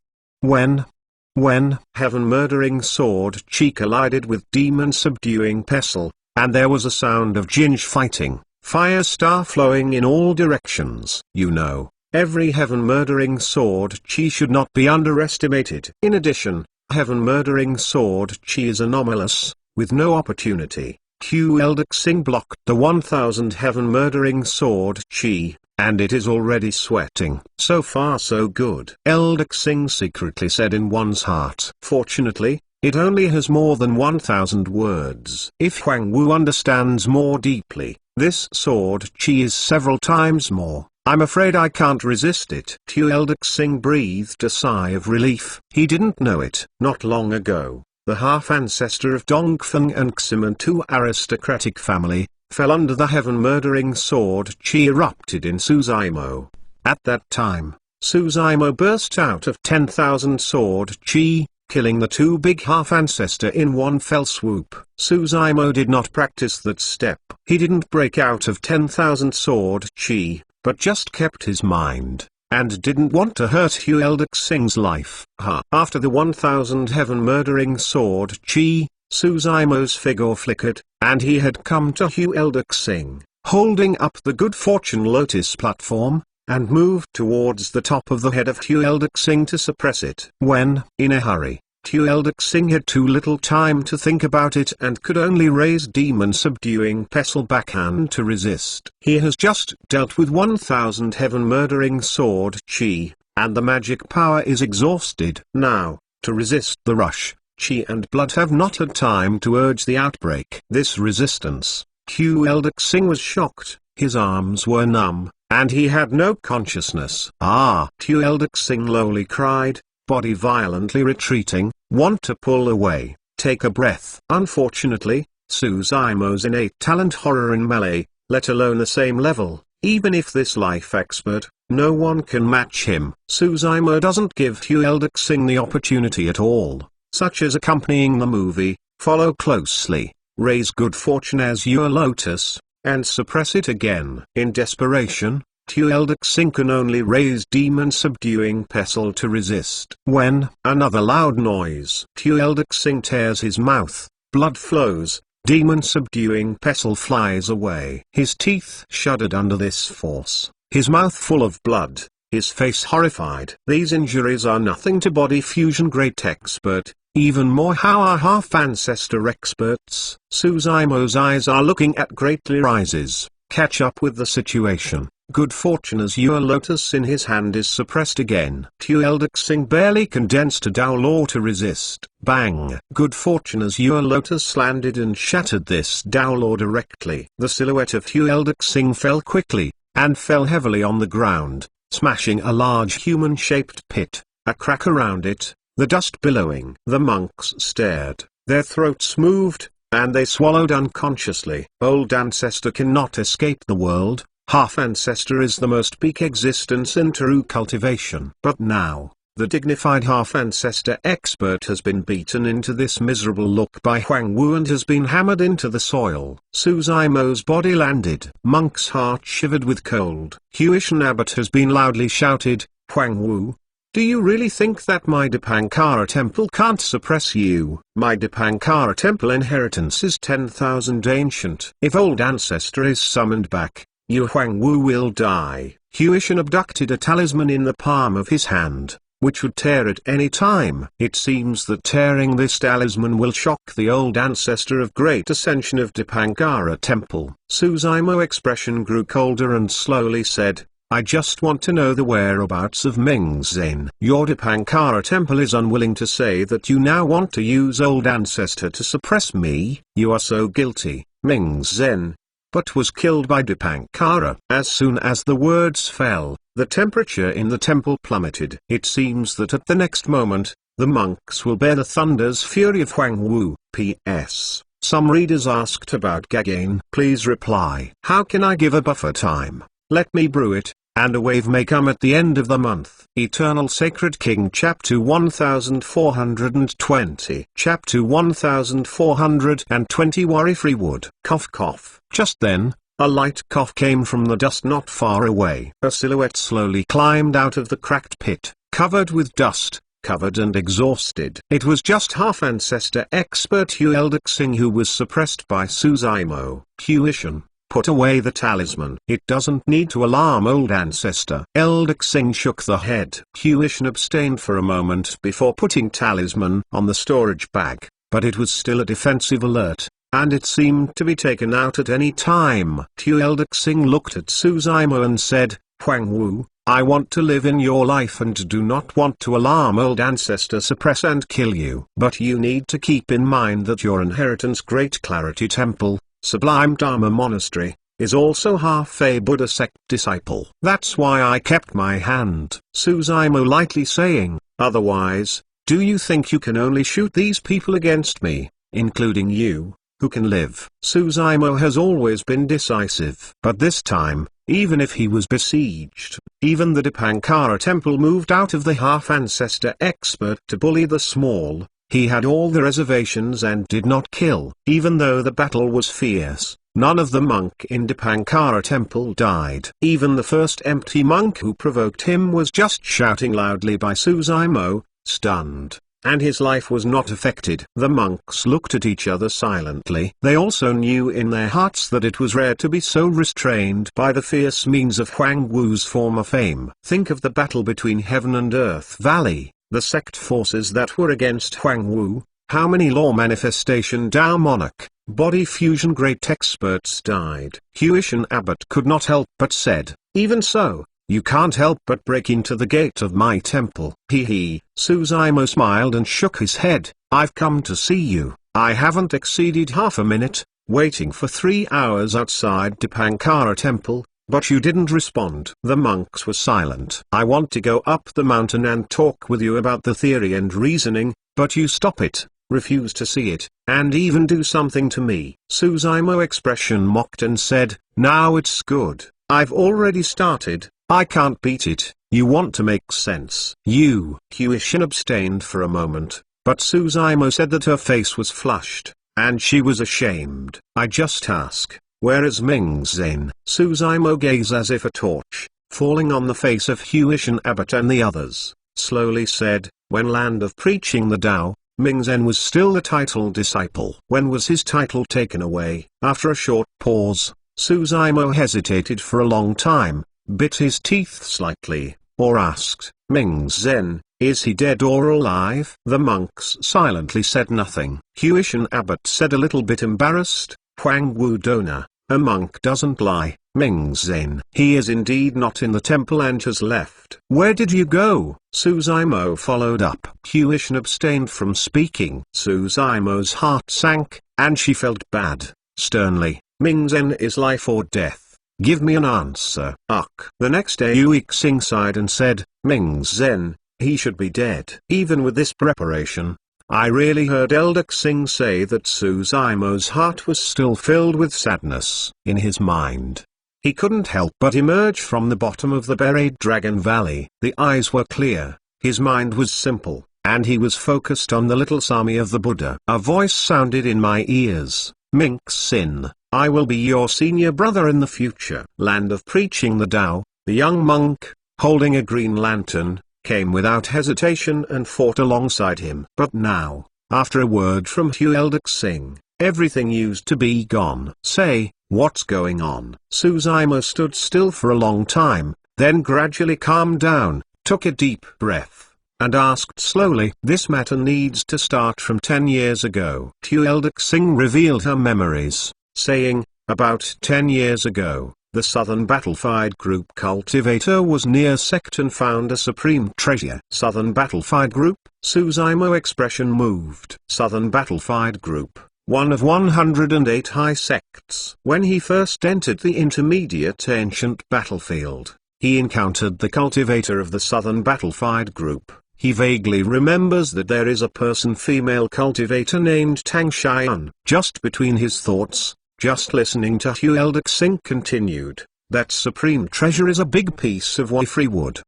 Speaker 1: heaven murdering sword chi collided with demon subduing pestle, and there was a sound of Jinj fighting, fire star flowing in all directions. You know, every heaven murdering sword chi should not be underestimated. In addition, heaven murdering sword chi is anomalous, with no opportunity. Hueldexing blocked the 1,000 heaven murdering sword chi, and it is already sweating. So far so good. Eldexing secretly said in one's heart. Fortunately, it only has more than 1,000 words. If Huang Wu understands more deeply, this sword chi is several times more. I'm afraid I can't resist it. Hueldexing breathed a sigh of relief. He didn't know it. Not long ago, the half-ancestor of Dongfeng and Ximen, two aristocratic family, fell under the heaven-murdering sword chi erupted in Suzaimo. At that time, Suzaimo burst out of 10,000 sword chi, killing the two big half-ancestor in one fell swoop. Suzaimo did not practice that step. He didn't break out of 10,000 sword chi, but just kept his mind, and didn't want to hurt Hueldexing's life. After the 1,000 heaven-murdering sword chi, Suzaimo's figure flickered, and he had come to Hueldexing, holding up the good fortune lotus platform, and moved towards the top of the head of Hueldexing to suppress it. When, in a hurry, Hueldexing had too little time to think about it and could only raise demon subduing pestle backhand to resist. He has just dealt with 1,000 heaven murdering sword chi, and the magic power is exhausted. Now, to resist the rush, chi and blood have not had time to urge the outbreak. This resistance, Hueldexing was shocked, his arms were numb, and he had no consciousness. Hueldexing lowly cried, body violently retreating, want to pull away, take a breath. Unfortunately, Suzaimo's innate talent horror in melee, let alone the same level, even if this life expert, no one can match him. Suzaimo doesn't give Hueldexing the opportunity at all, such as accompanying the movie, follow closely, raise good fortune as your lotus, and suppress it again. In desperation, Hueldexing can only raise demon subduing pestle to resist. When, another loud noise, Hueldexing tears his mouth, blood flows, demon subduing pestle flies away. His teeth shuddered under this force, his mouth full of blood, his face horrified. These injuries are nothing to body fusion great expert, even more how our half-ancestor experts. Suzaimo's eyes are looking at greatly rises, catch up with the situation. Good fortune as your lotus in his hand is suppressed again. Hueldexing barely condensed a Dao law to resist. Bang! Good fortune as your lotus landed and shattered this Dao law directly. The silhouette of Hueldexing fell quickly, and fell heavily on the ground, smashing a large human-shaped pit, a crack around it, the dust billowing. The monks stared, Their throats moved, and they swallowed unconsciously. Old ancestor cannot escape the world. Half ancestor is the most peak existence in true cultivation. But now, the dignified half ancestor expert has been beaten into this miserable look by Huang Wu and has been hammered into the soil. Suzaimo's body landed. Monk's heart shivered with cold. Huishan Abbot has been loudly shouted, Huang Wu, do you really think that my Dipankara temple can't suppress you? My Dipankara temple inheritance is 10,000 ancient. If old ancestor is summoned back, you Huang Wu will die. Huishan abducted a talisman in the palm of his hand, which would tear at any time. It seems that tearing this talisman will shock the old ancestor of great ascension of Dipankara temple. Suzaimo's expression grew colder and slowly said, I just want to know the whereabouts of Ming Zhen. Your Dipankara temple is unwilling to say that you now want to use old ancestor to suppress me. You are so guilty. Ming Zhen, but was killed by Dipankara. As soon as the words fell, the temperature in the temple plummeted. It seems that at the next moment, the monks will bear the thunder's fury of Huang Wu. P.S. Some readers asked about Gagain. Please reply. How can I give a buffer time? Let me brew it, and a wave may come at the end of the month. Eternal Sacred King Chapter 1420 Chapter 1420 Worry Free Wood. Cough cough. Just then, a light cough came from the dust not far away. A silhouette slowly climbed out of the cracked pit, covered with dust, covered and exhausted. It was just half ancestor expert Hu Eldexing who was suppressed by Suzaimo. Huishan, put away the talisman. It doesn't need to alarm old ancestor. Eldexing shook the head. Huishan abstained for a moment before putting talisman on the storage bag, but it was still a defensive alert, and it seemed to be taken out at any time. Hu Eldexing looked at Suzaimo and said, Huang Wu, I want to live in your life and do not want to alarm old ancestor, suppress and kill you. But you need to keep in mind that your inheritance Great Clarity Temple, Sublime Dharma Monastery, is also half a Buddha sect disciple. That's why I kept my hand. Suzaimo lightly saying, otherwise, do you think you can only shoot these people against me, including you, who can live? Suzaimo has always been decisive. But this time, even if he was besieged, even the Dipankara temple moved out of the half-ancestor expert to bully the small. He had all the reservations and did not kill. Even though the battle was fierce, none of the monk in Dipankara temple died. Even the first empty monk who provoked him was just shouting loudly by Suzaimo, stunned, and his life was not affected. The monks looked at each other silently. They also knew in their hearts that it was rare to be so restrained by the fierce means of Huang Wu's former fame. Think of the battle between Heaven and Earth Valley. The sect forces that were against Huang Wu, how many law manifestation Tao monarch, body fusion great experts died. Huishan Abbot could not help but said, even so, you can't help but break into the gate of my temple. Hee. Suzaimo smiled and shook his head. I've come to see you. I haven't exceeded half a minute, waiting for 3 hours outside Dipankara temple. But you didn't respond. The monks were silent. I want to go up the mountain and talk with you about the theory and reasoning, but you stop it, refuse to see it, and even do something to me. Suzaimo expression mocked and said, now it's good. I've already started. I can't beat it. You want to make sense. You. Huishan abstained for a moment, but Suzaimo said that her face was flushed, and she was ashamed. I just ask. Where is Ming Zhen? Suzaimo gazed as if a torch, falling on the face of Huishan Abbot and the others, slowly said, when land of preaching the Tao, Ming Zhen was still the title disciple. When was his title taken away? After a short pause, Suzaimo hesitated for a long time, bit his teeth slightly, or asked, Ming Zhen, is he dead or alive? The monks silently said nothing. Huishan Abbot said a little bit embarrassed, Huang Wu Dona. A monk doesn't lie, Ming Zhen. He is indeed not in the temple and has left. Where did you go? Suzaimo followed up. Huishan abstained from speaking. Suzaimo's heart sank, and she felt bad. Sternly, Ming Zhen is life or death. Give me an answer. Uk. The next day Uixing sighed and said, Ming Zhen, he should be dead. Even with this preparation, I really heard Elder Singh say that Suzaimo's heart was still filled with sadness. In his mind, he couldn't help but emerge from the bottom of the buried Dragon Valley. The eyes were clear, his mind was simple, and he was focused on the little Sami of the Buddha. A voice sounded in my ears, Mink Sin, I will be your senior brother in the future. Land of Preaching the Tao, the young monk, holding a green lantern, came without hesitation and fought alongside him. But now, after a word from Hu Elder Singh, everything used to be gone. Say, what's going on? Suzaimo stood still for a long time, then gradually calmed down, took a deep breath, and asked slowly, this matter needs to start from 10 years ago. Hu Elder Singh revealed her memories, saying, about 10 years ago, the Southern Battlefied Group cultivator was near sect and found a supreme treasure. Southern Battlefied Group, Suzaimo expression moved. Southern Battlefied Group, one of 108 high sects. When he first entered the intermediate ancient battlefield, he encountered the cultivator of the Southern Battlefied Group. He vaguely remembers that there is a female cultivator named Tang Xian. Just between his thoughts, just listening to Hu Elder Singh continued, that supreme treasure is a big piece of Wifree wood.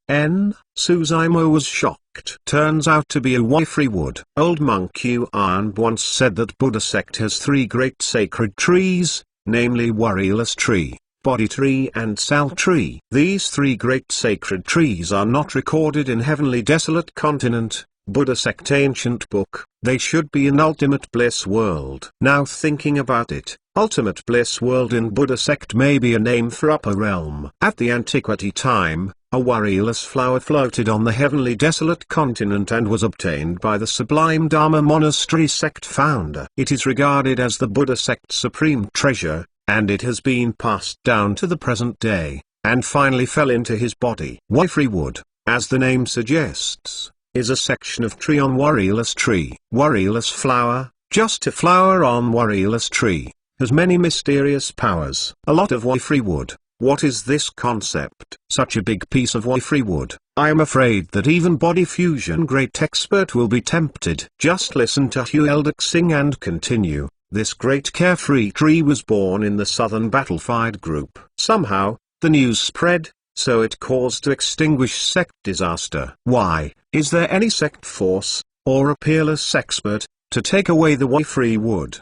Speaker 1: Suzaimo was shocked. Turns out to be a Wifree wood. Old monk Yuan once said that Buddha sect has 3 great sacred trees, namely Worryless tree, Bodhi tree and Sal tree. These 3 great sacred trees are not recorded in Heavenly Desolate Continent, Buddha sect ancient book. They should be in Ultimate Bliss World. Now thinking about it, Ultimate Bliss World in Buddha sect may be a name for upper realm. At the antiquity time, a worryless flower floated on the Heavenly Desolate Continent and was obtained by the Sublime Dharma Monastery sect founder. It is regarded as the Buddha sect's supreme treasure, and it has been passed down to the present day, and finally fell into his body. Wifree wood, as the name suggests, is a section of tree on worryless tree. Worryless flower, just a flower on worryless tree, has many mysterious powers. A lot of Wifree wood. What is this concept? Such a big piece of Wifree wood. I am afraid that even body fusion great expert will be tempted. Just listen to Hu Elder Singh and continue. This great carefree tree was born in the Southern Battlefied Group. Somehow, the news spread, so it caused to extinguish sect disaster. Why, is there any sect force, or a peerless expert, to take away the Wifree wood?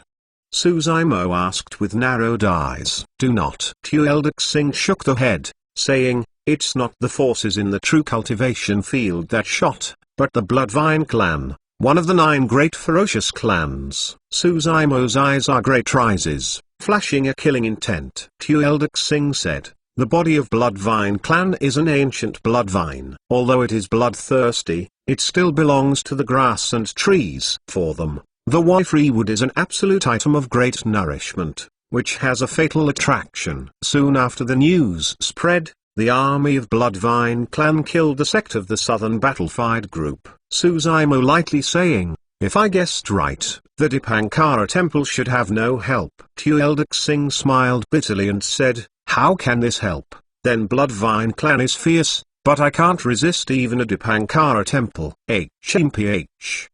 Speaker 1: Suzaimo asked with narrowed eyes. Do not. Hu Elder Singh shook the head, saying, it's not the forces in the true cultivation field that shot, but the Bloodvine clan, one of the 9 great ferocious clans. Suzaimo's eyes are great rises, flashing a killing intent. Hu Elder Singh said, the body of Bloodvine clan is an ancient bloodvine. Although it is bloodthirsty, it still belongs to the grass and trees. For them, the Wifree wood is an absolute item of great nourishment, which has a fatal attraction. Soon after the news spread, the army of Bloodvine clan killed the sect of the Southern Battlefied Group. Suzaimo lightly saying, if I guessed right, the Dipankara temple should have no help. Hu Elder Singh smiled bitterly and said, how can this help? Then Bloodvine clan is fierce, but I can't resist even a Dipankara temple. HMPH.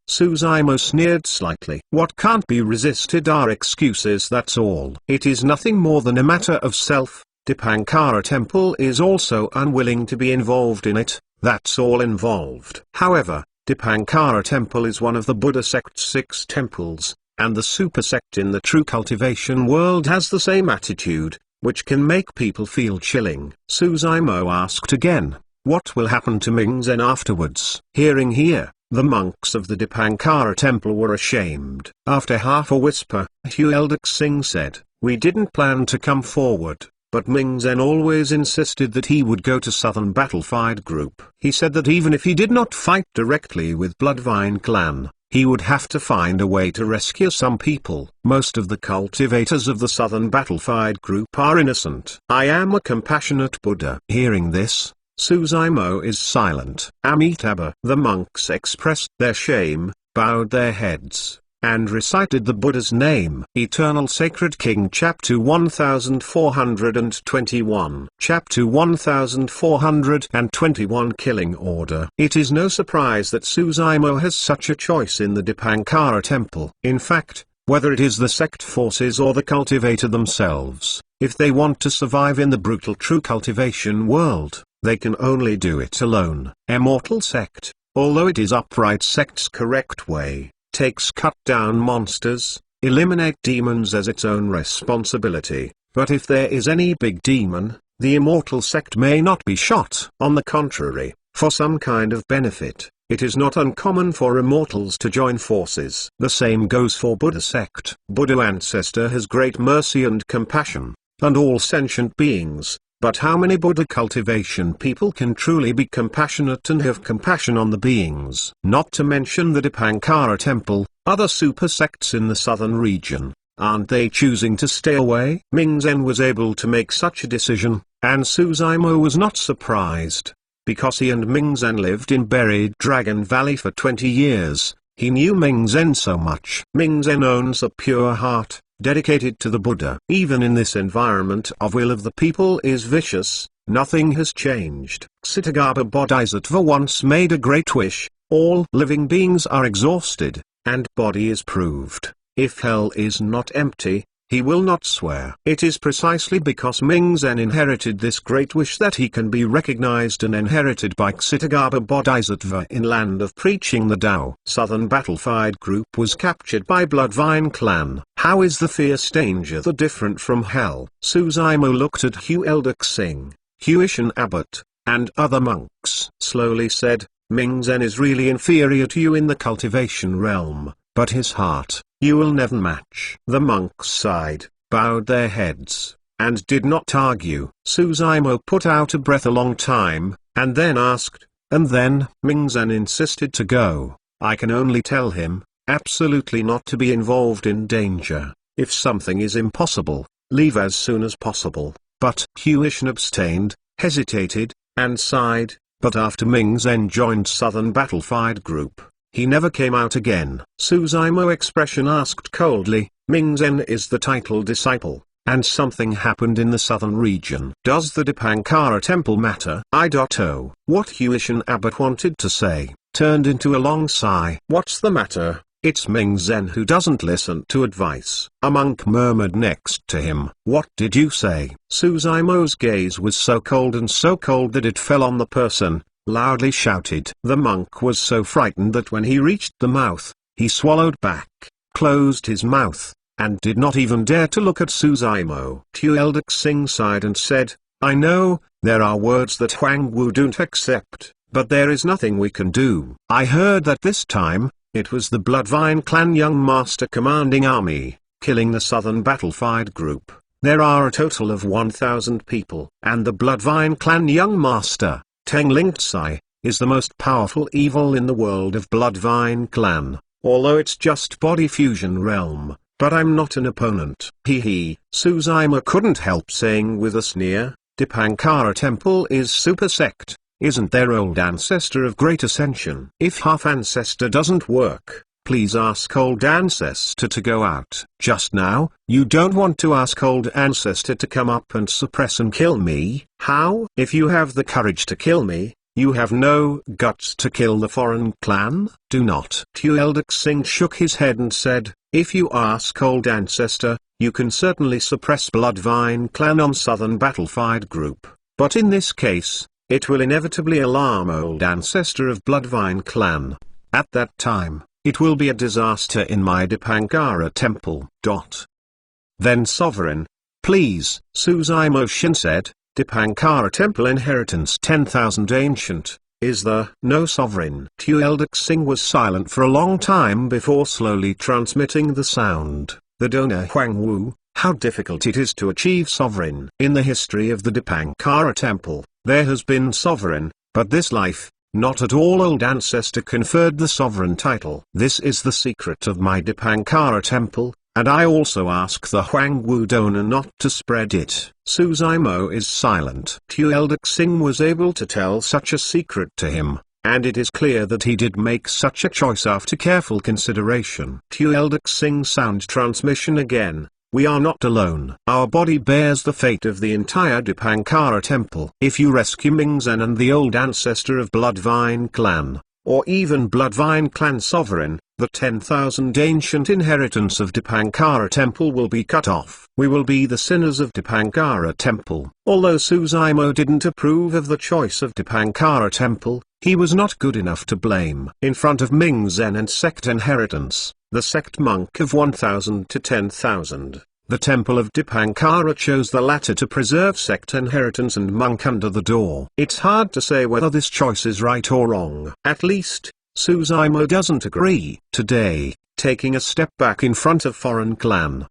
Speaker 1: Suzaimo sneered slightly. What can't be resisted are excuses, that's all. It is nothing more than a matter of self. Dipankara temple is also unwilling to be involved in it, that's all involved. However, Dipankara temple is one of the Buddha sect's 6 temples, and the super sect in the true cultivation world has the same attitude, which can make people feel chilling. Suzaimo asked again, what will happen to Ming Zen afterwards? Hearing here, the monks of the Dipankara temple were ashamed. After half a whisper, Hu Elder Singh said, we didn't plan to come forward, but Ming Zen always insisted that he would go to Southern Battlefied Group. He said that even if he did not fight directly with Bloodvine clan, he would have to find a way to rescue some people. Most of the cultivators of the Southern Battlefied Group are innocent. I am a compassionate Buddha. Hearing this, Suzaimo is silent. Amitabha. The monks expressed their shame, bowed their heads, and recited the Buddha's name. Eternal Sacred King Chapter 1421 Chapter 1421 Killing Order. It is no surprise that Suzaimo has such a choice in the Dipankara temple. In fact, whether it is the sect forces or the cultivator themselves, if they want to survive in the brutal true cultivation world, they can only do it alone. Immortal Sect, although it is upright sect's correct way, takes cut down monsters, eliminate demons as its own responsibility, but if there is any big demon, the Immortal Sect may not be shot. On the contrary, for some kind of benefit, it is not uncommon for immortals to join forces. The same goes for Buddha Sect. Buddha Ancestor has great mercy and compassion, and all sentient beings, but how many Buddha cultivation people can truly be compassionate and have compassion on the beings? Not to mention the Dipankara temple, other super sects in the southern region, aren't they choosing to stay away? Mingzen was able to make such a decision, and Suzaimo was not surprised. Because he and Mingzen lived in Buried Dragon Valley for 20 years, he knew Mingzen so much. Mingzen owns a pure heart, dedicated to the Buddha. Even in this environment of will of the people is vicious, nothing has changed. Ksitagarbha Bodhisattva once made a great wish: all living beings are exhausted, and body is proved. If hell is not empty, he will not swear. It is precisely because Mingzen inherited this great wish that he can be recognized and inherited by Ksitagarbha Bodhisattva in Land of Preaching the Tao. Southern Battlefied Group was captured by Bloodvine clan. How is the fierce danger that different from hell? Suzaimo looked at Hugh Eldok Singh, Huishan Abbot, and other monks. Slowly said, Mingzen is really inferior to you in the cultivation realm, but his heart, you will never match. The monks sighed, bowed their heads, and did not argue. Suzaimo put out a breath a long time, and then asked, and then? Mingzen insisted to go. I can only tell him, absolutely not to be involved in danger. If something is impossible, leave as soon as possible. But Huishan abstained, hesitated, and sighed, but after Mingzen joined Southern Battlefied Group, he never came out again. Suzaimo expression asked coldly, Mingzen is the title disciple, and something happened in the southern region. Does the Dipankara temple matter? I.O. What Huishan Abbot wanted to say, turned into a long sigh. What's the matter? It's Mingzen who doesn't listen to advice. A monk murmured next to him. What did you say? Suzaimo's gaze was so cold that it fell on the person, loudly shouted. The monk was so frightened that when he reached the mouth, he swallowed back, closed his mouth, and did not even dare to look at Suzaimo. Tu Eldok Singh sighed and said, I know, there are words that Huang Wu don't accept, but there is nothing we can do. I heard that this time, it was the Bloodvine clan young master commanding army, killing the Southern Battlefied Group. There are a total of 1,000 people, and the Bloodvine clan young master, Teng Lingtsai, is the most powerful evil in the world of Bloodvine clan, although it's just body fusion realm, but I'm not an opponent. Suzaimo couldn't help saying with a sneer, Dipankara temple is super sect, isn't their old ancestor of great ascension? If half ancestor doesn't work, please ask old ancestor to go out. Just now, you don't want to ask old ancestor to come up and suppress and kill me? How? If you have the courage to kill me, you have no guts to kill the foreign clan? Do not. Tu Eldok Singh shook his head and said, if you ask old ancestor, you can certainly suppress Bloodvine clan on Southern Battlefied Group, but in this case, it will inevitably alarm old ancestor of Bloodvine clan. At that time, it will be a disaster in my Dipankara temple. Then sovereign, please, Suzaimo Shin said, Dipankara temple inheritance 10,000 ancient, is there no sovereign? Tu Eldok Singh was silent for a long time before slowly transmitting the sound. The donor Huang Wu, how difficult it is to achieve sovereign. In the history of the Dipankara temple, there has been sovereign, but this life, not at all old ancestor conferred the sovereign title. This is the secret of my Dipankara temple, and I also ask the Huang Wu donor not to spread it. Suzaimo is silent. Tu Eldok Singh was able to tell such a secret to him, and it is clear that he did make such a choice after careful consideration. Tueldok Sing sound transmission again. We are not alone. Our body bears the fate of the entire Dipankara temple. If you rescue Mingzen and the old ancestor of Bloodvine clan, or even Bloodvine clan sovereign, the 10,000 ancient inheritance of Dipankara temple will be cut off. We will be the sinners of Dipankara temple. Although Suzaimo didn't approve of the choice of Dipankara temple, he was not good enough to blame. In front of Mingzen and sect inheritance, the sect monk of 1,000 to 10,000, the temple of Dipankara chose the latter to preserve sect inheritance and monk under the door. It's hard to say whether this choice is right or wrong. At least, Suzaimo doesn't agree. Today, taking a step back in front of foreign clan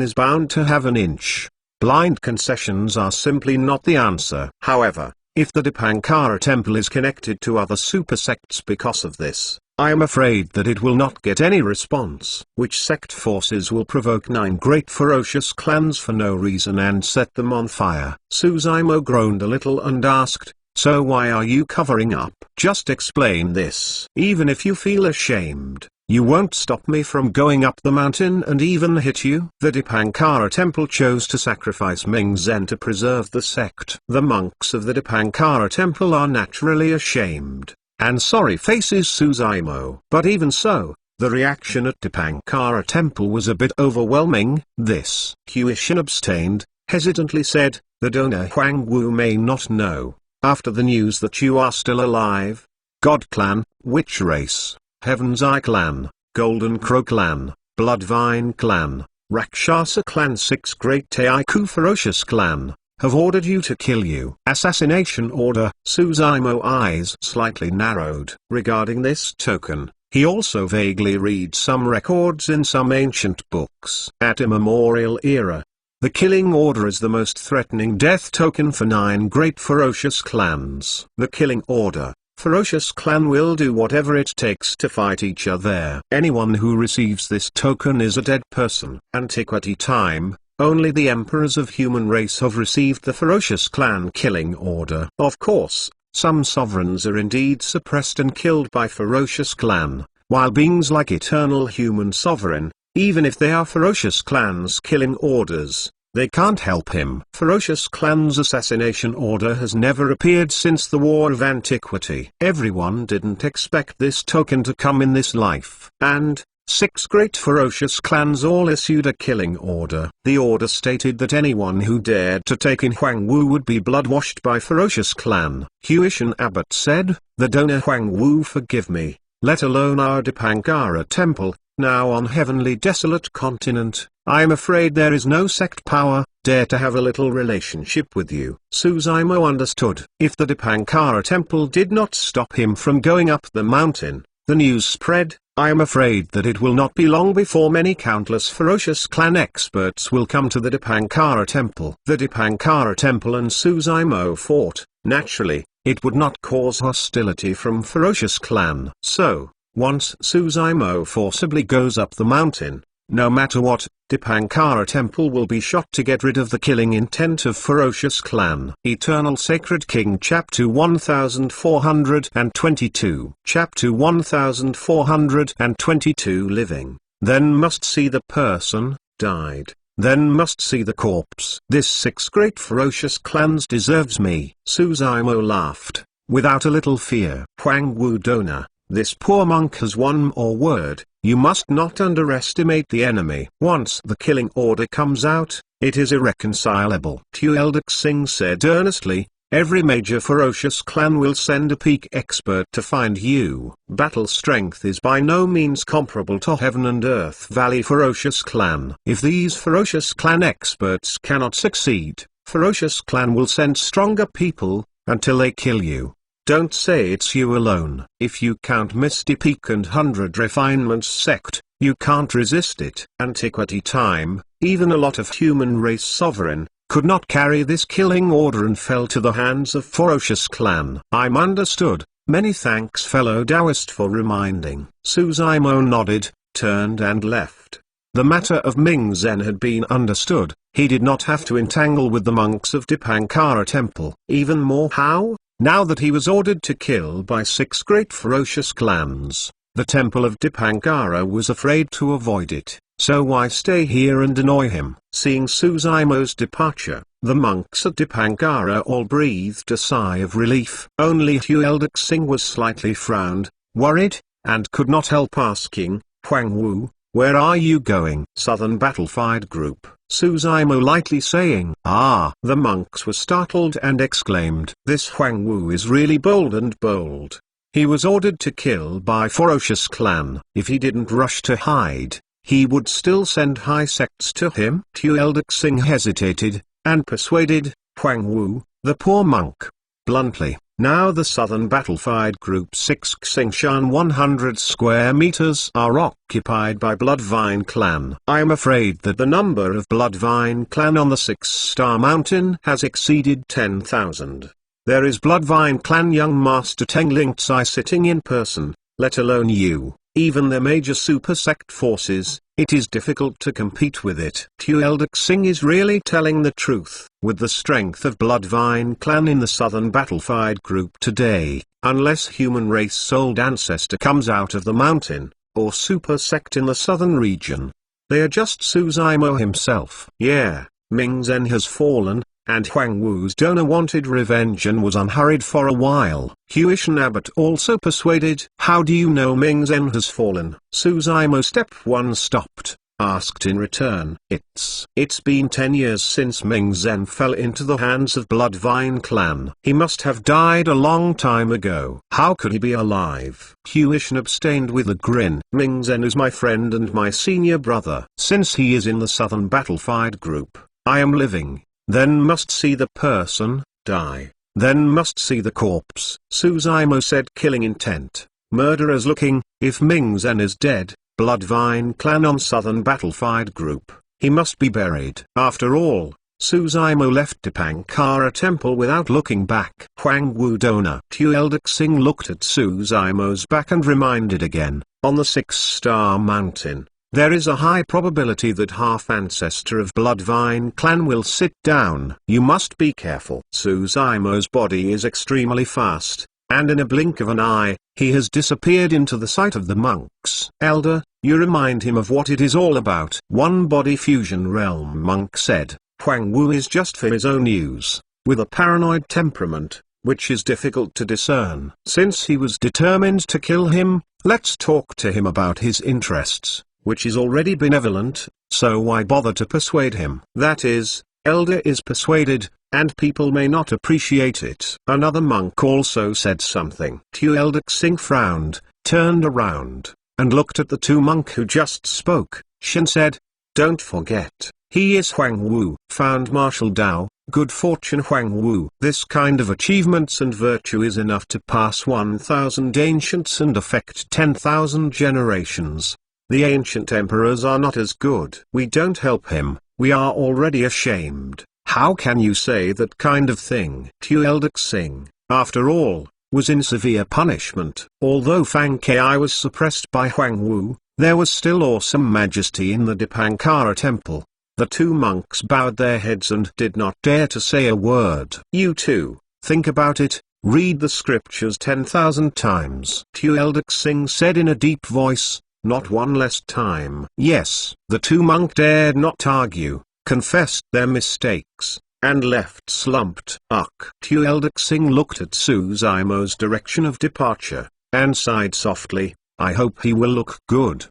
Speaker 1: is bound to have an inch. Blind concessions are simply not the answer. However, if the Dipankara temple is connected to other super sects because of this, I am afraid that it will not get any response. Which sect forces will provoke 9 great ferocious clans for no reason and set them on fire? Suzaimo groaned a little and asked, so why are you covering up? Just explain this. Even if you feel ashamed, you won't stop me from going up the mountain and even hit you. The Dipankara temple chose to sacrifice Mingzen to preserve the sect. The monks of the Dipankara temple are naturally ashamed and sorry faces Suzaimo. But even so, the reaction at Dipankara temple was a bit overwhelming. This Huishin abstained, hesitantly said, the donor Huang Wu may not know. After the news that you are still alive, God clan, which race, Heaven's Eye clan, Golden Crow clan, Bloodvine clan, Rakshasa clan, 6 great Taiku ferocious clan, have ordered you to kill you. Assassination order. Suzaimo eyes slightly narrowed. Regarding this token, he also vaguely reads some records in some ancient books. At immemorial era, the killing order is the most threatening death token for 9 great ferocious clans. The killing order, ferocious clan will do whatever it takes to fight each other. Anyone who receives this token is a dead person. Antiquity time. Only the emperors of human race have received the ferocious clan killing order. Of course, some sovereigns are indeed suppressed and killed by ferocious clan, while beings like eternal human sovereign, even if they are ferocious clans killing orders, they can't help him. Ferocious clan's assassination order has never appeared since the War of Antiquity. Everyone didn't expect this token to come in this life, and 6 great ferocious clans all issued a killing order. The order stated that anyone who dared to take in Huang Wu would be blood-washed by ferocious clan. Huishin Abbot said, the donor Huang Wu forgive me, let alone our Dipankara temple, now on heavenly desolate continent. I am afraid there is no sect power, dare to have a little relationship with you. Suzaimo understood. If the Dipankara temple did not stop him from going up the mountain, the news spread. I am afraid that it will not be long before many countless ferocious clan experts will come to the Dipankara temple. The Dipankara temple and Suzaimo fought. Naturally, it would not cause hostility from ferocious clan. So, once Suzaimo forcibly goes up the mountain, no matter what, Dipankara temple will be shot to get rid of the killing intent of ferocious clan. Eternal Sacred King Chapter 1422 Chapter 1422 Living, then must see the person, died, then must see the corpse. This 6 great ferocious clans deserves me. Suzaimo laughed, without a little fear. Huang Wu Dona, this poor monk has one more word. You must not underestimate the enemy. Once the killing order comes out, it is irreconcilable. Tueldok Sing said earnestly, every major ferocious clan will send a peak expert to find you. Battle strength is by no means comparable to Heaven and Earth Valley ferocious clan. If these ferocious clan experts cannot succeed, ferocious clan will send stronger people, until they kill you. Don't say it's you alone. If you count Misty Peak and 100 Refinements sect, you can't resist it. Antiquity time, even a lot of human race sovereign, could not carry this killing order and fell to the hands of ferocious clan. I'm understood. Many thanks fellow Taoist for reminding. Suzaimo nodded, turned and left. The matter of Mingzen had been understood. He did not have to entangle with the monks of Dipankara temple. Even more how? Now that he was ordered to kill by 6 great ferocious clans, the temple of Dipankara was afraid to avoid it, so why stay here and annoy him? Seeing Suzaimo's departure, the monks at Dipankara all breathed a sigh of relief. Only Tueldok Singh was slightly frowned, worried, and could not help asking, Huang Wu, where are you going? Southern Battlefied Group, Suzaimo lightly saying. Ah! The monks were startled and exclaimed, this Huang Wu is really bold and bold. He was ordered to kill by ferocious clan. If he didn't rush to hide, he would still send high sects to him. Tueldok Singh hesitated, and persuaded Huang Wu, the poor monk, bluntly. Now the Southern Battlefied Group 6 Xingshan 100 square meters are occupied by Bloodvine clan. I am afraid that the number of Bloodvine clan on the 6-star mountain has exceeded 10,000. There is Bloodvine clan young Master Teng Lingzai sitting in person, let alone you, even their major super sect forces. It is difficult to compete with it. Tueldok Singh is really telling the truth. With the strength of Bloodvine clan in the Southern Battlefied Group today, unless human race souled ancestor comes out of the mountain, or super sect in the southern region, they are just Suzaimo himself. Yeah, Ming Zhen has fallen, and Huang Wu's donor wanted revenge and was unhurried for a while. Huishan Abbot also persuaded. How do you know Ming Zhen has fallen? Suzaimo Step 1 stopped, asked in return. It's been 10 years since Ming Zhen fell into the hands of Bloodvine clan. He must have died a long time ago. How could he be alive? Huishan abstained with a grin. Ming Zhen is my friend and my senior brother. Since he is in the Southern Battlefied Group, I am living. Then must see the person die. Then must see the corpse. Suzaimo said, killing intent. Murderers looking. If Ming Zhen is dead, Bloodvine clan on Southern Battlefied Group, he must be buried. After all, Suzaimo left Dipankara temple without looking back. Huang Wu donor. Tueldok Singh looked at Suzaimo's back and reminded again, on the 6-star mountain, there is a high probability that half ancestor of Bloodvine clan will sit down. You must be careful. Suzaimo's body is extremely fast, and in a blink of an eye, he has disappeared into the sight of the monks. Elder, you remind him of what it is all about. One body fusion realm monk said. Huang Wu is just for his own use, with a paranoid temperament, which is difficult to discern. Since he was determined to kill him, let's talk to him about his interests, which is already benevolent, so why bother to persuade him? That is, Elder is persuaded, and people may not appreciate it. Another monk also said something. Tueldok Singh frowned, turned around, and looked at the two monks who just spoke. Shin said, don't forget, he is Huang Wu. Found martial Dao, good fortune Huang Wu. This kind of achievements and virtue is enough to pass 1,000 ancients and affect 10,000 generations. The ancient emperors are not as good. We don't help him, we are already ashamed. How can you say that kind of thing? Tueldok Singh, after all, was in severe punishment. Although Fang Ki was suppressed by Huang Wu, there was still awesome majesty in the Dipankara temple. The two monks bowed their heads and did not dare to say a word. You too, think about it, read the scriptures 10,000 times. Tueldok Singh said in a deep voice, not one less time. Yes, the two monks dared not argue, confessed their mistakes, and left slumped. Tueldok Singh looked at Suzaimo's direction of departure, and sighed softly, I hope he will look good.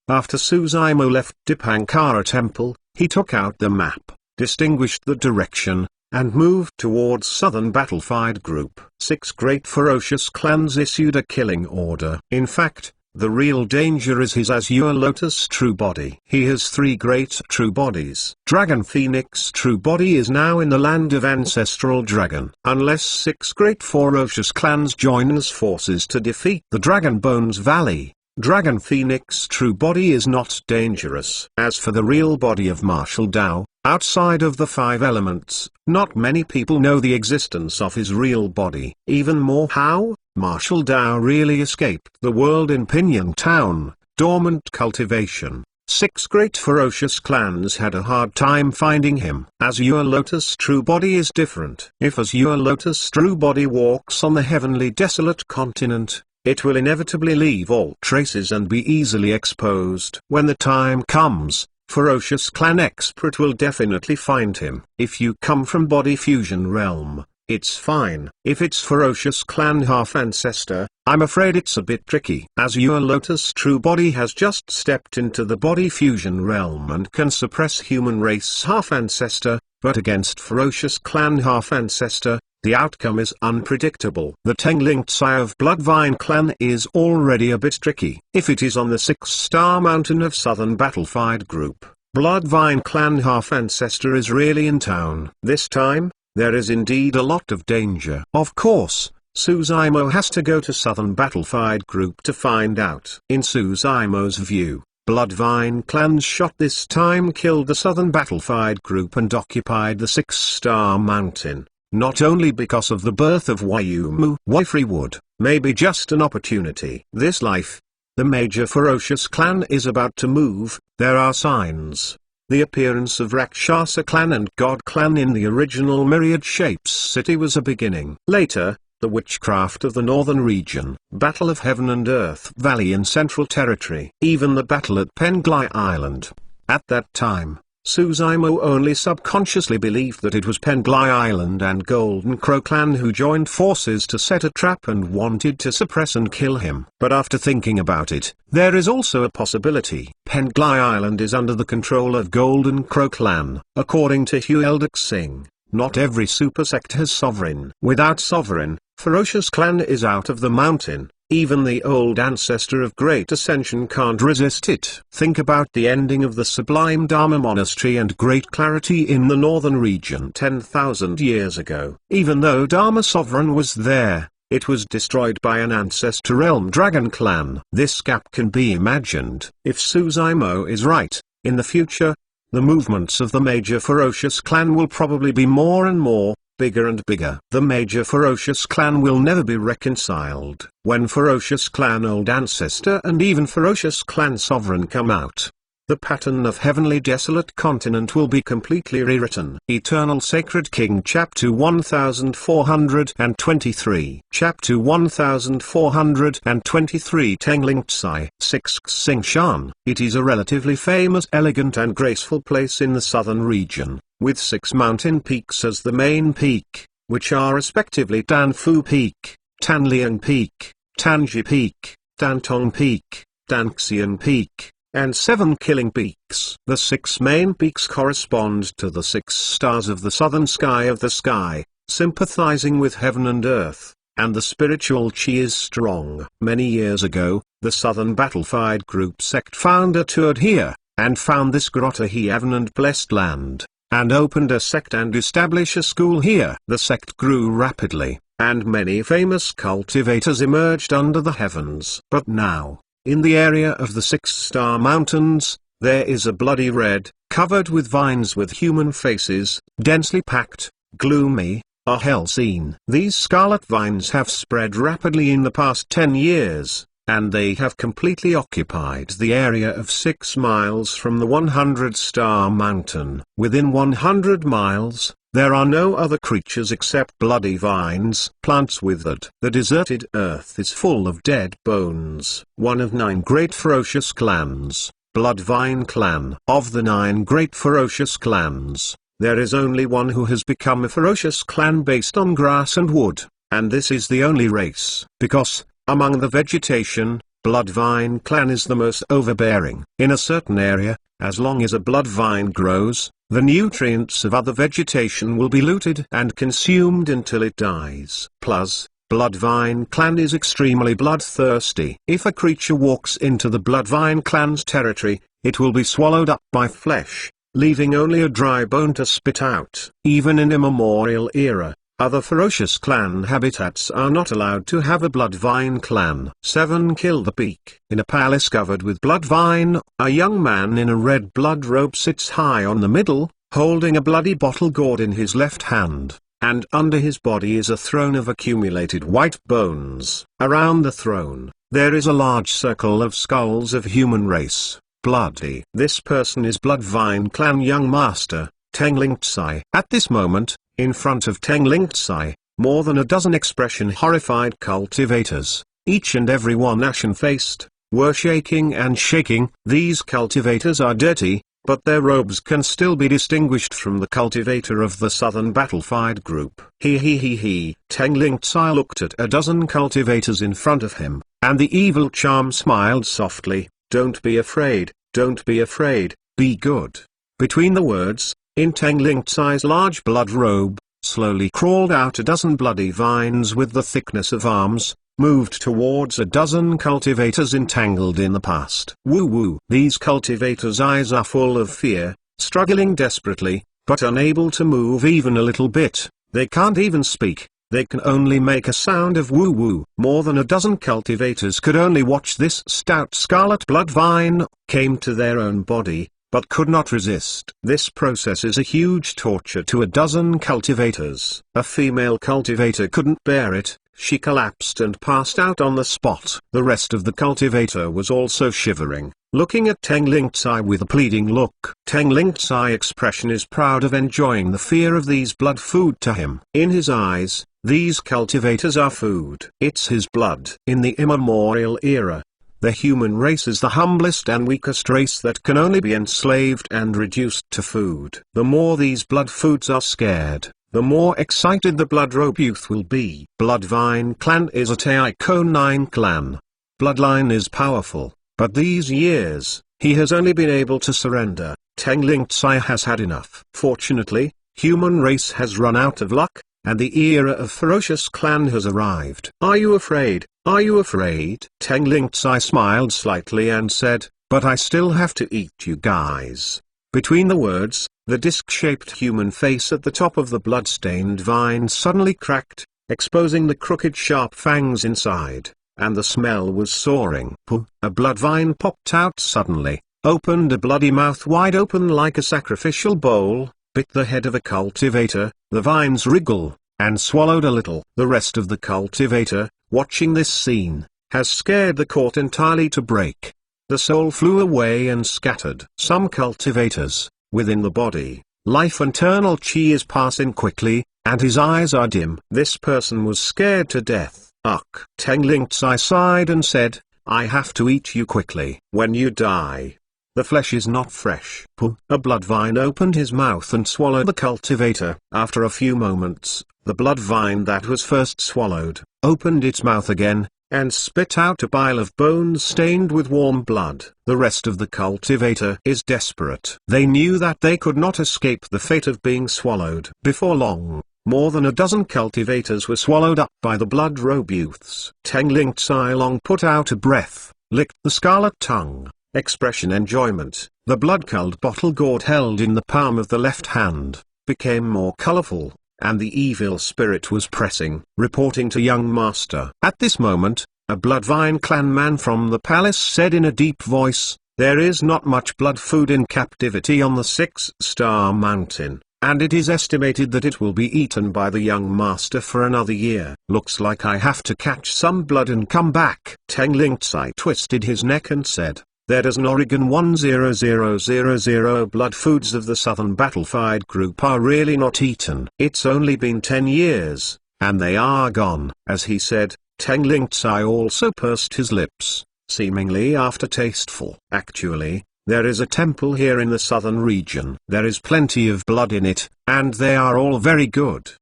Speaker 1: After Suzaimo left Dipankara temple, he took out the map, distinguished the direction, and moved towards Southern Battlefied Group. 6 great ferocious clans issued a killing order. In fact, the real danger is his Azure Lotus true body. He has 3 great true bodies. Dragon Phoenix true body is now in the land of Ancestral Dragon. Unless 6 great ferocious clans join as forces to defeat the Dragon Bones Valley, Dragon Phoenix true body is not dangerous. As for the real body of Martial Dao, outside of the 5 elements, not many people know the existence of his real body. Even more, how Martial Dao really escaped the world in Pinyin Town, dormant cultivation. 6 great ferocious clans had a hard time finding him. Azure Lotus True Body is different. If Azure Lotus True Body walks on the heavenly desolate continent, it will inevitably leave all traces and be easily exposed. When the time comes, Ferocious Clan Expert will definitely find him. If you come from Body Fusion Realm, it's fine. If it's Ferocious Clan Half Ancestor, I'm afraid it's a bit tricky. Azure Lotus True Body has just stepped into the Body Fusion Realm and can suppress Human Race Half Ancestor, but against Ferocious Clan Half Ancestor, the outcome is unpredictable. The Tenglinked Sai of Bloodvine Clan is already a bit tricky. If it is on the 6-star mountain of Southern Battlefied Group, Bloodvine Clan Half Ancestor is really in town. This time, there is indeed a lot of danger. Of course, Suzaimo has to go to Southern Battlefied Group to find out. In Suzaimo's view, Bloodvine Clan's shot this time killed the Southern Battlefied Group and occupied the 6-star mountain. Not only because of the birth of Wayumu, Wifrey maybe just an opportunity. This life, the major ferocious clan is about to move. There are signs. The appearance of Rakshasa clan and God clan in the original Myriad Shapes city was a beginning. Later, the witchcraft of the northern region, Battle of Heaven and Earth Valley in Central Territory, even the battle at Penglai Island. At that time, Suzaimo only subconsciously believed that it was Penglai Island and Golden Crow clan who joined forces to set a trap and wanted to suppress and kill him. But after thinking about it, there is also a possibility. Penglai Island is under the control of Golden Crow clan. According to Hugh Eldek Singh, not every super sect has sovereign. Without sovereign, Ferocious Clan is out of the mountain. Even the old ancestor of Great Ascension can't resist it. Think about the ending of the Sublime Dharma Monastery and Great Clarity in the northern region 10,000 years ago. Even though Dharma Sovereign was there, it was destroyed by an ancestor realm Dragon Clan. This gap can be imagined. If Suzaimo is right, in the future, the movements of the major ferocious clan will probably be more and more, bigger and bigger. The major ferocious clan will never be reconciled. When Ferocious Clan Old Ancestor and even Ferocious Clan Sovereign come out, the pattern of Heavenly Desolate Continent will be completely rewritten. Eternal Sacred King Chapter 1423 Chapter 1423 Tenglinked Sai 6 Xingshan. It is a relatively famous, elegant and graceful place in the southern region, with 6 mountain peaks as the main peak, which are respectively Danfu Peak, Tanliang Peak, Tanji Peak, Dantong Peak, Danxian Peak, and 7 Killing Peaks. The 6 main peaks correspond to the 6 stars of the southern sky of the sky, sympathizing with heaven and earth, and the spiritual chi is strong. Many years ago, the Southern Battlefied Group sect founder toured here, and found this grotto heaven and blessed land, and opened a sect and established a school here. The sect grew rapidly, and many famous cultivators emerged under the heavens. But now, in the area of the 6-star mountains, there is a bloody red, covered with vines with human faces, densely packed, gloomy, a hell scene. These scarlet vines have spread rapidly in the past 10 years, and they have completely occupied the area of 6 miles from the 100-star mountain. Within 100 miles, there are no other creatures except bloody vines. Plants withered. The deserted earth is full of dead bones. One of 9 great ferocious clans, Bloodvine Clan. Of the 9 great ferocious clans, there is only one who has become a ferocious clan based on grass and wood, and this is the only race. Because, among the vegetation, Bloodvine Clan is the most overbearing. In a certain area, as long as a blood vine grows, the nutrients of other vegetation will be looted and consumed until it dies. Plus, Bloodvine Clan is extremely bloodthirsty. If a creature walks into the Bloodvine Clan's territory, it will be swallowed up by flesh, leaving only a dry bone to spit out. Even in immemorial era, other ferocious clan habitats are not allowed to have a Bloodvine clan. 7 Kill the Peak. In a palace covered with bloodvine, a young man in a red blood robe sits high on the middle, holding a bloody bottle gourd in his left hand, and under his body is a throne of accumulated white bones. Around the throne, there is a large circle of skulls of human race. bloody. This person is Bloodvine Clan Young Master, Tengling Tsai. At this moment, in front of Tengling Tsai, more than a dozen expression-horrified cultivators, each and every one ashen-faced, were shaking and shaking. These cultivators are dirty, but their robes can still be distinguished from the cultivator of the Southern Battlefied Group. He. Tengling Tsai looked at a dozen cultivators in front of him, and the evil charm smiled softly. Don't be afraid, don't be afraid, be good. Between the words, in Tengling Tsai's large blood robe, slowly crawled out a dozen bloody vines with the thickness of arms, moved towards a dozen cultivators entangled in the past. Woo. These cultivators' eyes are full of fear, struggling desperately, but unable to move even a little bit. They can't even speak, they can only make a sound of woo. More than a dozen cultivators could only watch this stout scarlet blood vine came to their own body, but could not resist. This process is a huge torture to a dozen cultivators. A female cultivator couldn't bear it. She collapsed and passed out on the spot. The rest of the cultivator was also shivering, looking at Tengling Tsai with a pleading look. Tengling Tsai's expression is proud of enjoying the fear of these blood food to him. In his eyes, these cultivators are food. It's his blood. In the immemorial era, the human race is the humblest and weakest race that can only be enslaved and reduced to food. The more these blood foods are scared, the more excited the Bloodrobe youth will be. Bloodvine Clan is a Taiko-9 clan. Bloodline is powerful, but these years, he has only been able to surrender. Tengling Tsai has had enough. Fortunately, human race has run out of luck, and the era of ferocious clan has arrived. Are you afraid? Are you afraid? Tengling Tsai smiled slightly and said, but I still have to eat you guys. Between the words, the disc-shaped human face at the top of the blood-stained vine suddenly cracked, exposing the crooked sharp fangs inside, and the smell was soaring. A blood vine popped out suddenly, opened a bloody mouth wide open like a sacrificial bowl, bit the head of a cultivator, the vines wriggle, and swallowed a little. The rest of the cultivator, watching this scene, has scared the court entirely to break. The soul flew away and scattered. Some cultivators, within the body, life internal chi is passing quickly, and his eyes are dim. This person was scared to death. Ugh. Tengling Tsai sighed and said, I have to eat you quickly. When you die, the flesh is not fresh. A blood vine opened his mouth and swallowed the cultivator. After a few moments, the blood vine that was first swallowed, opened its mouth again, and spit out a pile of bones stained with warm blood. The rest of the cultivator is desperate. They knew that they could not escape the fate of being swallowed. Before long, more than a dozen cultivators were swallowed up by the blood robe youths. Tengling Tsai long put out a breath, licked the scarlet tongue, expression enjoyment. The blood-culled bottle gourd held in the palm of the left hand, became more colorful, and the evil spirit was pressing, reporting to young master. At this moment, a Bloodvine clan man from the palace said in a deep voice, there is not much blood food in captivity on the 6-star mountain, and it is estimated that it will be eaten by the young master for another year. Looks like I have to catch some blood and come back. Tengling Tsai twisted his neck and said, there does an Oregon 10000 blood foods of the Southern Battlefied Group are really not eaten. It's only been 10 years, and they are gone. As he said, Tengling Tsai also pursed his lips, seemingly aftertasteful. Actually, there is a temple here in the southern region. There is plenty of blood in it, and they are all very good.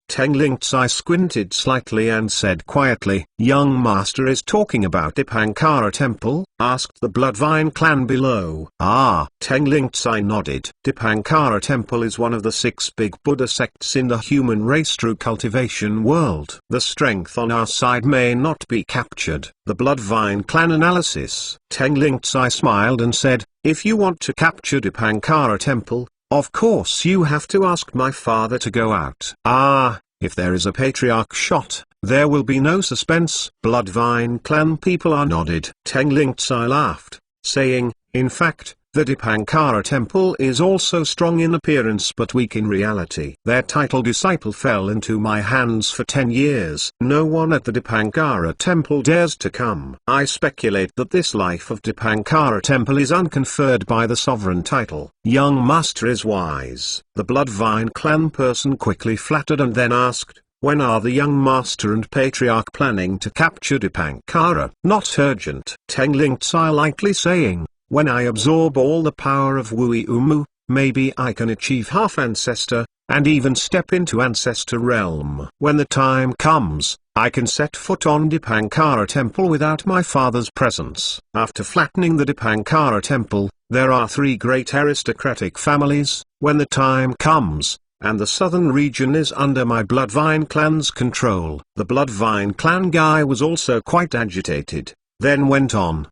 Speaker 1: Tengling Tsai squinted slightly and said quietly, young master is talking about Dipankara temple? Asked the Bloodvine clan below. Ah. Tengling Tsai nodded. Dipankara temple is one of the 6 big Buddha sects in the human race true cultivation world. The strength on our side may not be captured. The Bloodvine clan analysis. Tengling Tsai smiled and said, if you want to capture Dipankara temple, of course you have to ask my father to go out. Ah, if there is a patriarch shot, there will be no suspense. Bloodvine clan people are nodded. Tengling Tsai laughed, saying, in fact, The Dipankara temple is also strong in appearance but weak in reality. Their titled disciple fell into my hands for 10 years. No one at the Dipankara temple dares to come. I speculate that this life of Dipankara temple is unconferred by the sovereign title. Young master is wise. The Bloodvine clan person quickly flattered and then asked, when are the young master and patriarch planning to capture Dipankara? Not urgent. Tengling Tsai lightly saying, when I absorb all the power of Wui Umu, maybe I can achieve half ancestor, and even step into ancestor realm. When the time comes, I can set foot on Dipankara temple without my father's presence. After flattening the Dipankara temple, there are 3 great aristocratic families. When the time comes, and the southern region is under my Bloodvine clan's control. The Bloodvine clan guy was also quite agitated, then went on.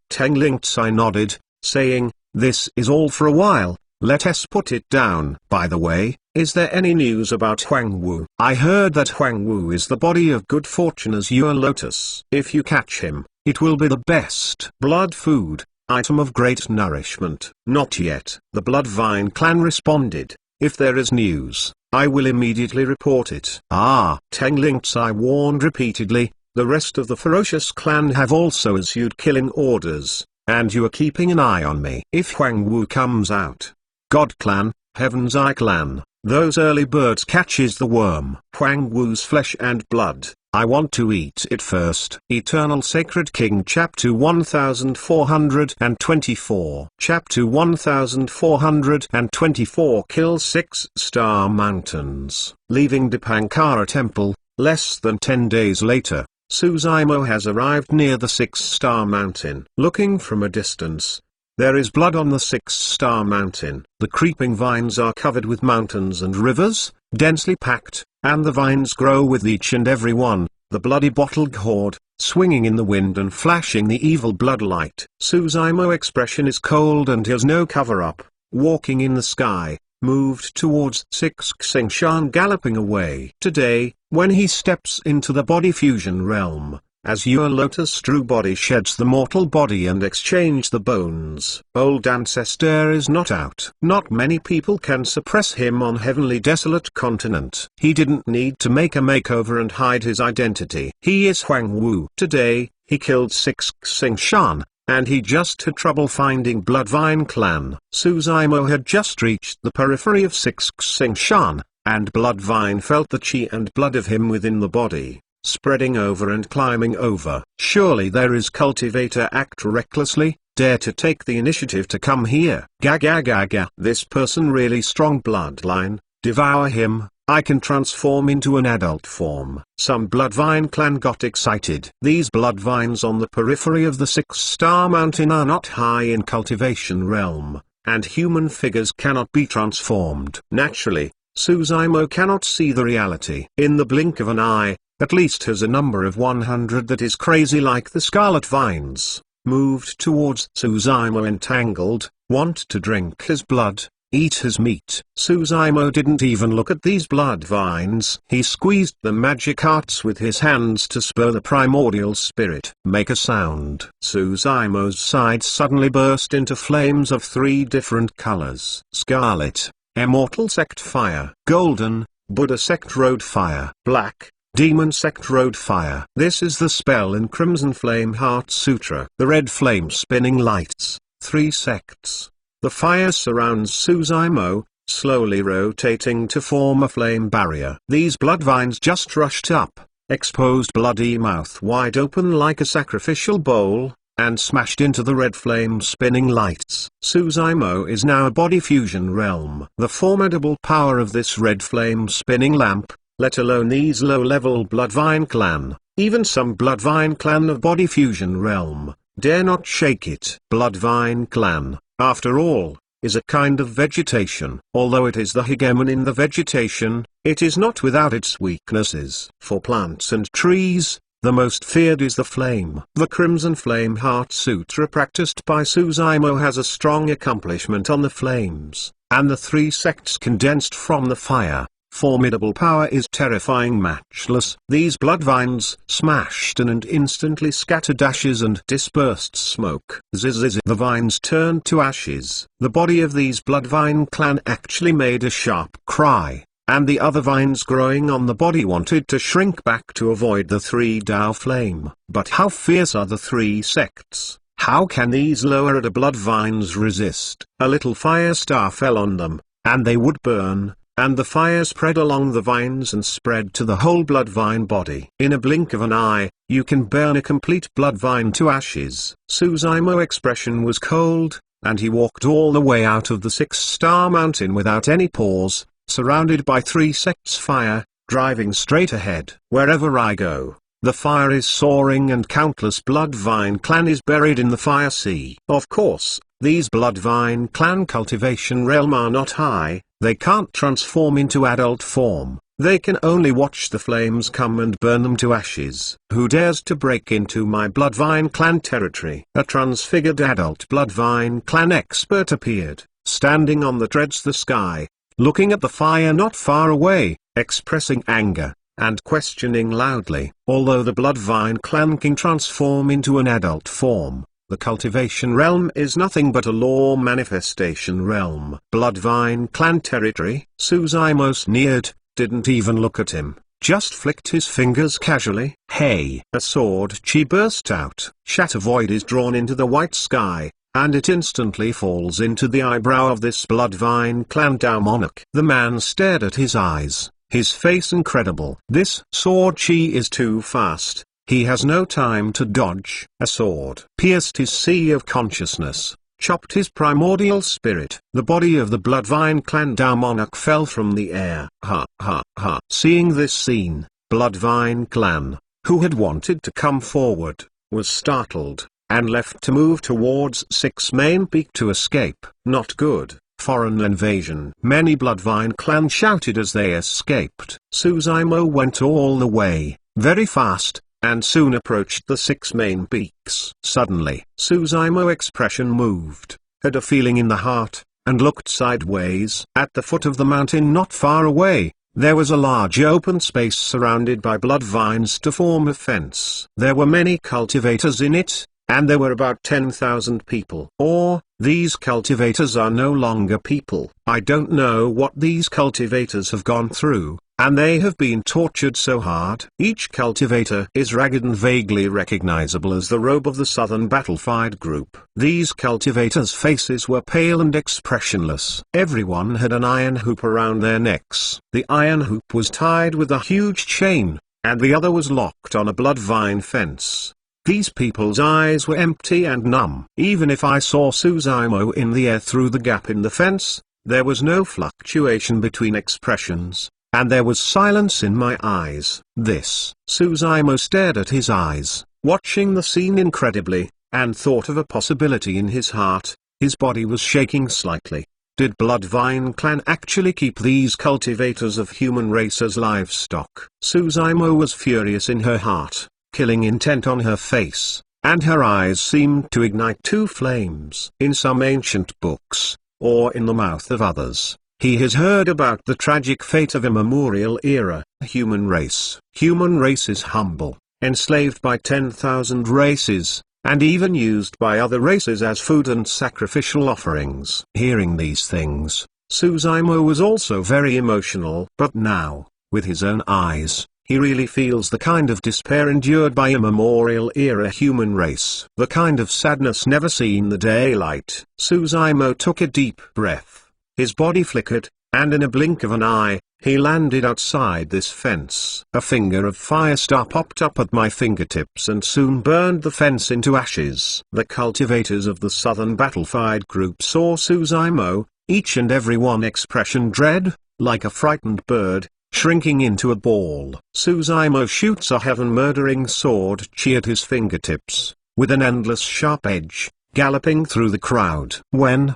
Speaker 1: Tengling Tsai nodded, saying, this is all for a while, let us put it down. By the way, is there any news about Huang Wu? I heard that Huang Wu is the body of good fortune as your lotus. If you catch him, it will be the best blood food, item of great nourishment. Not yet. The Bloodvine clan responded. If there is news, I will immediately report it. Tengling Tsai warned repeatedly, the rest of the ferocious clan have also issued killing orders, and you are keeping an eye on me. If Huang Wu comes out, God clan, Heaven's Eye clan, those early birds catches the worm. Huang Wu's flesh and blood, I want to eat it first. Eternal Sacred King Chapter 1424 Chapter 1424 Kill 6-star mountains. Leaving Dipankara temple, less than 10 days later, Suzaimo has arrived near the 6-star mountain. Looking from a distance, there is blood on the 6-star mountain. The creeping vines are covered with mountains and rivers, densely packed, and the vines grow with each and every one, the bloody bottle gourd, swinging in the wind and flashing the evil blood light. Suzaimo expression is cold and has no cover-up, walking in the sky, moved towards 6 Xingshan galloping away. Today, when he steps into the body fusion realm, Azure Lotus true body sheds the mortal body and exchange the bones. Old ancestor is not out. Not many people can suppress him on heavenly desolate continent. He didn't need to make a makeover and hide his identity. He is Huang Wu. Today, he killed 6 Xingshan, and he just had trouble finding Bloodvine clan. Suzaimo had just reached the periphery of 6 Xingshan, and Bloodvine felt the chi and blood of him within the body, spreading over and climbing over. Surely there is cultivator act recklessly, dare to take the initiative to come here. Gaga. This person really strong bloodline, devour him, I can transform into an adult form. Some Bloodvine clan got excited. These Bloodvines on the periphery of the 6-star mountain are not high in cultivation realm, and human figures cannot be transformed. Naturally, Suzaimo cannot see the reality. In the blink of an eye, at least has a number of 100 that is crazy like the scarlet vines, moved towards Suzaimo entangled, want to drink his blood, eat his meat. Suzaimo didn't even look at these blood vines. He squeezed the magic arts with his hands to spur the primordial spirit. Make a sound. Suzaimo's sides suddenly burst into flames of 3 different colors. Scarlet, Immortal Sect Fire. Golden, Buddha Sect Road Fire. Black, Demon Sect Road Fire. This is the spell in Crimson Flame Heart Sutra. The red flame spinning lights, 3 sects. The fire surrounds Suzaimo, slowly rotating to form a flame barrier. These bloodvines just rushed up, exposed bloody mouth wide open like a sacrificial bowl, and smashed into the red flame spinning lights. Suzaimo is now a body fusion realm. The formidable power of this red flame spinning lamp, let alone these low-level Bloodvine clan, even some Bloodvine clan of body fusion realm, dare not shake it. Bloodvine clan, after all, is a kind of vegetation. Although it is the hegemon in the vegetation, it is not without its weaknesses. For plants and trees, the most feared is the flame. The Crimson Flame Heart Sutra practiced by Suzaimo has a strong accomplishment on the flames, and the 3 sects condensed from the fire, formidable power is terrifying, matchless. These blood vines smashed and instantly scattered ashes and dispersed smoke. Zzz. The vines turned to ashes. The body of these Bloodvine clan actually made a sharp cry, and the other vines growing on the body wanted to shrink back to avoid the three Tao flame. But how fierce are the three sects? How can these lower order blood vines resist? A little fire star fell on them, and they would burn, and the fire spread along the vines and spread to the whole blood vine body. In a blink of an eye, you can burn a complete blood vine to ashes. Suzaimo's expression was cold, and he walked all the way out of the 6-star mountain without any pause, surrounded by three sects' fire, driving straight ahead. Wherever I go, the fire is soaring and countless Bloodvine clan is buried in the fire sea. Of course, these Bloodvine clan cultivation realm are not high, they can't transform into adult form, they can only watch the flames come and burn them to ashes. Who dares to break into my Bloodvine clan territory? A transfigured adult Bloodvine clan expert appeared, standing on the treads the sky, looking at the fire not far away, expressing anger, and questioning loudly. Although the Bloodvine clan can transform into an adult form, the cultivation realm is nothing but a law manifestation realm. Bloodvine clan territory? Suzaimo sneered, didn't even look at him, just flicked his fingers casually. Hey! A sword chi burst out. Shatter void is drawn into the white sky, and it instantly falls into the eyebrow of this Bloodvine clan Tao monarch. The man stared at his eyes, his face incredible. This sword chi is too fast, he has no time to dodge. A sword pierced his sea of consciousness, chopped his primordial spirit. The body of the Bloodvine clan Tao monarch fell from the air. Ha ha ha. Seeing this scene, Bloodvine clan, who had wanted to come forward, was startled, and left to move towards 6 main peak to escape. Not good. Foreign invasion. Many Bloodvine clan shouted as they escaped. Suzaimo went all the way, very fast, and soon approached the 6 main peaks. Suddenly, Suzaimo's expression moved, had a feeling in the heart, and looked sideways. At the foot of the mountain not far away, there was a large open space surrounded by blood vines to form a fence. There were many cultivators in it, and there were about 10,000 people. Or, these cultivators are no longer people. I don't know what these cultivators have gone through, and they have been tortured so hard. Each cultivator is ragged and vaguely recognizable as the robe of the Southern Battlefied Group. These cultivators' faces were pale and expressionless. Everyone had an iron hoop around their necks. The iron hoop was tied with a huge chain, and the other was locked on a blood vine fence. These people's eyes were empty and numb. Even if I saw Suzaimo in the air through the gap in the fence, there was no fluctuation between expressions, and there was silence in my eyes. Suzaimo stared at his eyes, watching the scene incredibly, and thought of a possibility in his heart. His body was shaking slightly. Did Bloodvine clan actually keep these cultivators of human race as livestock? Suzaimo was furious in her heart, killing intent on her face, and her eyes seemed to ignite 2 flames. In some ancient books, or in the mouth of others, he has heard about the tragic fate of immemorial era, human race. Human race is humble, enslaved by 10,000 races, and even used by other races as food and sacrificial offerings. Hearing these things, Suzaimo was also very emotional. But now, with his own eyes, he really feels the kind of despair endured by immemorial era human race. The kind of sadness never seen the daylight. Suzaimo took a deep breath. His body flickered, and in a blink of an eye, he landed outside this fence. A finger of fire star popped up at my fingertips and soon burned the fence into ashes. The cultivators of the Southern Battlefied Group saw Suzaimo, each and every one expression dread, like a frightened bird, shrinking into a ball. Suzaimo shoots a heaven-murdering sword chi at his fingertips, with an endless sharp edge, galloping through the crowd. When?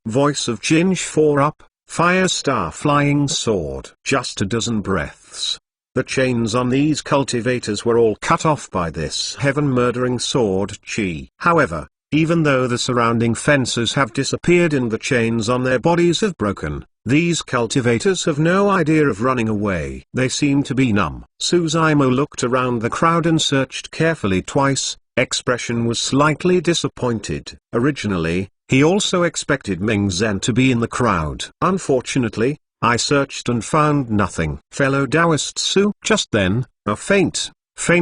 Speaker 1: Voice of Jinj 4 up, fire star flying sword. Just a dozen breaths. The chains on these cultivators were all cut off by this heaven-murdering sword chi. However, Even though the surrounding fences have disappeared and the chains on their bodies have broken, these cultivators have no idea of running away. They seem to be numb. Suzaimo looked around the crowd and searched carefully twice. Expression was slightly disappointed. Originally, he also expected Ming Zhen to be in the crowd. Unfortunately, I searched and found nothing. Fellow Taoist Su. Just then, a faint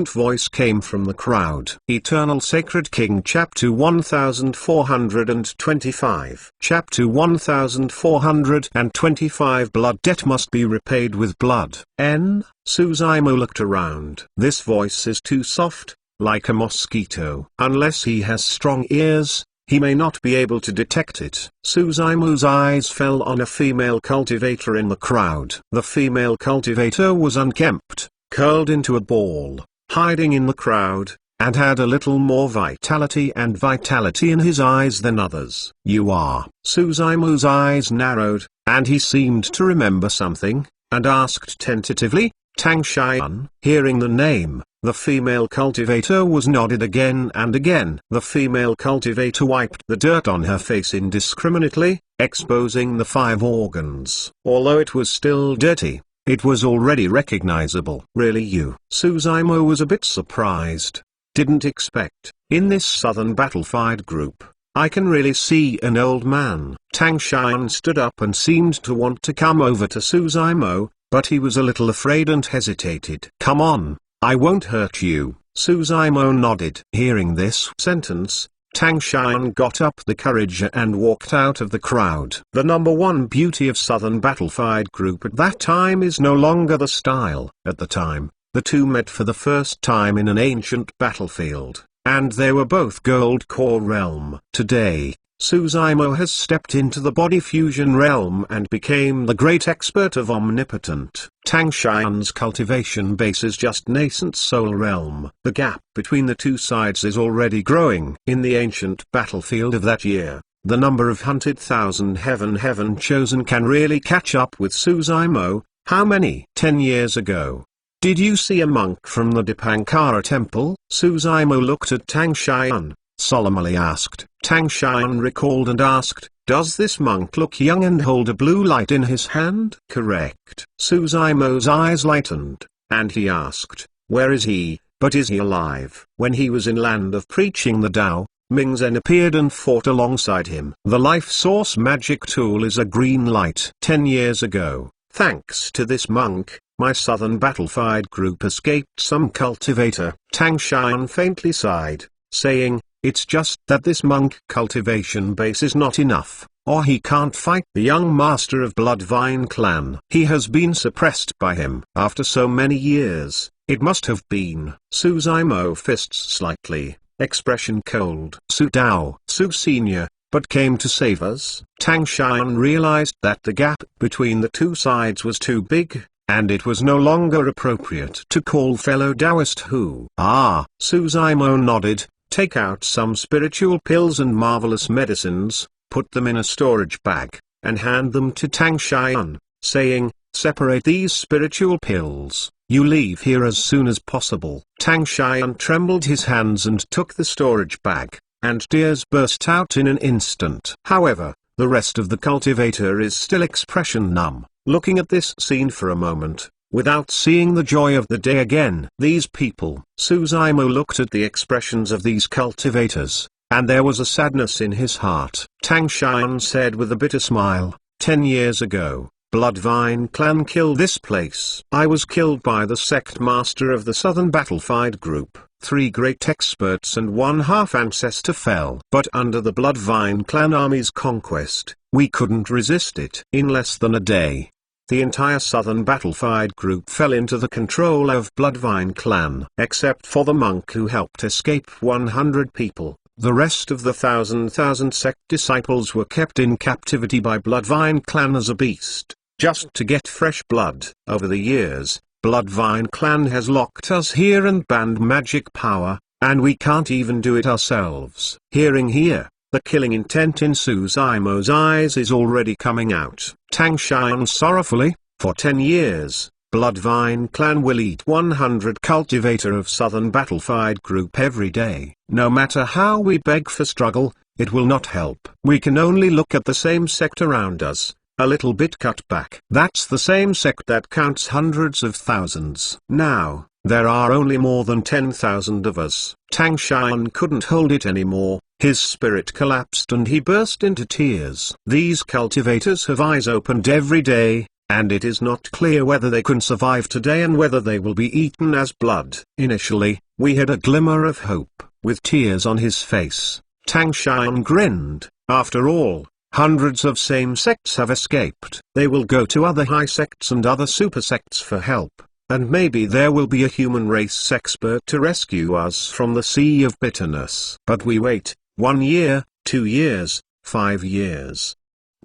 Speaker 1: voice came from the crowd. Eternal Sacred King Chapter 1425. Chapter 1425 Blood debt must be repaid with blood. Suzaimo looked around. This voice is too soft, like a mosquito. Unless he has strong ears, he may not be able to detect it. Suzaimo's eyes fell on a female cultivator in the crowd. The female cultivator was unkempt, curled into a ball, hiding in the crowd, and had a little more vitality in his eyes than others. You are. Suzaimo's eyes narrowed, and he seemed to remember something, and asked tentatively, Tang Xian. Hearing the name, the female cultivator was nodded again and again. The female cultivator wiped the dirt on her face indiscriminately, exposing the 5 organs. Although it was still dirty, it was already recognizable. Really you? Suzaimo was a bit surprised. Didn't expect. In this southern battlefied group, I can really see an old man. Tang Xian stood up and seemed to want to come over to Suzaimo, but he was a little afraid and hesitated. Come on, I won't hurt you. Suzaimo nodded. Hearing this sentence, Tang Xian got up the courage and walked out of the crowd. The number one beauty of Southern Battlefied Group at that time is no longer the style. At the time, the two met for the first time in an ancient battlefield, and they were both Gold Core realm. Today, Suzaimo has stepped into the body fusion realm and became the great expert of Omnipotent. Tang Xian's cultivation base is just nascent soul realm. The gap between the two sides is already growing. In the ancient battlefield of that year, the number of hunted thousand heaven chosen can really catch up with Suzaimo. How many? 10 years ago. Did you see a monk from the Dipankara temple? Suzaimo looked at Tang Xian, solemnly asked. Tang Xian recalled and asked, does this monk look young and hold a blue light in his hand? Correct. Suzaimo's eyes lightened, and he asked, where is he, but is he alive? When he was in land of preaching the Tao, Ming Zhen appeared and fought alongside him. The life source magic tool is a green light. 10 years ago, thanks to this monk, my southern battlefied group escaped some cultivator. Tang Xian faintly sighed, saying, it's just that this monk cultivation base is not enough, or he can't fight the young master of Bloodvine clan. He has been suppressed by him. After so many years, it must have been. Suzaimo fists slightly, expression cold. Su Dao, Su Senior, but came to save us. Tang Xian realized that the gap between the two sides was too big, and it was no longer appropriate to call fellow Taoist who. Suzaimo nodded. Take out some spiritual pills and marvelous medicines, put them in a storage bag, and hand them to Tang Xian, saying, separate these spiritual pills. You leave here as soon as possible. Tang Xian trembled his hands and took the storage bag, and tears burst out in an instant. However, the rest of the cultivator is still expression numb, looking at this scene for a moment, without seeing the joy of the day again. These people. Suzaimo looked at the expressions of these cultivators, and there was a sadness in his heart. Tang Xian said with a bitter smile, 10 years ago, Bloodvine clan killed this place. I was killed by the sect master of the Southern Battlefied Group. 3 great experts and 1/2 ancestor fell. But under the Bloodvine clan army's conquest, we couldn't resist it. In less than a day, the entire Southern Battlefied Group fell into the control of Bloodvine clan. Except for the monk who helped escape 100 people, the rest of the thousand sect disciples were kept in captivity by Bloodvine clan as a beast, just to get fresh blood. Over the years, Bloodvine clan has locked us here and banned magic power, and we can't even do it ourselves. Hearing here, the killing intent in Suzaimo's eyes is already coming out. Tang Xian sorrowfully, for 10 years, Bloodvine clan will eat 100 cultivator of Southern Battlefied Group every day. No matter how we beg for struggle, it will not help. We can only look at the same sect around us, a little bit cut back. That's the same sect that counts hundreds of thousands. Now, there are only more than 10,000 of us. Tang Xian couldn't hold it anymore. His spirit collapsed and he burst into tears. These cultivators have eyes opened every day, and it is not clear whether they can survive today and whether they will be eaten as blood. Initially, we had a glimmer of hope. With tears on his face, Tang Xian grinned. After all, hundreds of same sects have escaped. They will go to other high sects and other super sects for help. And maybe there will be a human race expert to rescue us from the sea of bitterness. But we wait, 1 year, 2 years, 5 years.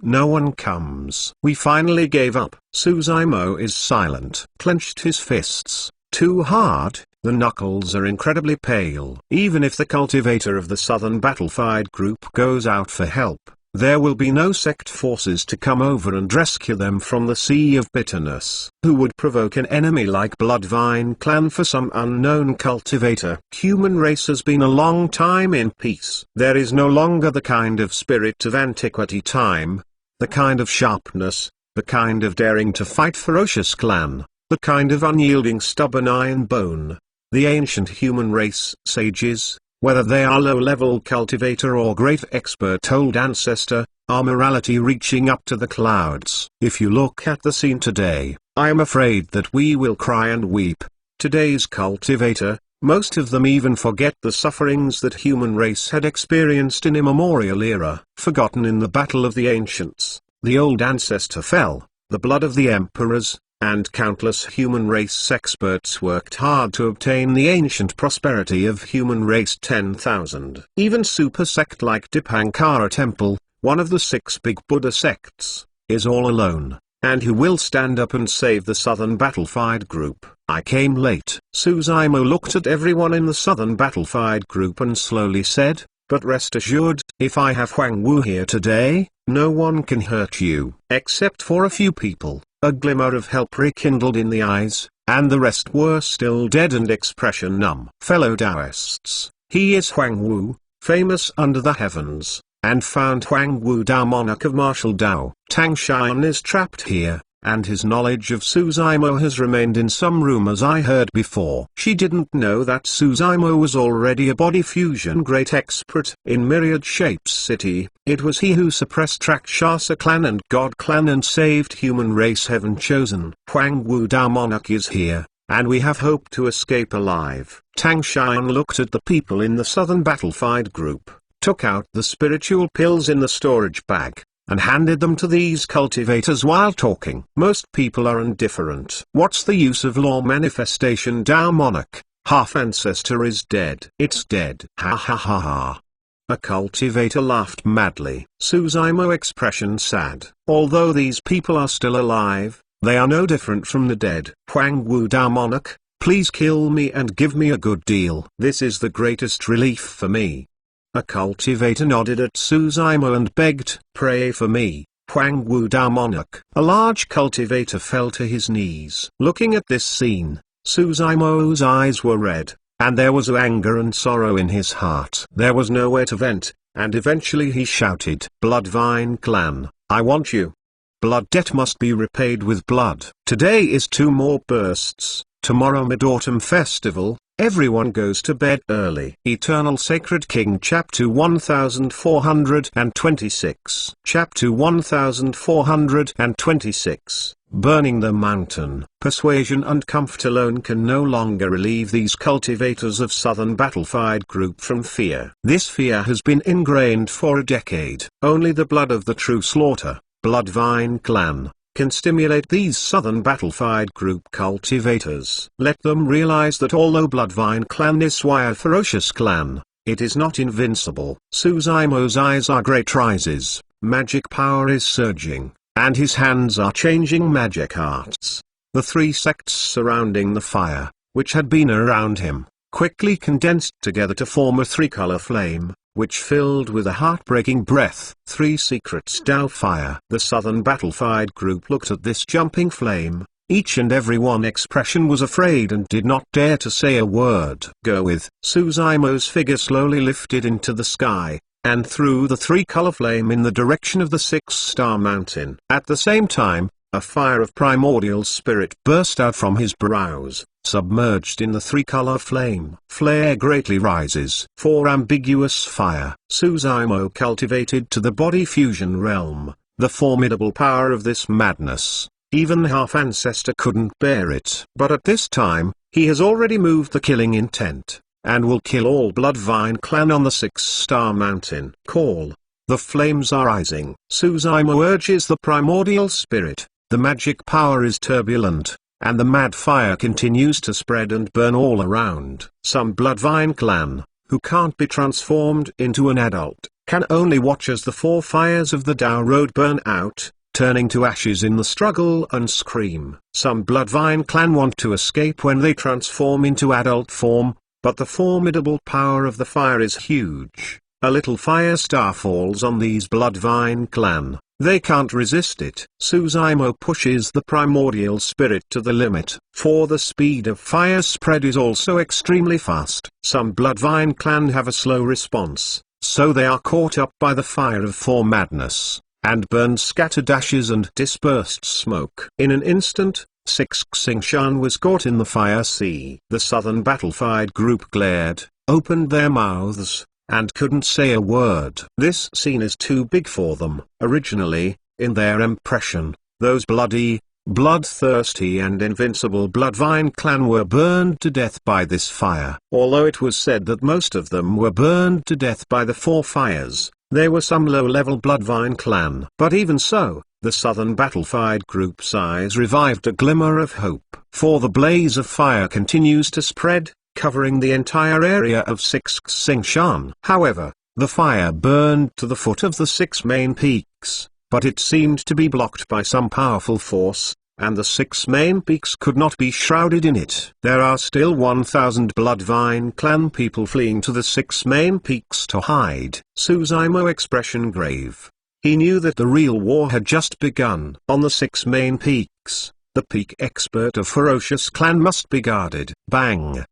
Speaker 1: No one comes. We finally gave up. Suzaimo is silent. Clenched his fists, too hard, the knuckles are incredibly pale. Even if the cultivator of the Southern Battlefied Group goes out for help, there will be no sect forces to come over and rescue them from the sea of bitterness. Who would provoke an enemy like Bloodvine clan for some unknown cultivator? Human race has been a long time in peace. There is no longer the kind of spirit of antiquity time, the kind of sharpness, the kind of daring to fight ferocious clan, the kind of unyielding stubborn iron bone. The ancient human race sages, whether they are low-level cultivator or great expert old ancestor, are morality reaching up to the clouds. If you look at the scene today, I am afraid that we will cry and weep. Today's cultivator, most of them even forget the sufferings that human race had experienced in immemorial era. Forgotten in the battle of the ancients, the old ancestor fell, the blood of the emperors, and countless human race experts worked hard to obtain the ancient prosperity of human race 10,000. Even super sect like Dipankara Temple, one of the 6 big Buddha sects, is all alone. And who will stand up and save the Southern Battlefied Group? I came late. Suzaimo looked at everyone in the Southern Battlefied Group and slowly said, but rest assured, if I have Huang Wu here today, no one can hurt you. Except for a few people. A glimmer of help rekindled in the eyes, and the rest were still dead and expression numb. Fellow Taoists, he is Huang Wu, famous under the heavens, and found Huang Wu Dao monarch of martial Dao. Tang Xian is trapped here, and his knowledge of Suzaimo has remained in some room as I heard before. She didn't know that Suzaimo was already a body fusion great expert in Myriad Shapes City. It was he who suppressed Rakshasa clan and God clan and saved human race heaven chosen. Huang Wu Dao monarch is here, and we have hope to escape alive. Tang Xian looked at the people in the Southern Battlefied Group, took out the spiritual pills in the storage bag, and handed them to these cultivators while talking. Most people are indifferent. What's the use of law manifestation? Dao monarch, half ancestor is dead. It's dead. Ha ha ha ha. A cultivator laughed madly. Suzaimo expression sad. Although these people are still alive, they are no different from the dead. Huang Wu Dao monarch, please kill me and give me a good deal. This is the greatest relief for me. A cultivator nodded at Suzaimo and begged, pray for me, Huang Wu Dao monarch. A large cultivator fell to his knees. Looking at this scene, Suzaimo's eyes were red, and there was anger and sorrow in his heart. There was nowhere to vent, and eventually he shouted, Bloodvine clan, I want you. Blood debt must be repaid with blood. Today is 2 more bursts, tomorrow Mid-Autumn Festival. Everyone goes to bed early. Eternal Sacred King Chapter 1426 Chapter 1426 Burning the Mountain. Persuasion and comfort alone can no longer relieve these cultivators of Southern Battlefied Group from fear. This fear has been ingrained for a decade. Only the blood of the true slaughter, Bloodvine clan, can stimulate these Southern Battlefied Group cultivators. Let them realize that although Bloodvine clan is a ferocious clan, it is not invincible. Suzaimo's eyes are great rises, magic power is surging, and his hands are changing magic arts. The 3 sects surrounding the fire, which had been around him, quickly condensed together to form a 3-color flame, which filled with a heartbreaking breath. 3 secrets Dao fire. The Southern Battlefied Group looked at this jumping flame, Each and every one expression was afraid and did not dare to say a word. Go with. Suzaimo's figure slowly lifted into the sky, and threw the three-color flame in the direction of the six-star mountain. At the same time, a fire of primordial spirit burst out from his brows, submerged in the three-color flame. Flare greatly rises. For ambiguous fire, Suzaimo cultivated to the body fusion realm, the formidable power of this madness. Even half-ancestor couldn't bear it. But at this time, he has already moved the killing intent, and will kill all Bloodvine clan on the six-star mountain. Call. The flames are rising. Suzaimo urges the primordial spirit. The magic power is turbulent, and the mad fire continues to spread and burn all around. Some Bloodvine clan, who can't be transformed into an adult, can only watch as the four fires of the Tao Road burn out, turning to ashes in the struggle and scream. Some Bloodvine clan want to escape when they transform into adult form, but the formidable power of the fire is huge. A little fire star falls on these Bloodvine clan. They can't resist it. Suzaimo pushes the primordial spirit to the limit, for the speed of fire spread is also extremely fast. Some Bloodvine clan have a slow response, so they are caught up by the fire of four madness, and burn scattered ashes and dispersed smoke. In an instant, 6 Xingshan was caught in the fire sea. The southern battlefied group glared, opened their mouths, and couldn't say a word. This scene is too big for them. Originally, in their impression, those bloody, bloodthirsty and invincible Bloodvine clan were burned to death by this fire. Although it was said that most of them were burned to death by the four fires, there were some low-level Bloodvine clan. But even so, the southern battlefied group's eyes revived a glimmer of hope. For the blaze of fire continues to spread, covering the entire area of 6 Xingshan. However, the fire burned to the foot of the 6 main peaks, but it seemed to be blocked by some powerful force, and the 6 main peaks could not be shrouded in it. There are still 1,000 Bloodvine clan people fleeing to the 6 main peaks to hide. Suzaimo expression grave. He knew that the real war had just begun. On the 6 main peaks, the peak expert of ferocious clan must be guarded. Bang!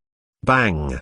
Speaker 1: Bang!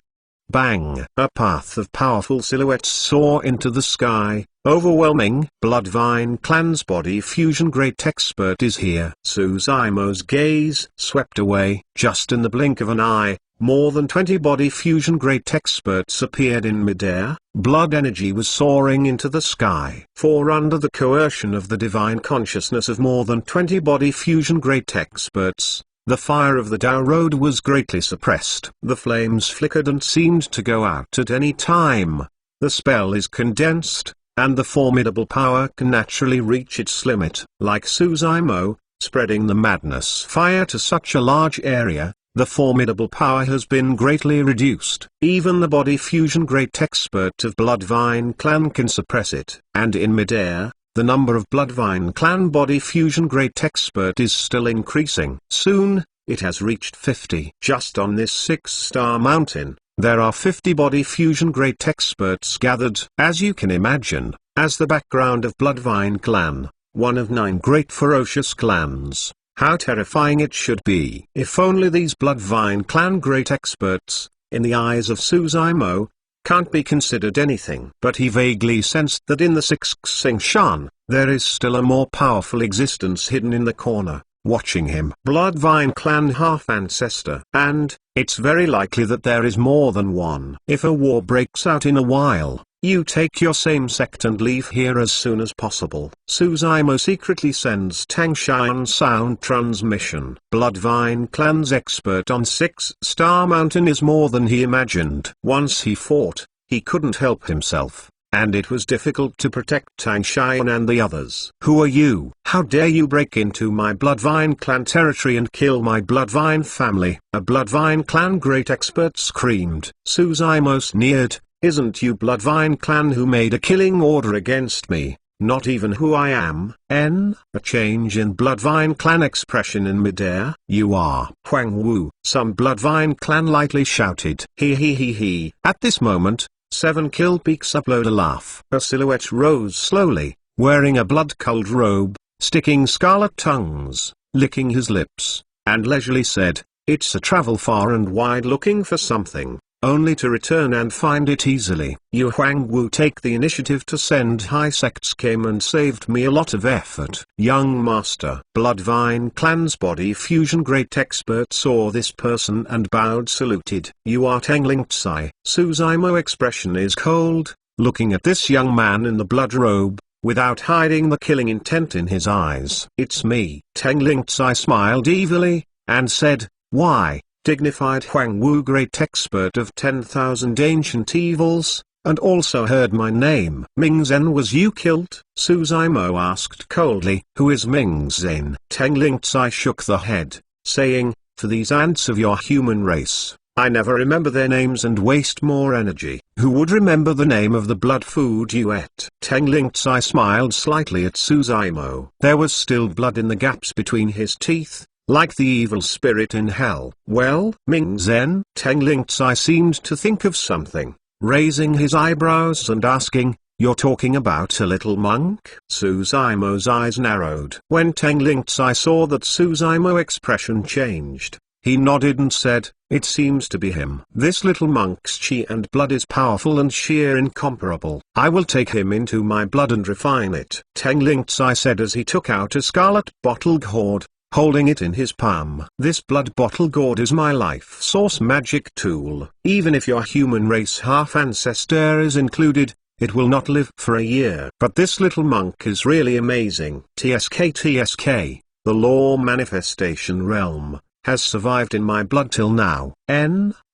Speaker 1: Bang! A path of powerful silhouettes soar into the sky, overwhelming. Bloodvine clan's body fusion great expert is here. Suzaimo's gaze swept away. Just in the blink of an eye, more than 20 body fusion great experts appeared in midair. Blood energy was soaring into the sky. For under the coercion of the divine consciousness of more than 20 body fusion great experts, the fire of the Tao Road was greatly suppressed. The flames flickered and seemed to go out at any time. The spell is condensed, and the formidable power can naturally reach its limit. Like Suzaimo, spreading the madness fire to such a large area, the formidable power has been greatly reduced. Even the body fusion great expert of Bloodvine clan can suppress it. And in midair, the number of Bloodvine clan body fusion great expert is still increasing. Soon, it has reached 50. Just on this 6-star mountain, there are 50 body fusion great experts gathered. As you can imagine, as the background of Bloodvine clan, one of 9 great ferocious clans, how terrifying it should be. If only these Bloodvine clan great experts, in the eyes of Suzaimo, can't be considered anything. But he vaguely sensed that in the 6 Xingshan, there is still a more powerful existence hidden in the corner, watching him. Bloodvine clan half-ancestor. And, it's very likely that there is more than one. If a war breaks out in a while, you take your same sect and leave here as soon as possible. Suzaimo secretly sends Tang Xian sound transmission. Bloodvine clan's expert on 6-star mountain is more than he imagined. Once he fought, he couldn't help himself, and it was difficult to protect Tang Xian and the others. Who are you? How dare you break into my Bloodvine clan territory and kill my Bloodvine family? A Bloodvine clan great expert screamed. Suzaimo sneered. Isn't you Bloodvine clan who made a killing order against me, not even who I am? A change in Bloodvine clan expression in midair. You are Huang Wu. Some Bloodvine clan lightly shouted. He. At this moment, 7 kill peaks upload a laugh. A silhouette rose slowly, wearing a blood-colored robe, sticking scarlet tongues, licking his lips, and leisurely said, "It's a travel far and wide looking for something, only to return and find it easily. You Huang Wu take the initiative to send high sects came and saved me a lot of effort." Young Master Bloodvine Clan's body fusion great expert saw this person and bowed saluted. "You are Tengling Tsai." Suzaimo expression is cold, looking at this young man in the blood robe, without hiding the killing intent in his eyes. "It's me." Tengling Tsai smiled evilly, and said, "Why, dignified Huang Wu, great expert of 10,000 ancient evils, and also heard my name." "Ming Zhen was you killed?" Suzaimo asked coldly. "Who is Ming Zhen?" Tengling Tsai shook the head, saying, "For these ants of your human race, I never remember their names and waste more energy." "Who would remember the name of the blood food you ate?" Tengling Tsai smiled slightly at Suzaimo. There was still blood in the gaps between his teeth, like the evil spirit in hell. "Well, Ming Zhen?" Tengling Tsai seemed to think of something, raising his eyebrows and asking, "You're talking about a little monk?" Suzaimo's eyes narrowed. When Tengling Tsai saw that Suzaimo's expression changed, he nodded and said, "It seems to be him. This little monk's chi and blood is powerful and sheer incomparable. I will take him into my blood and refine it." Tengling Tsai said as he took out a scarlet bottle gourd, holding it in his palm. "This blood bottle gourd is my life source magic tool. Even if your human race half-ancestor is included, it will not live for a year. But this little monk is really amazing. TSK, the law manifestation realm, has survived in my blood till now."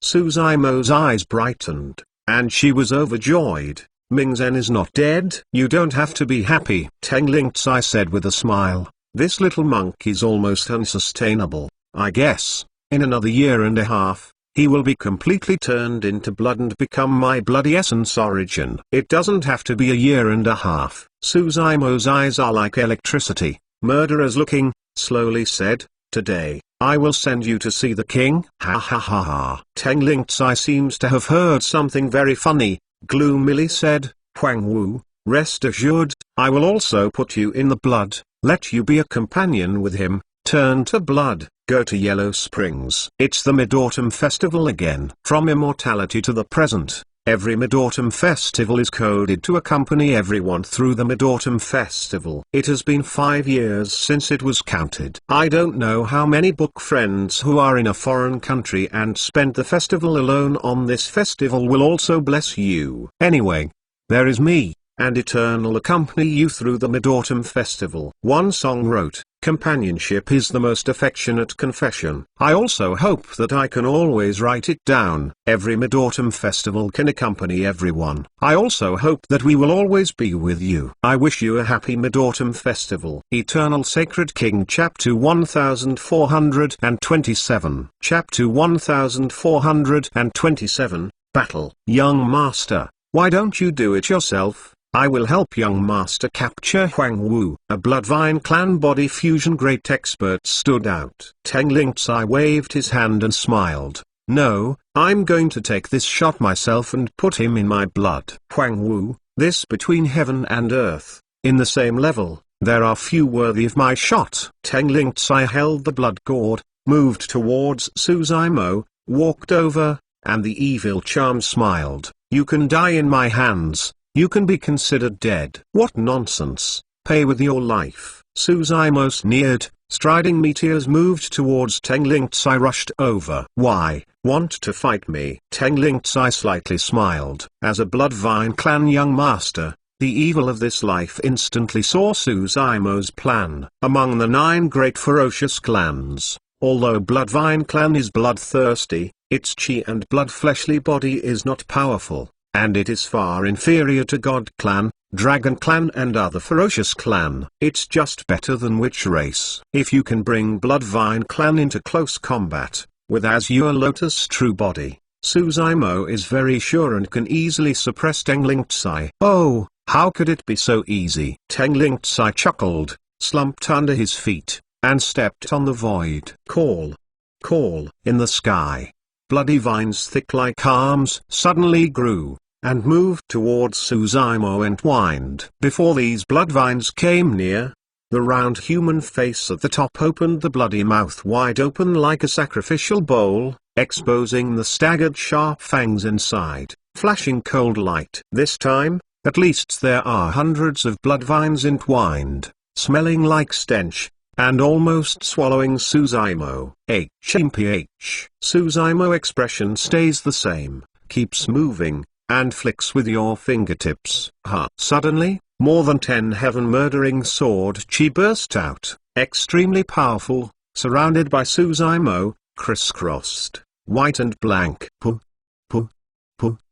Speaker 1: Suzaimo's eyes brightened, and she was overjoyed. "Ming Zhen is not dead?" "You don't have to be happy," Tengling Tsai said with a smile. "This little monk is almost unsustainable. I guess, in another year and a half, he will be completely turned into blood and become my bloody essence origin." "It doesn't have to be a year and a half." Suzaimo's eyes are like electricity. Murderers looking, slowly said, "Today, I will send you to see the king." Ha ha ha ha. Tengling Tsai seems to have heard something very funny, gloomily said, "Huang Wu, rest assured, I will also put you in the blood, let you be a companion with him, turn to blood, go to Yellow Springs." It's the Mid-Autumn Festival again. From immortality to the present, every Mid-Autumn Festival is coded to accompany everyone through the Mid-Autumn Festival. It has been 5 years since it was counted. I don't know how many book friends who are in a foreign country and spent the festival alone on this festival will also bless you. Anyway, there is me, and eternal accompany you through the Mid-Autumn Festival. One song wrote, "Companionship is the most affectionate confession." I also hope that I can always write it down. Every Mid-Autumn Festival can accompany everyone. I also hope that we will always be with you. I wish you a happy Mid-Autumn Festival. Eternal Sacred King Chapter 1427 Chapter 1427, Battle. "Young Master, why don't you do it yourself? I will help young master capture Huang Wu." A Bloodvine clan body fusion great expert stood out. Tengling Tsai waved his hand and smiled. "No, I'm going to take this shot myself and put him in my blood." Huang Wu, this between heaven and earth, in the same level, there are few worthy of my shot. Tengling Tsai held the blood gourd, moved towards Suzaimo, walked over, and the evil charm smiled. "You can die in my hands. You can be considered dead." "What nonsense, pay with your life." Suzaimo sneered, striding meteors moved towards Tengling Tsai rushed over. "Why, want to fight me?" Tengling Tsai slightly smiled. As a Bloodvine clan young master, the evil of this life instantly saw Suzaimo's plan. Among the 9 great ferocious clans, although Bloodvine clan is bloodthirsty, its chi and blood fleshly body is not powerful, and it is far inferior to God Clan, Dragon Clan and other ferocious clan. It's just better than Witch race. If you can bring Bloodvine Clan into close combat, with Azure Lotus true body, Suzaimo is very sure and can easily suppress Tengling Tsai. "Oh, how could it be so easy?" Tengling Tsai chuckled, slumped under his feet, and stepped on the void. Call. Call. In the sky, bloody vines thick like arms suddenly grew, and moved towards Suzaimo entwined. Before these blood vines came near, The round human face at the top opened the bloody mouth wide open like a sacrificial bowl, exposing the staggered sharp fangs inside, flashing cold light. This time, at least there are hundreds of blood vines entwined, smelling like stench, and almost swallowing Suzaimo. HMPH. Suzaimo expression stays the same, keeps moving, and flicks with your fingertips. Suddenly, more than 10 heaven-murdering sword chi burst out, extremely powerful, surrounded by Suzaimo, crisscrossed, white and blank.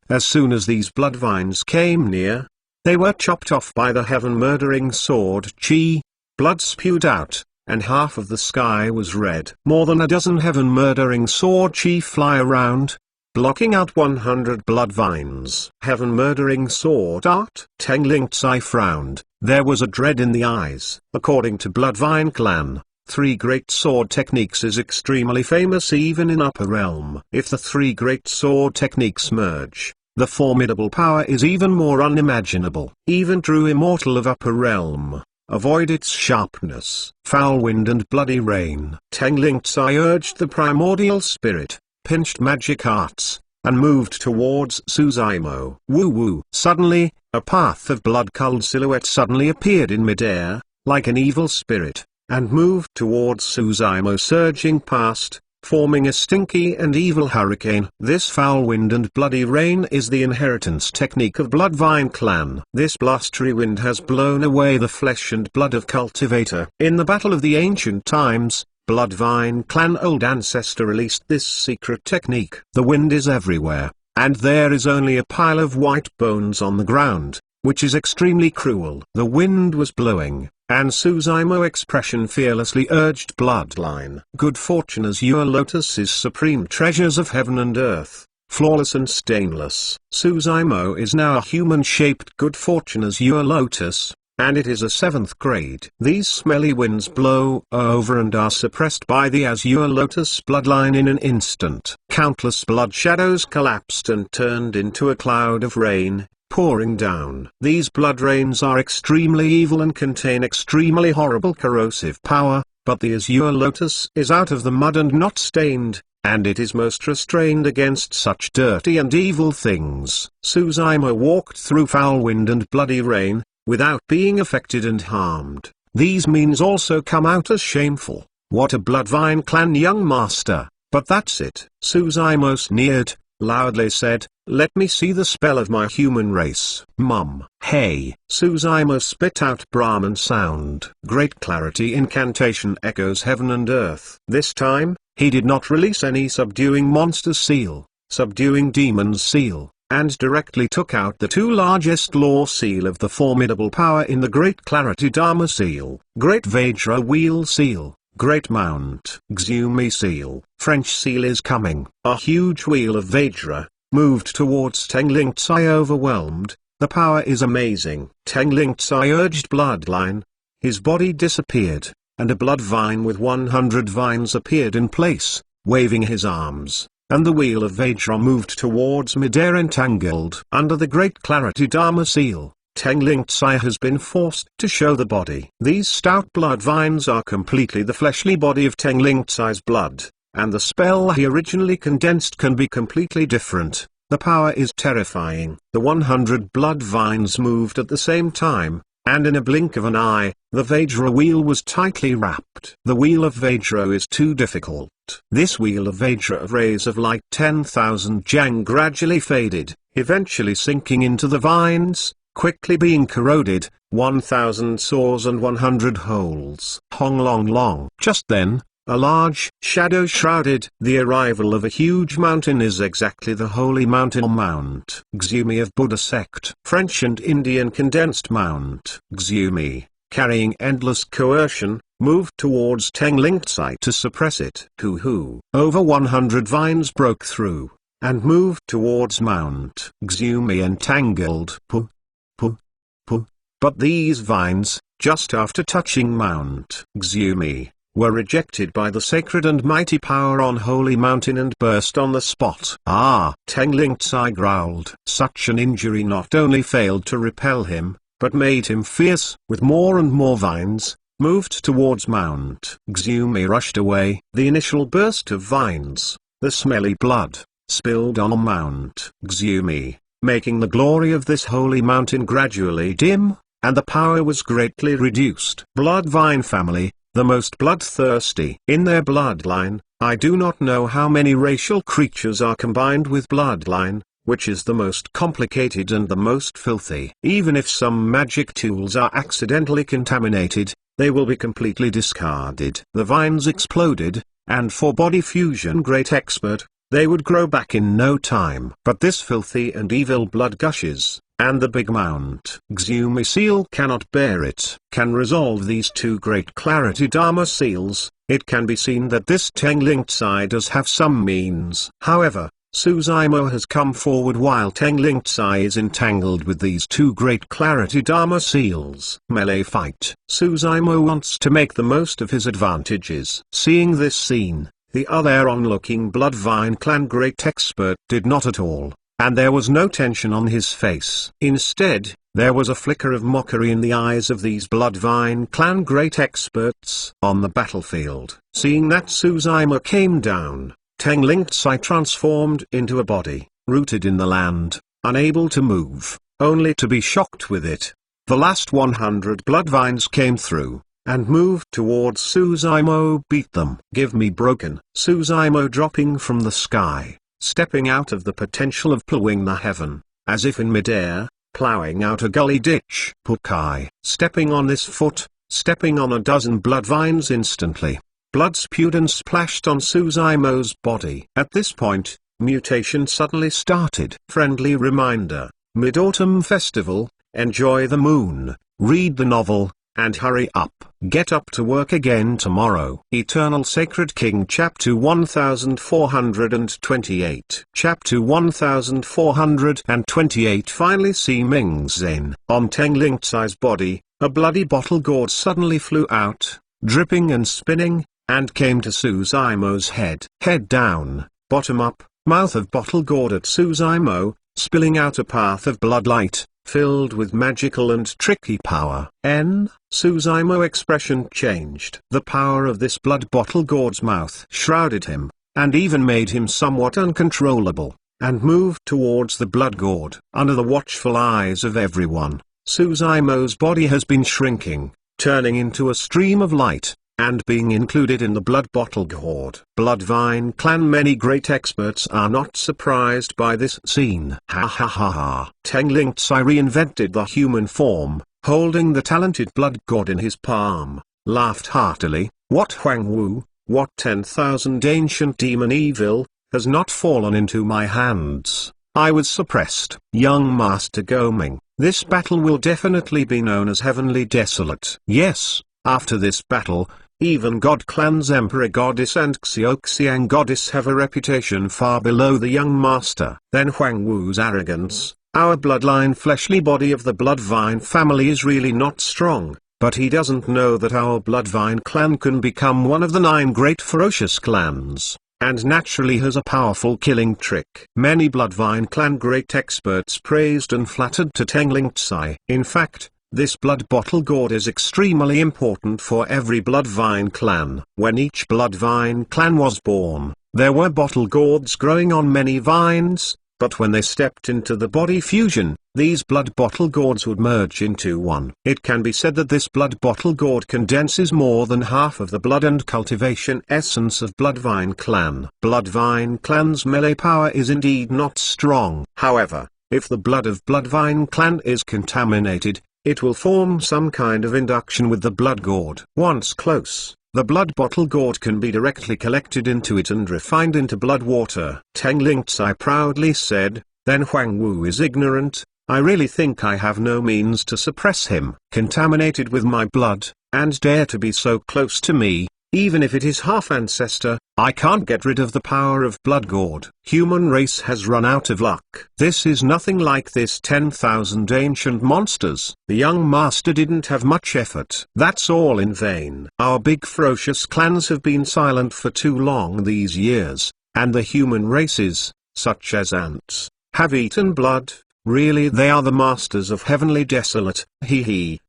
Speaker 1: As soon as these blood vines came near, they were chopped off by the heaven-murdering sword chi, blood spewed out, and half of the sky was red. More than a dozen heaven-murdering sword chi fly around, blocking out 100 blood vines. Heaven-murdering sword art. Teng Ling Tsai frowned. There was a dread in the eyes. According to Bloodvine Clan, 3 great sword techniques is extremely famous even in Upper Realm. If the 3 great sword techniques merge, the formidable power is even more unimaginable. Even true immortal of Upper Realm avoid its sharpness. Foul wind and bloody rain. Teng Ling Tsai urged the primordial spirit, pinched magic arts, and moved towards Suzaimo. Woo-woo. Suddenly, a path of blood-colored silhouette suddenly appeared in midair, like an evil spirit, and moved towards Suzaimo, surging past, forming a stinky and evil hurricane. This foul wind and bloody rain is the inheritance technique of Bloodvine Clan. This blustery wind has blown away the flesh and blood of Cultivator. In the battle of the ancient times, Bloodvine Clan old ancestor released this secret technique. The wind is everywhere, and there is only a pile of white bones on the ground, which is extremely cruel. The wind was blowing, and Suzaimo expression fearlessly urged Bloodline. Good fortune Azure Lotus is supreme treasures of heaven and earth, flawless and stainless. Suzaimo is now a human-shaped good fortune Azure Lotus, and it is a 7th grade. These smelly winds blow over and are suppressed by the Azure Lotus bloodline in an instant. Countless blood shadows collapsed and turned into a cloud of rain, pouring down. These blood rains are extremely evil and contain extremely horrible corrosive power, but the Azure Lotus is out of the mud and not stained, and it is most restrained against such dirty and evil things. Suzaimo walked through foul wind and bloody rain, without being affected and harmed. These means also come out as shameful. What a Bloodvine Clan young master, but that's it. Suzaimo sneered, loudly said, "Let me see the spell of my human race." Mum. Hey. Suzaimo spit out Brahman sound. Great clarity incantation echoes heaven and earth. This time, he did not release any subduing monster seal, subduing demons seal, and directly took out the 2 largest law seal of the formidable power in the Great Clarity Dharma seal, Great Vajra Wheel seal, Great Mount Xumi seal. French seal is coming. A huge wheel of Vajra moved towards Teng Ling Tsai overwhelmed. The power is amazing. Teng Ling Tsai urged Bloodline. His body disappeared, and a blood vine with 100 vines appeared in place, waving his arms. And the wheel of Vajra moved towards midair entangled. Under the Great Clarity Dharma seal, Teng Ling Tsai has been forced to show the body. These stout blood vines are completely the fleshly body of Teng Ling Tsai's blood, and the spell he originally condensed can be completely different. The power is terrifying. The 100 blood vines moved at the same time, and in a blink of an eye, the Vajra wheel was tightly wrapped. The wheel of Vajra is too difficult. This wheel of Vajra of rays of light 10,000 jang gradually faded, eventually sinking into the vines, quickly being corroded, 1,000 sores and 100 holes. Hong long long. Just then, a large shadow shrouded. The arrival of a huge mountain is exactly the holy mountain or Mount Xumi of Buddha sect. French and Indian condensed Mount Xumi, carrying endless coercion, moved towards Teng Ling Tsai to suppress it. Hoo-hoo. Over 100 vines broke through, and moved towards Mount Xumi entangled. Puh. But these vines, just after touching Mount Xumi, were rejected by the sacred and mighty power on Holy Mountain and burst on the spot. Ah! Teng Ling Tsai growled. Such an injury not only failed to repel him, but made him fierce. With more and more vines, moved towards Mount Xumi rushed away. The initial burst of vines, the smelly blood, spilled on Mount Xumi, making the glory of this holy mountain gradually dim, and the power was greatly reduced. Bloodvine family, the most bloodthirsty. In their bloodline, I do not know how many racial creatures are combined with bloodline, which is the most complicated and the most filthy. Even if some magic tools are accidentally contaminated, they will be completely discarded. The vines exploded, and for body fusion great expert, they would grow back in no time. But this filthy and evil blood gushes, and the big Mount Xumi seal cannot bear it. Can resolve these two great clarity Dharma seals. It can be seen that this Tengling Tsai does have some means. However, Suzaimo has come forward while Tengling Tsai is entangled with these two great clarity Dharma seals. Melee fight. Suzaimo wants to make the most of his advantages. Seeing this scene, the other onlooking Bloodvine clan great expert did not at all, and there was no tension on his face. Instead, there was a flicker of mockery in the eyes of these Bloodvine clan great experts. On the battlefield, seeing that Suzaima came down, Tengling Tsai transformed into a body, rooted in the land, unable to move, only to be shocked with it. The last 100 Bloodvines came through, and moved towards Suzaimo. Beat them. Give me broken. Suzaimo dropping from the sky, stepping out of the potential of plowing the heaven, as if in midair, plowing out a gully ditch. Pukai, stepping on this foot, stepping on a dozen bloodvines instantly. Blood spewed and splashed on Suzaimo's body. At this point, mutation suddenly started. Friendly reminder, Mid-Autumn Festival, enjoy the moon, read the novel, and hurry up. Get up to work again tomorrow. Eternal Sacred King Chapter 1428. Chapter 1428. Finally see Ming Zhen. On Tengling Tsai's body, a bloody bottle gourd suddenly flew out, dripping and spinning, and came to Suzaimo's head. Head down, bottom up, mouth of bottle gourd at Suzaimo, spilling out a path of bloodlight, filled with magical and tricky power. Suzaimo expression changed. The power of this blood bottle gourd's mouth shrouded him, and even made him somewhat uncontrollable, and moved towards the blood gourd. Under the watchful eyes of everyone, Suzaimo's body has been shrinking, turning into a stream of light, and being included in the blood bottle gourd. Bloodvine clan many great experts are not surprised by this scene. Ha ha ha ha. Tengling Tsai reinvented the human form, holding the talented blood gourd in his palm, laughed heartily. What Huang Wu, what 10,000 ancient demon evil, has not fallen into my hands. I was suppressed. Young Master Goming, this battle will definitely be known as Heavenly Desolate. Yes, after this battle, even God Clan's Emperor Goddess and Xiaoxiang Goddess have a reputation far below the young master. Then Huang Wu's arrogance. Our bloodline fleshly body of the Bloodvine family is really not strong, but he doesn't know that our Bloodvine clan can become one of the 9 great ferocious clans, and naturally has a powerful killing trick. Many Bloodvine clan great experts praised and flattered to Tengling Tsai. In fact, this blood bottle gourd is extremely important for every Bloodvine clan. When each Bloodvine clan was born, there were bottle gourds growing on many vines, but when they stepped into the body fusion, these blood bottle gourds would merge into one. It can be said that this blood bottle gourd condenses more than half of the blood and cultivation essence of Bloodvine clan. Bloodvine clan's melee power is indeed not strong. However, if the blood of Bloodvine clan is contaminated, it will form some kind of induction with the blood gourd. Once close, the blood bottle gourd can be directly collected into it and refined into blood water. Tengling Tsai proudly said, then Huang Wu is ignorant. I really think I have no means to suppress him. Contaminated with my blood, and dare to be so close to me, even if it is half ancestor, I can't get rid of the power of blood gourd. Human race has run out of luck. This is nothing like this 10,000 ancient monsters. The young master didn't have much effort. That's all in vain. Our big ferocious clans have been silent for too long these years, and the human races, such as ants, have eaten blood. Really they are the masters of Heavenly Desolate.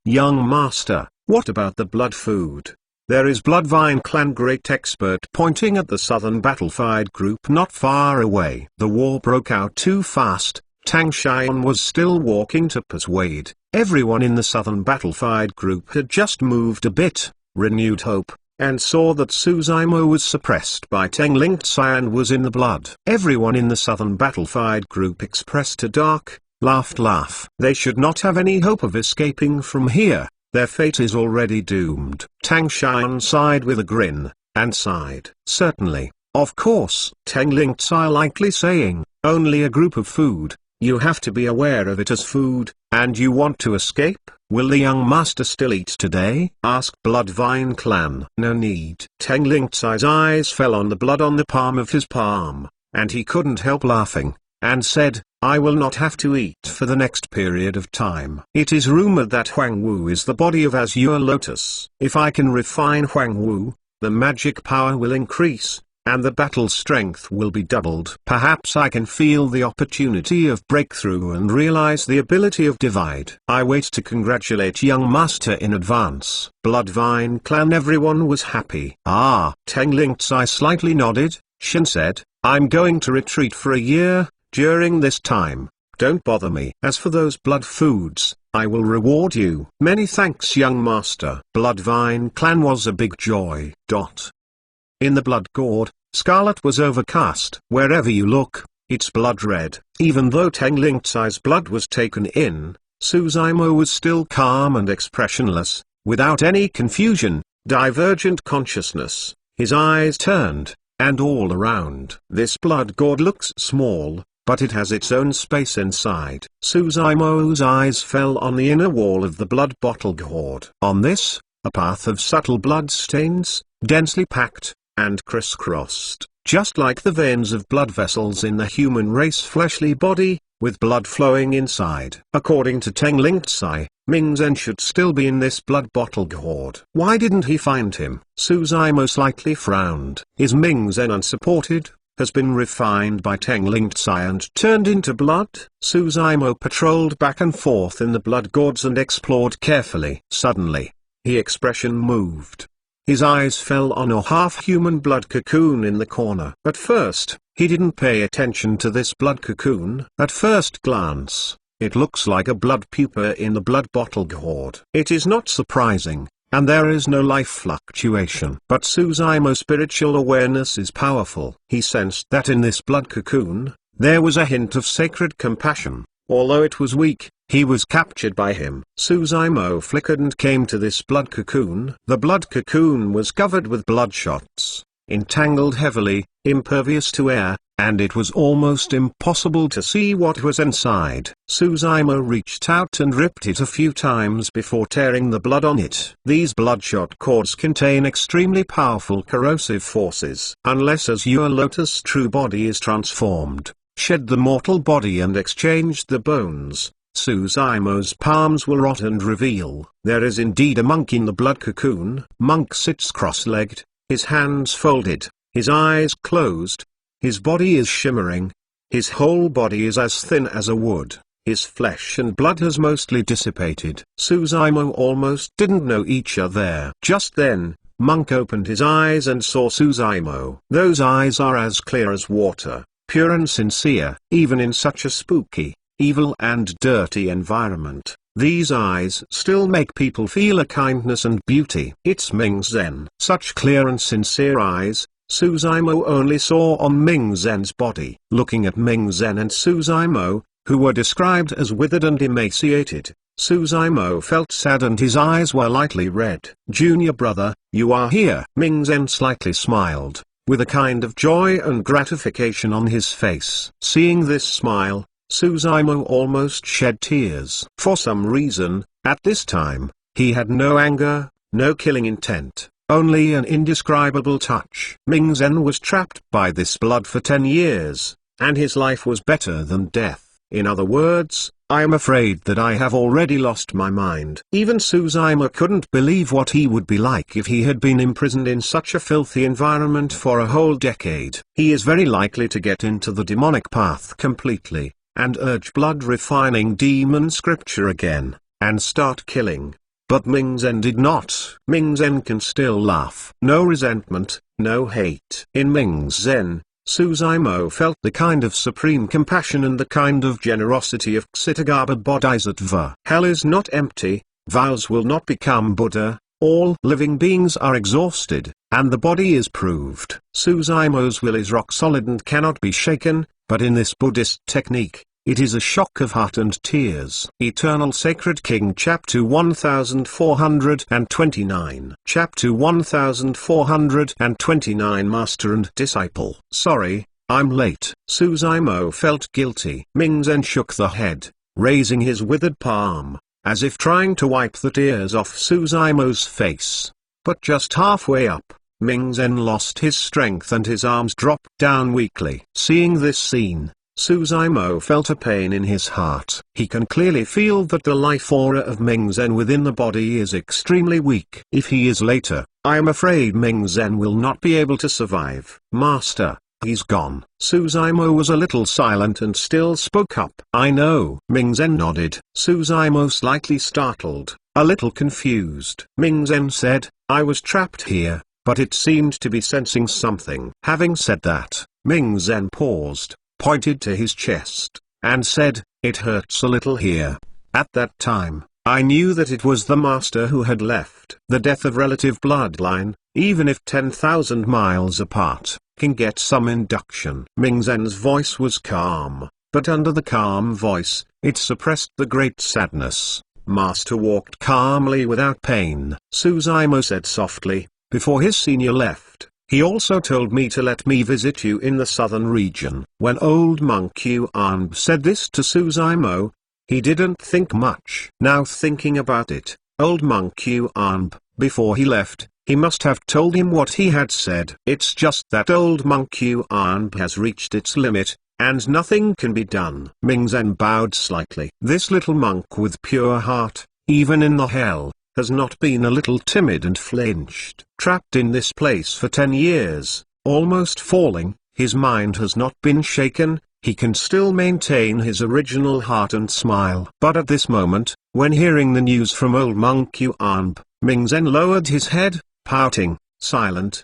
Speaker 1: Young master, What about the blood food? There is Bloodvine Clan Great Expert pointing at the southern battlefied group not far away. The war broke out too fast. Tang Xian was still walking to persuade. Everyone in the southern battlefied group had just moved a bit, renewed hope, and saw that Su Zimo was suppressed by Teng Lingzai and was in the blood. Everyone in the southern battlefied group expressed a dark, laughed laugh. They should not have any hope of escaping from here. Their fate is already doomed. Tang Xian sighed with a grin, and sighed. Certainly, of course. Teng Lingzai likely saying, only a group of food, you have to be aware of it as food, and you want to escape? Will the young master still eat today? Asked Bloodvine Clan. No need. Teng Lingzai's eyes fell on the blood on the palm of his palm, and he couldn't help laughing, and said, I will not have to eat for the next period of time. It is rumored that Huang Wu is the body of Azure Lotus. If I can refine Huang Wu, the magic power will increase, and the battle strength will be doubled. Perhaps I can feel the opportunity of breakthrough and realize the ability of divide. I wait to congratulate young master in advance. Bloodvine Clan. Everyone was happy. Ah, Teng Lingzai slightly nodded. Shin said, I'm going to retreat for a year. During this time, don't bother me. As for those blood foods, I will reward you. Many thanks, young master. Bloodvine Clan was a big joy. In the blood gourd, scarlet was overcast. Wherever you look, it's blood red. Even though Teng Lingzai's blood was taken in, Su Zimo was still calm and expressionless, without any confusion, divergent consciousness. His eyes turned, and all around. This blood gourd looks small, but it has its own space inside. Su Zimo's eyes fell on the inner wall of the blood bottle gourd. On this, a path of subtle blood stains, densely packed, and crisscrossed, just like the veins of blood vessels in the human race fleshly body, with blood flowing inside. According to Teng Lingzai, Ming Zhen should still be in this blood bottle gourd. Why didn't he find him? Su Zimo slightly frowned. Is Ming Zhen unsupported? Has been refined by Teng Lingzai and turned into blood? Su Zimo patrolled back and forth in the blood gourds and explored carefully. Suddenly, his expression moved. His eyes fell on a half-human blood cocoon in the corner. At first, he didn't pay attention to this blood cocoon. At first glance, it looks like a blood pupa in the blood bottle gourd. It is not surprising, and there is no life fluctuation. But Su Zimo's spiritual awareness is powerful. He sensed that in this blood cocoon, there was a hint of sacred compassion. Although it was weak, he was captured by him. Su Zimo flickered and came to this blood cocoon. The blood cocoon was covered with bloodshots, entangled heavily, impervious to air, and it was almost impossible to see what was inside. Su Zimo reached out and ripped it a few times before tearing the blood on it. These bloodshot cords contain extremely powerful corrosive forces. Unless Azure Lotus' true body is transformed, shed the mortal body and exchanged the bones, Su Zimo's palms will rot and reveal. There is indeed a monk in the blood cocoon. Monk sits cross-legged, his hands folded, his eyes closed. His body is shimmering. His whole body is as thin as a wood. His flesh and blood has mostly dissipated. Su Zimo almost didn't know each other there. Just then, Monk opened his eyes and saw Su Zimo. Those eyes are as clear as water, pure and sincere. Even in such a spooky, evil and dirty environment, these eyes still make people feel a kindness and beauty. It's Ming Zhen. Such clear and sincere eyes, Su Zimo only saw on Ming Zhen's body. Looking at Ming Zhen and Su Zimo, who were described as withered and emaciated, Su Zimo felt sad and his eyes were lightly red. Junior brother, you are here. Ming Zhen slightly smiled, with a kind of joy and gratification on his face. Seeing this smile, Su Zimo almost shed tears. For some reason, at this time, he had no anger, no killing intent, only an indescribable touch. Ming Zhen was trapped by this blood for 10 years, and his life was better than death. In other words, I am afraid that I have already lost my mind. Even Su Zimo couldn't believe what he would be like if he had been imprisoned in such a filthy environment for a whole decade. He is very likely to get into the demonic path completely, and urge blood-refining demon scripture again, and start killing. But Ming Zen did not. Ming Zen can still laugh. No resentment, no hate. In Ming Zen, Suzaimo felt the kind of supreme compassion and the kind of generosity of Ksitagarbha Bodhisattva. Hell is not empty, vows will not become Buddha, all living beings are exhausted, and the body is proved. Suzaimo's will is rock solid and cannot be shaken, but in this Buddhist technique, it is a shock of heart and tears. Eternal Sacred King Chapter 1429 Chapter 1429 Master and Disciple. Sorry, I'm late. Suzaimo felt guilty. Ming Zen shook the head, raising his withered palm, as if trying to wipe the tears off Suzaimo's face. But just halfway up, Ming Zen lost his strength and his arms dropped down weakly. Seeing this scene, Suzaimo felt a pain in his heart. He can clearly feel that the life aura of Ming Zen within the body is extremely weak. If he is later, I am afraid Ming Zen will not be able to survive. Master, he's gone. Suzaimo was a little silent and still spoke up. I know. Ming Zen nodded. Suzaimo slightly startled, a little confused. Ming Zen said, I was trapped here, but it seemed to be sensing something. Having said that, Ming Zen paused, pointed to his chest, and said, it hurts a little here. At that time, I knew that it was the master who had left. The death of relative bloodline, even if 10,000 miles apart, can get some induction. Ming Zen's voice was calm, but under the calm voice, it suppressed the great sadness. Master walked calmly without pain. Suzaimo said softly, before his senior left, he also told me to let me visit you in the southern region. When old monk Yuan said this to Suzaimo, he didn't think much. Now thinking about it, old monk Yuan, before he left, he must have told him what he had said. It's just that old monk Yuan has reached its limit, and nothing can be done. Ming Zen bowed slightly. This little monk with pure heart, even in the hell, has not been a little timid and flinched. Trapped in this place for 10 years, almost falling, his mind has not been shaken, he can still maintain his original heart and smile. But at this moment, when hearing the news from old monk Yuan, Ming Zen lowered his head, pouting, silent,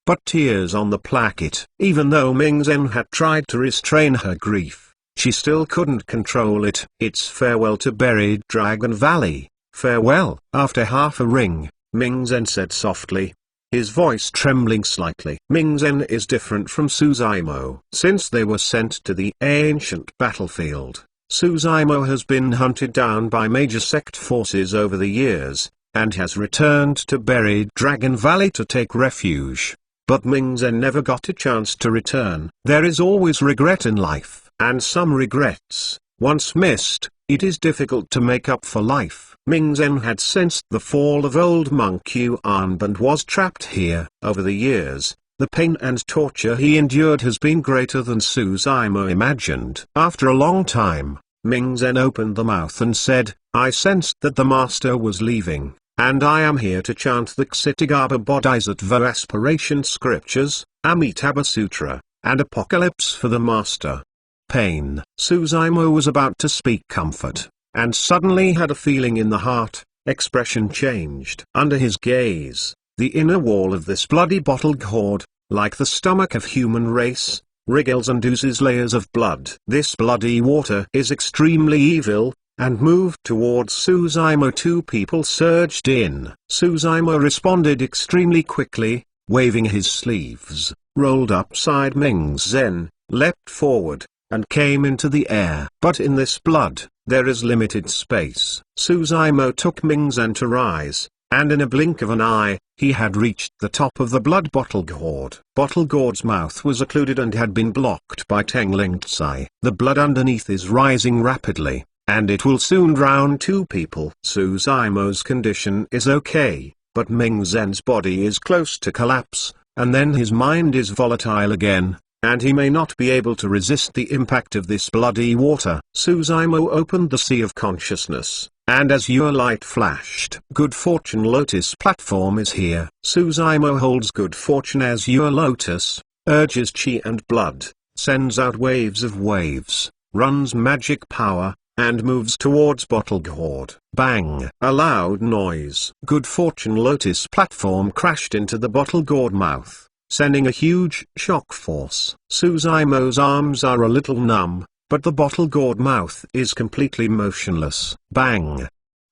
Speaker 1: but tears on the placket. Even though Ming Zen had tried to restrain her grief, she still couldn't control it. It's farewell to buried Dragon Valley. Farewell. After half a ring, Ming Zen said softly, his voice trembling slightly. Ming Zen is different from Suzaimo. Since they were sent to the ancient battlefield, Suzaimo has been hunted down by major sect forces over the years, and has returned to buried Dragon Valley to take refuge. But Ming Zen never got a chance to return. There is always regret in life, and some regrets, once missed, it is difficult to make up for life. Ming Zen had sensed the fall of old monk Yuan and was trapped here. Over the years, the pain and torture he endured has been greater than Suzaimo imagined. After a long time, Ming Zen opened the mouth and said, I sensed that the master was leaving, and I am here to chant the Ksitagarbha Bodhisattva aspiration scriptures, Amitabha Sutra, and Apocalypse for the master. Pain. Suzaimo was about to speak comfort, and suddenly had a feeling in the heart. Expression changed. Under his gaze, the inner wall of this bloody bottle gourd, like the stomach of human race, wriggles and oozes layers of blood. This bloody water is extremely evil, and moved towards Suzaimo. Two people surged in. Suzaimo responded extremely quickly, waving his sleeves, rolled upside Ming Zen, leapt forward, and came into the air. But in this blood, there is limited space. Suzaimo took Ming Zen to rise, and in a blink of an eye, he had reached the top of the blood bottle gourd. Bottle gourd's mouth was occluded and had been blocked by Tengling Tsai. The blood underneath is rising rapidly, and it will soon drown two people. Suzaimo's condition is okay, but Ming Zen's body is close to collapse, and then his mind is volatile again, and he may not be able to resist the impact of this bloody water. Suzaimo opened the sea of consciousness, and as your light flashed, Good Fortune Lotus platform is here. Suzaimo holds Good Fortune as your lotus, urges chi and blood, sends out waves of waves, runs magic power, and moves towards Bottle Gourd. Bang! A loud noise. Good Fortune Lotus platform crashed into the Bottle Gourd mouth, sending a huge shock force. Suzaimo's arms are a little numb, but the Bottle Gourd mouth is completely motionless. Bang!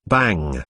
Speaker 1: Bang!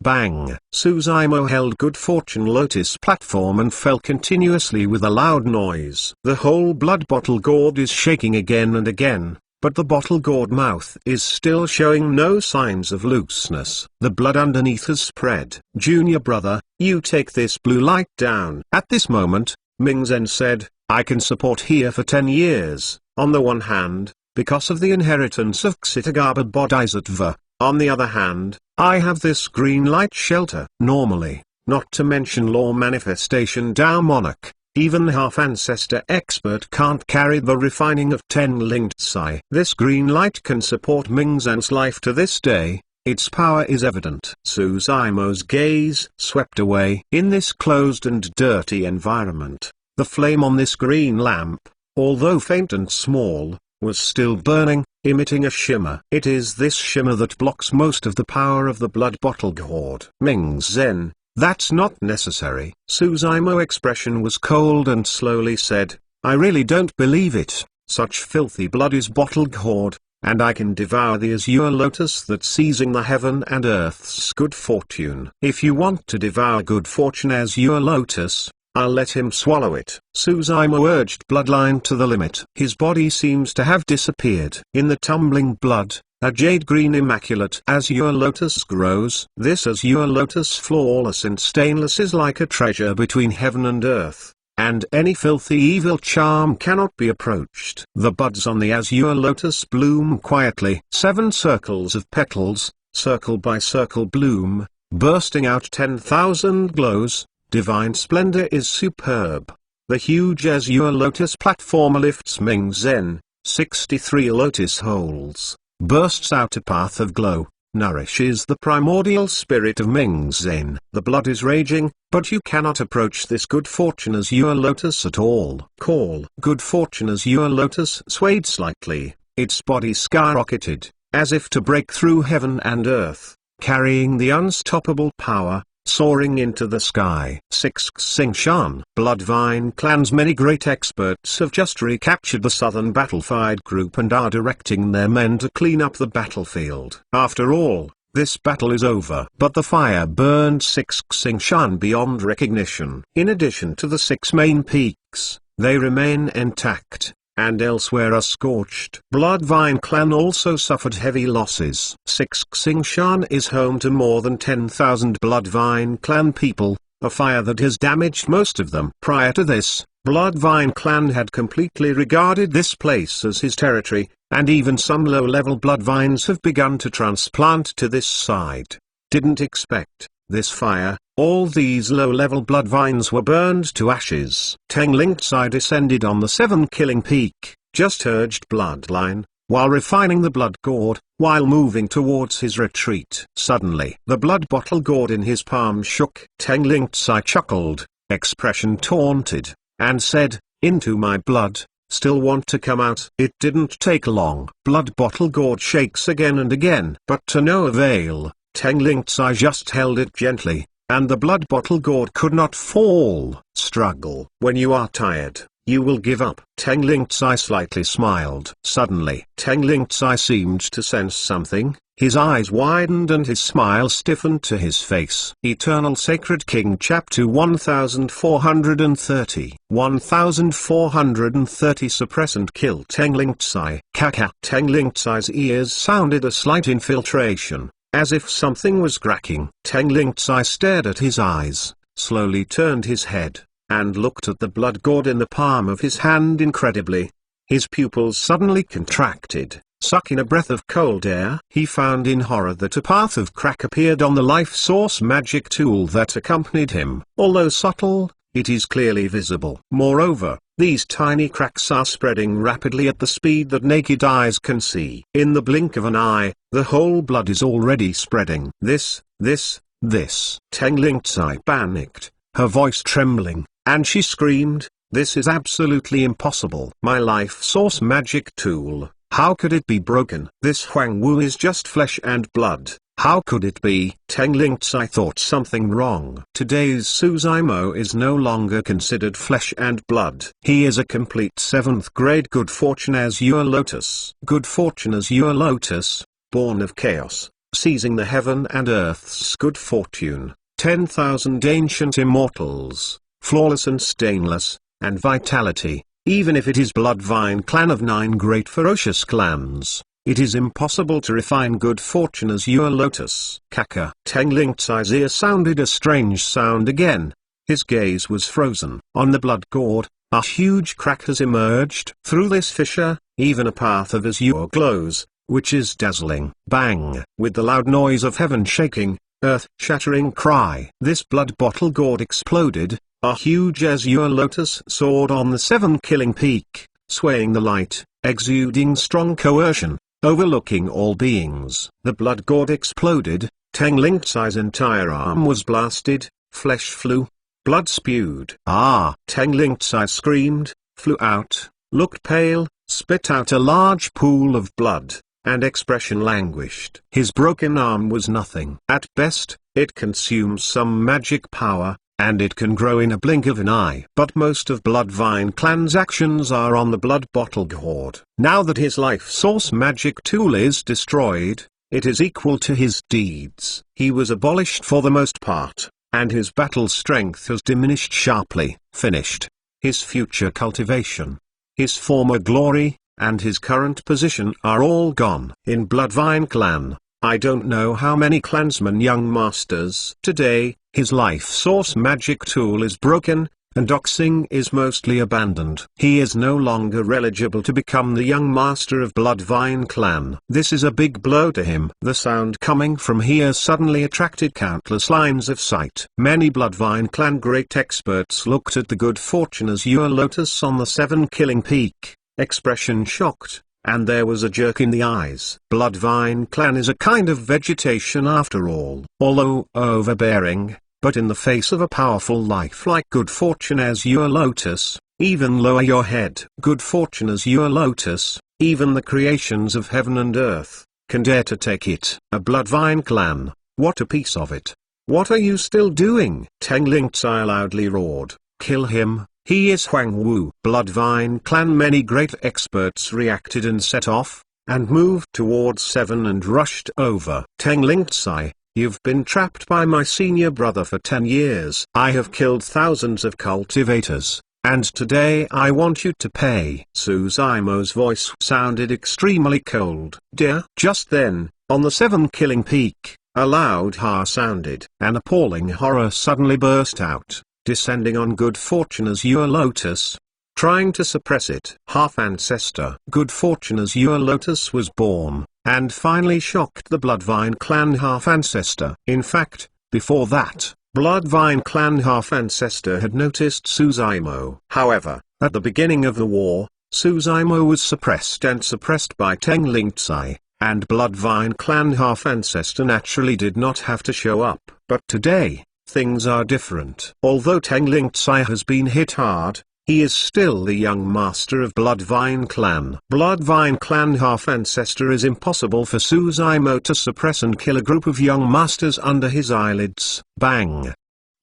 Speaker 1: Bang! Suzaimo held Good Fortune Lotus platform and fell continuously with a loud noise. The whole blood Bottle Gourd is shaking again and again, but the Bottle Gourd mouth is still showing no signs of looseness. The blood underneath has spread. Junior brother, you take this blue light down. At this moment, Ming Zen said, I can support here for 10 years, on the one hand, because of the inheritance of Ksitagaba Bodhisattva. On the other hand, I have this green light shelter. Normally, not to mention law manifestation Tao monarch, even half-ancestor expert can't carry the refining of 10 linked psi. This green light can support Ming Zan's life to this day. Its power is evident. Suzaimo's gaze swept away. In this closed and dirty environment, the flame on this green lamp, although faint and small, was still burning, emitting a shimmer. It is this shimmer that blocks most of the power of the blood Bottle Gourd. Ming Zen, that's not necessary. Suzaimo's expression was cold and slowly said, I really don't believe it. Such filthy blood is Bottle Gourd, and I can devour the azure lotus that's seizing the heaven and earth's good fortune. If you want to devour good fortune azure lotus, I'll let him swallow it. Suzaimo urged bloodline to the limit. His body seems to have disappeared. In the tumbling blood, a jade-green immaculate azure lotus grows. This azure lotus, flawless and stainless, is like a treasure between heaven and earth, and any filthy evil charm cannot be approached. The buds on the azure lotus bloom quietly. 7 circles of petals, circle by circle bloom, bursting out 10,000 glows. Divine splendor is superb. The huge azure lotus platform lifts Ming Zen, 63 lotus holes, bursts out a path of glow, nourishes the primordial spirit of Ming Zen. The blood is raging, but you cannot approach this good fortune azure lotus at all. Call. Good fortune azure lotus swayed slightly, its body skyrocketed, as if to break through heaven and earth, carrying the unstoppable power, soaring into the sky. 6. Xingshan. Bloodvine Clan's many great experts have just recaptured the southern battlefield group and are directing their men to clean up the battlefield. After all, this battle is over. But the fire burned 6 Xingshan beyond recognition. In addition to the 6 main peaks, they remain intact, and elsewhere are scorched. Bloodvine Clan also suffered heavy losses. 6 Xingshan is home to more than 10,000 Bloodvine Clan people, a fire that has damaged most of them. Prior to this, Bloodvine Clan had completely regarded this place as his territory, and even some low-level Bloodvines have begun to transplant to this side. Didn't expect this fire. All these low-level bloodvines were burned to ashes. Teng Lingzai descended on the 7-killing peak, just urged bloodline, while refining the blood gourd, while moving towards his retreat. Suddenly, the blood Bottle Gourd in his palm shook. Teng Lingzai chuckled, expression taunted, and said, into my blood, still want to come out? It didn't take long. Blood Bottle Gourd shakes again and again, but to no avail. Teng Lingzai just held it gently, and the blood Bottle Gourd could not fall. Struggle. When you are tired, you will give up. Teng Lingzai slightly smiled. Suddenly, Teng Lingzai seemed to sense something. His eyes widened and his smile stiffened to his face. Eternal Sacred King Chapter 1430. 1430 Suppress and kill Teng Lingzai. Kaka. Teng Lingzai's ears sounded a slight infiltration, as if something was cracking. Teng Lingzai stared at his eyes, slowly turned his head, and looked at the blood gourd in the palm of his hand incredibly. His pupils suddenly contracted, sucking a breath of cold air. He found in horror that a path of crack appeared on the life source magic tool that accompanied him. Although subtle, it is clearly visible. Moreover, these tiny cracks are spreading rapidly at the speed that naked eyes can see. In the blink of an eye, the whole blood is already spreading. This. Teng Lingzai panicked, her voice trembling, and she screamed, this is absolutely impossible. My life source magic tool, How could it be broken? This Huang Wu is just flesh and blood. How could it be? Tang Lingcai thought something wrong. Today's Suzaimo is no longer considered flesh and blood. He is a complete 7th grade good fortune azure lotus. Good fortune azure lotus, born of chaos, seizing the heaven and earth's good fortune. 10,000 ancient immortals, flawless and stainless, and vitality. Even if it is Bloodvine clan of 9 great ferocious clans, it is impossible to refine good fortune as your lotus. Kaka. Tang Lingcai's ear sounded a strange sound again. His gaze was frozen. On the blood gourd, a huge crack has emerged. Through this fissure, even a path of azure glows, which is dazzling. Bang! With the loud noise of heaven shaking, earth-shattering cry. This blood bottle gourd exploded, a huge azure lotus soared on the 7 killing peak, swaying the light, exuding strong coercion, overlooking all beings. The blood gourd exploded, Tang Lingcai's entire arm was blasted, flesh flew, blood spewed. Ah! Tang Lingcai screamed, flew out, looked pale, spit out a large pool of blood, and expression languished. His broken arm was nothing. At best, it consumes some magic power, and it can grow in a blink of an eye. But most of Bloodvine clan's actions are on the blood bottle gourd. Now that his life source magic tool is destroyed, it is equal to his deeds. He was abolished for the most part, and his battle strength has diminished sharply. Finished. His future cultivation, his former glory, and his current position are all gone. In Bloodvine clan, I don't know how many clansmen young masters. Today, his life source magic tool is broken, and doxing is mostly abandoned. He is no longer eligible to become the young master of Bloodvine clan. This is a big blow to him. The sound coming from here suddenly attracted countless lines of sight. Many Bloodvine clan great experts looked at the good fortune azure lotus on the 7 killing peak, expression shocked, and there was a jerk in the eyes. Bloodvine clan is a kind of vegetation after all. Although overbearing, but in the face of a powerful life like good fortune azure lotus, even lower your head. Good fortune azure lotus, even the creations of heaven and earth, can dare to take it. A Bloodvine clan, what a piece of it. What are you still doing? Tang Lingcai loudly roared. Kill him. He is Huang Wu. Bloodvine clan many great experts reacted and set off, and moved towards 7 and rushed over. Tang Lingcai, you've been trapped by my senior brother for 10 years. I have killed thousands of cultivators, and today I want you to pay. Suzaimo's voice sounded extremely cold. Dear. Just then, on the 7 killing peak, a loud ha sounded. An appalling horror suddenly burst out, descending on good fortune azure lotus, trying to suppress it. Half-ancestor. Good fortune azure lotus was born, and finally shocked the Bloodvine clan half-ancestor. In fact, before that, Bloodvine clan half-ancestor had noticed Suzaimo. However, at the beginning of the war, Suzaimo was suppressed by Tang Lingcai, and Bloodvine clan half-ancestor naturally did not have to show up. But today, things are different. Although Tang Lingcai has been hit hard, he is still the young master of Bloodvine clan. Bloodvine clan half-ancestor is impossible for Suzaimo to suppress and kill a group of young masters under his eyelids. Bang!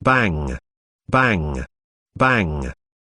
Speaker 1: Bang! Bang! Bang!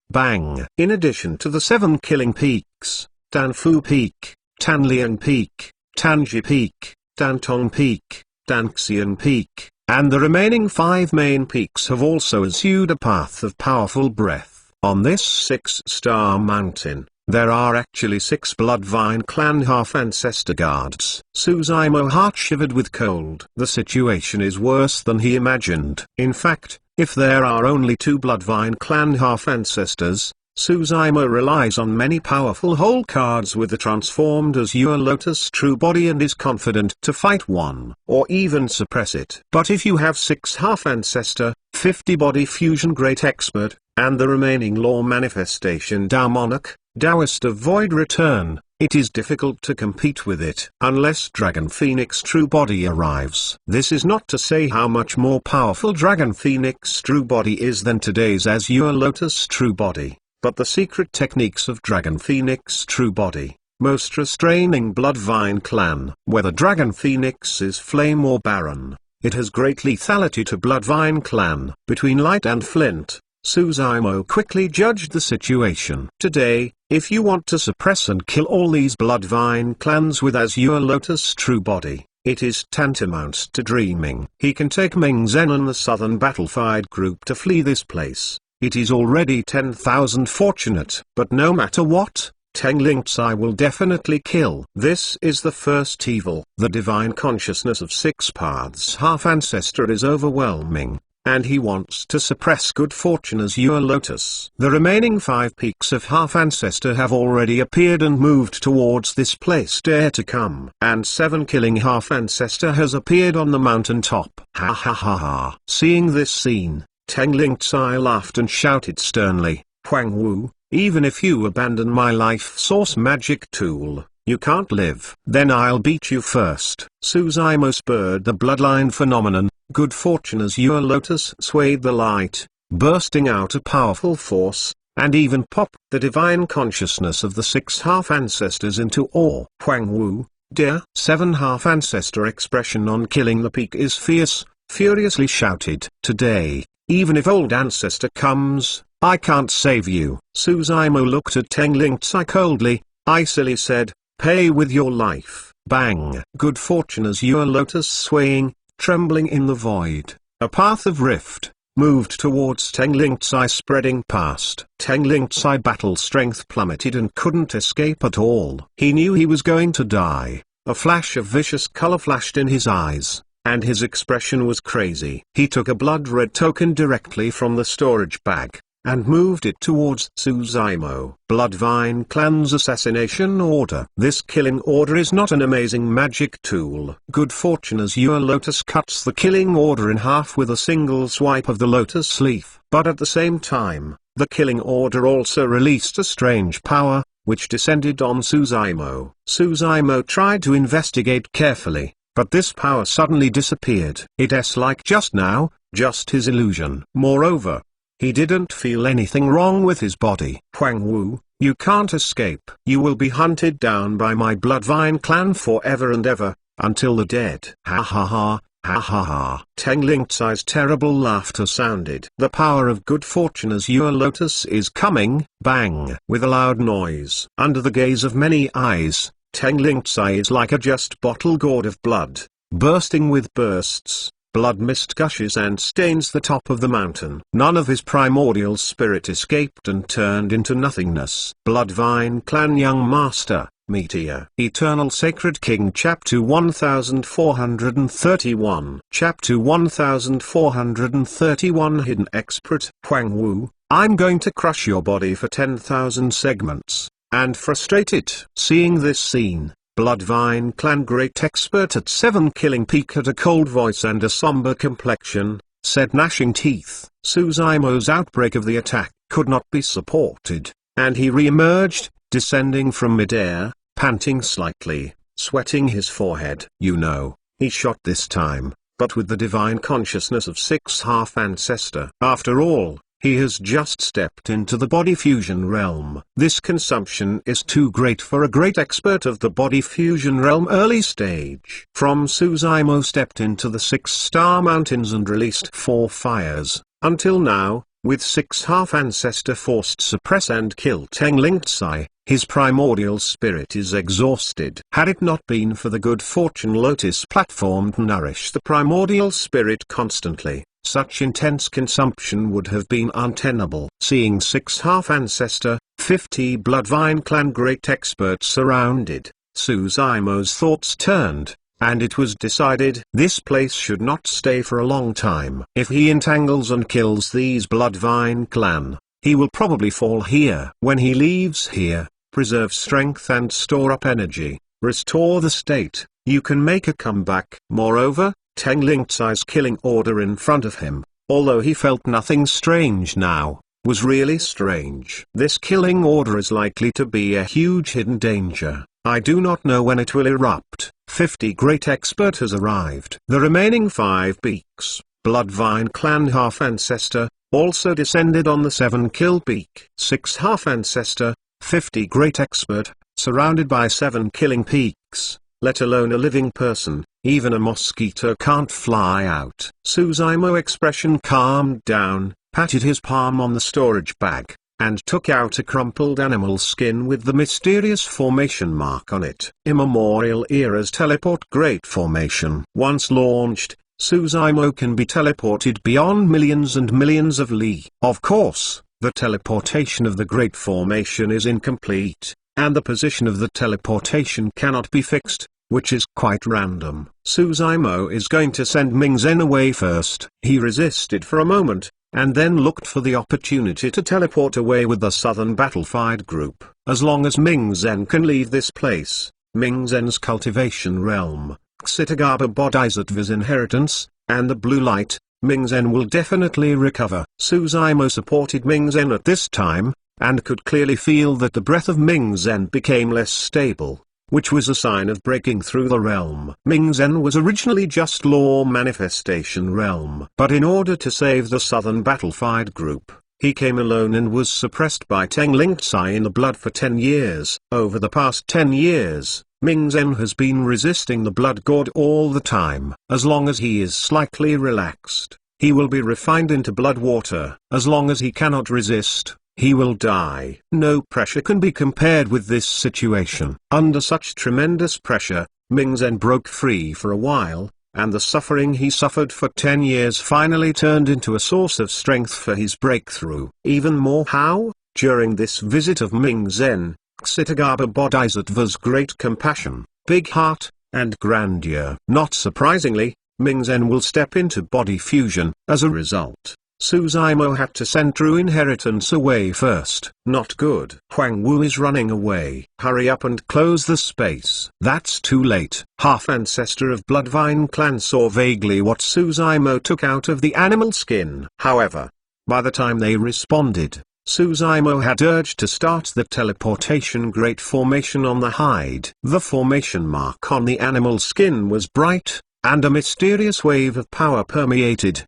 Speaker 1: Bang! In addition to the 7 killing peaks, Danfu Peak, Tanliang Peak, Tanji Peak, Dantong Peak, Danxian Peak, and the remaining 5 main peaks have also issued a path of powerful breath. On this 6-star mountain, there are actually 6 Bloodvine clan half-ancestor guards. Suzaimo's heart shivered with cold. The situation is worse than he imagined. In fact, if there are only 2 Bloodvine clan half-ancestors, Suzaimo relies on many powerful whole cards with the transformed azure lotus true body and is confident to fight one, or even suppress it. But if you have 6 half-ancestor, 50 body fusion great expert, and the remaining law manifestation Tao monarch, Taoist of void return, it is difficult to compete with it unless Dragon Phoenix True Body arrives. This is not to say how much more powerful Dragon Phoenix True Body is than today's Azure Lotus True Body, but the secret techniques of Dragon Phoenix True Body, most restraining Bloodvine clan. Whether Dragon Phoenix is Flame or Baron, it has great lethality to Bloodvine clan. Between Light and Flint, Suzaimo quickly judged the situation. Today, if you want to suppress and kill all these Bloodvine clans with Azure Lotus true body, it is tantamount to dreaming. He can take Ming Zen and the Southern Battlefied group to flee this place. It is already 10,000 fortunate. But no matter what, Teng Lingzai will definitely kill. This is the first evil. The divine consciousness of Six Paths Half-Ancestor is overwhelming, and he wants to suppress good fortune Azure Lotus. The remaining 5 peaks of Half-Ancestor have already appeared and moved towards this place dare to come. And 7 killing Half-Ancestor has appeared on the mountain top. Ha ha ha ha. Seeing this scene, Teng Lingzai laughed and shouted sternly, Huang Wu, even if you abandon my life source magic tool, you can't live. Then I'll beat you first. Suzaimo spurred the bloodline phenomenon. Good fortune Azure Lotus swayed the light, bursting out a powerful force, and even popped the divine consciousness of the 6 half-ancestors into awe. Huang Wu, dear 7 half-ancestor expression on killing the peak is fierce, furiously shouted. Today, even if old ancestor comes, I can't save you. Suzaimo looked at Teng Lingzai coldly, icily said, pay with your life. Bang! Good fortune Azure Lotus swaying, trembling in the void. A path of rift moved towards Teng Lingzai, spreading past. Teng Lingzai battle strength plummeted and couldn't escape at all. He knew he was going to die. A flash of vicious color flashed in his eyes, and his expression was crazy. He took a blood red token directly from the storage bag, and moved it towards Suzaimo. Bloodvine Clan's assassination order. This killing order is not an amazing magic tool. Good fortune Azure Lotus cuts the killing order in half with a single swipe of the lotus leaf. But at the same time, the killing order also released a strange power, which descended on Suzaimo. Suzaimo tried to investigate carefully, but this power suddenly disappeared. It's like just now, just his illusion. Moreover, he didn't feel anything wrong with his body. Huang Wu, you can't escape. You will be hunted down by my Bloodvine clan forever and ever, until the dead. Ha ha ha, ha ha ha. Teng Lingzai's terrible laughter sounded. The power of good fortune Azure Lotus is coming. Bang! With a loud noise. Under the gaze of many eyes, Teng Lingzai is like a just bottle gourd of blood, bursting with bursts. Blood mist gushes and stains the top of the mountain. None of his primordial spirit escaped and turned into nothingness. Bloodvine Clan Young Master, Meteor. Eternal Sacred King Chapter 1431. Chapter 1431 Hidden Expert. Huang Wu, I'm going to crush your body for 10,000 segments, and frustrate it. Seeing this scene, Bloodvine Clan Great Expert at 7 Killing Peak had a cold voice and a somber complexion, said gnashing teeth. Suzaimo's outbreak of the attack could not be supported, and he re-emerged, descending from midair, panting slightly, sweating his forehead. You know, he shot this time, but with the divine consciousness of 6 half-ancestor. After all, he has just stepped into the body fusion realm. This consumption is too great for a great expert of the body fusion realm early stage. From Suzaimo stepped into the 6-star mountains and released 4 fires. Until now, with 6 half-ancestor forced suppress and kill Teng Lingzai, his primordial spirit is exhausted. Had it not been for the good fortune Lotus platform to nourish the primordial spirit constantly, such intense consumption would have been untenable. Seeing 6 half-ancestor, 50 Bloodvine Clan Great Experts surrounded, Suzaimo's thoughts turned, and it was decided this place should not stay for a long time. If he entangles and kills these Bloodvine Clan, he will probably fall here. When he leaves here, preserve strength and store up energy, restore the state, you can make a comeback. Moreover, Teng Lingzai's killing order in front of him, although he felt nothing strange now, was really strange. This killing order is likely to be a huge hidden danger. I do not know when it will erupt. 50 Great Expert has arrived. The remaining 5 peaks, Bloodvine Clan Half-Ancestor, also descended on the 7 Kill Peak. 6 Half-Ancestor, 50 Great Expert, surrounded by 7 killing peaks, let alone a living person. Even a mosquito can't fly out. Suzumo expression calmed down, patted his palm on the storage bag, and took out a crumpled animal skin with the mysterious formation mark on it. Immemorial Era's teleport great formation. Once launched, Suzumo can be teleported beyond millions and millions of li. Of course, the teleportation of the great formation is incomplete, and the position of the teleportation cannot be fixed, which is quite random. Suzumo is going to send Ming Zen away first. He resisted for a moment, and then looked for the opportunity to teleport away with the Southern Battlefied group. As long as Ming Zen can leave this place, Ming Zen's cultivation realm, Ksitagaba Bodhisattva's inheritance, and the blue light, Ming Zen will definitely recover. Suzumo supported Ming Zen at this time, and could clearly feel that the breath of Ming Zen became less stable, which was a sign of breaking through the realm. Ming Zen was originally just law manifestation realm. But in order to save the Southern Battlefied group, he came alone and was suppressed by Teng Ling Tsai in the blood for 10 years. Over the past 10 years, Ming Zen has been resisting the blood god all the time. As long as he is slightly relaxed, he will be refined into blood water. As long as he cannot resist, he will die. No pressure can be compared with this situation. Under such tremendous pressure, Ming Zen broke free for a while, and the suffering he suffered for 10 years finally turned into a source of strength for his breakthrough. Even more how? During this visit of Ming Zen, Ksitagaba Bodhisattva's great compassion, big heart, and grandeur. Not surprisingly, Ming Zen will step into body fusion. As a result, Suzumo had to send true inheritance away first. Not good. Huang Wu is running away. Hurry up and close the space. That's too late. Half-ancestor of Bloodvine clan saw vaguely what Suzumo took out of the animal skin. However, by the time they responded, Suzumo had urged to start the teleportation great formation on the hide. The formation mark on the animal skin was bright, and a mysterious wave of power permeated.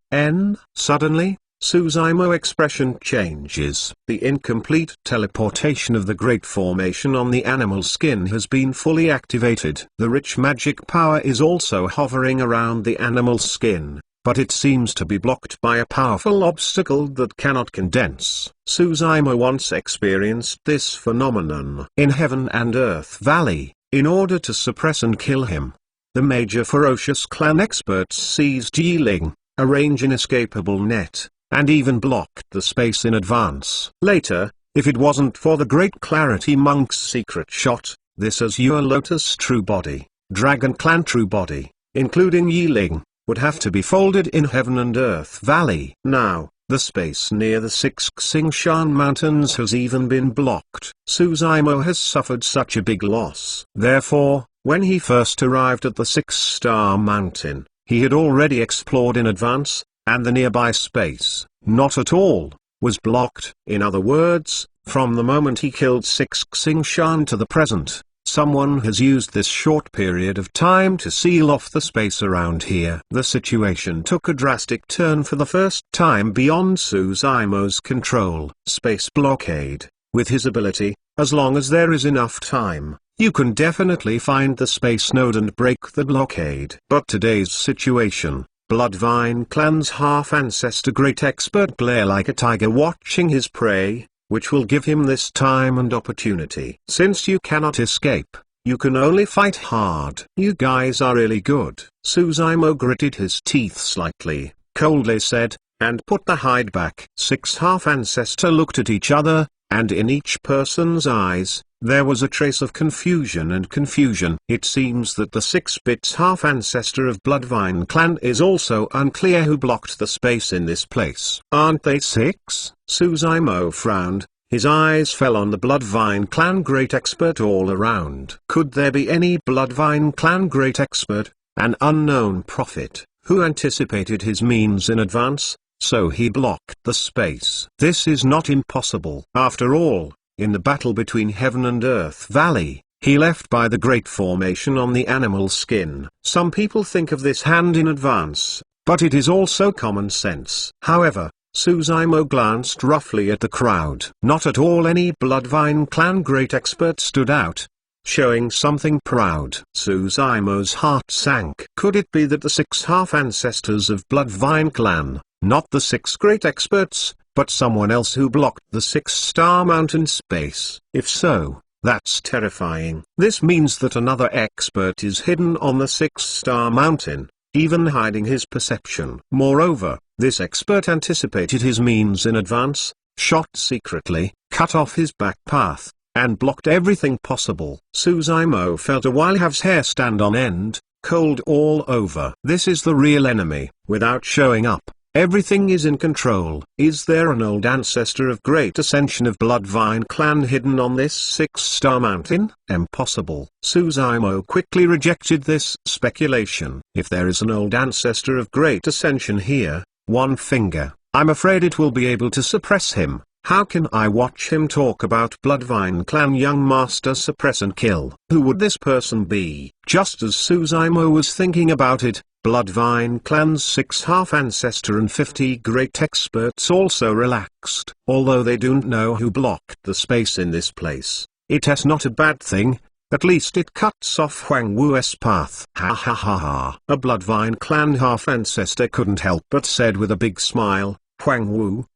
Speaker 1: Suddenly, Suzumo expression changes. The incomplete teleportation of the great formation on the animal skin has been fully activated. The rich magic power is also hovering around the animal skin, but it seems to be blocked by a powerful obstacle that cannot condense. Suzumo once experienced this phenomenon in Heaven and Earth Valley. In order to suppress and kill him, the major ferocious clan experts seized Yiling, arrange inescapable net, and even blocked the space in advance. Later, if it wasn't for the Great Clarity Monk's secret shot, this Azure Lotus true body, Dragon Clan true body, including Yiling, would have to be folded in Heaven and Earth Valley. Now, the space near the 6 Xingshan Mountains has even been blocked. Suzumo has suffered such a big loss. Therefore, when he first arrived at the 6-star mountain, he had already explored in advance, and the nearby space, not at all, was blocked. In other words, from the moment he killed 6 Xingshan to the present, someone has used this short period of time to seal off the space around here. The situation took a drastic turn for the first time beyond Suzumo's control. Space blockade. With his ability, as long as there is enough time, you can definitely find the space node and break the blockade. But today's situation, Bloodvine clan's half-ancestor great expert glare like a tiger watching his prey, which will give him this time and opportunity. Since you cannot escape, you can only fight hard. You guys are really good. Suzumo gritted his teeth slightly, coldly said, and put the hide back. 6 half-ancestor looked at each other, and in each person's eyes, there was a trace of confusion and confusion. It seems that the 6-bit half-ancestor of Bloodvine clan is also unclear who blocked the space in this place. Aren't they 6? Suzumo frowned, his eyes fell on the Bloodvine clan great expert all around. Could there be any Bloodvine clan great expert, an unknown prophet, who anticipated his means in advance, so he blocked the space? This is not impossible. After all, in the battle between Heaven and Earth Valley, he left by the great formation on the animal skin. Some people think of this hand in advance, but it is also common sense. However, Suzumo glanced roughly at the crowd. Not at all any Bloodvine clan great expert stood out, showing something proud. Suzaimo's heart sank. Could it be that the 6 half-ancestors of Bloodvine clan, not the 6 great experts, but someone else who blocked the 6-star mountain space? If so, that's terrifying. This means that another expert is hidden on the 6-star mountain, even hiding his perception. Moreover, this expert anticipated his means in advance, shot secretly, cut off his back path, and blocked everything possible. Suzaimo felt Wildhave's hair stand on end, cold all over. This is the real enemy. Without showing up, everything is in control. Is there an old ancestor of great ascension of Bloodvine clan hidden on this 6-star mountain? Impossible. Suzaimo quickly rejected this speculation. If there is an old ancestor of great ascension here, one finger, I'm afraid it will be able to suppress him. How can I watch him talk about Bloodvine clan young master suppress and kill? Who would this person be? Just as Suzaimo was thinking about it, Bloodvine clan's 6 half-ancestor and 50 great experts also relaxed. Although they don't know who blocked the space in this place, it's not a bad thing. At least it cuts off Huang Wu's path. Ha ha ha ha. A Bloodvine clan half-ancestor couldn't help but said with a big smile, Huang Wu,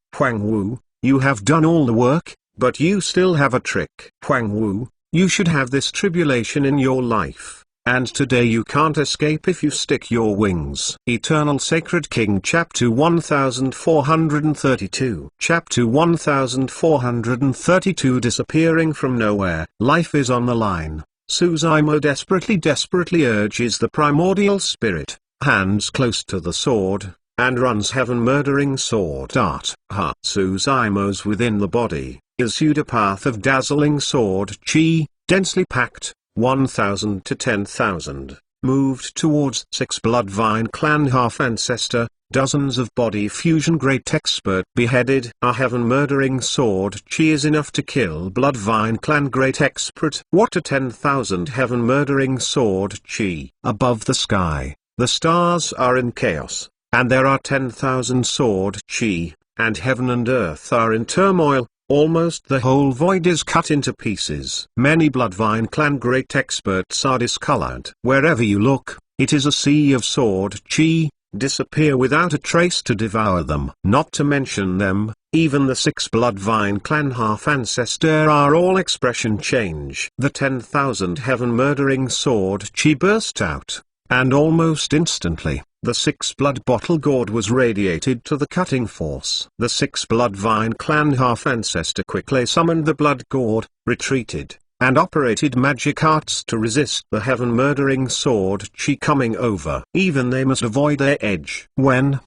Speaker 1: you have done all the work, but you still have a trick. Huang Wu, you should have this tribulation in your life, and today you can't escape if you stick your wings. Eternal Sacred King Chapter 1432 Chapter 1432 Disappearing from nowhere. Life is on the line. Suzaimo desperately urges the primordial spirit, hands close to the sword, and runs heaven-murdering sword dart. Suzaimo's within the body, issued a path of dazzling sword chi, densely packed, 1,000 to 10,000, moved towards 6 Bloodvine clan half-ancestor, dozens of body fusion great expert beheaded. A heaven-murdering sword chi is enough to kill Bloodvine clan great expert. What a 10,000 heaven-murdering sword chi. Above the sky, the stars are in chaos, and there are 10,000 sword chi, and heaven and earth are in turmoil. Almost the whole void is cut into pieces. Many Bloodvine clan great experts are discolored. Wherever you look, it is a sea of sword chi, disappear without a trace to devour them. Not to mention them, even the 6 Bloodvine clan half-ancestor are all expression change. The 10,000 heaven-murdering sword chi burst out, and almost instantly, the 6 blood bottle gourd was radiated to the cutting force. The 6 Bloodvine clan half-ancestor quickly summoned the blood gourd, retreated, and operated magic arts to resist the heaven-murdering sword chi coming over. Even they must avoid their edge. When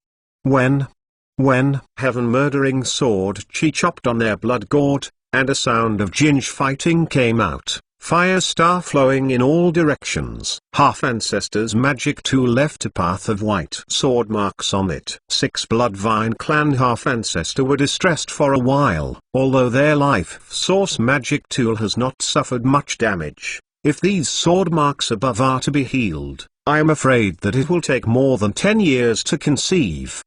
Speaker 1: heaven-murdering sword chi chopped on their blood gourd, and a sound of Jinj fighting came out. Fire star flowing in all directions. Half-ancestor's magic tool left a path of white sword marks on it. 6 Bloodvine clan half-ancestor were distressed for a while, although their life source magic tool has not suffered much damage. If these sword marks above are to be healed, I am afraid that it will take more than 10 years to conceive.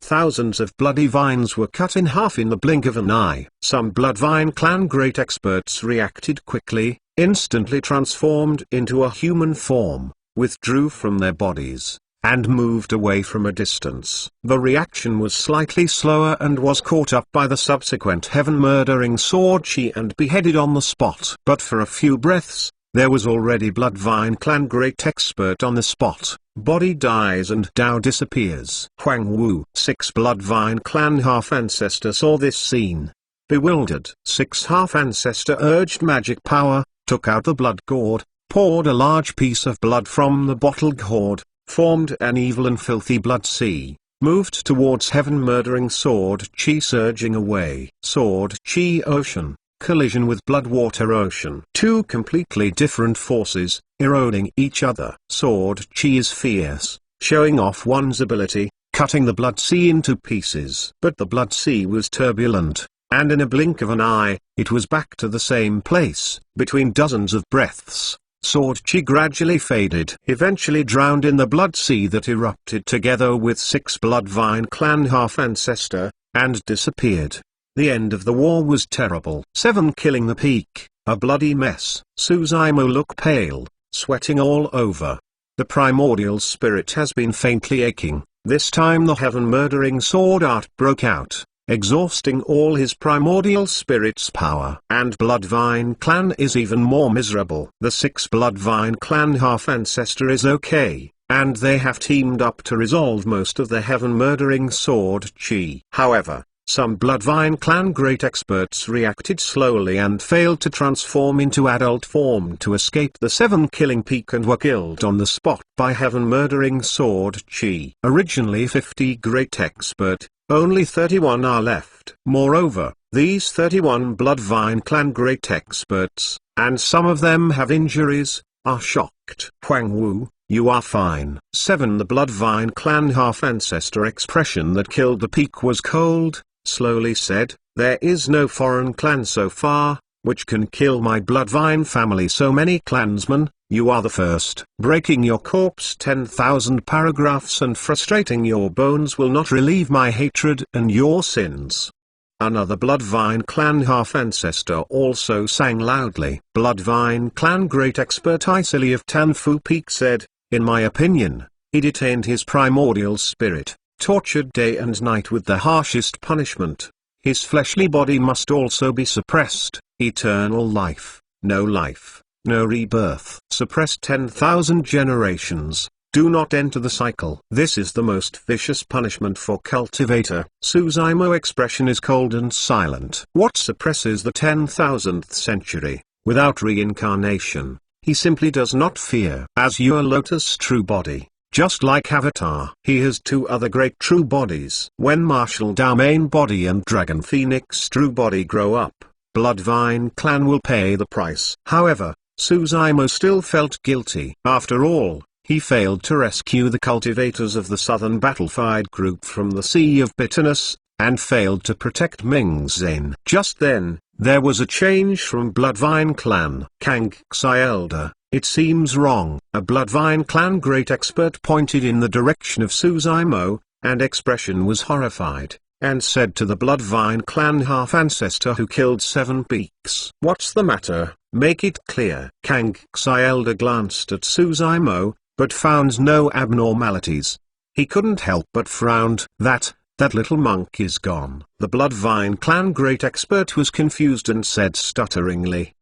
Speaker 1: Thousands of bloody vines were cut in half in the blink of an eye. Some Bloodvine clan great experts reacted quickly, instantly transformed into a human form, withdrew from their bodies, and moved away from a distance. The reaction was slightly slower and was caught up by the subsequent heaven-murdering sword chi and beheaded on the spot. But for a few breaths, there was already Bloodvine clan great expert on the spot. Body dies and Dao disappears. Huang Wu. 6 Bloodvine clan half-ancestor saw this scene. Bewildered. 6 half-ancestor urged magic power, took out the blood gourd, poured a large piece of blood from the bottle gourd, formed an evil and filthy blood sea, moved towards heaven-murdering sword chi surging away. Sword chi ocean. Collision with blood water ocean. 2 completely different forces, eroding each other. Sword chi is fierce, showing off one's ability, cutting the blood sea into pieces. But the blood sea was turbulent, and in a blink of an eye, it was back to the same place. Between dozens of breaths, sword chi gradually faded, eventually drowned in the blood sea that erupted together with 6 Bloodvine clan half-ancestor, and disappeared. The end of the war was terrible. 7 Killing the peak. a bloody mess. Suzaimo looked pale, sweating all over. The primordial spirit has been faintly aching. This time the heaven-murdering sword art broke out, exhausting all his primordial spirit's power. And Bloodvine clan is even more miserable. The 6 Bloodvine clan half-ancestor is okay, and they have teamed up to resolve most of the heaven-murdering sword chi. However, some Bloodvine clan great experts reacted slowly and failed to transform into adult form to escape the 7 killing peak and were killed on the spot by heaven-murdering sword chi. Originally 50 great expert, only 31 are left. Moreover, these 31 Bloodvine clan great experts, and some of them have injuries, are shocked. Huang Wu, you are fine. 7 The Bloodvine clan half-ancestor expression that killed the peak was cold, slowly said, there is no foreign clan so far, which can kill my Bloodvine family. So many clansmen, you are the first. Breaking your corpse 10,000 paragraphs and frustrating your bones will not relieve my hatred and your sins. Another Bloodvine clan half-ancestor also sang loudly. Bloodvine clan great expert Isili of Tanfu Peak said, in my opinion, he detained his primordial spirit, tortured day and night with the harshest punishment. His fleshly body must also be suppressed. Eternal life, no rebirth. Suppressed 10,000 generations. Do not enter the cycle. This is the most vicious punishment for cultivator. Suzaimo expression is cold and silent. What suppresses the 10,000th century, without reincarnation? He simply does not fear. Azure Lotus true body. Just like Avatar, he has 2 other great true bodies. When Martial Dao main body and Dragon Phoenix true body grow up, Bloodvine clan will pay the price. However, Suzaimo still felt guilty. After all, he failed to rescue the cultivators of the Southern Battlefied group from the Sea of Bitterness, and failed to protect Ming Zhen. Just then, there was a change from Bloodvine clan. Kang Xi Elder, it seems wrong. A Bloodvine clan great expert pointed in the direction of Suzaimo, and expression was horrified, and said to the Bloodvine clan half-ancestor who killed 7 peaks, what's the matter? Make it clear. Kang Xi Elder glanced at Suzaimo, but found no abnormalities. He couldn't help but frowned. That little monk is gone. The Bloodvine clan great expert was confused and said stutteringly,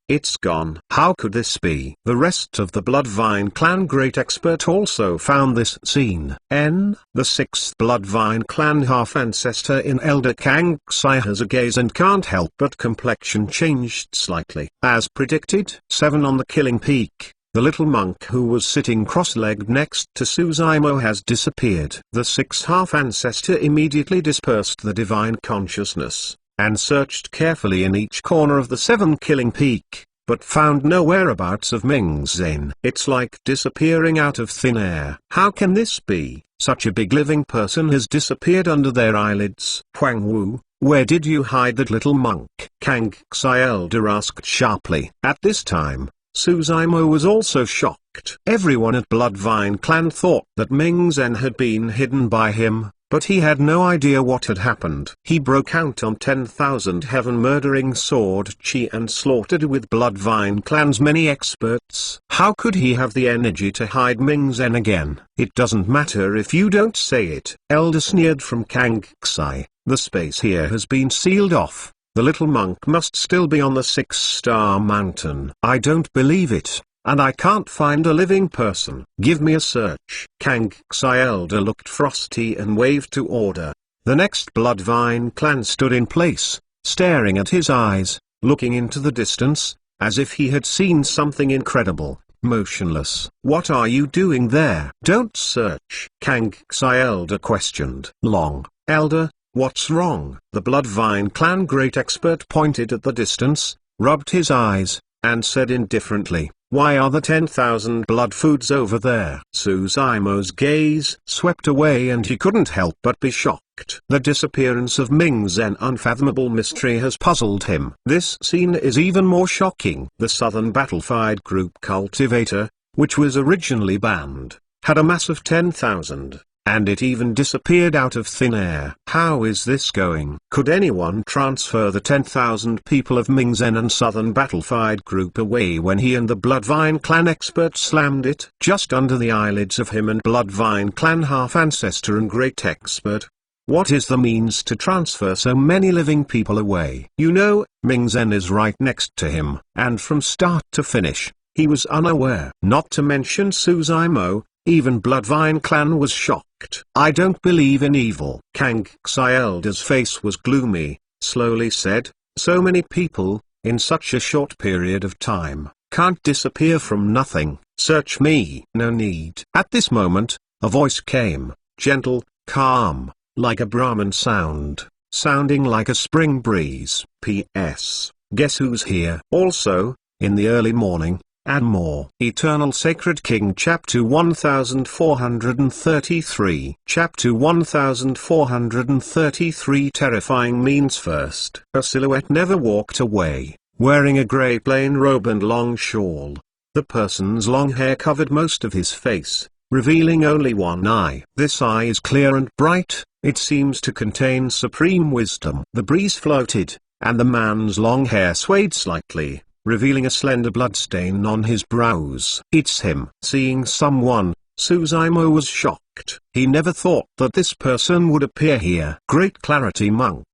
Speaker 1: it's gone. How could this be? The rest of the Bloodvine clan great expert also found this scene. The 6th Bloodvine clan half-ancestor in Elder Kang Xi has a gaze and can't help but complexion changed slightly. As predicted, 7 on the killing peak. The little monk who was sitting cross-legged next to Suzaimo has disappeared. The 6th half-ancestor immediately dispersed the divine consciousness, and searched carefully in each corner of the 7 killing peak, but found no whereabouts of Ming Zhen. It's like disappearing out of thin air. How can this be? Such a big living person has disappeared under their eyelids. Huang Wu, where did you hide that little monk? Kang Xi Elder asked sharply. At this time, Suzaimo was also shocked. Everyone at Bloodvine clan thought that Ming Zhen had been hidden by him, but he had no idea what had happened. He broke out on 10,000 heaven-murdering sword chi and slaughtered with Bloodvine clan's many experts. How could he have the energy to hide Ming Zhen again? It doesn't matter if you don't say it. Elder sneered from Kang Xi. The space here has been sealed off. The little monk must still be on the 6-star mountain. I don't believe it, and I can't find a living person. Give me a search. Kang Xi Elder looked frosty and waved to order. The next Bloodvine clan stood in place, staring at his eyes, looking into the distance, as if he had seen something incredible, motionless. What are you doing there? Don't search. Kang Xi Elder questioned. Long, Elder. What's wrong? The Bloodvine clan great expert pointed at the distance, rubbed his eyes, and said indifferently, why are the 10,000 blood foods over there? Suzaimo's gaze swept away and he couldn't help but be shocked. The disappearance of Ming Zhen unfathomable mystery has puzzled him. This scene is even more shocking. The Southern Battlefied group cultivator, which was originally banned, had a mass of 10,000. and it even disappeared out of thin air. How is this going? Could anyone transfer the 10,000 people of Ming Zen and Southern Battlefied Group away when he and the Bloodvine clan expert slammed it just under the eyelids of him and Bloodvine clan half-ancestor and great expert? What is the means to transfer so many living people away? You know, Ming Zen is right next to him, and from start to finish, he was unaware. Not to mention Suzaimo, even Bloodvine clan was shocked. I don't believe in evil. Kang Xi Elder's face was gloomy, slowly said, so many people, in such a short period of time, can't disappear from nothing. Search me. No need. At this moment, a voice came, gentle, calm, like a Brahman sound, sounding like a spring breeze. P.S. Guess who's here? Also, in the early morning, and more. Eternal Sacred King Chapter 1433. Chapter 1433. Terrifying means first. A silhouette never walked away, wearing a grey plain robe and long shawl. The person's long hair covered most of his face, revealing only one eye. This eye is clear and bright, it seems to contain supreme wisdom. The breeze floated, and the man's long hair swayed slightly, revealing a slender bloodstain on his brows. It's him. Seeing someone, Suzaimo was shocked. He never thought that this person would appear here. Great Clarity Monk.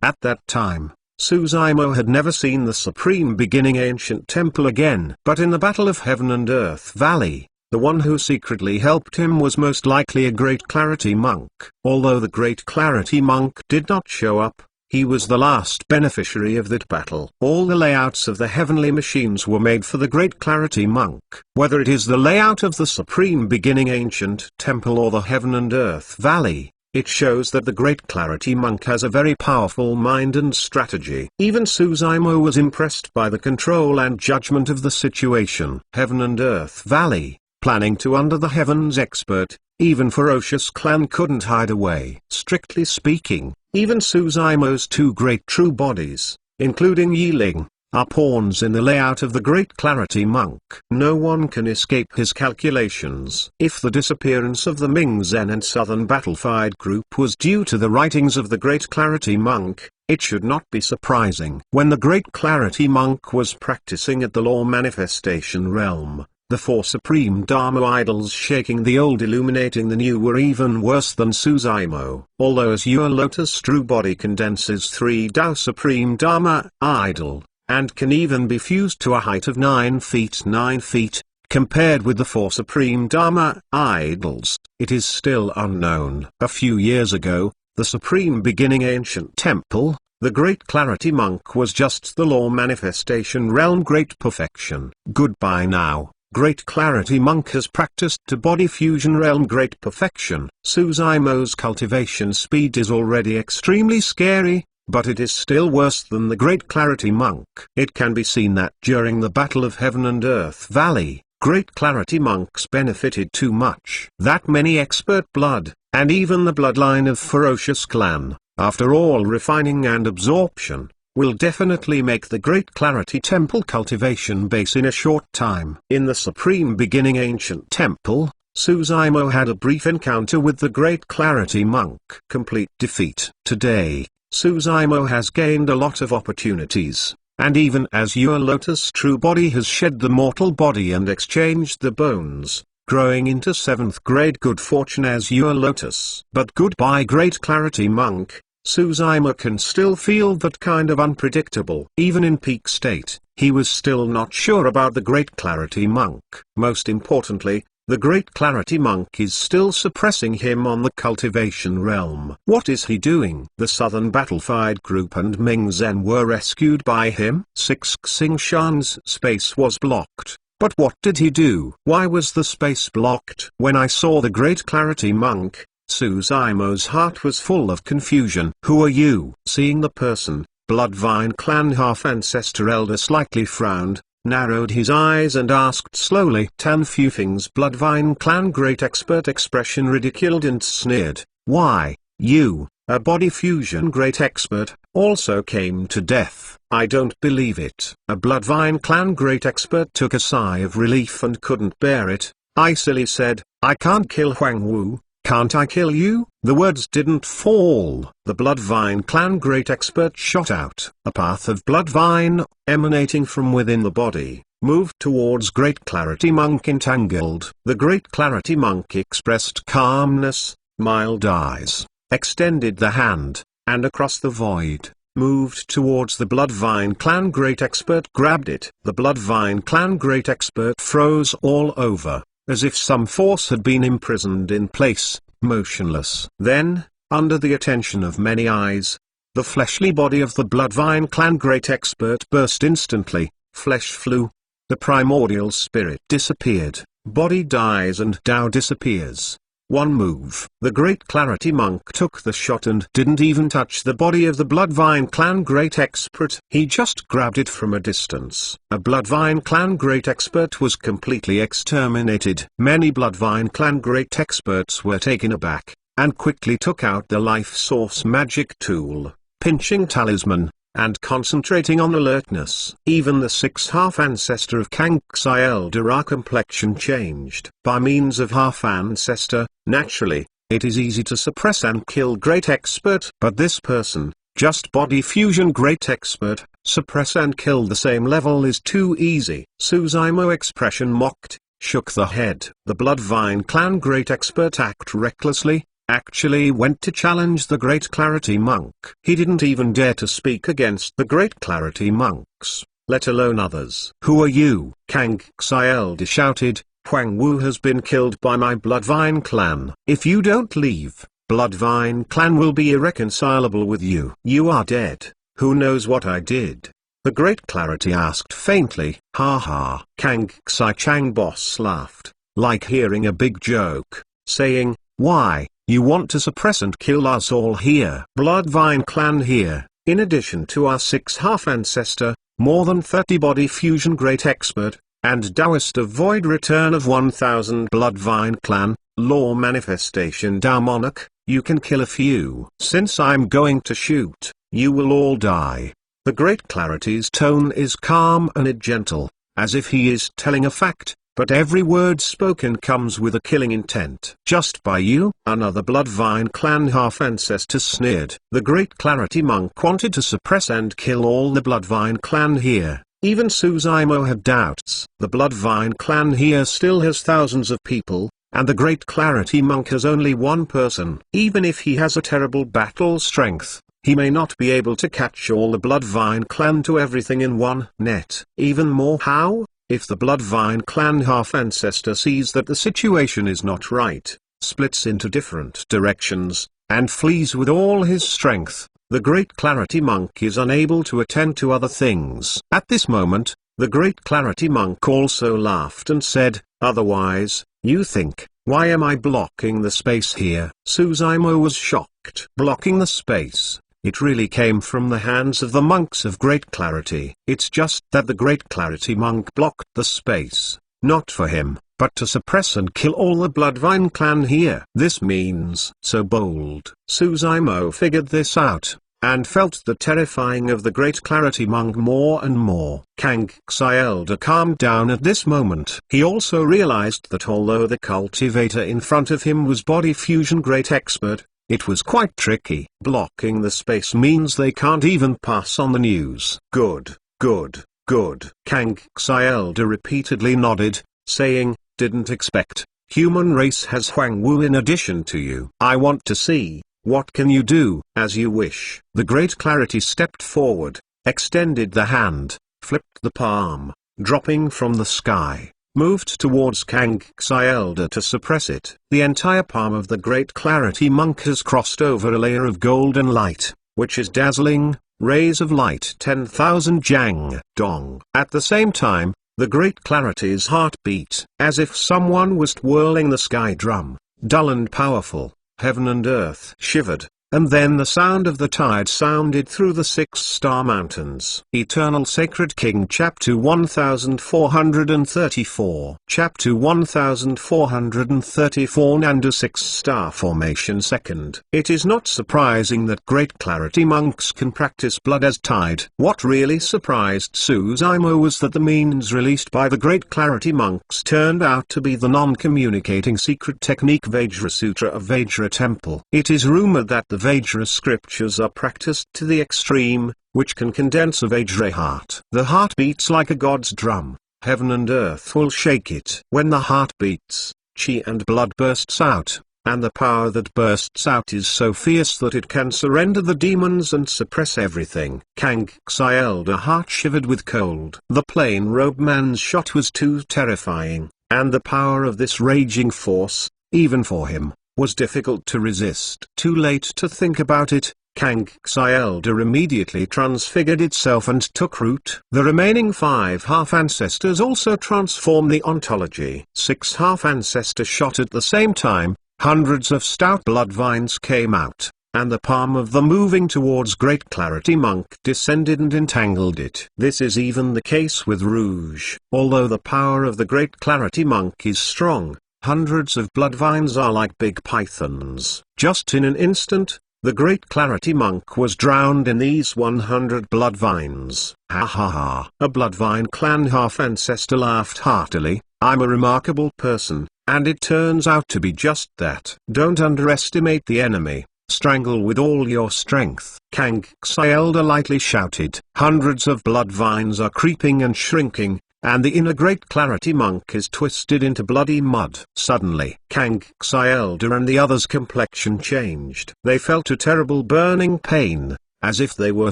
Speaker 1: At that time, Suzaimo had never seen the Supreme Beginning Ancient Temple again. But in the Battle of Heaven and Earth Valley, the one who secretly helped him was most likely a Great Clarity Monk. Although the Great Clarity Monk did not show up, he was the last beneficiary of that battle. All the layouts of the heavenly machines were made for the Great Clarity Monk. Whether it is the layout of the Supreme Beginning Ancient Temple or the Heaven and Earth Valley, it shows that the Great Clarity Monk has a very powerful mind and strategy. Even Suzaimo was impressed by the control and judgment of the situation. Heaven and Earth Valley, planning to under the heavens expert, even Ferocious Clan couldn't hide away. Strictly speaking, even Suzaimo's two great true bodies, including Yiling, are pawns in the layout of the Great Clarity Monk. No one can escape his calculations. If the disappearance of the Ming Zen and Southern Battlefied Group was due to the writings of the Great Clarity Monk, it should not be surprising. When the Great Clarity Monk was practicing at the Law Manifestation Realm, the four Supreme Dharma idols shaking the old illuminating the new were even worse than Suzaimo. Although Azure Lotus true body condenses 3 Tao Supreme Dharma idol, and can even be fused to a height of 9 feet 9 feet, compared with the 4 Supreme Dharma idols, it is still unknown. A few years ago, the Supreme Beginning Ancient Temple, the Great Clarity Monk was just the Law Manifestation Realm Great Perfection. Goodbye now. Great Clarity Monk has practiced to Body Fusion Realm Great Perfection. Suzaimo's cultivation speed is already extremely scary, but it is still worse than the Great Clarity Monk. It can be seen that during the Battle of Heaven and Earth Valley, Great Clarity Monks benefited too much. That many expert blood, and even the bloodline of Ferocious Clan, after all refining and absorption, will definitely make the Great Clarity Temple cultivation base in a short time. In the Supreme Beginning Ancient Temple, Suzaimo had a brief encounter with the Great Clarity Monk. Complete defeat. Today, Suzaimo has gained a lot of opportunities, and even Azure Lotus true body has shed the mortal body and exchanged the bones, growing into 7th grade good fortune Azure Lotus. But goodbye Great Clarity Monk. Suzaimo can still feel that kind of unpredictable. Even in peak state, he was still not sure about the Great Clarity Monk. Most importantly, the Great Clarity Monk is still suppressing him on the cultivation realm. What is he doing? The Southern Battlefied Group and Ming Zen were rescued by him. Xing Shan's space was blocked. But what did he do? Why was the space blocked? When I saw the Great Clarity Monk, Suzaimo's heart was full of confusion. Who are you? Seeing the person, Bloodvine Clan half-ancestor elder slightly frowned, narrowed his eyes and asked slowly. Tan Fufing's Bloodvine Clan great expert expression ridiculed and sneered. Why, you, a body fusion great expert, also came to death. I don't believe it. A Bloodvine Clan great expert took a sigh of relief and couldn't bear it, icily said, I can't kill Huang Wu. Can't I kill you? The words didn't fall. The Bloodvine clan great expert shot out. A path of Bloodvine, emanating from within the body, moved towards Great Clarity Monk entangled. The Great Clarity Monk expressed calmness, mild eyes, extended the hand, and across the void, moved towards the Bloodvine clan great expert grabbed it. The Bloodvine clan great expert froze all over, as if some force had been imprisoned in place, motionless. Then, under the attention of many eyes, the fleshly body of the Bloodvine clan great expert burst instantly, flesh flew. The primordial spirit disappeared, body dies and Tao disappears. One move. The Great Clarity Monk took the shot and didn't even touch the body of the Bloodvine clan great expert. He just grabbed it from a distance. A Bloodvine clan great expert was completely exterminated. Many Bloodvine clan great experts were taken aback, and quickly took out the life source magic tool, pinching talisman, and concentrating on alertness. Even the sixth half-ancestor of Kang Elder complexion changed. By means of half-ancestor, naturally, it is easy to suppress and kill great expert. But this person, just body fusion great expert, suppress and kill the same level is too easy. Suzaimo expression mocked, shook the head. The Bloodvine clan great expert act recklessly, actually went to challenge the Great Clarity Monk. He didn't even dare to speak against the Great Clarity Monks, let alone others. Who are you? Kang Elder shouted. Huang Wu has been killed by my Bloodvine clan. If you don't leave, Bloodvine clan will be irreconcilable with you. You are dead. Who knows what I did? The Great Clarity asked faintly. Ha ha. Kang Chang boss laughed, like hearing a big joke, saying, why? You want to suppress and kill us all here? Bloodvine clan here, in addition to our six half-ancestor, more than 30 body fusion great expert, and Taoist of void return of 1000 Bloodvine clan, law manifestation Tao monarch, you can kill a few. Since I'm going to shoot, you will all die. The Great Clarity's tone is calm and gentle, as if he is telling a fact. But every word spoken comes with a killing intent. Just by you? Another Bloodvine clan half-ancestor sneered. The Great Clarity Monk wanted to suppress and kill all the Bloodvine clan here. Even Suzaimo had doubts. The Bloodvine clan here still has thousands of people, and the Great Clarity Monk has only one person. Even if he has a terrible battle strength, he may not be able to catch all the Bloodvine clan to everything in one net. Even more how? If the Bloodvine clan half-ancestor sees that the situation is not right, splits into different directions, and flees with all his strength, the Great Clarity Monk is unable to attend to other things. At this moment, the Great Clarity Monk also laughed and said, otherwise, you think, why am I blocking the space here? Suzaimo was shocked. Blocking the space? It really came from the hands of the monks of Great Clarity. It's just that the Great Clarity Monk blocked the space, not for him, but to suppress and kill all the Bloodvine clan here. This means so bold. Suzaimo figured this out, and felt the terrifying of the Great Clarity Monk more and more. Kang Elder calmed down at this moment. He also realized that although the cultivator in front of him was body fusion great expert, it was quite tricky. Blocking the space means they can't even pass on the news. Good, good, good. Kang Elder repeatedly nodded, saying, didn't expect. Human race has Huang Wu in addition to you. I want to see, what can you do? As you wish. The Great Clarity stepped forward, extended the hand, flipped the palm, dropping from the sky, moved towards Kang Elder to suppress it. The entire palm of the Great Clarity Monk has crossed over a layer of golden light, which is dazzling, rays of light 10,000 Jang Dong. At the same time, the Great Clarity's heart beat, as if someone was twirling the sky drum, dull and powerful. Heaven and earth shivered, and then the sound of the tide sounded through the 6-star mountains. Eternal Sacred King Chapter 1434 Chapter 1434 Nanda 6-star formation. Second, it is not surprising that great clarity monks can practice blood as tide. What really surprised Suzaima was that the means released by the great clarity monks turned out to be the non-communicating secret technique Vajra Sutra of Vajra Temple. It is rumored that the Vajra scriptures are practiced to the extreme, which can condense a Vajra heart. The heart beats like a god's drum. Heaven and earth will shake it. When the heart beats, chi and blood bursts out, and the power that bursts out is so fierce that it can surrender the demons and suppress everything. Kangxi Elder heart shivered with cold. The plain robe man's shot was too terrifying, and the power of this raging force, even for him, was difficult to resist. Too late to think about it, Kangxi Elder immediately transfigured itself and took root. The remaining 5 half-ancestors also transformed the ontology. 6 half-ancestors shot at the same time. Hundreds of stout blood vines came out, and the palm of the moving towards great clarity monk descended and entangled it. This is even the case with Rouge. Although the power of the great clarity monk is strong, hundreds of blood vines are like big pythons. Just in an instant, the great clarity monk was drowned in these 100 blood vines. Ha ha ha. A blood vine clan half-ancestor laughed heartily. I'm a remarkable person, and it turns out to be just that. Don't underestimate the enemy. Strangle with all your strength. Kangxi Elder lightly shouted. Hundreds of blood vines are creeping and shrinking, and the inner great clarity monk is twisted into bloody mud. Suddenly, Kangxi Elder and the others' complexion changed. They felt a terrible burning pain, as if they were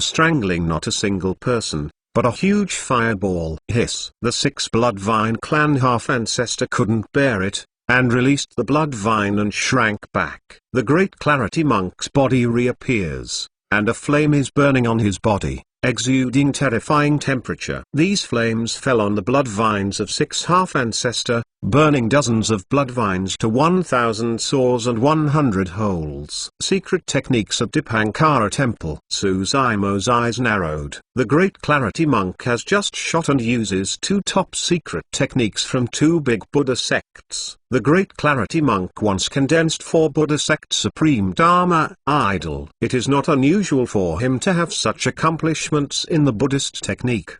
Speaker 1: strangling not a single person, but a huge fireball. Hiss! The 6 blood vine clan half-ancestor couldn't bear it, and released the blood vine and shrank back. The great clarity monk's body reappears, and a flame is burning on his body, exuding terrifying temperature. These flames fell on the blood vines of 6 half-ancestor, burning dozens of blood vines to 1,000 sores and 100 holes. Secret techniques of Dipankara Temple. Suzaimo's eyes narrowed. The great clarity monk has just shot and uses 2 top secret techniques from 2 big Buddha sects. The great clarity monk once condensed 4 Buddha sect Supreme Dharma idol. It is not unusual for him to have such accomplishments in the Buddhist technique.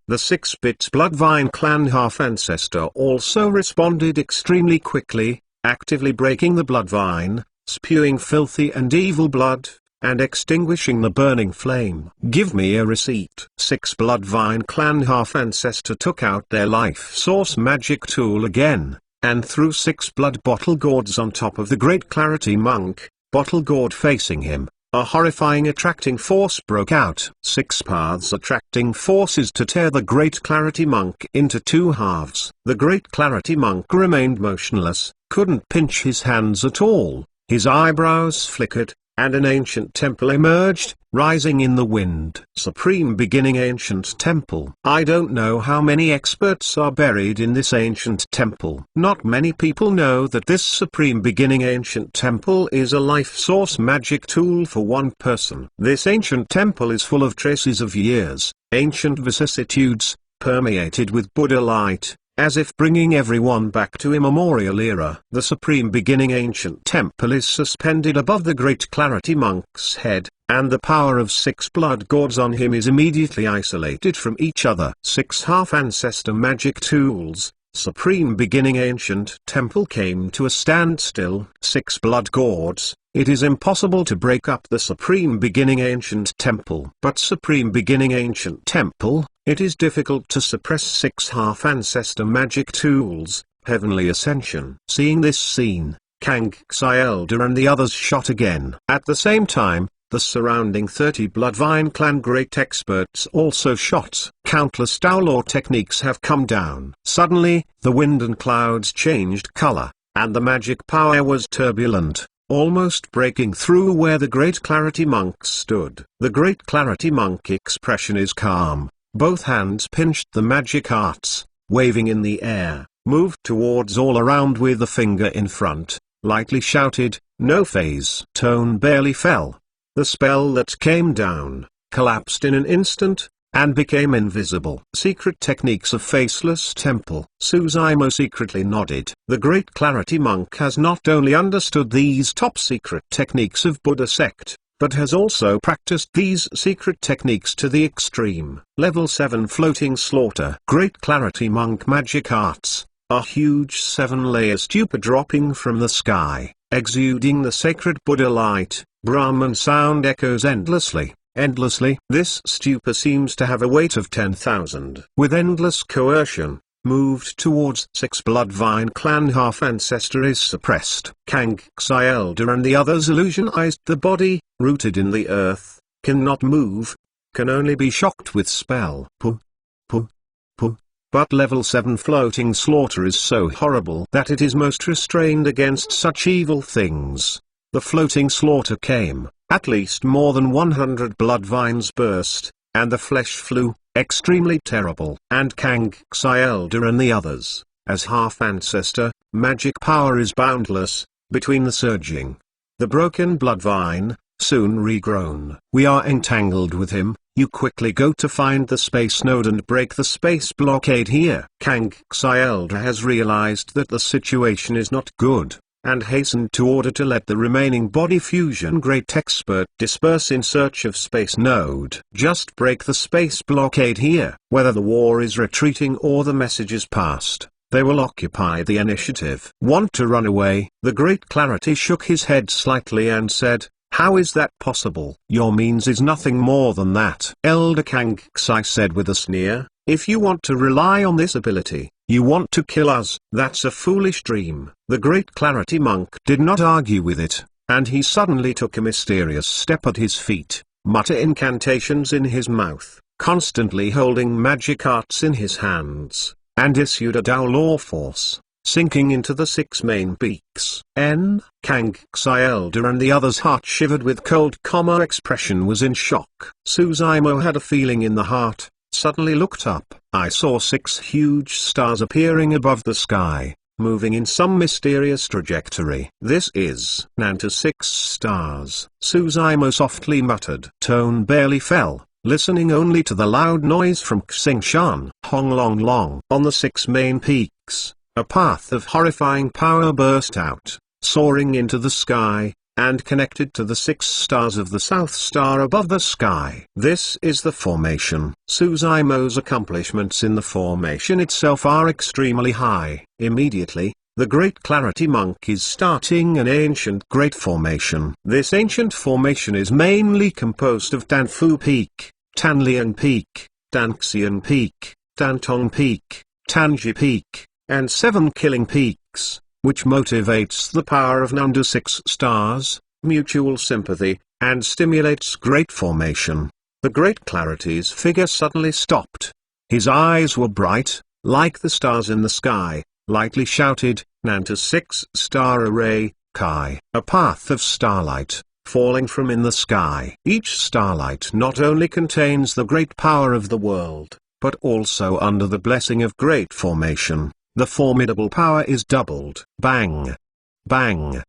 Speaker 1: The 6-bit Bloodvine clan half-ancestor also responded extremely quickly, actively breaking the Bloodvine, spewing filthy and evil blood, and extinguishing the burning flame. Give me a receipt. 6 Bloodvine clan half-ancestor took out their life source magic tool again, and threw 6 blood bottle gourds on top of the great clarity monk, bottle gourd facing him. A horrifying attracting force broke out. 6 paths attracting forces to tear the great clarity monk into 2 halves. The great clarity monk remained motionless, couldn't pinch his hands at all, his eyebrows flickered, and an ancient temple emerged, rising in the wind. Supreme Beginning Ancient Temple. I don't know how many experts are buried in this ancient temple. Not many people know that this Supreme Beginning Ancient Temple is a life source magic tool for one person. This ancient temple is full of traces of years, ancient vicissitudes, permeated with Buddha light, as if bringing everyone back to immemorial era. The Supreme Beginning Ancient Temple is suspended above the great clarity monk's head, and the power of 6 blood gourds on him is immediately isolated from each other. 6 half-ancestor magic tools. Supreme Beginning Ancient Temple came to a standstill. 6 blood gourds. It is impossible to break up the Supreme Beginning Ancient Temple. But Supreme Beginning Ancient Temple, it is difficult to suppress 6 half-ancestor magic tools. Heavenly Ascension. Seeing this scene, Kangxi Elder and the others shot again. At the same time, the surrounding 30 Bloodvine clan great experts also shot. Countless Daolaw techniques have come down. Suddenly, the wind and clouds changed color, and the magic power was turbulent, almost breaking through where the great clarity monk stood. The great clarity monk expression is calm. Both hands pinched the magic arts, waving in the air, moved towards all around with a finger in front, lightly shouted, no phase. Tone barely fell. The spell that came down, collapsed in an instant, and became invisible. Secret techniques of Faceless Temple. Suzaimo secretly nodded. The Great Clarity Monk has not only understood these top secret techniques of Buddha sect, but has also practiced these secret techniques to the extreme. Level 7 Floating Slaughter. Great Clarity Monk Magic Arts. A huge 7-layer stupa dropping from the sky, exuding the sacred Buddha light. Brahman sound echoes endlessly. This stupa seems to have a weight of 10,000. With endless coercion, moved towards 6 Bloodvine clan half-ancestor is suppressed. Kangxi Elder and the others illusionized the body, rooted in the earth, cannot move, can only be shocked with spell. But level 7 Floating Slaughter is so horrible that it is most restrained against such evil things. The Floating Slaughter came, at least more than 100 bloodvines burst, and the flesh flew, extremely terrible. And Kangxi Elder and the others, as half-ancestor, magic power is boundless, between the surging. The broken bloodvine, soon regrown. We are entangled with him. You quickly go to find the space node and break the space blockade here. Kangxi Elder has realized that the situation is not good, and hastened to order to let the remaining body fusion great expert disperse in search of space node. Just break the space blockade here. Whether the war is retreating or the message is passed, they will occupy the initiative. Want to run away? The Great Clarity shook his head slightly and said, how is that possible? Your means is nothing more than that. Elder Kangxi said with a sneer, if you want to rely on this ability, you want to kill us. That's a foolish dream. The Great Clarity Monk did not argue with it, and he suddenly took a mysterious step at his feet, mutter incantations in his mouth, constantly holding magic arts in his hands, and issued a Tao law force, sinking into the 6 main peaks. Kangxi Elder and the others' heart shivered with cold, expression was in shock. Suzaimo had a feeling in the heart, suddenly looked up. I saw 6 huge stars appearing above the sky, moving in some mysterious trajectory. This is Nanta 6 stars. Suzaimo softly muttered. Tone barely fell, listening only to the loud noise from Xingshan. Hong Long Long. On the 6 main peaks, a path of horrifying power burst out, soaring into the sky, and connected to the 6 stars of the South Star above the sky. This is the formation. Suzaimo's accomplishments in the formation itself are extremely high. Immediately, the Great Clarity Monk is starting an ancient great formation. This ancient formation is mainly composed of Danfu Peak, Tanlian Peak, Danxian Peak, Dantong Peak, Tanji Peak, and 7 killing peaks, which motivates the power of Nanda 6 stars, mutual sympathy, and stimulates great formation. The Great Clarity's figure suddenly stopped. His eyes were bright, like the stars in the sky, lightly shouted, Nanta 6 star array, Kai. A path of starlight, falling from in the sky. Each starlight not only contains the great power of the world, but also under the blessing of great formation. The formidable power is doubled. Bang! Bang!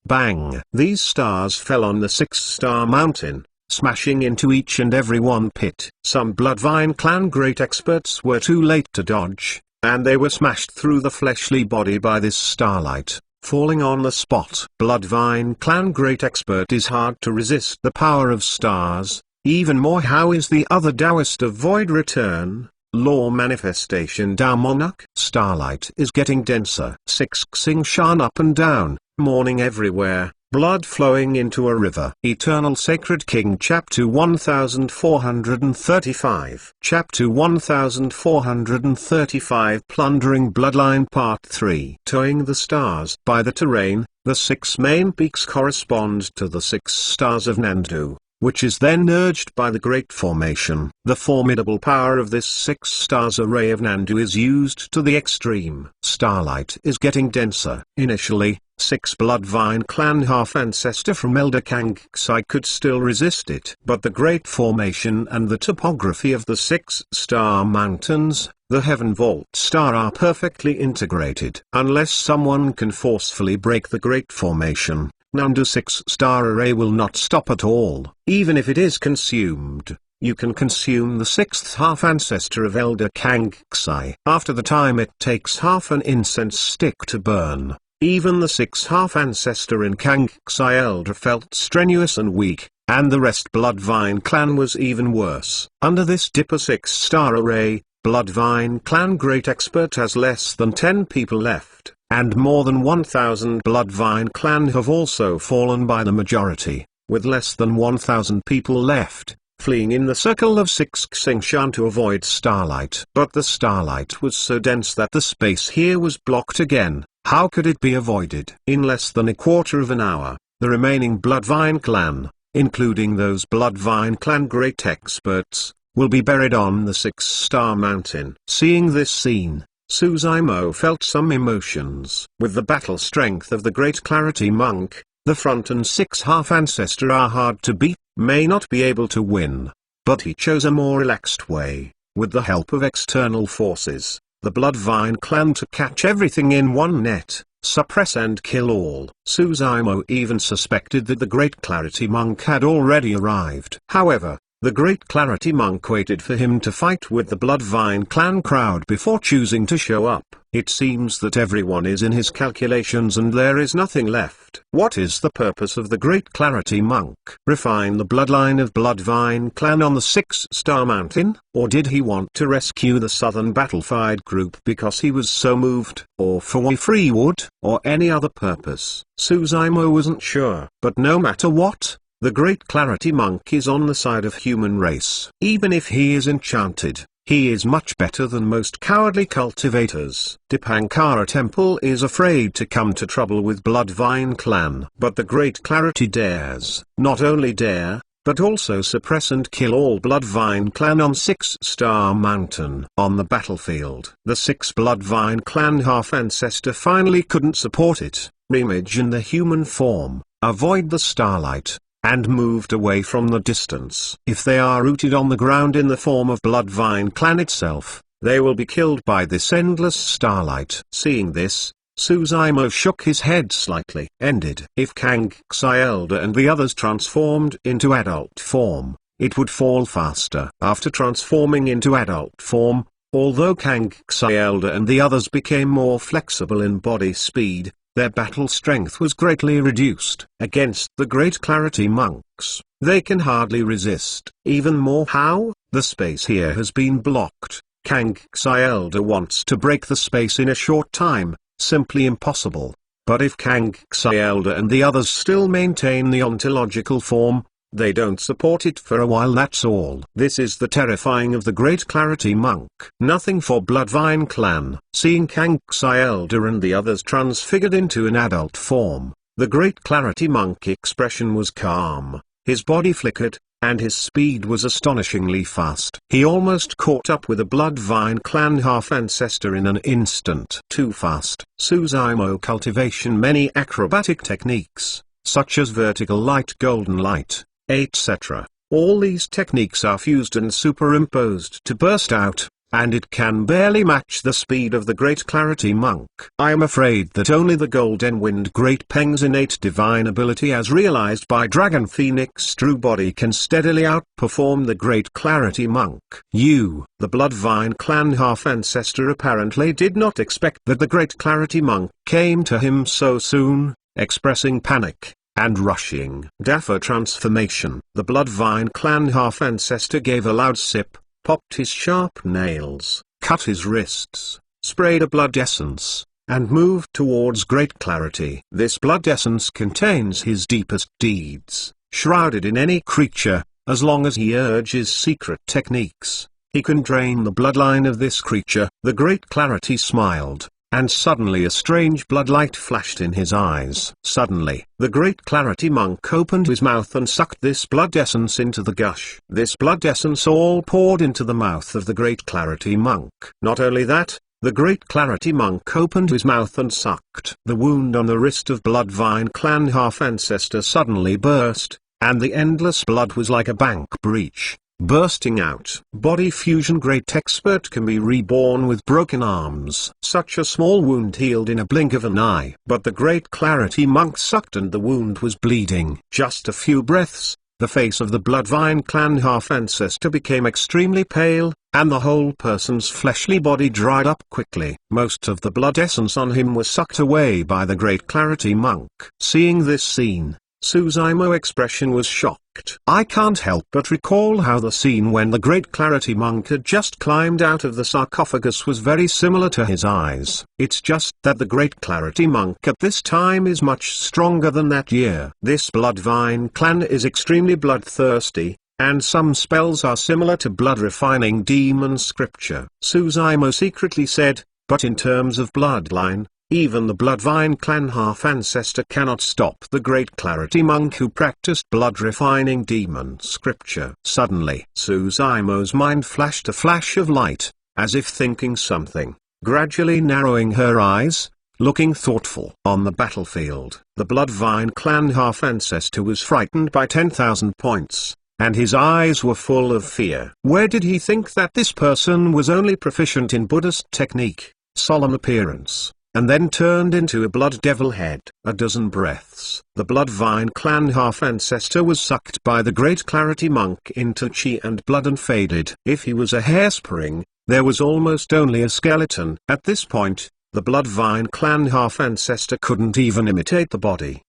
Speaker 1: Bang! These stars fell on the 6-star mountain, smashing into each and every one pit. Some Bloodvine clan great experts were too late to dodge, and they were smashed through the fleshly body by this starlight, falling on the spot. Bloodvine clan great expert is hard to resist the power of stars. Even more, how is the other Taoist of Void Return? Law Manifestation Tao Monarch. Starlight is getting denser. 6 Xingshan up and down, mourning everywhere, blood flowing into a river. Eternal Sacred King Chapter 1435. Chapter 1435 Plundering Bloodline Part 3. Towing the stars. By the terrain, the 6 main peaks correspond to the 6 stars of Nandu, which is then urged by the Great Formation. The formidable power of this 6 stars array of Nandu is used to the extreme. Starlight is getting denser. Initially, 6 Bloodvine clan half-ancestor from Elder Kangxi could still resist it. But the Great Formation and the topography of the 6-star mountains, the Heaven Vault Star, are perfectly integrated. Unless someone can forcefully break the Great Formation, Nanda 6-star array will not stop at all. Even if it is consumed, you can consume the sixth half ancestor of Elder Kangxi. After the time it takes half an incense stick to burn, even the sixth half ancestor in Kangxi Elder felt strenuous and weak, and the rest Bloodvine clan was even worse. Under this Dipper 6-star array, Bloodvine clan Great Expert has less than 10 people left, and more than 1,000 Bloodvine clan have also fallen by the majority, with less than 1,000 people left, fleeing in the circle of 6 Xingshan to avoid starlight. But the starlight was so dense that the space here was blocked again. How could it be avoided? In less than a quarter of an hour, the remaining Bloodvine clan, including those Bloodvine clan Great Experts, will be buried on the 6-star mountain. Seeing this scene, Suzaimo felt some emotions. With the battle strength of the Great Clarity Monk, the front and 6 half ancestor are hard to beat, may not be able to win. But he chose a more relaxed way, with the help of external forces, the Bloodvine clan, to catch everything in one net, suppress and kill all. Suzaimo even suspected that the Great Clarity Monk had already arrived. However, the Great Clarity Monk waited for him to fight with the Bloodvine clan crowd before choosing to show up. It seems that everyone is in his calculations and there is nothing left. What is the purpose of the Great Clarity Monk? Refine the bloodline of Bloodvine clan on the 6-star mountain? Or did he want to rescue the Southern Battlefied group because he was so moved? Or for Freewood? Or any other purpose? Suzaimo wasn't sure. But no matter what, the Great Clarity Monk is on the side of human race. Even if he is enchanted, he is much better than most cowardly cultivators. Dipankara Temple is afraid to come to trouble with Bloodvine clan. But the Great Clarity dares, not only dare, but also suppress and kill all Bloodvine clan on 6-star mountain. On the battlefield, the 6 Bloodvine clan half-ancestor finally couldn't support it, reimage in the human form, avoid the starlight, and moved away from the distance. If they are rooted on the ground in the form of Bloodvine clan itself, they will be killed by this endless starlight. Seeing this, Suzaimo shook his head slightly. Ended. If Kangxi Elder and the others transformed into adult form, it would fall faster. After transforming into adult form, although Kangxi Elder and the others became more flexible in body speed, their battle strength was greatly reduced. Against the Great Clarity Monks, they can hardly resist. Even more, how? The space here has been blocked. Kangxi Elder wants to break the space in a short time, simply impossible. But if Kangxi Elder and the others still maintain the ontological form, they don't support it for a while, that's all. This is the terrifying of the Great Clarity Monk. Nothing for Bloodvine clan. Seeing Kangxi Elder and the others transfigured into an adult form, the Great Clarity Monk expression was calm, his body flickered, and his speed was astonishingly fast. He almost caught up with a Bloodvine clan half-ancestor in an instant. Too fast. Suzaimo cultivation many acrobatic techniques, such as vertical light, golden light, etc. All these techniques are fused and superimposed to burst out, and it can barely match the speed of the Great Clarity Monk. I am afraid that only the Golden Wind Great Peng's innate divine ability as realized by Dragon Phoenix true body can steadily outperform the Great Clarity Monk. You, the Bloodvine clan half-ancestor, apparently did not expect that the Great Clarity Monk came to him so soon, expressing panic and rushing. Dapper transformation. The Bloodvine clan half-ancestor gave a loud sip, popped his sharp nails, cut his wrists, sprayed a blood essence, and moved towards Great Clarity. This blood essence contains his deepest deeds, shrouded in any creature. As long as he urges secret techniques, he can drain the bloodline of this creature. The Great Clarity smiled, and suddenly a strange bloodlight flashed in his eyes. Suddenly, the Great Clarity Monk opened his mouth and sucked this blood essence into the gush. This blood essence all poured into the mouth of the Great Clarity Monk. Not only that, the Great Clarity Monk opened his mouth and sucked. The wound on the wrist of Bloodvine clan half-ancestor suddenly burst, and the endless blood was like a bank breach, bursting out. Body fusion. Great expert can be reborn with broken arms. Such a small wound healed in a blink of an eye. But the Great Clarity Monk sucked and the wound was bleeding. Just a few breaths, the face of the Bloodvine clan half-ancestor became extremely pale, and the whole person's fleshly body dried up quickly. Most of the blood essence on him was sucked away by the Great Clarity Monk. Seeing this scene, Suzaimo's expression was shocked. I can't help but recall how the scene when the Great Clarity Monk had just climbed out of the sarcophagus was very similar to his eyes. It's just that the Great Clarity Monk at this time is much stronger than that year. This Bloodvine clan is extremely bloodthirsty, and some spells are similar to blood-refining demon scripture. Suzaimo secretly said, but in terms of bloodline, even the Bloodvine clan half-ancestor cannot stop the Great Clarity Monk who practiced blood-refining demon scripture. Suddenly, Suzaimo's mind flashed a flash of light, as if thinking something, gradually narrowing her eyes, looking thoughtful. On the battlefield, the Bloodvine clan half-ancestor was frightened by 10,000 points, and his eyes were full of fear. Where did he think that this person was only proficient in Buddhist technique, solemn appearance, and then turned into a blood devil head? A dozen breaths, the Bloodvine clan half-ancestor was sucked by the Great Clarity Monk into chi and blood and faded. If he was a hairspring, there was almost only a skeleton. At this point, the Bloodvine clan half-ancestor couldn't even imitate the body.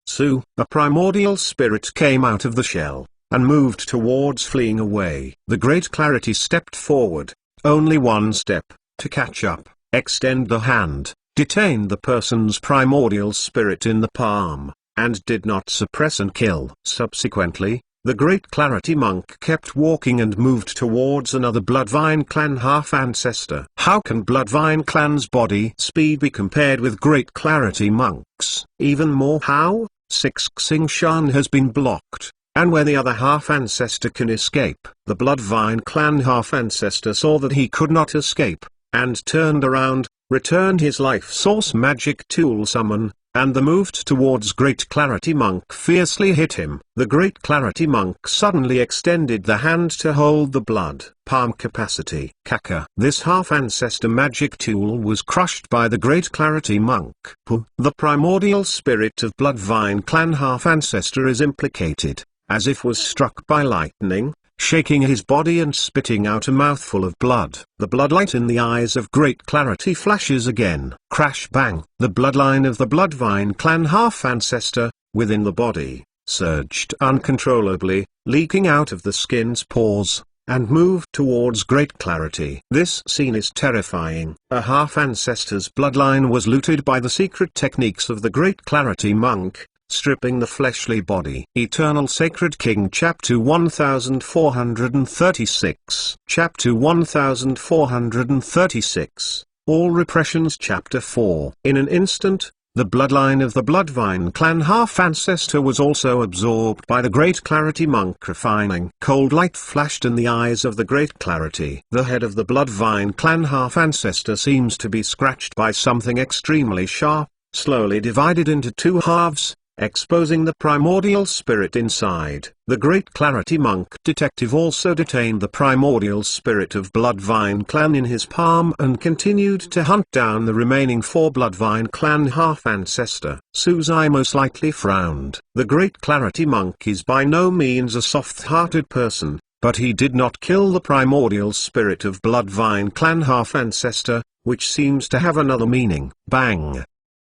Speaker 1: A primordial spirit came out of the shell, and moved towards fleeing away. The Great Clarity stepped forward, only one step, to catch up, extend the hand, detained the person's primordial spirit in the palm, and did not suppress and kill. Subsequently, the Great Clarity Monk kept walking and moved towards another Bloodvine clan half-ancestor. How can Bloodvine clan's body speed be compared with Great Clarity Monk's? Even more, how? Xing has been blocked, and where the other half-ancestor can escape. The Bloodvine clan half-ancestor saw that he could not escape, and turned around, returned his life source magic tool summon, and the moved towards Great Clarity Monk fiercely hit him. The Great Clarity Monk suddenly extended the hand to hold the blood palm capacity. Kaka. This half-ancestor magic tool was crushed by the Great Clarity Monk. The primordial spirit of Bloodvine clan half-ancestor is implicated, as if was struck by lightning, shaking his body and spitting out a mouthful of blood. The bloodlight in the eyes of Great Clarity flashes again. Crash bang. The bloodline of the Bloodvine clan half-ancestor, within the body, surged uncontrollably, leaking out of the skin's pores, and moved towards Great Clarity. This scene is terrifying. A half-ancestor's bloodline was looted by the secret techniques of the Great Clarity Monk, stripping the fleshly body. Eternal Sacred King Chapter 1436 Chapter 1436 All Repressions Chapter 4 In an instant, the bloodline of the Bloodvine clan half-ancestor was also absorbed by the Great Clarity Monk refining. Cold light flashed in the eyes of the Great Clarity. The head of the Bloodvine clan half-ancestor seems to be scratched by something extremely sharp, slowly divided into two halves, exposing the primordial spirit inside. The Great Clarity Monk detective also detained the primordial spirit of Bloodvine clan in his palm and continued to hunt down the remaining four Bloodvine clan half-ancestor. Suzaimo slightly frowned. The Great Clarity Monk is by no means a soft-hearted person, but he did not kill the primordial spirit of Bloodvine clan half-ancestor, which seems to have another meaning. Bang!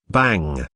Speaker 1: Bang!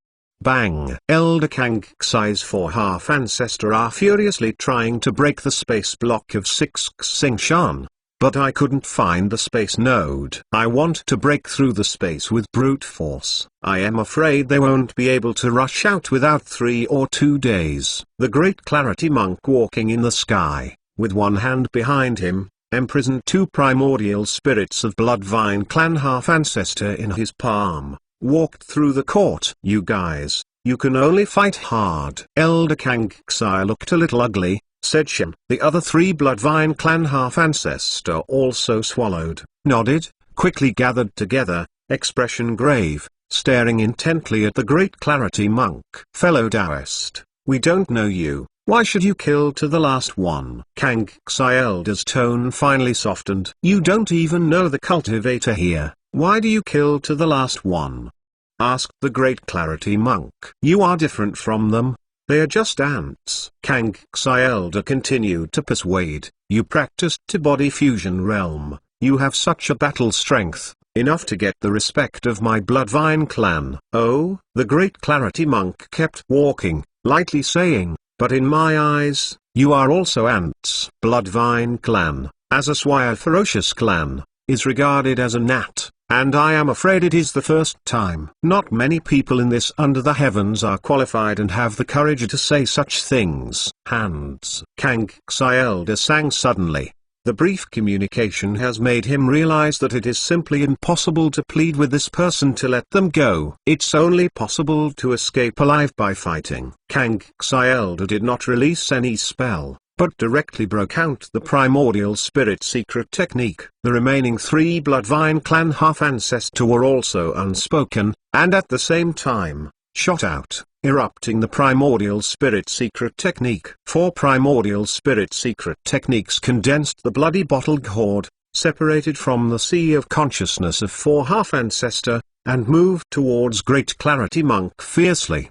Speaker 1: Bang! Elder Kangxi's four half-ancestor are furiously trying to break the space block of Xing, but I couldn't find the space node. I want to break through the space with brute force. I am afraid they won't be able to rush out without 3 or 2 days. The Great Clarity Monk walking in the sky, with one hand behind him, imprisoned two primordial spirits of Bloodvine clan half-ancestor in his palm, walked through the court. You guys, you can only fight hard. Elder Kangxi looked a little ugly, said Shen. The other three Bloodvine clan half-ancestor also swallowed, nodded, quickly gathered together, expression grave, staring intently at the Great Clarity Monk. Fellow Taoist, we don't know you, Why should you kill to the last one? Kang Xi Elder's tone finally softened. You don't even know the cultivator here. Why do you kill to the last one? Asked the Great Clarity Monk. You are different from them. They are just ants. Kang Xi Elder continued to persuade. You practiced to body fusion realm. You have such a battle strength, enough to get the respect of my Bloodvine clan. Oh, the Great Clarity Monk kept walking, lightly saying, but in my eyes, you are also ants. Bloodvine clan, as a Swire ferocious clan, is regarded as a gnat, and I am afraid it is the first time. Not many people in this under the heavens are qualified and have the courage to say such things. Hands. Kang Xi Elder sang suddenly. The brief communication has made him realize that it is simply impossible to plead with this person to let them go. It's only possible to escape alive by fighting. Kang Xi Elder did not release any spell, but directly broke out the primordial spirit secret technique. The remaining 3 Bloodvine clan half-ancestor were also unspoken, and at the same time, shot out, erupting the primordial spirit secret technique. 4 primordial spirit secret techniques condensed the bloody bottled horde, separated from the sea of consciousness of 4 half-ancestor, and moved towards Great Clarity Monk fiercely.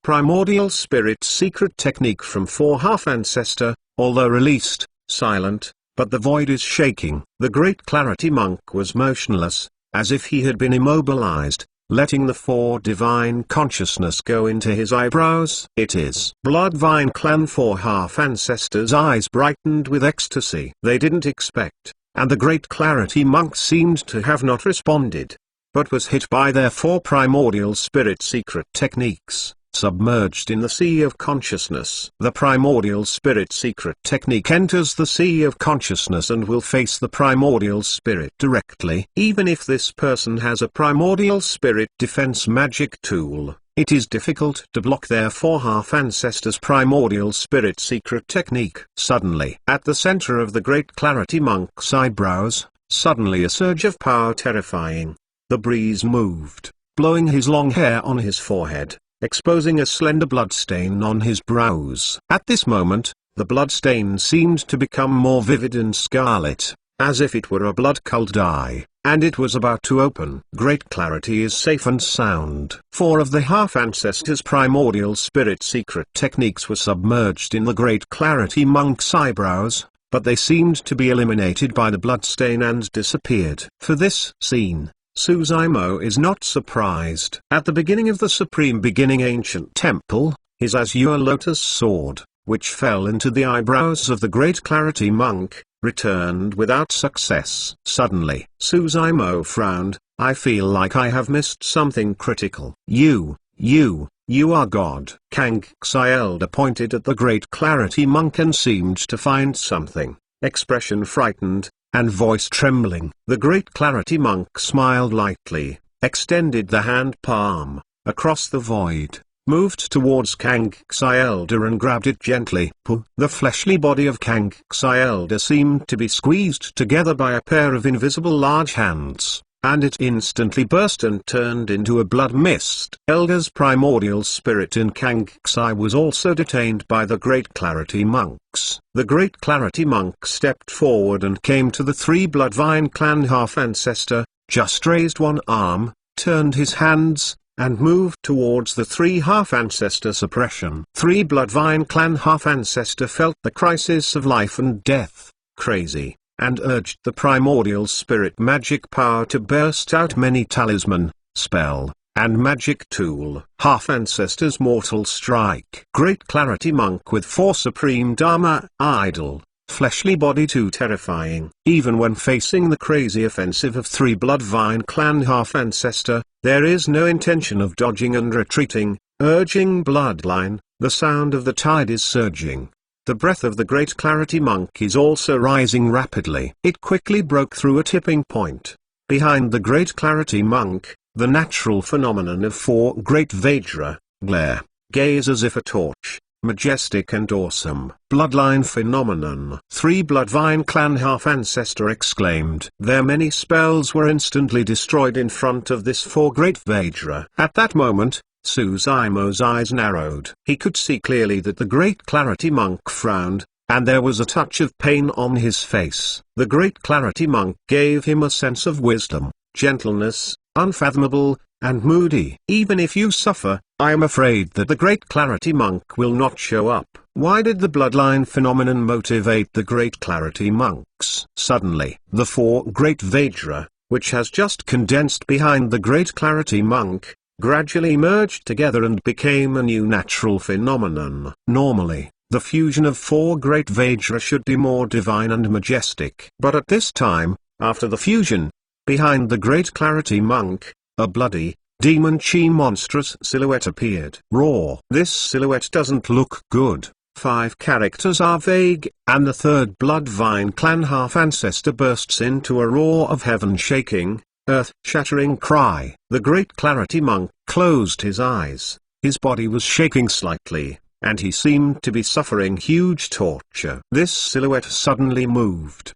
Speaker 1: Primordial spirit secret technique from 4 half-ancestor, although released, silent, but the void is shaking. The Great Clarity Monk was motionless, as if he had been immobilized, letting the 4 divine consciousness go into his eyebrows. It is Bloodvine clan 4 half-ancestors' eyes brightened with ecstasy. They didn't expect, and the Great Clarity Monk seemed to have not responded, but was hit by their 4 primordial spirit secret techniques. Submerged in the sea of consciousness. The primordial spirit secret technique enters the sea of consciousness and will face the primordial spirit directly. Even if this person has a primordial spirit defense magic tool, it is difficult to block their 4 half-ancestors' primordial spirit secret technique. Suddenly, at the center of the Great Clarity Monk's eyebrows, suddenly a surge of power terrifying. The breeze moved, blowing his long hair on his forehead, exposing a slender bloodstain on his brows. At this moment, the bloodstain seemed to become more vivid and scarlet, as if it were a blood-colored eye, and it was about to open. Great Clarity is safe and sound. 4 of the half-ancestors' primordial spirit secret techniques were submerged in the Great Clarity Monk's eyebrows, but they seemed to be eliminated by the bloodstain and disappeared. For this scene, Suzaimo is not surprised. At the beginning of the Supreme Beginning Ancient Temple, his azure lotus sword, which fell into the eyebrows of the Great Clarity Monk, returned without success. Suddenly, Suzaimo frowned. I feel like I have missed something critical. You are God. Kang Xi Elder pointed at the Great Clarity Monk and seemed to find something. Expression frightened, and voice trembling. The Great Clarity Monk smiled lightly, extended the hand palm, across the void, moved towards Kang Xi Elder and grabbed it gently. The fleshly body of Kang Xi Elder seemed to be squeezed together by a pair of invisible large hands, and it instantly burst and turned into a blood mist. Elder's primordial spirit in Kang Xi was also detained by the Great Clarity Monks. The Great Clarity Monk stepped forward and came to the 3 Bloodvine clan half-ancestor, just raised one arm, turned his hands, and moved towards the 3 half-ancestor suppression. 3 Bloodvine clan half-ancestor felt the crisis of life and death, crazy, and urged the primordial spirit magic power to burst out many talisman, spell, and magic tool. Half-ancestor's mortal strike. Great Clarity Monk with 4 supreme Dharma, idol, fleshly body too terrifying. Even when facing the crazy offensive of 3 Bloodvine clan half-ancestor, there is no intention of dodging and retreating, urging bloodline. The sound of the tide is surging. The breath of the Great Clarity Monk is also rising rapidly. It quickly broke through a tipping point. Behind the Great Clarity Monk, the natural phenomenon of 4 Great Vajra, glare, gaze as if a torch, majestic and awesome. Bloodline phenomenon. 3 Bloodvine clan half-ancestor exclaimed. Their many spells were instantly destroyed in front of this 4 Great Vajra. At that moment, Suzaimo's eyes narrowed. He could see clearly that the Great Clarity Monk frowned, and there was a touch of pain on his face. The Great Clarity Monk gave him a sense of wisdom, gentleness, unfathomable, and moody. Even if you suffer, I am afraid that the Great Clarity Monk will not show up. Why did the bloodline phenomenon motivate the Great Clarity Monks? Suddenly, the four Great Vajra, which has just condensed behind the Great Clarity Monk, gradually merged together and became a new natural phenomenon. Normally, the fusion of four Great Vajra should be more divine and majestic. But at this time, after the fusion, behind the Great Clarity Monk, a bloody, demon chi monstrous silhouette appeared. Raw. This silhouette doesn't look good. 5 characters are vague, and the third Bloodvine clan half-ancestor bursts into a roar of heaven-shaking, earth-shattering cry. The Great Clarity Monk closed his eyes. His body was shaking slightly, and he seemed to be suffering huge torture. This silhouette suddenly moved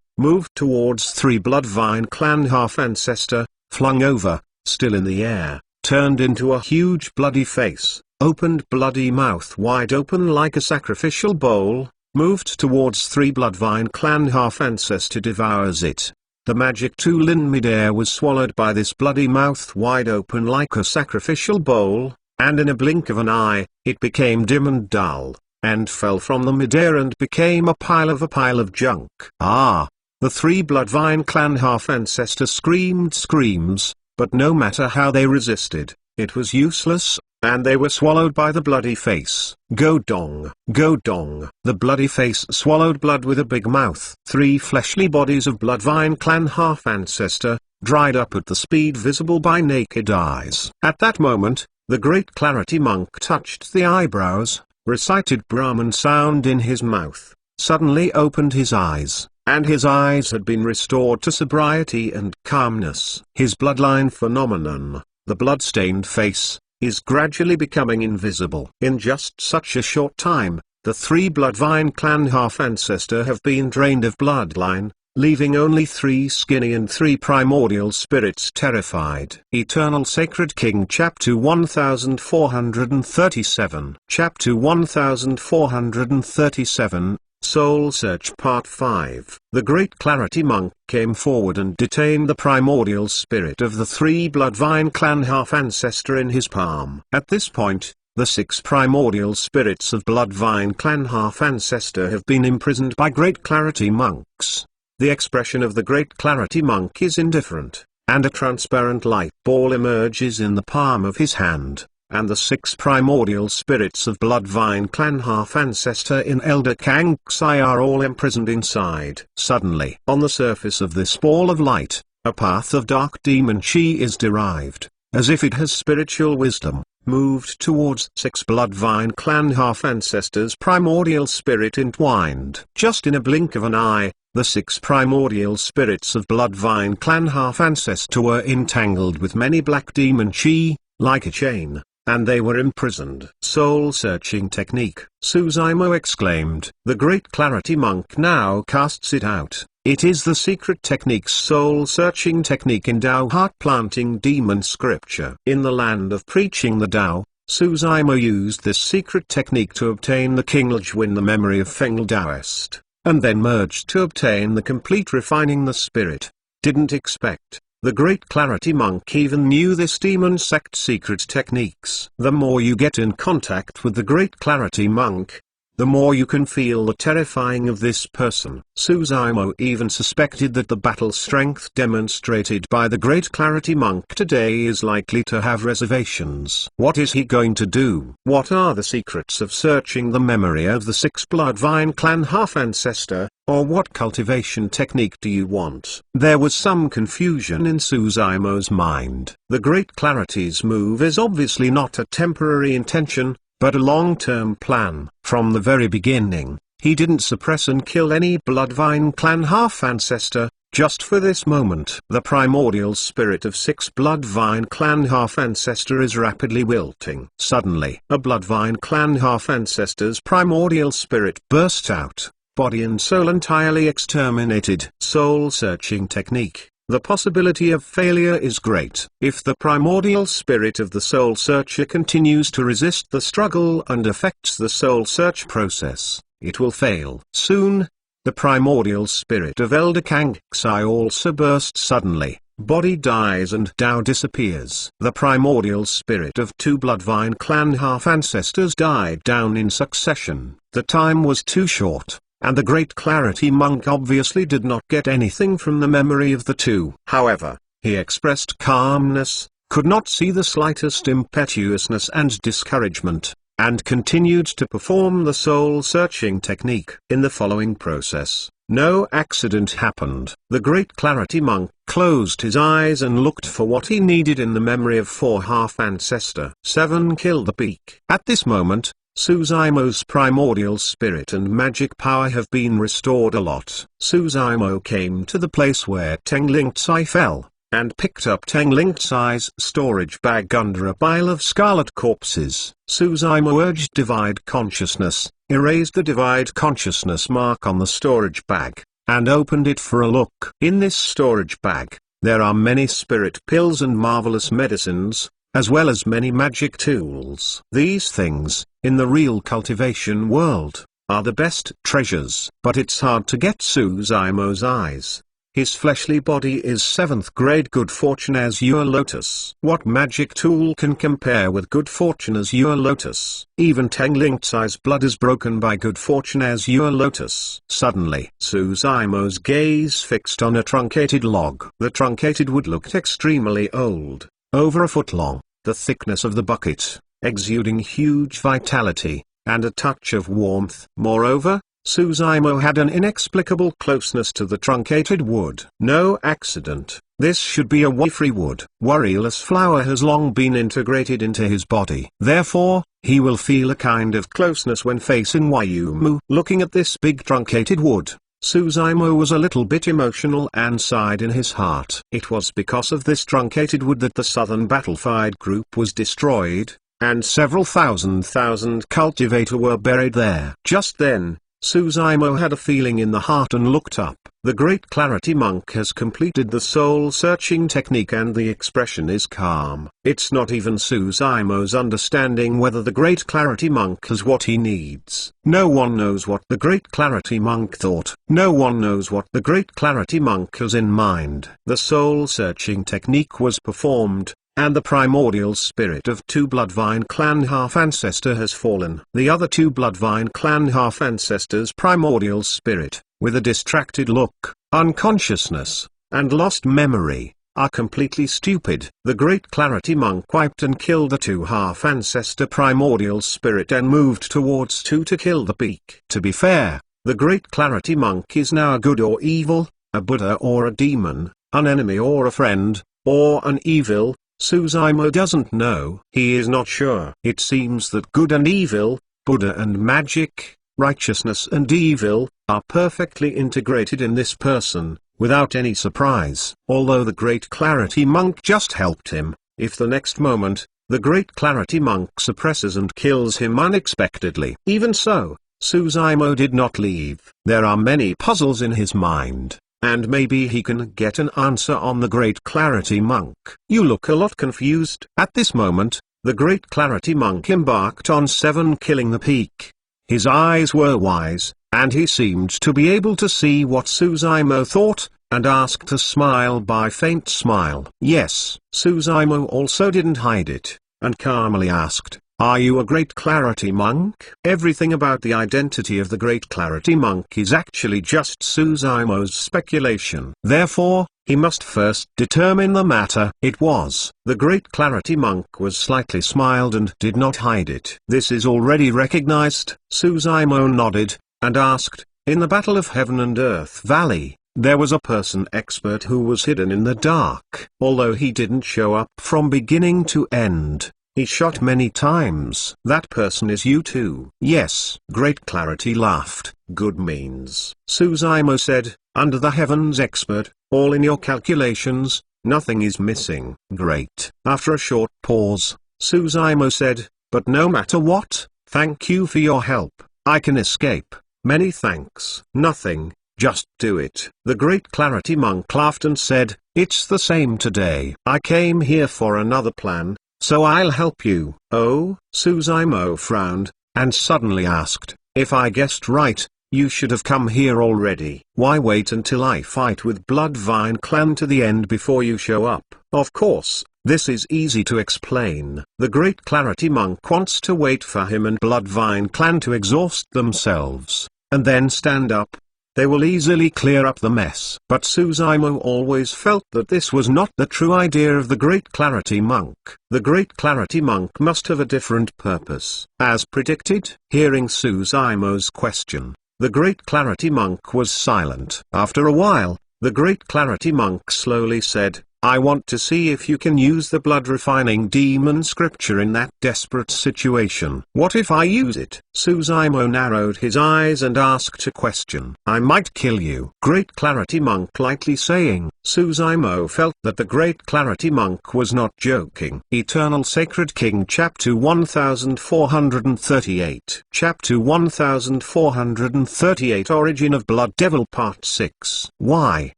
Speaker 1: towards 3 Bloodvine clan half-ancestor, flung over, still in the air, turned into a huge bloody face, opened bloody mouth wide open like a sacrificial bowl, moved towards 3 Bloodvine clan half-ancestor, devours it. The magic tool in midair was swallowed by this bloody mouth wide open like a sacrificial bowl, and in a blink of an eye, it became dim and dull, and fell from the midair and became a pile of junk. Ah! The 3 Bloodvine clan half-ancestor screamed screams, but no matter how they resisted, it was useless, and they were swallowed by the bloody face. Godong. Godong. The bloody face swallowed blood with a big mouth. 3 fleshly bodies of Bloodvine clan half-ancestor, dried up at the speed visible by naked eyes. At that moment, the Great Clarity Monk touched the eyebrows, recited Brahman sound in his mouth, suddenly opened his eyes, and his eyes had been restored to sobriety and calmness. His bloodline phenomenon, the blood-stained face, is gradually becoming invisible. In just such a short time, the 3 Bloodvine clan half-ancestor have been drained of bloodline, leaving only 3 skinny and 3 primordial spirits terrified. Eternal Sacred King Chapter 1437 Chapter 1437, Soul Search Part 5. The Great Clarity Monk came forward and detained the primordial spirit of the 3 Bloodvine clan half-ancestor in his palm. At this point, the 6 primordial spirits of Bloodvine clan half-ancestor have been imprisoned by Great Clarity Monks. The expression of the Great Clarity Monk is indifferent, and a transparent light ball emerges in the palm of his hand, and the 6 primordial spirits of Bloodvine clan half-ancestor in Elder Kangxi are all imprisoned inside. Suddenly, on the surface of this ball of light, a path of dark demon chi is derived, as if it has spiritual wisdom, moved towards 6 Bloodvine clan half-ancestors' primordial spirit entwined. Just in a blink of an eye, the 6 primordial spirits of Bloodvine clan half-ancestor were entangled with many black demon chi, like a chain, and they were imprisoned. Soul-searching technique, Suzaimo exclaimed. The Great Clarity Monk now casts it out. It is the secret technique's soul-searching technique in Tao heart-planting demon scripture. In the land of preaching the Tao, Suzaimo used this secret technique to obtain the Qinglajwin, the memory of Feng Taoist, and then merged to obtain the complete refining the spirit. Didn't expect the Great Clarity Monk even knew this demon sect secret techniques. The more you get in contact with the Great Clarity Monk, the more you can feel the terrifying of this person. Suzaimo even suspected that the battle strength demonstrated by the Great Clarity Monk today is likely to have reservations. What is he going to do? What are the secrets of searching the memory of the 6 Bloodvine clan half-ancestor, or what cultivation technique do you want? There was some confusion in Suzaimo's mind. The Great Clarity's move is obviously not a temporary intention, but a long-term plan. From the very beginning, he didn't suppress and kill any Bloodvine clan half-ancestor, just for this moment. The primordial spirit of 6 Bloodvine clan half-ancestor is rapidly wilting. Suddenly, a Bloodvine clan half-ancestor's primordial spirit burst out, body and soul entirely exterminated. Soul-searching technique. the possibility of failure is great. If the primordial spirit of the soul searcher continues to resist the struggle and affects the soul search process, it will fail. Soon, the primordial spirit of Elder Kangxi also bursts suddenly. Body dies and Tao disappears. The primordial spirit of two Bloodvine clan half-ancestors died down in succession. The time was too short, and the Great Clarity Monk obviously did not get anything from the memory of the two. However, he expressed calmness, could not see the slightest impetuousness and discouragement, and continued to perform the soul-searching technique. In the following process, no accident happened. The Great Clarity Monk closed his eyes and looked for what he needed in the memory of 4 half-ancestor. 7 Kill the Peak. At this moment, Suzaimo's primordial spirit and magic power have been restored a lot. Suzaimo came to the place where Teng Lingzai fell, and picked up Teng Lingzai's storage bag under a pile of scarlet corpses. Suzaimo urged Divide Consciousness, erased the Divide Consciousness mark on the storage bag, and opened it for a look. In this storage bag, there are many spirit pills and marvelous medicines, as well as many magic tools. These things, in the real cultivation world, are the best treasures. But it's hard to get Suzaimo's eyes. His fleshly body is 7th grade good fortune Azure Lotus. What magic tool can compare with good fortune Azure Lotus? Even Teng Lingzai's blood is broken by good fortune Azure Lotus. Suddenly, Suzaimo's gaze fixed on a truncated log. The truncated wood looked extremely old, over a foot long, the thickness of the bucket, exuding huge vitality, and a touch of warmth. Moreover, Suzaimo had an inexplicable closeness to the truncated wood. No accident. This should be a worry-free wood. Worryless flower has long been integrated into his body. Therefore, he will feel a kind of closeness when facing Wyumu. Looking at this big truncated wood, Suzaimo was a little bit emotional and sighed in his heart. It was because of this truncated wood that the Southern Battlefied group was destroyed, and several thousand cultivator were buried there. Just then, Suzaimo had a feeling in the heart and looked up. The Great Clarity Monk has completed the soul-searching technique and the expression is calm. It's not even Suzaimo's understanding whether the Great Clarity Monk has what he needs. No one knows what the Great Clarity Monk thought. No one knows what the Great Clarity Monk has in mind. The soul-searching technique was performed, and the primordial spirit of 2 Bloodvine clan half-ancestor has fallen. The other 2 Bloodvine clan half-ancestors' primordial spirit, with a distracted look, unconsciousness, and lost memory, are completely stupid. The Great Clarity Monk wiped and killed the 2 half-ancestor primordial spirit and moved towards 2 to kill the peak. To be fair, the Great Clarity Monk is now a good or evil, a Buddha or a demon, an enemy or a friend, or an evil. Suzaimo doesn't know. He is not sure. It seems that good and evil, Buddha and magic, righteousness and evil, are perfectly integrated in this person, without any surprise. Although the Great Clarity Monk just helped him, if the next moment, the Great Clarity Monk suppresses and kills him unexpectedly. Even so, Suzaimo did not leave. There are many puzzles in his mind, and maybe he can get an answer on the Great Clarity Monk. You look a lot confused. At this moment, the Great Clarity Monk embarked on 7 killing the peak. His eyes were wise, and he seemed to be able to see what Suzaimo thought, and asked a smile by faint smile. Yes, Suzaimo also didn't hide it, and calmly asked, "Are you a Great Clarity Monk?" Everything about the identity of the Great Clarity Monk is actually just Suzaimo's speculation. Therefore, he must first determine the matter. It was. The Great Clarity Monk was slightly smiled and did not hide it. This is already recognized. Suzaimo nodded, and asked, "In the Battle of Heaven and Earth Valley, there was a person expert who was hidden in the dark. Although he didn't show up from beginning to end, he shot many times. That person is you too." "Yes." Great Clarity laughed. "Good means." Suzaimo said, "Under the heavens expert, all in your calculations, nothing is missing." "Great." After a short pause, Suzaimo said, "But no matter what, thank you for your help. I can escape." "Many thanks." "Nothing. Just do it. The Great Clarity Monk laughed and said, "It's the same today. I came here for another plan, so I'll help you." Oh, Suzaimo frowned, and suddenly asked, "If I guessed right, you should have come here already. Why wait until I fight with Bloodvine Clan to the end before you show up?" Of course, this is easy to explain. The Great Clarity Monk wants to wait for him and Bloodvine Clan to exhaust themselves, and then stand up. They will easily clear up the mess. But Suzaimo always felt that this was not the true idea of the Great Clarity Monk. The Great Clarity Monk must have a different purpose. As predicted, hearing Suzaimo's question, the Great Clarity Monk was silent. After a while, the Great Clarity Monk slowly said, "I want to see if you can use the blood-refining demon scripture in that desperate situation." "What if I use it?" Suzaimo narrowed his eyes and asked a question. "I might kill you." Great Clarity Monk lightly saying. Suzaimo felt that the Great Clarity Monk was not joking. Eternal Sacred King Chapter 1438 Chapter 1438 Origin of Blood Devil Part 6 Why?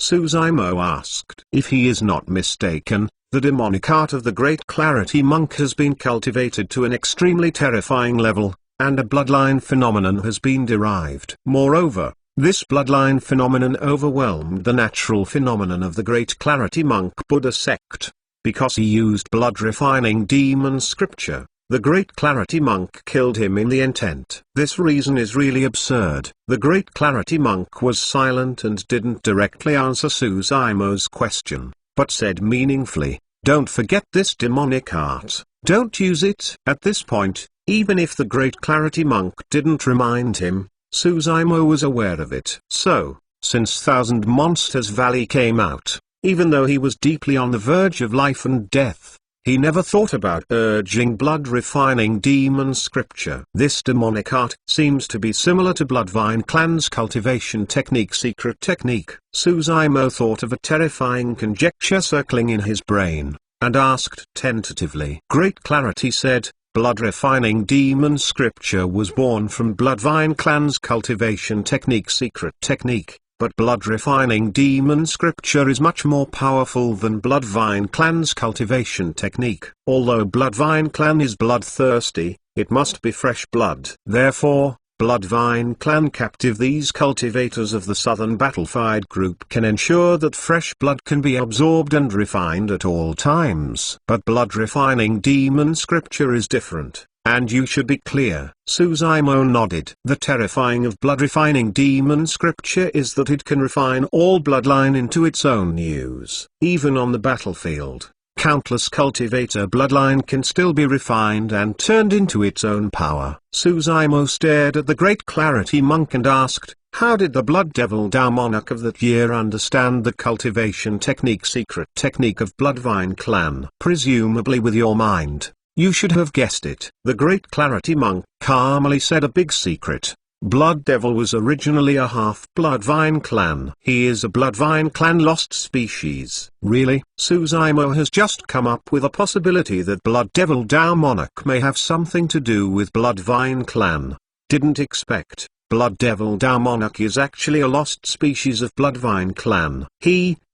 Speaker 1: Suzaimo asked. If he is not mistaken, the demonic art of the Great Clarity Monk has been cultivated to an extremely terrifying level, and a bloodline phenomenon has been derived. Moreover, this bloodline phenomenon overwhelmed the natural phenomenon of the Great Clarity Monk Buddha sect. Because he used blood-refining demon scripture, the Great Clarity Monk killed him in the intent. This reason is really absurd. The Great Clarity Monk was silent and didn't directly answer Suzaimo's question, but said meaningfully, "Don't forget this demonic art. Don't use it." At this point, even if the Great Clarity Monk didn't remind him, Suzaimo was aware of it. So, since Thousand Monsters Valley came out, even though he was deeply on the verge of life and death, he never thought about urging blood-refining demon scripture. This demonic art seems to be similar to Bloodvine Clan's cultivation technique, secret technique. Suzaimo thought of a terrifying conjecture circling in his brain, and asked tentatively. Great Clarity said, "Blood-refining demon scripture was born from Bloodvine Clan's cultivation technique, secret technique. But blood-refining demon scripture is much more powerful than Bloodvine Clan's cultivation technique. Although Bloodvine Clan is bloodthirsty, it must be fresh blood. Therefore, Bloodvine Clan captive these cultivators of the Southern Battlefied Group can ensure that fresh blood can be absorbed and refined at all times. But blood-refining demon scripture is different. And you should be clear." Suzaimo nodded. The terrifying of blood-refining demon scripture is that it can refine all bloodline into its own use. Even on the battlefield, countless cultivator bloodline can still be refined and turned into its own power. Suzaimo stared at the Great Clarity Monk and asked, "How did the Blood Devil Dao monarch of that year understand the cultivation technique, secret technique of Bloodvine Clan?" "Presumably with your mind. You should have guessed it." The Great Clarity Monk calmly said, "A big secret. Blood Devil was originally a half-Bloodvine Clan. He is a Bloodvine Clan lost species." "Really?" Suzaimo has just come up with a possibility that Blood Devil Dao monarch may have something to do with Bloodvine Clan. Didn't expect. Blood Devil Dao monarch is actually a lost species of Bloodvine Clan.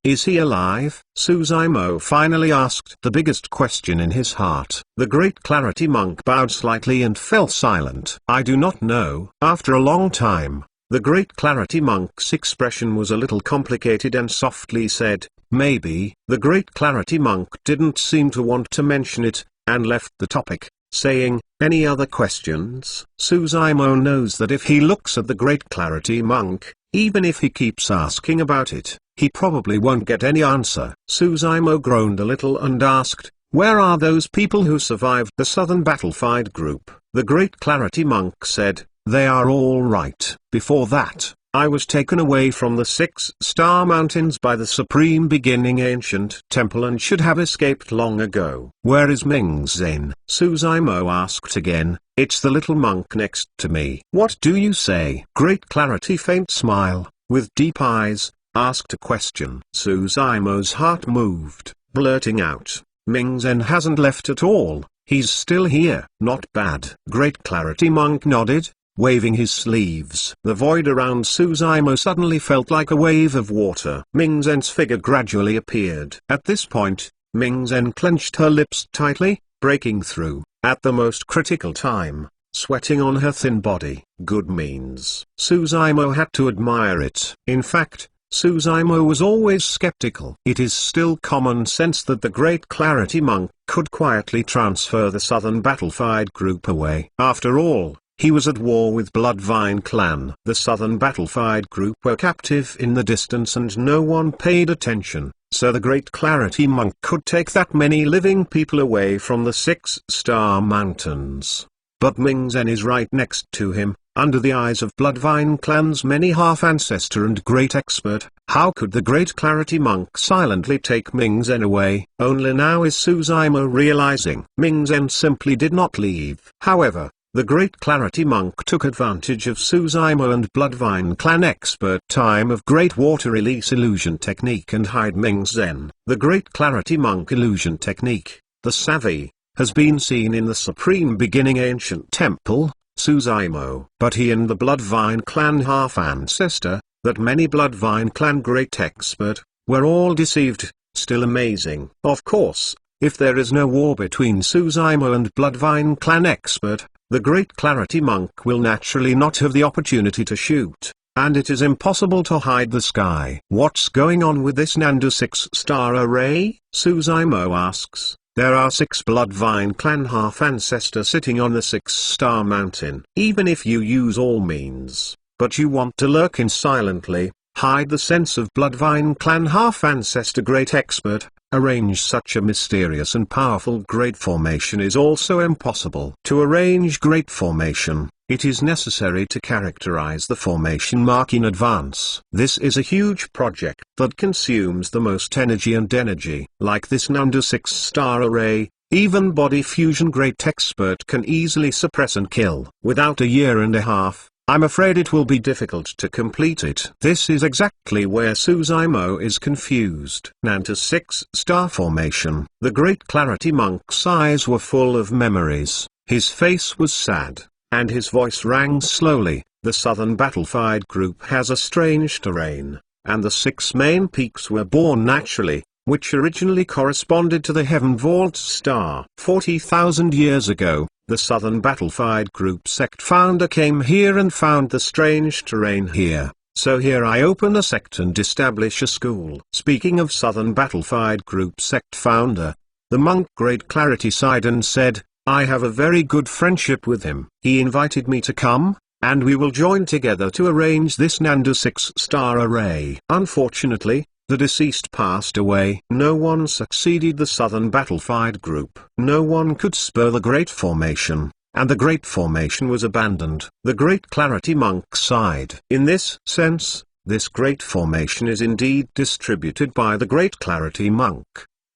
Speaker 1: Is he alive? Suzaimo finally asked the biggest question in his heart. The Great Clarity Monk bowed slightly and fell silent. "I do not know." After a long time, the Great Clarity Monk's expression was a little complicated and softly said, "Maybe." The Great Clarity Monk didn't seem to want to mention it, and left the topic, saying, "Any other questions?" Suzaimo knows that if he looks at the Great Clarity Monk, even if he keeps asking about it, he probably won't get any answer. Suzaimo groaned a little and asked, "Where are those people who survived the Southern Battlefied Group?" The Great Clarity Monk said, "They are all right. Before that, I was taken away from the 6-star mountains by the Supreme Beginning Ancient Temple and should have escaped long ago." "Where is Ming Zin?" Suzaimo asked again. "It's the little monk next to me." "What do you say?" Great Clarity faint smile, with deep eyes, asked a question. Suzaimo's heart moved, blurting out, "Ming Zin hasn't left at all, he's still here." "Not bad." Great Clarity Monk nodded. waving his sleeves. The void around Suzaimo suddenly felt like a wave of water. Ming Zhen's figure gradually appeared. At this point, Ming Zhen clenched her lips tightly, breaking through, at the most critical time, sweating on her thin body. Good means. Suzaimo had to admire it. In fact, Suzaimo was always skeptical. It is still common sense that the Great Clarity Monk could quietly transfer the Southern Battlefied group away. After all, he was at war with Bloodvine clan. The Southern Battlefied group were captive in the distance and no one paid attention, so the Great Clarity Monk could take that many living people away from the 6-star mountains. But Ming Zhen is right next to him, under the eyes of Bloodvine clan's many half-ancestor and great expert. How could the Great Clarity Monk silently take Ming Zhen away? Only now is Suzaimo realizing. Ming Zhen simply did not leave. However, the Great Clarity Monk took advantage of Suzaimo and Bloodvine clan expert time of Great Water Release illusion technique and hide Ming Zhen. The Great Clarity Monk illusion technique, the Savvy, has been seen in the Supreme Beginning Ancient Temple, Suzaimo. But he and the Bloodvine clan half-ancestor, that many Bloodvine clan great expert, were all deceived. Still amazing. Of course, if there is no war between Suzaimo and Bloodvine clan expert, the Great Clarity Monk will naturally not have the opportunity to shoot, and it is impossible to hide the sky. What's going on with this Nandu 6-star array? Suzaimo asks. There are 6 Bloodvine clan half-ancestor sitting on the 6-star mountain. Even if you use all means, but you want to lurk in silently, hide the sense of Bloodvine clan half-ancestor great expert, arrange such a mysterious and powerful great formation is also impossible. To arrange great formation, it is necessary to characterize the formation mark in advance. This is a huge project that consumes the most energy and energy. Like this Nandu 6-star array, even body fusion great expert can easily suppress and kill. Without a year and a half, I'm afraid it will be difficult to complete it. This is exactly where Suzaimo is confused. Nandu 6-star formation. The Great Clarity Monk's eyes were full of memories. His face was sad, and his voice rang slowly. The Southern Battlefied group has a strange terrain, and the 6 main peaks were born naturally, which originally corresponded to the Heaven Vault star. 40,000 years ago, the Southern Battlefied group sect founder came here and found the strange terrain here. So here I open a sect and establish a school. Speaking of Southern Battlefied group sect founder, the monk Great Clarity sighed and said, I have a very good friendship with him. He invited me to come, and we will join together to arrange this Nandu 6-star array. Unfortunately, the deceased passed away. No one succeeded the Southern Battlefied group. No one could spur the Great Formation, and the Great Formation was abandoned. The Great Clarity Monk sighed. In this sense, this Great Formation is indeed distributed by the Great Clarity Monk.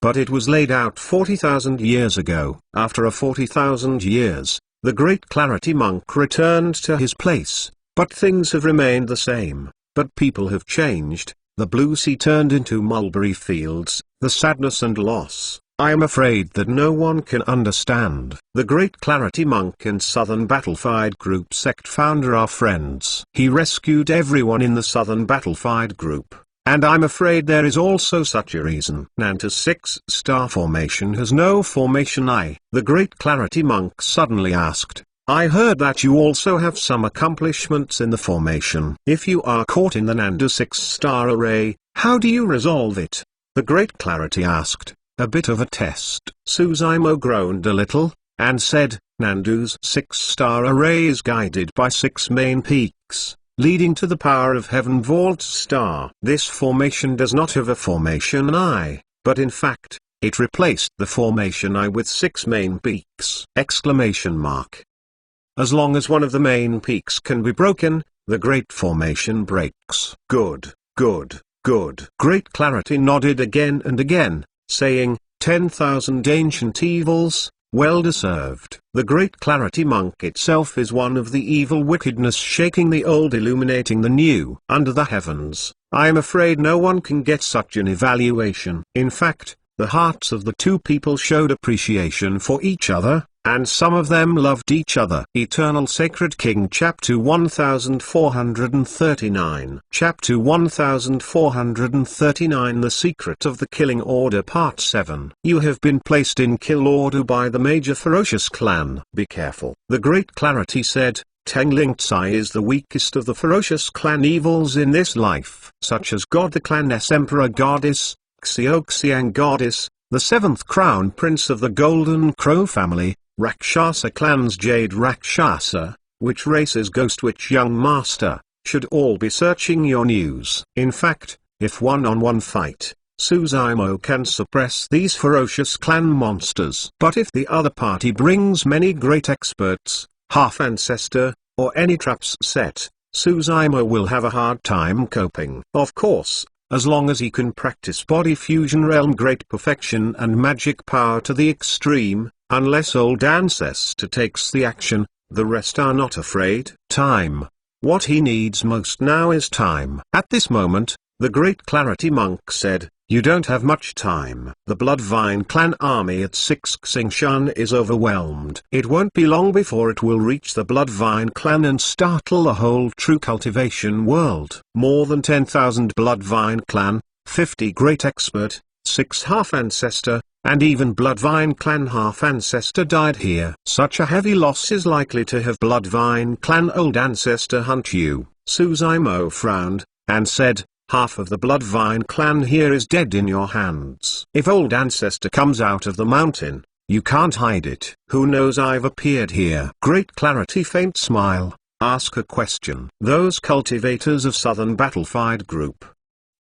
Speaker 1: But it was laid out 40,000 years ago. After 40,000 years, the Great Clarity Monk returned to his place, but things have remained the same. But people have changed. The blue sea turned into mulberry fields, the sadness and loss, I am afraid that no one can understand. The Great Clarity Monk and Southern Battlefied group sect founder are friends. He rescued everyone in the Southern Battlefied group, and I'm afraid there is also such a reason. Nandu 6-star formation has no formation I. The Great Clarity Monk suddenly asked, I heard that you also have some accomplishments in the formation. If you are caught in the Nandu 6-star array, how do you resolve it? The Great Clarity asked. A bit of a test. Suzaimo groaned a little, and said, Nandu's 6-star array is guided by 6 main peaks, leading to the power of Heaven Vault star. This formation does not have a formation I, but in fact, it replaced the formation I with 6 main peaks! Exclamation mark. As long as one of the main peaks can be broken, the Great Formation breaks. Good, good, good. Great Clarity nodded again and again, saying, 10,000 ancient evils, well deserved. The Great Clarity Monk itself is one of the evil wickedness shaking the old illuminating the new. Under the heavens, I am afraid no one can get such an evaluation. In fact, the hearts of the two people showed appreciation for each other, and some of them loved each other. Eternal Sacred King Chapter 1439 Chapter 1439 The Secret of the Killing Order Part 7 You have been placed in kill order by the major ferocious clan. Be careful. The Great Clarity said, Tengling Tsai is the weakest of the ferocious clan evils in this life, such as God the Clan's Emperor Goddess, Xiao Goddess, the 7th Crown Prince of the Golden Crow family, Rakshasa clans Jade Rakshasa, Witch Races Ghost Witch Young Master, should all be searching your news. In fact, if one-on-one fight, Suzaimo can suppress these ferocious clan monsters. But if the other party brings many great experts, half-ancestor, or any traps set, Suzaimo will have a hard time coping. Of course, as long as he can practice body fusion realm great perfection and magic power to the extreme, unless old ancestor takes the action, the rest are not afraid. Time. What he needs most now is time. At this moment, the Great Clarity Monk said, You don't have much time. The Bloodvine clan army at 6 Xingshan is overwhelmed. It won't be long before it will reach the Bloodvine clan and startle the whole true cultivation world. More than 10,000 Bloodvine clan, 50 great expert, 6 half-ancestor, and even Bloodvine clan half-ancestor died here. Such a heavy loss is likely to have Bloodvine clan old ancestor hunt you. Suzaimo frowned, and said, Half of the Bloodvine clan here is dead in your hands. If old ancestor comes out of the mountain, you can't hide it. Who knows I've appeared here? Great Clarity faint smile, ask a question. Those cultivators of Southern Battlefied Group.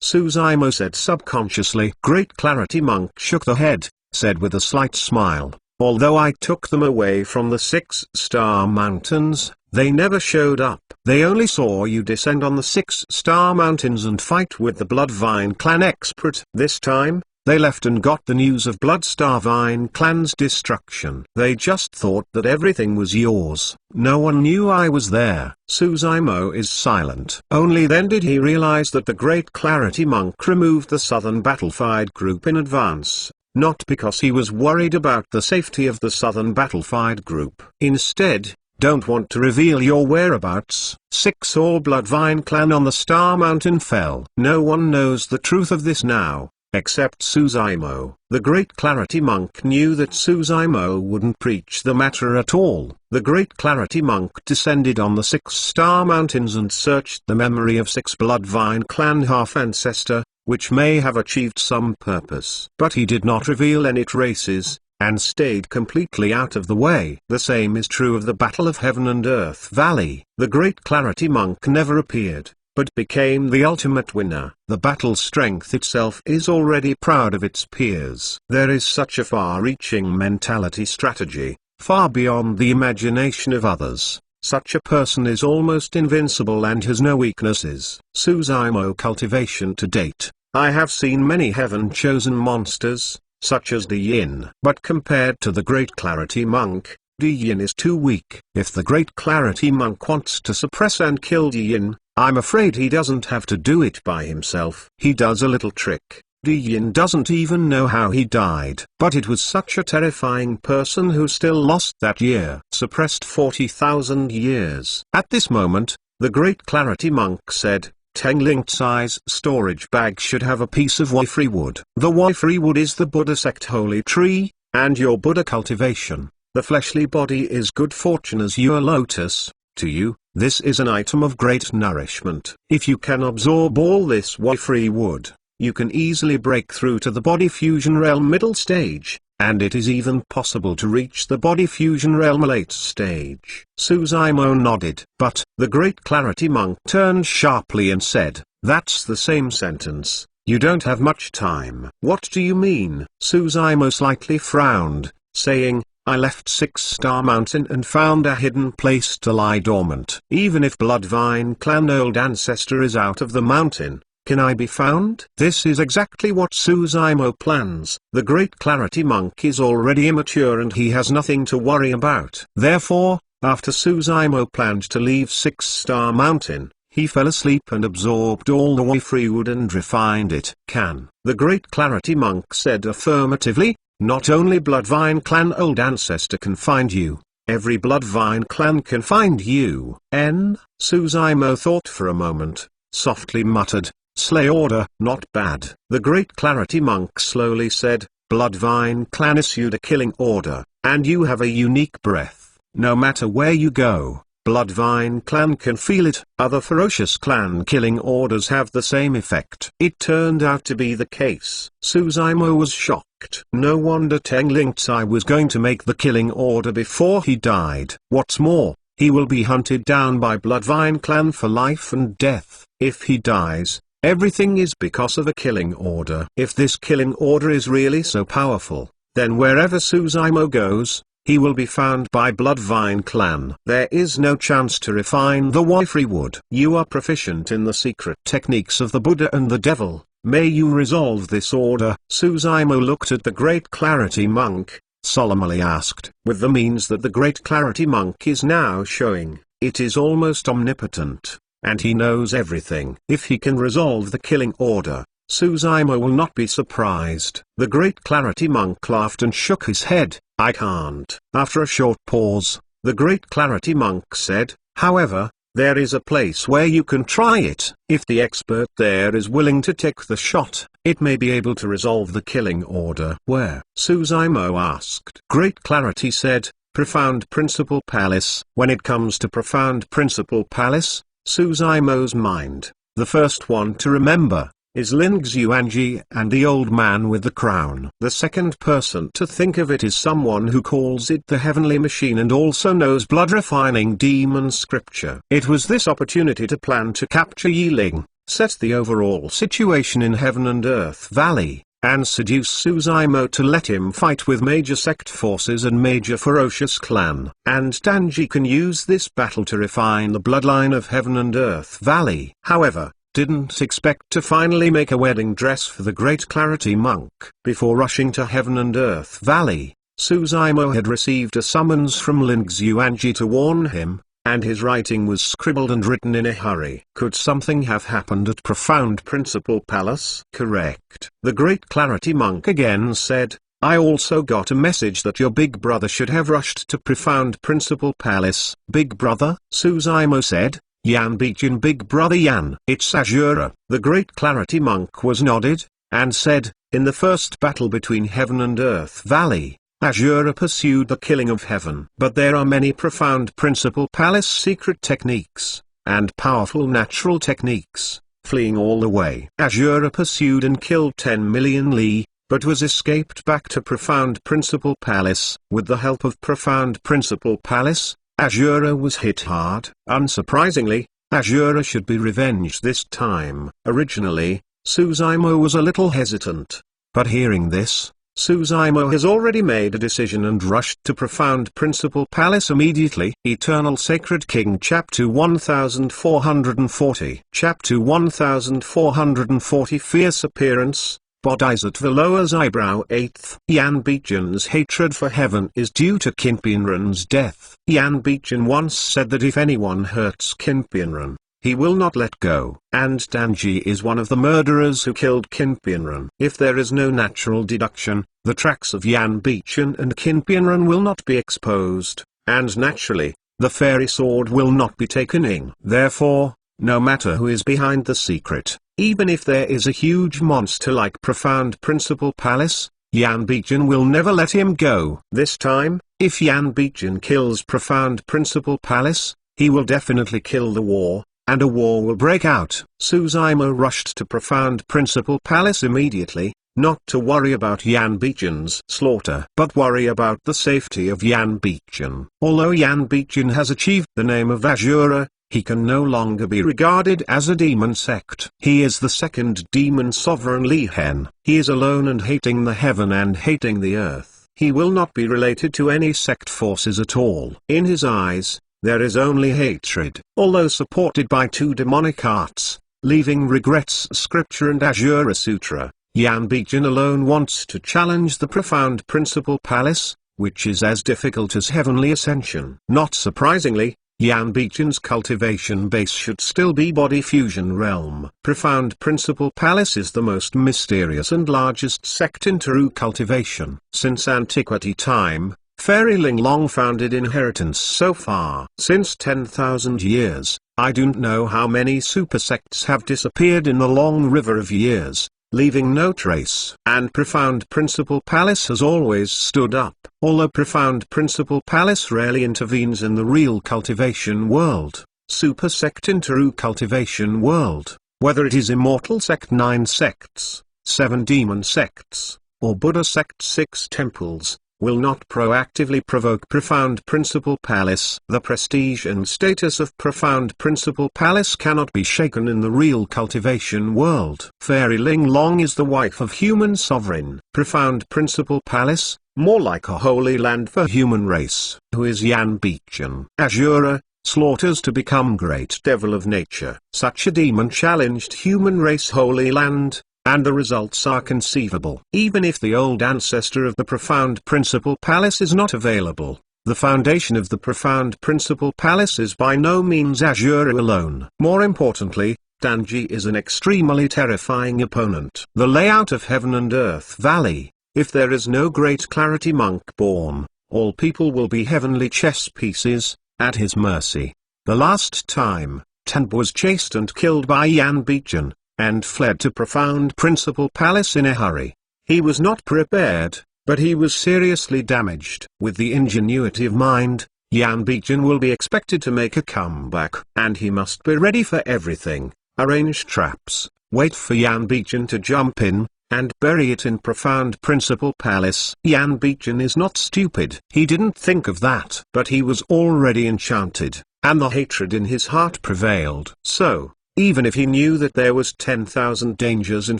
Speaker 1: Suzaimo said subconsciously. Great Clarity Monk shook the head, said with a slight smile, Although I took them away from the 6-star mountains, they never showed up. They only saw you descend on the 6-star mountains and fight with the Bloodvine clan expert. This time, they left and got the news of Bloodstarvine clan's destruction. They just thought that everything was yours. No one knew I was there. Suzaimo is silent. Only then did he realize that the Great Clarity Monk removed the Southern Battlefied Group in advance, not because he was worried about the safety of the Southern Battlefied Group. Instead, don't want to reveal your whereabouts. 6 All Bloodvine clan on the Star Mountain fell. No one knows the truth of this now, except Suzaimo. The Great Clarity Monk knew that Suzaimo wouldn't preach the matter at all. The Great Clarity Monk descended on the 6-star mountains and searched the memory of 6 Bloodvine clan half-ancestor, which may have achieved some purpose. But he did not reveal any traces, and stayed completely out of the way. The same is true of the Battle of Heaven and Earth Valley. The Great Clarity Monk never appeared, but became the ultimate winner. The battle strength itself is already proud of its peers. There is such a far-reaching mentality strategy, far beyond the imagination of others. Such a person is almost invincible and has no weaknesses. Suzaimo cultivation to date. I have seen many heaven-chosen monsters, such as Di Yin. But compared to the Great Clarity Monk, Di Yin is too weak. If the Great Clarity Monk wants to suppress and kill Di Yin, I'm afraid he doesn't have to do it by himself. He does a little trick. Di Yin doesn't even know how he died. But it was such a terrifying person who still lost that year. Suppressed 40,000 years. At this moment, the Great Clarity Monk said, Tengling Tsai's storage bag should have a piece of Wifri wood. The Wifri wood is the Buddha sect holy tree, and your Buddha cultivation. The fleshly body is good fortune as your lotus. To you, this is an item of great nourishment. If you can absorb all this Wifri wood, you can easily break through to the body fusion realm middle stage, and it is even possible to reach the body fusion realm late stage. Suzaimo nodded. But, the Great Clarity Monk turned sharply and said, That's the same sentence. You don't have much time. What do you mean? Suzaimo slightly frowned, saying, I left 6-star mountain and found a hidden place to lie dormant. Even if Bloodvine clan old ancestor is out of the mountain, can I be found? This is exactly what Suzaimo plans. The Great Clarity Monk is already immature and he has nothing to worry about. Therefore, after Suzaimo planned to leave 6-star mountain, he fell asleep and absorbed all the Wifri wood and refined it. Can? The Great Clarity Monk said affirmatively. not only Bloodvine clan old ancestor can find you, every Bloodvine clan can find you. Suzaimo thought for a moment, softly muttered, "Slay order, not bad." The Great Clarity Monk slowly said, "Bloodvine clan issued a killing order, and you have a unique breath. No matter where you go, Bloodvine clan can feel it." Other ferocious clan killing orders have the same effect. It turned out to be the case. Suzaimo was shocked. No wonder Teng Lingzai was going to make the killing order before he died. What's more, he will be hunted down by Bloodvine clan for life and death. If he dies, everything is because of a killing order. If this killing order is really so powerful, then wherever Suzaimo goes, he will be found by Bloodvine clan. There is no chance to refine the Wifrey wood. You are proficient in the secret techniques of the Buddha and the devil. May you resolve this order. Suzaimo looked at the Great Clarity Monk, solemnly asked. With the means that the Great Clarity Monk is now showing, it is almost omnipotent, and he knows everything. If he can resolve the killing order, Suzaimo will not be surprised. The Great Clarity Monk laughed and shook his head. "I can't." After a short pause, the Great Clarity Monk said, "However, there is a place where you can try it. If the expert there is willing to take the shot, it may be able to resolve the killing order." "Where?" Suzaimo asked. Great Clarity said, "Profound Principal Palace." When it comes to Profound Principal Palace, Suzaimo's mind, the first one to remember, is Lin Xuanji and the old man with the crown. The second person to think of it is someone who calls it the heavenly machine and also knows blood-refining demon scripture. It was this opportunity to plan to capture Yi Ling, set the overall situation in Heaven and Earth Valley, and seduce Suzaimo to let him fight with major sect forces and major ferocious clan. And Danji can use this battle to refine the bloodline of Heaven and Earth Valley. However, didn't expect to finally make a wedding dress for the Great Clarity Monk. Before rushing to Heaven and Earth Valley, Suzaimo had received a summons from Lin Xuanji to warn him, and his writing was scribbled and written in a hurry. Could something have happened at Profound Principal Palace? Correct. The Great Clarity Monk again said, "I also got a message that your big brother should have rushed to Profound Principal Palace." "Big brother?" Suzaimo said. "Yan Bichen, big brother Yan." "It's Azura." The Great Clarity Monk was nodded, and said, "In the first battle between Heaven and Earth Valley, Azura pursued the killing of Heaven. But there are many Profound Principal Palace secret techniques, and powerful natural techniques, fleeing all the way. Azura pursued and killed 10 million Li, but was escaped back to Profound Principal Palace. With the help of Profound Principal Palace, Azura was hit hard. Unsurprisingly, Azura should be revenged this time. Originally, Suzaimo was a little hesitant. But hearing this, Suzaimo has already made a decision and rushed to Profound Principal Palace immediately. Eternal Sacred King Chapter 1440. Chapter 1440. Fierce Appearance, Bodhisattva lowers eyebrow. 8th. Yan Bichen's hatred for heaven is due to Kinpienren's death. Yan Bichen once said that if anyone hurts Kinpienren, he will not let go. And Danji is one of the murderers who killed Kinpienren. If there is no natural deduction, the tracks of Yan Bichen and Kinpienren will not be exposed, and naturally, the fairy sword will not be taken in. Therefore, no matter who is behind the secret, even if there is a huge monster like Profound Principal Palace, Yan Bichen will never let him go. This time, if Yan Bichen kills Profound Principal Palace, he will definitely kill the war, and a war will break out. Suzaimo rushed to Profound Principal Palace immediately, not to worry about Yan Bichen's slaughter, but worry about the safety of Yan Bichen. Although Yan Bichen has achieved the name of Azura, he can no longer be regarded as a demon sect. He is the second demon sovereign Li Hen. He is alone and hating the heaven and hating the earth. He will not be related to any sect forces at all. In his eyes, there is only hatred. Although supported by two demonic arts, leaving Regrets Scripture and Azura Sutra, Yan Bichen alone wants to challenge the Profound Principal Palace, which is as difficult as Heavenly Ascension. Not surprisingly, Yan Bichan's cultivation base should still be body fusion realm. Profound Principal Palace is the most mysterious and largest sect in true cultivation. Since antiquity time, Fairy Ling Long founded inheritance so far. Since 10,000 years, I don't know how many super sects have disappeared in the long river of years, leaving no trace. And Profound Principal Palace has always stood up. Although Profound Principal Palace rarely intervenes in the real cultivation world, super sect in true cultivation world, whether it is Immortal Sect 9 sects, 7 Demon sects, or Buddha Sect 6 temples, will not proactively provoke Profound Principal Palace. The prestige and status of Profound Principal Palace cannot be shaken in the real cultivation world. Fairy Ling Long is the wife of human sovereign. Profound Principal Palace, more like a holy land for human race. Who is Yan Bichan? Asura, slaughters to become great devil of nature. Such a demon challenged human race holy land, and the results are conceivable. Even if the old ancestor of the Profound Principal Palace is not available, the foundation of the Profound Principal Palace is by no means Asura alone. More importantly, Danji is an extremely terrifying opponent. The layout of Heaven and Earth Valley, if there is no Great Clarity Monk born, all people will be heavenly chess pieces, at his mercy. The last time, Tanb was chased and killed by Yan Bichan, and fled to Profound Principal Palace in a hurry. He was not prepared, but he was seriously damaged. With the ingenuity of mind, Yan Bichan will be expected to make a comeback. And he must be ready for everything, arrange traps, wait for Yan Bichan to jump in, and bury it in Profound Principal Palace. Yan Bichan is not stupid. He didn't think of that. But he was already enchanted, and the hatred in his heart prevailed. So, even if he knew that there was 10,000 dangers in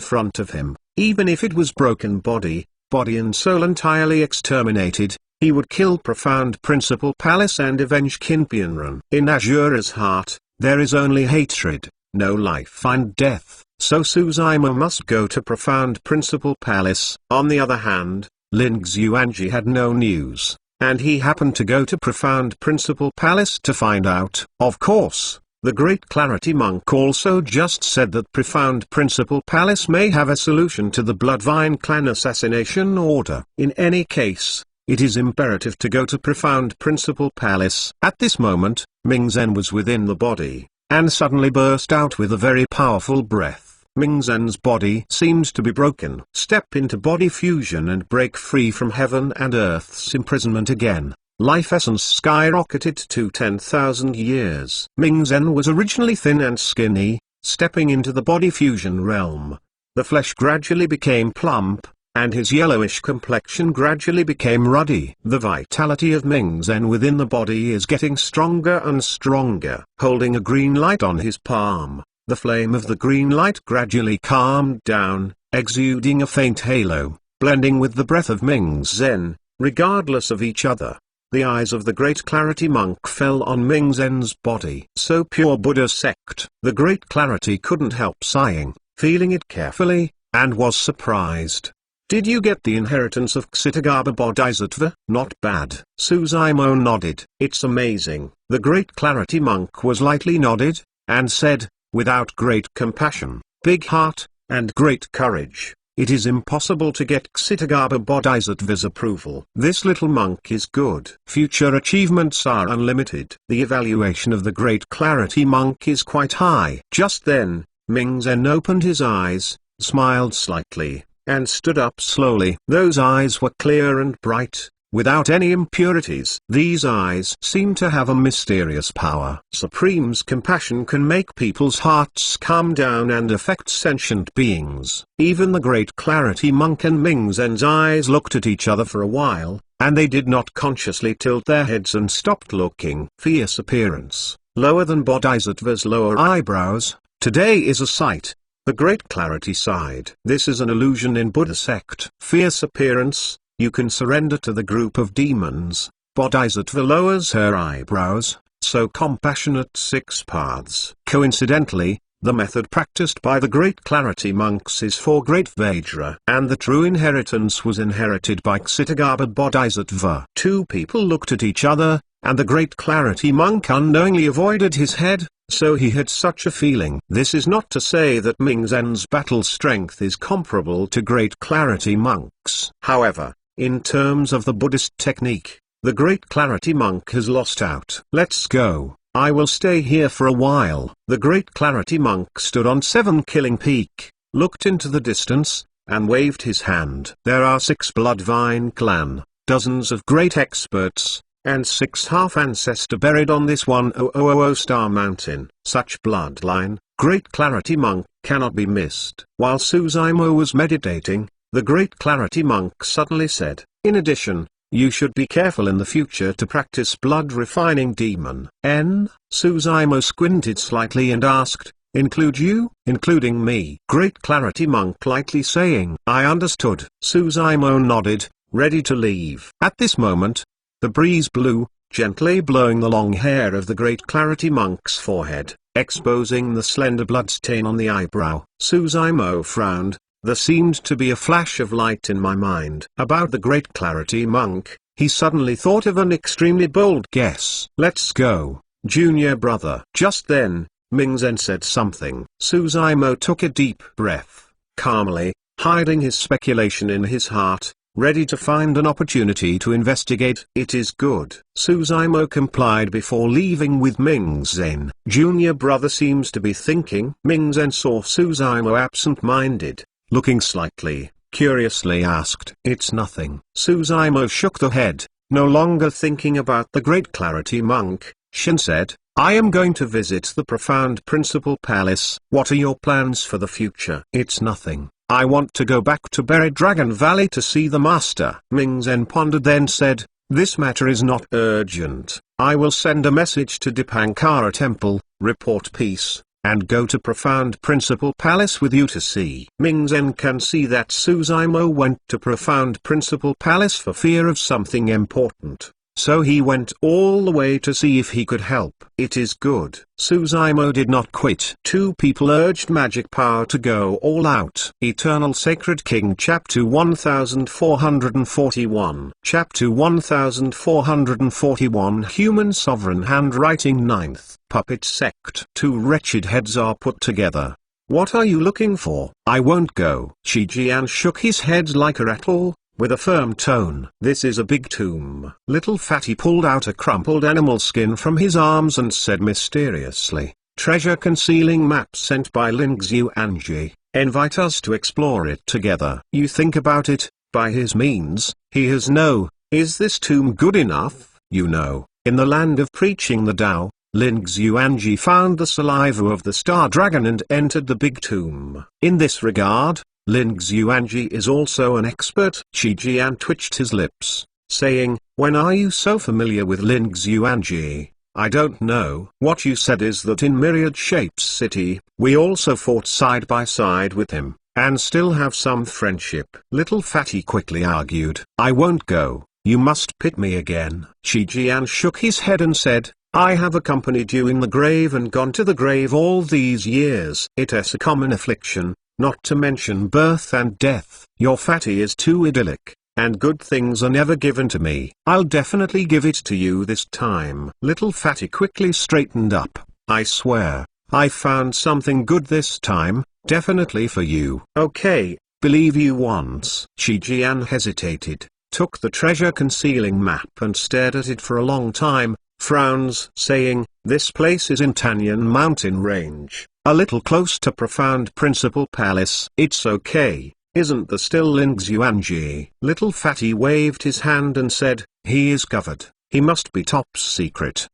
Speaker 1: front of him, even if it was broken body and soul entirely exterminated, he would kill Profound Principal Palace and avenge Qinpianren. In Asura's heart, there is only hatred, no life and death, so Suzaima must go to Profound Principal Palace. On the other hand, Lin Xuanji had no news, and he happened to go to Profound Principal Palace to find out. Of course, the Great Clarity Monk also just said that Profound Principal Palace may have a solution to the Bloodvine clan assassination order. In any case, it is imperative to go to Profound Principal Palace. At this moment, Ming Zhen was within the body, and suddenly burst out with a very powerful breath. Ming Zhen's body seemed to be broken. Step into body fusion and break free from heaven and earth's imprisonment again. Life essence skyrocketed to 10,000 years. Ming Zhen was originally thin and skinny. Stepping into the body fusion realm, the flesh gradually became plump, and his yellowish complexion gradually became ruddy. The vitality of Ming Zhen within the body is getting stronger and stronger. Holding a green light on his palm, the flame of the green light gradually calmed down, exuding a faint halo, blending with the breath of Ming Zhen, regardless of each other. The eyes of the Great Clarity Monk fell on Ming Zhen's body. So pure Buddha sect. The Great Clarity couldn't help sighing, feeling it carefully, and was surprised. Did you get the inheritance of Ksitagarbha Bodhisattva? Not bad. Suzaimo nodded. It's amazing. The Great Clarity Monk was lightly nodded, and said, without great compassion, big heart, and great courage, it is impossible to get Ksitagarbha Bodhisattva's approval. This little monk is good. Future achievements are unlimited. The evaluation of the Great Clarity Monk is quite high. Just then, Ming Zhen opened his eyes, smiled slightly, and stood up slowly. Those eyes were clear and bright, without any impurities. These eyes seem to have a mysterious power. Supreme's compassion can make people's hearts calm down and affect sentient beings. Even the Great Clarity Monk and Ming Zhen's eyes looked at each other for a while, and they did not consciously tilt their heads and stopped looking. Fierce appearance, lower than Bodhisattva's lower eyebrows. Today is a sight. The Great Clarity side. This is an illusion in Buddha sect. Fierce appearance. You can surrender to the group of demons. Bodhisattva lowers her eyebrows, so compassionate 6 paths. Coincidentally, the method practiced by the Great Clarity Monks is for Great Vajra, and the true inheritance was inherited by Ksitagarbha Bodhisattva. Two people looked at each other, and the Great Clarity Monk unknowingly avoided his head, so he had such a feeling. This is not to say that Ming Zen's battle strength is comparable to Great Clarity Monk's. However, in terms of the Buddhist technique, the Great Clarity Monk has lost out. Let's go. I will stay here for a while. The Great Clarity Monk stood on Seven Killing Peak, looked into the distance, and waved his hand. There are 6 Bloodvine clan, dozens of great experts, and 6 half-ancestor buried on this 1000 star mountain. Such bloodline, Great Clarity Monk, cannot be missed. While Suzaimo was meditating, the Great Clarity Monk suddenly said, in addition, you should be careful in the future to practice blood refining demon. Suzaimo squinted slightly and asked, include you? Including me? Great Clarity Monk lightly saying, I understood. Suzaimo nodded, ready to leave. At this moment, the breeze blew, gently blowing the long hair of the Great Clarity Monk's forehead, exposing the slender bloodstain on the eyebrow. Suzaimo frowned. There seemed to be a flash of light in my mind. About the Great Clarity Monk, he suddenly thought of an extremely bold guess. Let's go, junior brother. Just then, Ming Zen said something. Suzaimo took a deep breath, calmly, hiding his speculation in his heart, ready to find an opportunity to investigate. It is good. Suzaimo complied before leaving with Ming Zen. Junior brother seems to be thinking. Ming Zen saw Suzaimo absent-minded. Looking slightly, curiously asked. It's nothing. Suzaimo shook the head, no longer thinking about the Great Clarity Monk. Shin said, I am going to visit the Profound Principal Palace. What are your plans for the future? It's nothing. I want to go back to Buried Dragon Valley to see the master. Ming Zen pondered, then said, this matter is not urgent. I will send a message to Dipankara Temple, report peace, and go to Profound Principal Palace with you to see. Ming Zen can see that Suzaimo went to Profound Principal Palace for fear of something important, so he went all the way to see if he could help. It is good. Suzaimo did not quit. 2 people urged magic power to go all out. Eternal Sacred King Chapter 1441. Chapter 1441 Human Sovereign Handwriting 9th Puppet Sect. 2 wretched heads are put together. What are you looking for? I won't go. Shijian shook his head like a rattle, with a firm tone. This is a big tomb. Little Fatty pulled out a crumpled animal skin from his arms and said mysteriously, treasure concealing map sent by Lingxiu Anji. Invite us to explore it together. You think about it, by his means, he has no. Is this tomb good enough? You know, in the land of preaching the Tao, Lingxiu Anji found the saliva of the star dragon and entered the big tomb. In this regard, Lingxiu Anji is also an expert. Shijian twitched his lips, saying, when are you so familiar with Lingxiu Anji? I don't know. What you said is that in Myriad Shapes City, we also fought side by side with him, and still have some friendship. Little Fatty quickly argued. I won't go. You must pit me again. Shijian shook his head and said, I have accompanied you in the grave and gone to the grave all these years. It is a common affliction, not to mention birth and death. Your Fatty is too idyllic, and good things are never given to me. I'll definitely give it to you this time. Little Fatty quickly straightened up. I swear, I found something good this time, definitely for you. Okay, believe you once. Shijian hesitated, took the treasure concealing map and stared at it for a long time, frowns, saying, this place is in Tanyan Mountain Range, a little close to Profound Principal Palace. It's okay, isn't there still Lingxiu Anji? Little Fatty waved his hand and said, he is covered, he must be top secret.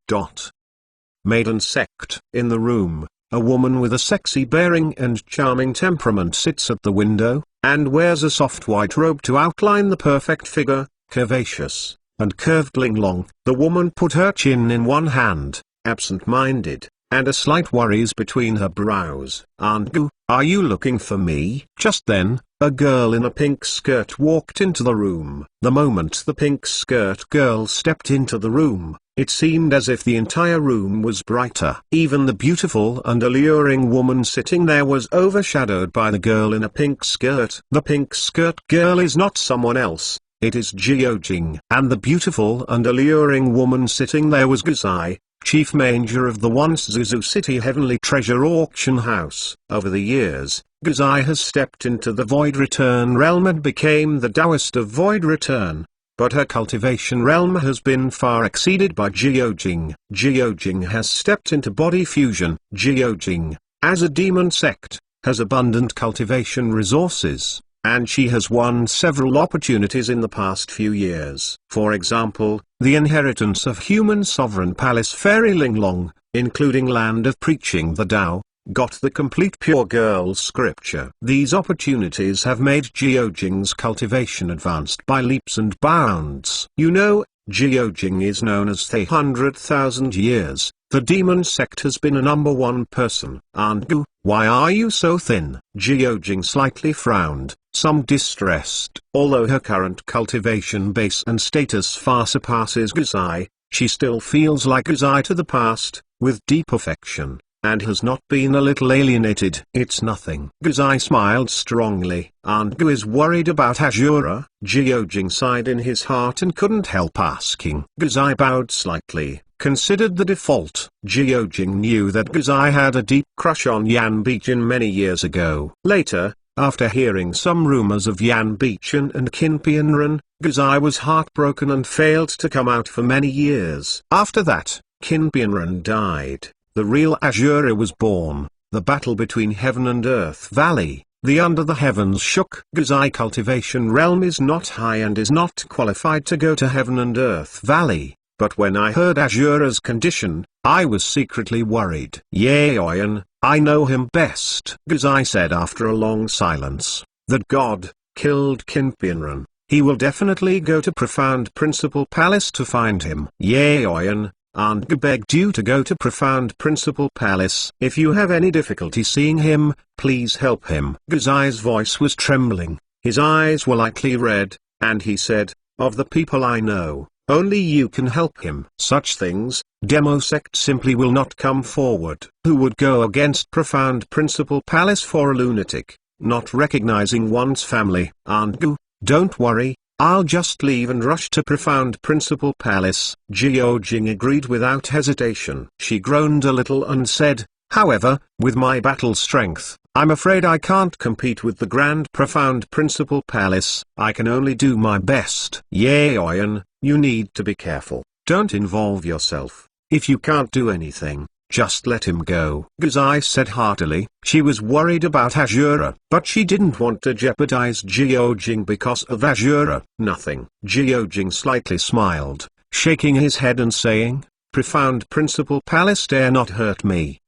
Speaker 1: Maiden Sect. In the room, a woman with a sexy bearing and charming temperament sits at the window, and wears a soft white robe to outline the perfect figure, curvaceous and curved linglong. The woman put her chin in one hand, absent-minded, and a slight worries between her brows. Aunt Gu, are you looking for me? Just then, a girl in a pink skirt walked into the room. The moment the pink skirt girl stepped into the room, it seemed as if the entire room was brighter. Even the beautiful and alluring woman sitting there was overshadowed by the girl in a pink skirt. The pink skirt girl is not someone else, it is Jiojing. And the beautiful and alluring woman sitting there was Guzai, chief manager of the once Zuzu City Heavenly Treasure Auction House. Over the years, Guzai has stepped into the Void Return realm and became the Taoist of Void Return. But her cultivation realm has been far exceeded by Jiojing. Jiojing has stepped into body fusion. Jiojing, as a demon sect, has abundant cultivation resources, and she has won several opportunities in the past few years. For example, the inheritance of human sovereign palace Fairy Linglong, including land of preaching the Tao, got the complete pure girl scripture. These opportunities have made Jiojing's cultivation advanced by leaps and bounds. You know, Jiojing is known as the 100,000 years. The demon sect has been a #1 person. Aunt Gu, why are you so thin? Jiojing slightly frowned, some distressed. Although her current cultivation base and status far surpasses Guzai, she still feels like Guzai to the past, with deep affection, and has not been a little alienated. It's nothing. Guzai smiled strongly. Aunt Gu is worried about Azura. Jiojing sighed in his heart and couldn't help asking. Guzai bowed slightly, considered the default. Jiojing knew that Guzai had a deep crush on Yan Bichen many years ago. Later, after hearing some rumors of Yan Bichen and Qin Pianren, Guzai was heartbroken and failed to come out for many years. After that, Qin Pianren died. The real Azura was born. The battle between heaven and earth valley, the under the heavens shook. Guzai cultivation realm is not high and is not qualified to go to heaven and earth valley, but when I heard Azura's condition, I was secretly worried. Yaoyan, I know him best. Guzai said after a long silence, that God killed Qin Pianren. He will definitely go to Profound Principal Palace to find him. Yaoyan, Aunt Gu begged you to go to Profound Principal Palace. If you have any difficulty seeing him, please help him. Guzai's voice was trembling, his eyes were lightly red, and he said, of the people I know, only you can help him. Such things, Demo sect simply will not come forward. Who would go against Profound Principal Palace for a lunatic, not recognizing one's family? Aunt Gu, don't worry, I'll just leave and rush to Profound Principal Palace. Jiojing agreed without hesitation. She groaned a little and said, however, with my battle strength, I'm afraid I can't compete with the Grand Profound Principal Palace. I can only do my best. Yaoyan, you need to be careful. Don't involve yourself. If you can't do anything, just let him go. Guzai said heartily. She was worried about Azura, but she didn't want to jeopardize Jiojing because of Azura. Nothing. Jiojing slightly smiled, shaking his head and saying, Profound Principal Palace dare not hurt me.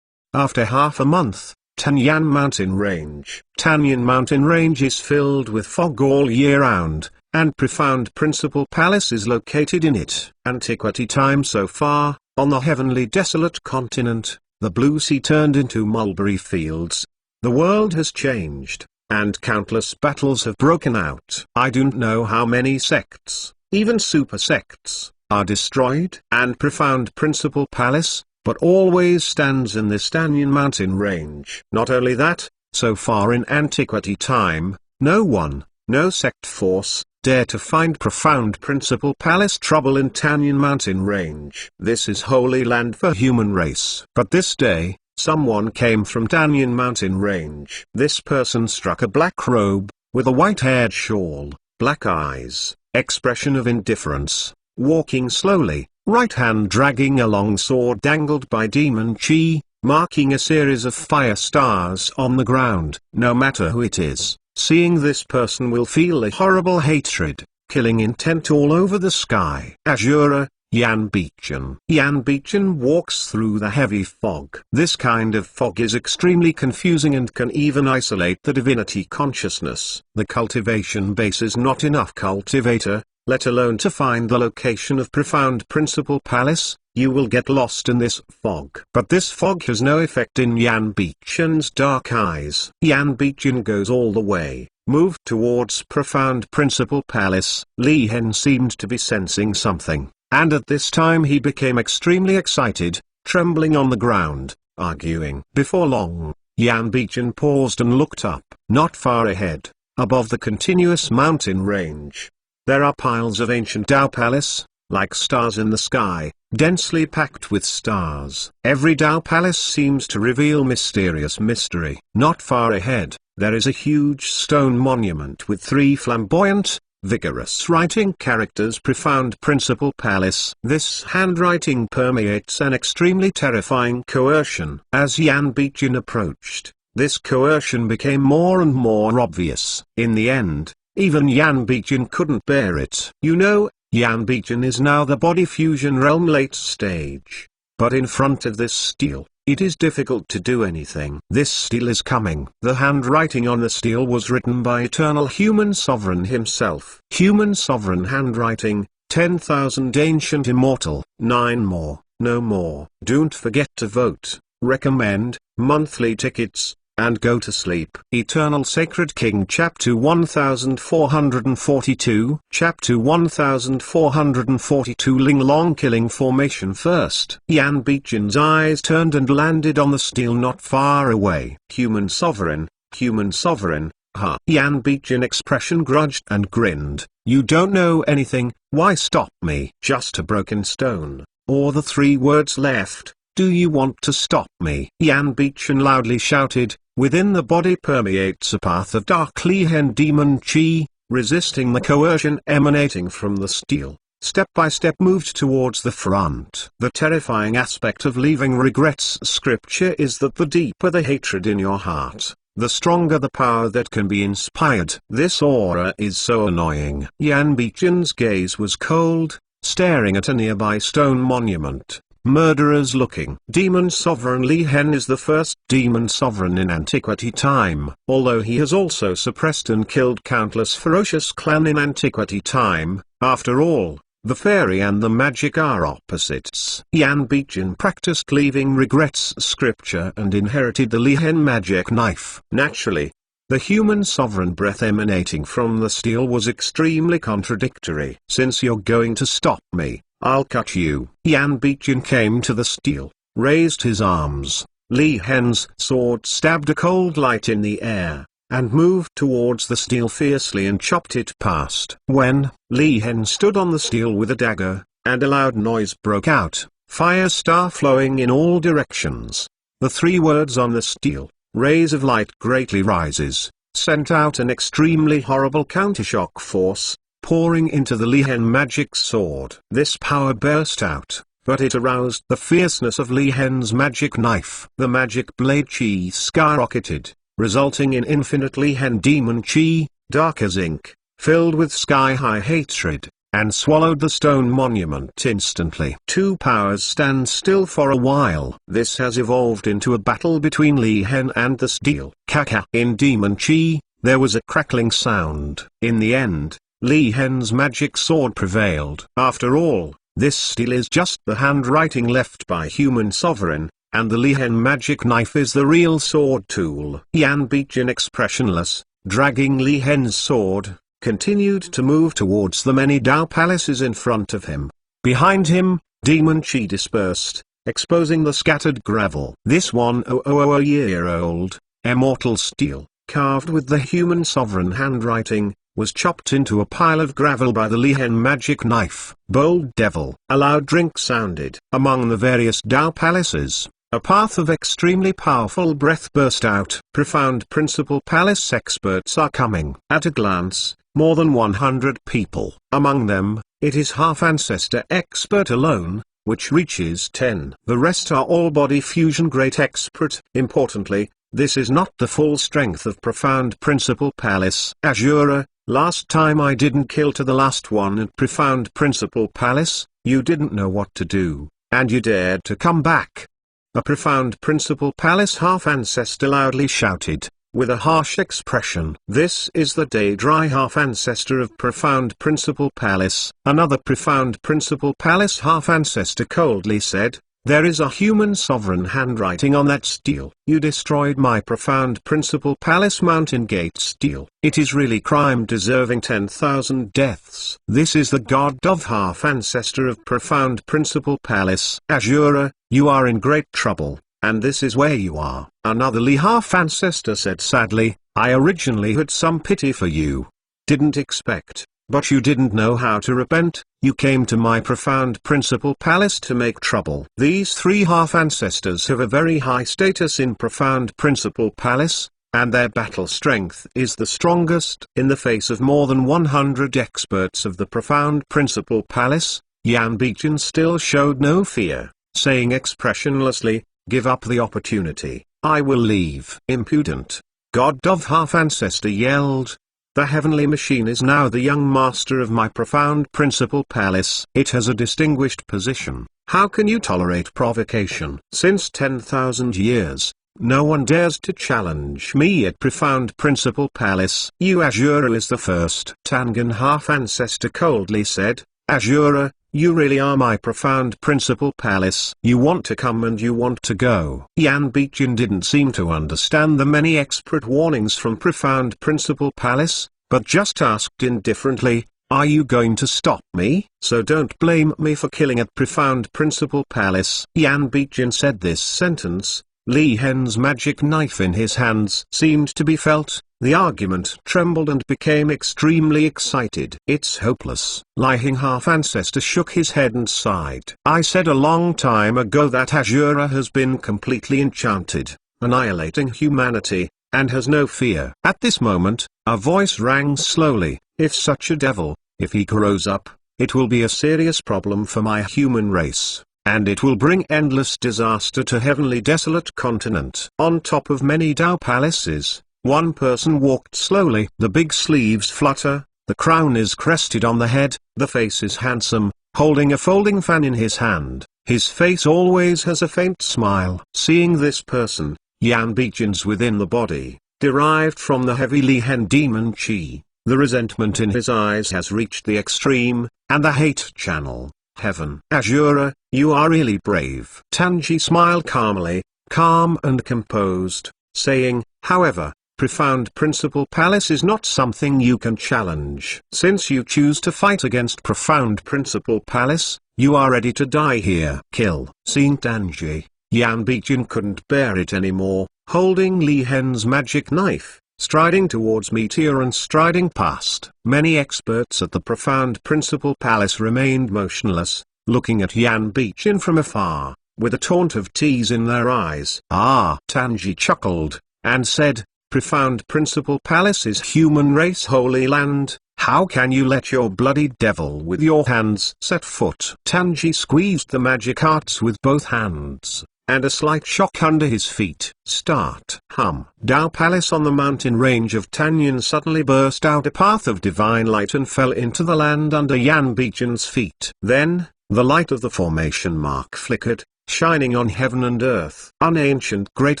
Speaker 1: After half a month, Tanyan Mountain Range. Tanyan Mountain Range is filled with fog all year round, and Profound Principal Palace is located in it. Antiquity time so far. On the heavenly desolate continent, the blue sea turned into mulberry fields. The world has changed, and countless battles have broken out. I don't know how many sects, even super sects, are destroyed. And Profound Principal Palace, but always stands in this Tanyan Mountain Range. Not only that, so far in antiquity time, no one, no sect force, dare to find Profound Principal Palace trouble in Tanyan Mountain Range. This is holy land for human race. But this day, someone came from Tanyan Mountain Range. This person struck a black robe, with a white-haired shawl, black eyes, expression of indifference, walking slowly, right hand dragging a long sword dangled by demon chi, marking a series of fire stars on the ground. No matter who it is, seeing this person will feel a horrible hatred, killing intent all over the sky. Azura, Yan Bichen. Yan Bichen walks through the heavy fog. This kind of fog is extremely confusing and can even isolate the divinity consciousness. The cultivation base is not enough cultivator, let alone to find the location of Profound Principal Palace. You will get lost in this fog. But this fog has no effect in Yan Bichen's dark eyes. Yan Bichen goes all the way, moved towards Profound Principal Palace. Li Hen seemed to be sensing something, and at this time he became extremely excited, trembling on the ground, arguing. Before long, Yan Bichen paused and looked up. Not far ahead, above the continuous mountain range. There are piles of ancient Dao Palace, like stars in the sky, densely packed with stars. Every Dao Palace seems to reveal mysterious mystery. Not far ahead, there is a huge stone monument with 3 flamboyant, vigorous writing characters: Profound Principal Palace. This handwriting permeates an extremely terrifying coercion. As Yan Bichen approached, this coercion became more and more obvious. In the end, even Yan Bichen couldn't bear it. You know, Yan Bichen is now the body fusion realm late stage. But in front of this stele, it is difficult to do anything. This stele is coming. The handwriting on the stele was written by Eternal Human Sovereign himself. Human Sovereign handwriting, 10,000 ancient immortal, 9 more, no more. Don't forget to vote, recommend, monthly tickets, and go to sleep. Eternal Sacred King Chapter 1442 Chapter 1442 Ling Long Killing Formation. First, Yan Bichen's eyes turned and landed on the stele not far away. Human Sovereign, ha. Yan Bichen expression grudged and grinned. You don't know anything, why stop me? Just a broken stone, or the 3 words left. Do you want to stop me? Yan Bichen loudly shouted. Within the body permeates a path of dark Li-Hen demon chi, resisting the coercion emanating from the stele. Step by step moved towards the front. The terrifying aspect of leaving regrets scripture is that the deeper the hatred in your heart, the stronger the power that can be inspired. This aura is so annoying. Yan Bichen's gaze was cold, staring at a nearby stone monument. Murderers looking. Demon Sovereign Li-Hen is the first demon sovereign in antiquity time. Although he has also suppressed and killed countless ferocious clan in antiquity time, after all, the fairy and the magic are opposites. Yan Bichen practiced leaving regrets scripture and inherited the Li-Hen magic knife. Naturally, the human sovereign breath emanating from the stele was extremely contradictory. Since you're going to stop me, I'll cut you. Yan Bichen came to the stele, raised his arms. Li-Hen's sword stabbed a cold light in the air, and moved towards the stele fiercely and chopped it past. When Li-Hen stood on the stele with a dagger, and a loud noise broke out, fire star flowing in all directions. The 3 words on the stele, rays of light greatly rises, sent out an extremely horrible countershock force, pouring into the Li-Hen magic sword. This power burst out, but it aroused the fierceness of Li-Hen's magic knife. The magic blade chi skyrocketed, resulting in infinite Li-Hen demon chi, dark as ink, filled with sky-high hatred, and swallowed the stone monument instantly. 2 powers stand still for a while. This has evolved into a battle between Li-Hen and the stele. Kaka. In demon chi, there was a crackling sound. In the end, Li-Hen's magic sword prevailed. After all, this stele is just the handwriting left by Human Sovereign, and the Li-Hen magic knife is the real sword tool. Yan Bichen, expressionless, dragging Li-Hen's sword, continued to move towards the many Dao palaces in front of him. Behind him, demon chi dispersed, exposing the scattered gravel. This 1,000-year-old, immortal stele, carved with the Human Sovereign handwriting, was chopped into a pile of gravel by the Li-Hen magic knife. Bold devil. A loud drink sounded. Among the various Dao palaces, a path of extremely powerful breath burst out. Profound Principal Palace experts are coming. At a glance, more than 100 people. Among them, it is half ancestor expert alone, which reaches 10. The rest are all body fusion great expert. Importantly, this is not the full strength of Profound Principal Palace. Azura, last time I didn't kill to the last one at Profound Principal Palace, you didn't know what to do, and you dared to come back. A Profound Principal Palace half-ancestor loudly shouted, with a harsh expression. This is the Daedri half-ancestor of Profound Principal Palace. Another Profound Principal Palace half-ancestor coldly said, there is a Human Sovereign handwriting on that stele. You destroyed my Profound Principal Palace Mountain Gate stele. It is really crime deserving 10,000 deaths. This is the God of half-ancestor of Profound Principal Palace. Azura, you are in great trouble. and this is where you are." Another Li half-ancestor said sadly, "I originally had some pity for you. Didn't expect, but you didn't know how to repent. You came to my profound principal palace to make trouble." These three half-ancestors have a very high status in profound principal palace, and their battle strength is the strongest. In the face of more than 100 experts of the profound principal palace, Yan Bichen still showed no fear, saying expressionlessly, "Give up the opportunity, I will leave." "Impudent God of half-ancestor yelled. "The heavenly machine is now the young master of my profound principal palace. It has a distinguished position. How can you tolerate provocation? Since 10,000 years, no one dares to challenge me at profound principal palace." "You Azura is the first," Tangan half-ancestor coldly said. "Azura, you really are my profound principal palace. You want to come and you want to go." Yan Bichen didn't seem to understand the many expert warnings from profound principal palace, but just asked indifferently, "Are you going to stop me? So don't blame me for killing at profound principal palace." Yan Bichen said this sentence, Li Hen's magic knife in his hands seemed to be felt. The argument trembled and became extremely excited. "It's hopeless." Li Heng half-ancestor shook his head and sighed. "I said a long time ago that Azura has been completely enchanted, annihilating humanity, and has no fear." At this moment, a voice rang slowly, "If such a devil, if he grows up, it will be a serious problem for my human race, and it will bring endless disaster to heavenly desolate continent." On top of many Dao palaces, one person walked slowly. The big sleeves flutter, the crown is crested on the head, the face is handsome, holding a folding fan in his hand. His face always has a faint smile. Seeing this person, Yan Bichen's within the body, derived from the heavy Li Hen demon chi, the resentment in his eyes has reached the extreme, and the hate channel. "Heaven." "Azura, you are really brave." Tanji smiled calmly, calm and composed, saying, "However, profound principal palace is not something you can challenge. Since you choose to fight against profound principal palace, you are ready to die here." "Kill." Seeing Tanji, Yan Bichen couldn't bear it anymore, holding Li Hen's magic knife, striding towards Meteor and striding past. Many experts at the profound principal palace remained motionless, looking at Yan Bichen from afar, with a taunt of tease in their eyes. "Ah!" Tanji chuckled, and said, "Profound principal palace is human race holy land. How can you let your bloody devil with your hands set foot?" Tanji squeezed the magic arts with both hands, and a slight shock under his feet. Start. Dao Palace on the mountain range of Tanyan suddenly burst out a path of divine light and fell into the land under Yan Bichen's feet. Then, the light of the formation mark flickered, shining on heaven and earth. An ancient great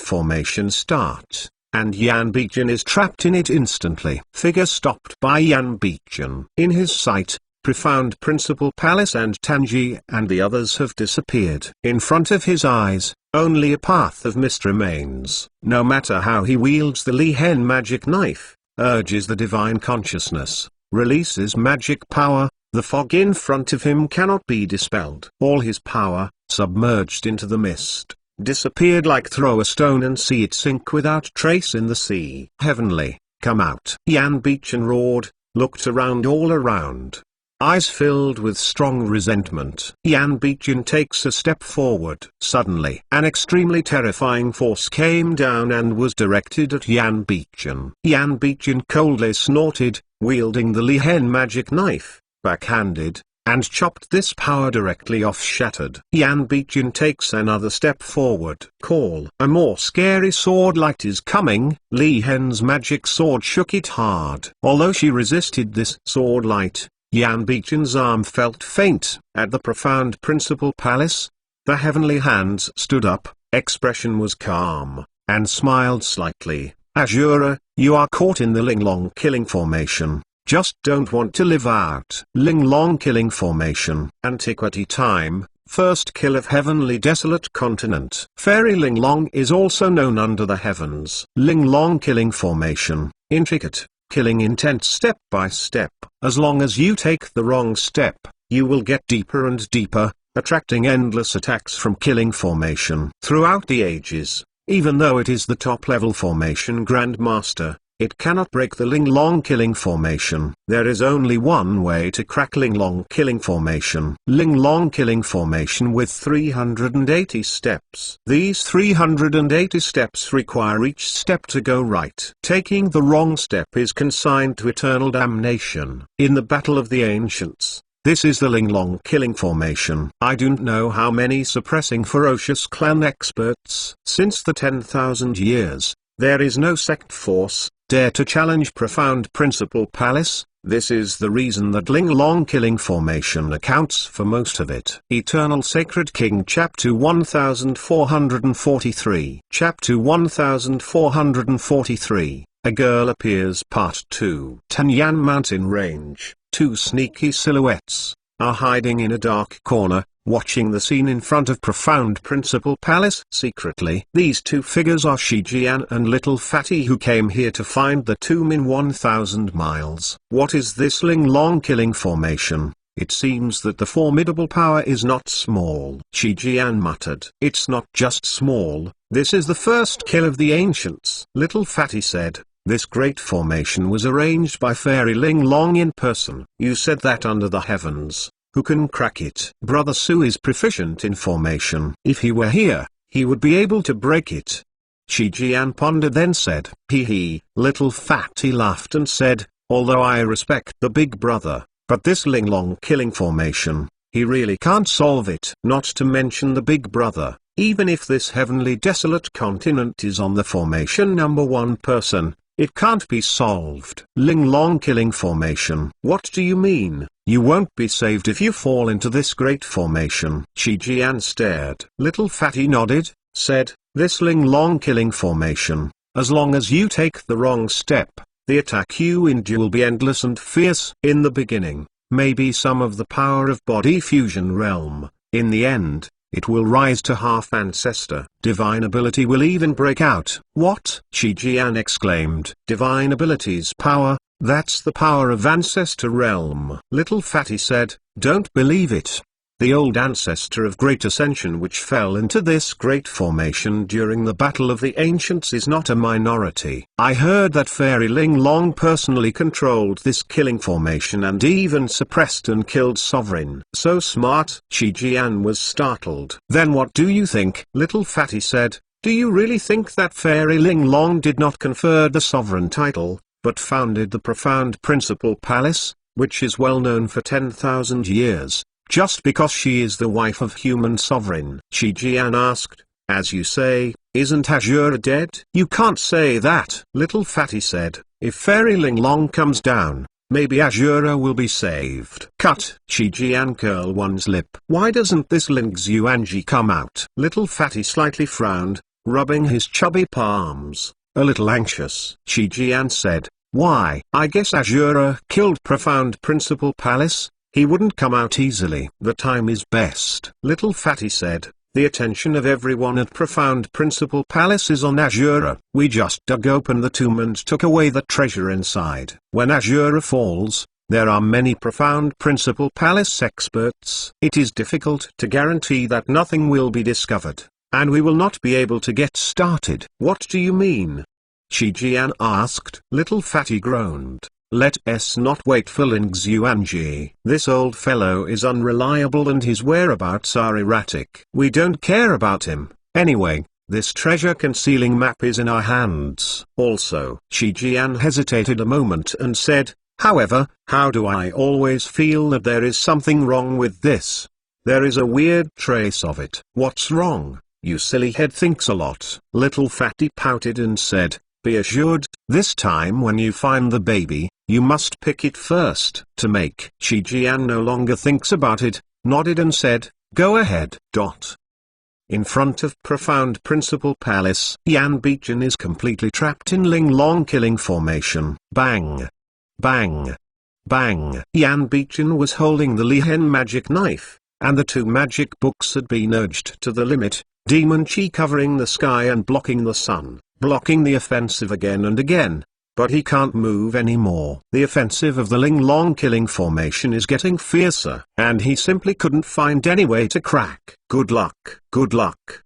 Speaker 1: formation start, and Yan Bichen is trapped in it instantly. Figure stopped by Yan Bichen. In his sight, profound principal palace and Tanji and the others have disappeared. In front of his eyes, only a path of mist remains. No matter how he wields the Li Hen magic knife, urges the divine consciousness, releases magic power, the fog in front of him cannot be dispelled. All his power, submerged into the mist, disappeared like throw a stone and see it sink without trace in the sea. "Heavenly, come out!" Yan Bichen roared, looked around all around, eyes filled with strong resentment. Yan Bichen takes a step forward. Suddenly, an extremely terrifying force came down and was directed at Yan Bichen. Yan Bichen coldly snorted, wielding the Li Hen magic knife, backhanded, and chopped this power directly off. Shattered. Yan Bichen takes another step forward. Call. A more scary sword light is coming. Li Hen's magic sword shook it hard. Although she resisted this sword light, Yan Bichen's arm felt faint. At the profound principal palace, the heavenly hands stood up, expression was calm, and smiled slightly. "Azura, you are caught in the Linglong killing formation. Just don't want to live out." Linglong killing formation. Antiquity time, first kill of heavenly desolate continent. Fairy Linglong is also known under the heavens. Linglong killing formation, intricate, killing intent step by step. As long as you take the wrong step, you will get deeper and deeper, attracting endless attacks from Killing Formation. Throughout the ages, even though it is the top-level formation Grandmaster, it cannot break the Linglong Killing Formation. There is only one way to crack Linglong Killing Formation. Linglong Killing Formation with 380 steps. These 380 steps require each step to go right. Taking the wrong step is consigned to eternal damnation. In the Battle of the Ancients, this is the Linglong Killing Formation. I don't know how many suppressing ferocious clan experts. Since the 10,000 years, there is no sect force dare to challenge Profound Principle Palace. This is the reason that Linglong Killing Formation accounts for most of it. Eternal Sacred King Chapter 1443. Chapter 1443, A Girl Appears Part 2. Tanyan Mountain Range, two sneaky silhouettes are hiding in a dark corner, watching the scene in front of Profound Principle Palace secretly. These two figures are Shijian and Little Fatty, who came here to find the tomb in 1,000 miles. What is this Linglong Killing Formation? It seems that the formidable power is not small. Shijian muttered. It's not just small, this is the first kill of the ancients. Little Fatty said, this great formation was arranged by Fairy Linglong in person. You said that under the heavens. Who can crack it? Brother Su is proficient in formation. If he were here, he would be able to break it. Shijian pondered, then said, hee. Little Fatty laughed and said, although I respect the big brother, but this Linglong Killing Formation, he really can't solve it. Not to mention the big brother, even if this heavenly desolate continent is on the formation number 1 person, it can't be solved. Linglong Killing Formation. What do you mean? You won't be saved if you fall into this great formation. Shijian stared. Little Fatty nodded, said, this Linglong Killing Formation, as long as you take the wrong step, the attack you endure will be endless and fierce. In the beginning, maybe some of the power of body fusion realm. In the end, it will rise to half ancestor. Divine ability will even break out. What? Shijian exclaimed. Divine ability's power? That's the power of Ancestor Realm. Little Fatty said, don't believe it. The old ancestor of Great Ascension which fell into this great formation during the Battle of the Ancients is not a minority. I heard that Fairy Linglong personally controlled this killing formation and even suppressed and killed Sovereign. So smart. Shijian was startled. Then what do you think? Little Fatty said, do you really think that Fairy Linglong did not confer the Sovereign title, but founded the Profound Principle Palace, which is well known for 10,000 years, just because she is the wife of human sovereign? Shijian asked, as you say, isn't Azura dead? You can't say that. Little Fatty said, if Fairy Linglong comes down, maybe Azura will be saved. Cut. Shijian curled one's lip. Why doesn't this Ling Xuanji come out? Little Fatty slightly frowned, rubbing his chubby palms, a little anxious. Shijian said, why? I guess Azura killed Profound Principle Palace. He wouldn't come out easily. The time is best. Little Fatty said, the attention of everyone at Profound Principle Palace is on Azura. We just dug open the tomb and took away the treasure inside. When Azura falls, there are many Profound Principle Palace experts. It is difficult to guarantee that nothing will be discovered, and we will not be able to get started. What do you mean? Shijian asked. Little Fatty groaned. Let us not wait for Ling Xuanji. This old fellow is unreliable and his whereabouts are erratic. We don't care about him. Anyway, this treasure concealing map is in our hands. Also, Shijian hesitated a moment and said, however, how do I always feel that there is something wrong with this? There is a weird trace of it. What's wrong? You silly head thinks a lot. Little Fatty pouted and said, be assured, this time when you find the baby, you must pick it first. To make. Shijian no longer thinks about it, nodded and said, go ahead. In front of Profound Principle Palace, Yan Bichen is completely trapped in Linglong Killing Formation. Bang! Bang! Bang! Yan Bichen was holding the Lihen magic knife, and the two magic books had been urged to the limit, demon chi covering the sky and blocking the sun, blocking the offensive again and again. but he can't move anymore. The offensive of the Ling Long killing formation is getting fiercer, and he simply couldn't find any way to crack. Good luck,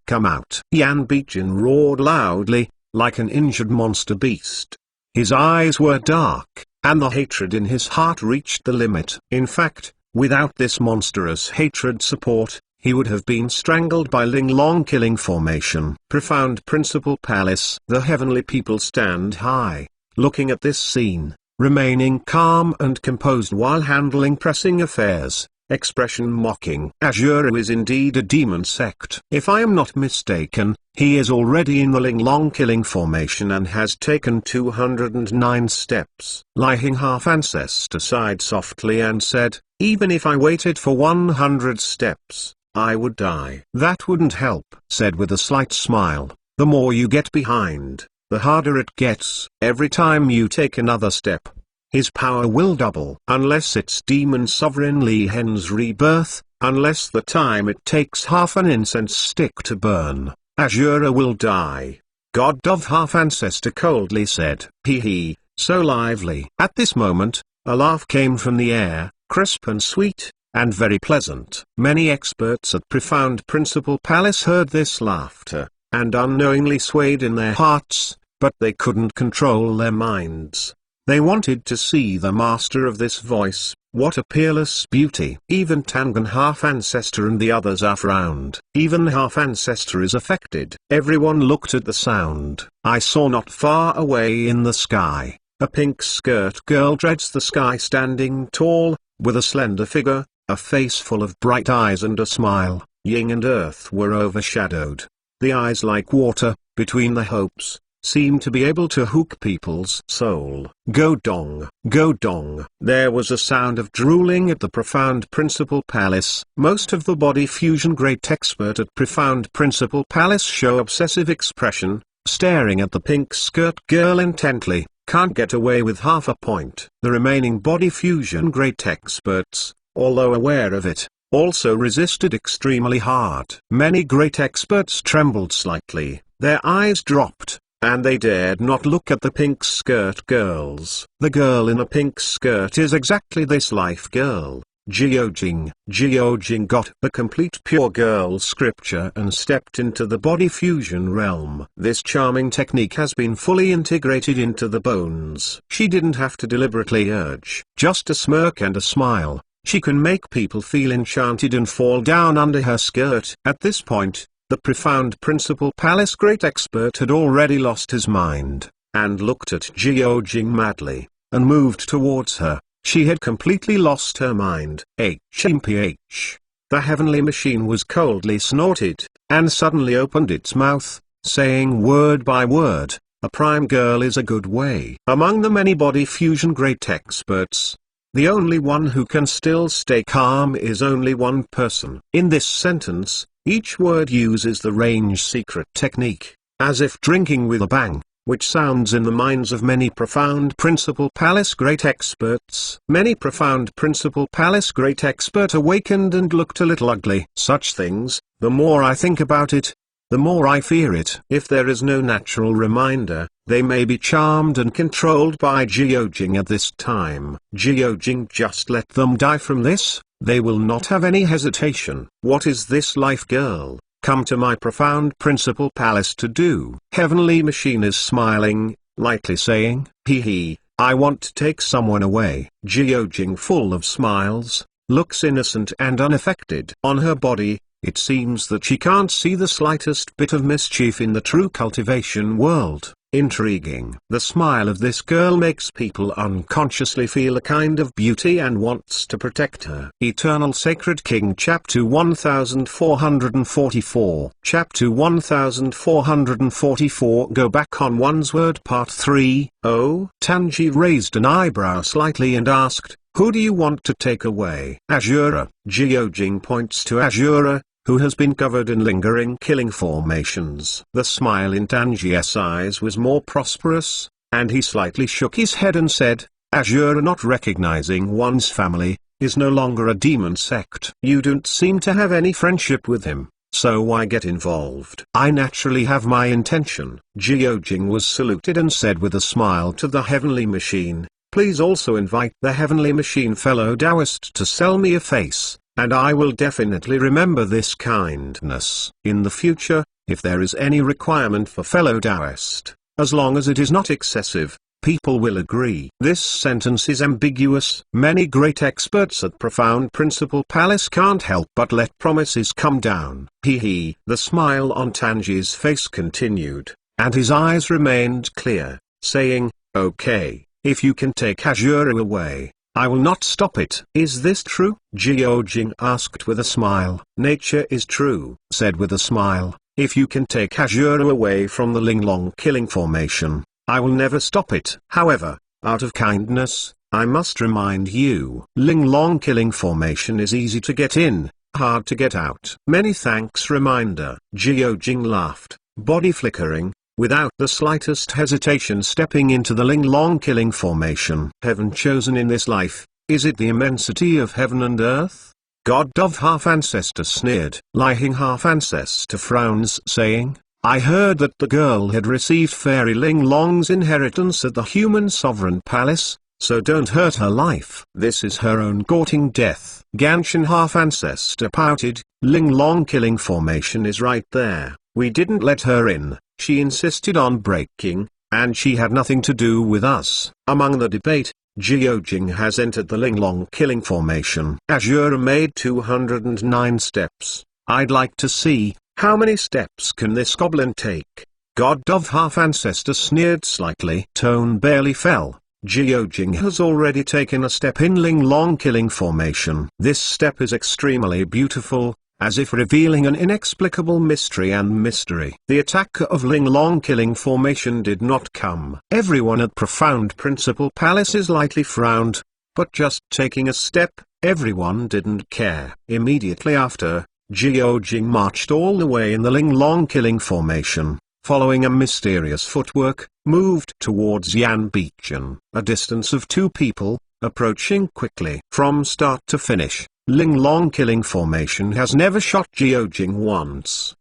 Speaker 1: come out. Yan Bichen roared loudly, like an injured monster beast. His eyes were dark, and the hatred in his heart reached the limit. In fact, without this monstrous hatred support, he would have been strangled by Ling Long killing formation. Profound Principal Palace. The heavenly people stand high, looking at this scene, remaining calm and composed while handling pressing affairs, expression mocking. Ashura is indeed a demon sect. If I am not mistaken, he is already in the Ling Long killing formation and has taken 209 steps. Lying half-ancestor sighed softly and said, even if I waited for 100 steps, I would die. That wouldn't help, said with a slight smile. The more you get behind, the harder it gets. Every time you take another step, his power will double. Unless it's Demon Sovereign Li Hen's rebirth, unless the time it takes half an incense stick to burn, Ashura will die. God of Half-Ancestor coldly said. Hee, so lively. At this moment, a laugh came from the air, crisp and sweet, and very pleasant. Many experts at Profound Principal Palace heard this laughter, and unknowingly swayed in their hearts, but they couldn't control their minds. They wanted to see the master of this voice. What a peerless beauty. Even Tangan Half-Ancestor and the others are frowned. Even Half-Ancestor is affected. Everyone looked at the sound. I saw not far away in the sky, a pink-skirt girl treads the sky standing tall, with a slender figure, a face full of bright eyes and a smile. Ying and earth were overshadowed. The eyes like water, between the hopes, seemed to be able to hook people's soul. Go dong, go dong. There was a sound of drooling at the Profound Principal Palace. Most of the body fusion great expert at Profound Principal Palace show obsessive expression, staring at the pink skirt girl intently, can't get away with half a point. The remaining body fusion great experts, although aware of it, also resisted extremely hard. Many great experts trembled slightly, their eyes dropped, and they dared not look at the pink skirt girls. The girl in a pink skirt is exactly this life girl, Jiojing. Jiojing got the complete pure girl scripture and stepped into the body fusion realm. This charming technique has been fully integrated into the bones. She didn't have to deliberately urge. Just a smirk and a smile, she can make people feel enchanted and fall down under her skirt. At this point, the Profound Principal Palace great expert had already lost his mind, and looked at Jiojing madly, and moved towards her. She had completely lost her mind. HMPH. The heavenly machine was coldly snorted, and suddenly opened its mouth, saying word by word, a prime girl is a good way. Among the many body fusion great experts, the only one who can still stay calm is only one person. In this sentence, each word uses the range secret technique, as if drinking with a bang, which sounds in the minds of many Profound Principal Palace great experts. Many Profound Principal Palace great expert awakened and looked a little ugly. Such things, the more I think about it, the more I fear it. If there is no natural reminder, they may be charmed and controlled by Jiojing at this time. Jiojing just let them die from this, they will not have any hesitation. What is this life girl come to my Profound Principal Palace to do? Heavenly machine is smiling, lightly saying, hee, I want to take someone away. Jiojing, full of smiles, looks innocent and unaffected. On her body, it seems that she can't see the slightest bit of mischief in the true cultivation world. Intriguing. The smile of this girl makes people unconsciously feel a kind of beauty and wants to protect her. Eternal Sacred King Chapter 1444. Chapter 1444 Go Back on One's Word Part 3. Oh, Tanji raised an eyebrow slightly and asked, who do you want to take away? Ashura. Jiojing points to Ashura, who has been covered in lingering killing formations. The smile in Tanji's eyes was more prosperous, and he slightly shook his head and said, Ashura not recognizing one's family, is no longer a demon sect. You don't seem to have any friendship with him. so why get involved? I naturally have my intention. Jiojing was saluted and said with a smile to the heavenly machine, please also invite the heavenly machine fellow Taoist to sell me a face, and I will definitely remember this kindness. In the future, if there is any requirement for fellow Taoist, as long as it is not excessive, people will agree. This sentence is ambiguous. Many great experts at Profound Principle Palace can't help but let promises come down. The smile on Tanji's face continued, and his eyes remained clear, saying, okay, if you can take Azure away, I will not stop it. Is this true? Jiojing asked with a smile. Nature is true, said with a smile. If you can take Azure away from the Linglong killing formation, I will never stop it. However, out of kindness, I must remind you, Linglong killing formation is easy to get in, hard to get out. Many thanks reminder. Jiojing laughed, body flickering, without the slightest hesitation stepping into the Linglong killing formation. Heaven chosen in this life, is it the immensity of heaven and earth? God of Half-Ancestor sneered. Lying Half-Ancestor frowns, saying, I heard that the girl had received Fairy Linglong's inheritance at the Human Sovereign Palace, so don't hurt her life. This is her own courting death. Ganshin Half-Ancestor pouted, Linglong killing formation is right there. We didn't let her in, she insisted on breaking, and she had nothing to do with us. Among the debate, Jiojing has entered the Linglong killing formation. Azure made 209 steps. I'd like to see, how many steps can this goblin take? God of Half-Ancestor sneered slightly. Tone barely fell. Jiojing has already taken a step in Linglong killing formation. This step is extremely beautiful, as if revealing an inexplicable mystery and mystery. The attack of Linglong killing formation did not come. Everyone at Profound Principle Palace lightly frowned, but just taking a step, everyone didn't care. Immediately after, Jiojing marched all the way in the Linglong killing formation, following a mysterious footwork, moved towards Yanbichen, a distance of 2 people, approaching quickly. From start to finish, Linglong killing formation has never shot Jiojing once.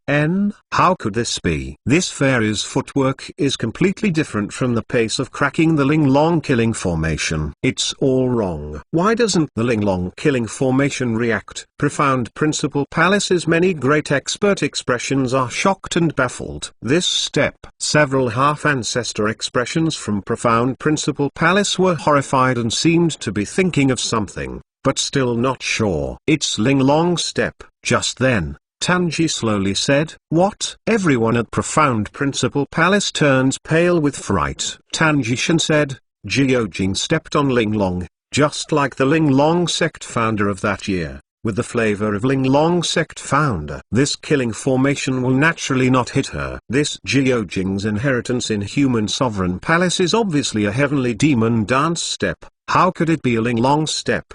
Speaker 1: How could this be? This fairy's footwork is completely different from the pace of cracking the Linglong killing formation. It's all wrong. Why doesn't the Linglong killing formation react? Profound Principle Palace's many great expert expressions are shocked and baffled. This step. Several half-ancestor expressions from Profound Principle Palace were horrified and seemed to be thinking of something, but still not sure. It's Linglong step. Just then, Tanji slowly said, what? Everyone at Profound Principle Palace turns pale with fright. Tanji-shan said, Jiojing stepped on Linglong, just like the Linglong sect founder of that year, with the flavor of Linglong sect founder. This killing formation will naturally not hit her. This Jiojing's inheritance in Human Sovereign Palace is obviously a heavenly demon dance step. How could it be a Linglong step?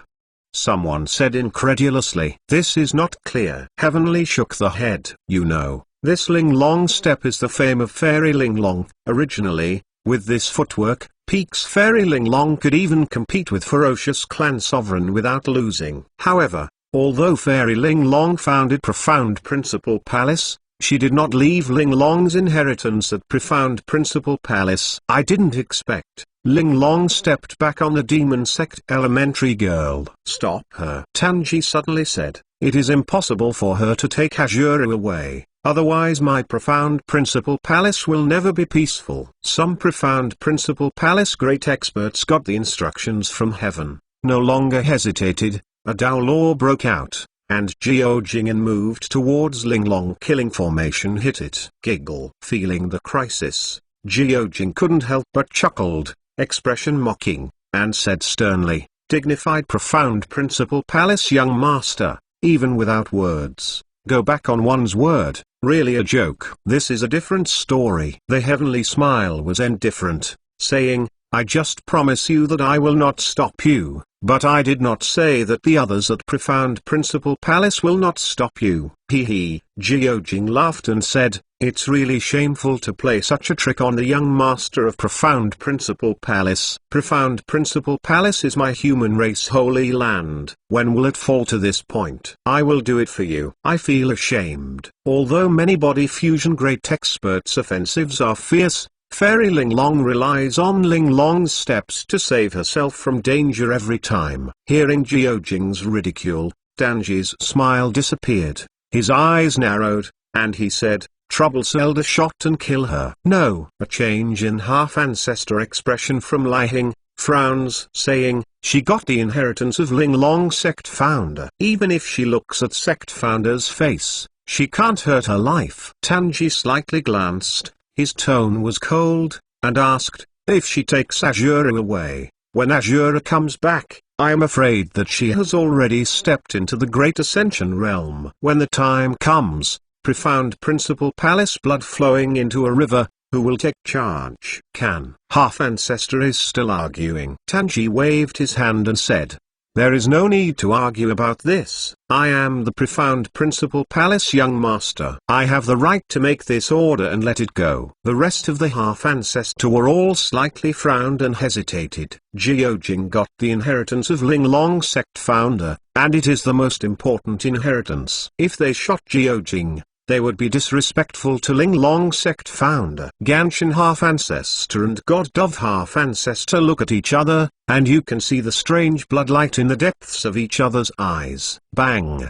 Speaker 1: Someone said incredulously. This is not clear. Heavenly shook the head. You know, this Linglong step is the fame of Fairy Linglong. Originally, with this footwork, Peak's Fairy Linglong could even compete with Ferocious Clan Sovereign without losing. However, although Fairy Linglong founded Profound Principle Palace, she did not leave Linglong's inheritance at Profound Principle Palace. I didn't expect. Linglong stepped back on the demon sect elementary girl. Stop her. Tanji suddenly said, it is impossible for her to take Azure away, otherwise my Profound Principle Palace will never be peaceful. Some Profound Principle Palace great experts got the instructions from heaven, no longer hesitated, a Tao law broke out, and Jiojing moved towards Linglong killing formation hit it. Giggle. Feeling the crisis, Jiojing couldn't help but chuckled, expression mocking, and said sternly, dignified Profound Principle Palace young master, even without words, go back on one's word, really a joke. This is a different story. The heavenly smile was indifferent, saying, I just promise you that I will not stop you, but I did not say that the others at Profound Principle Palace will not stop you. Jiojing laughed and said, It's really shameful to play such a trick on the young master of Profound Principle Palace. Profound Principle Palace is my human race holy land. When will it fall to this point? I will do it for you. I feel ashamed. Although many body fusion great experts' offensives are fierce, Fairy Ling Long relies on Ling Long's steps to save herself from danger every time. Hearing Jiujing's ridicule, Danji's smile disappeared, his eyes narrowed, and he said, "Trouble's elder shot and kill her." No. A change in half-ancestor expression from Li Hing, frowns, saying, "She got the inheritance of Ling Long sect founder. Even if she looks at sect founder's face, she can't hurt her life." Tanji slightly glanced, his tone was cold, and asked, "If she takes Azura away, when Azura comes back, I am afraid that she has already stepped into the Great Ascension realm. When the time comes, Profound Principle Palace blood flowing into a river, who will take charge?" Can. Half-ancestor is still arguing. Tanji waved his hand and said, "There is no need to argue about this. I am the Profound Principle Palace young master. I have the right to make this order and let it go." The rest of the half-ancestor were all slightly frowned and hesitated. Jiujing got the inheritance of Ling Long sect founder, and it is the most important inheritance. If they shot Jiujing, they would be disrespectful to Ling Long sect founder. Ganshin half-ancestor and God Dove half-ancestor look at each other, and you can see the strange bloodlight in the depths of each other's eyes. Bang!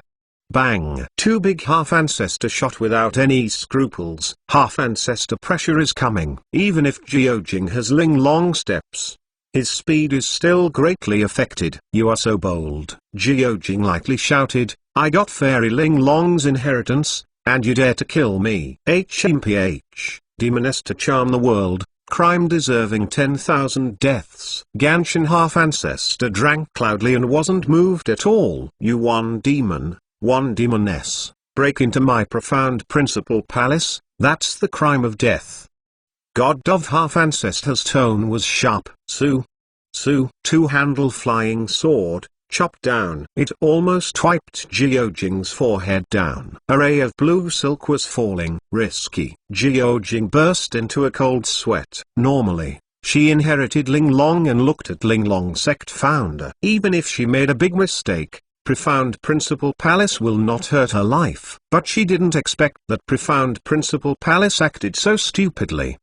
Speaker 1: Bang! Two big half-ancestor shot without any scruples. Half-ancestor pressure is coming. Even if Jiujing has Ling Long steps, his speed is still greatly affected. "You are so bold," Jiujing lightly shouted. "I got Fairy Ling Long's inheritance, and you dare to kill me." HMPH, demoness to charm the world, crime deserving 10,000 deaths. Ganshin half-ancestor drank loudly and wasn't moved at all. "You one demon, one demoness, break into my Profound Principle Palace, that's the crime of death." God Dove half-ancestor's tone was sharp. "Su. Su." Two-handle flying sword, chopped down. It almost wiped Jiujing's forehead down. A ray of blue silk was falling. Risky. Jiujing burst into a cold sweat. Normally, she inherited Ling Long and looked at Ling Long sect founder. Even if she made a big mistake, Profound Principle Palace will not hurt her life. But she didn't expect that Profound Principle Palace acted so stupidly.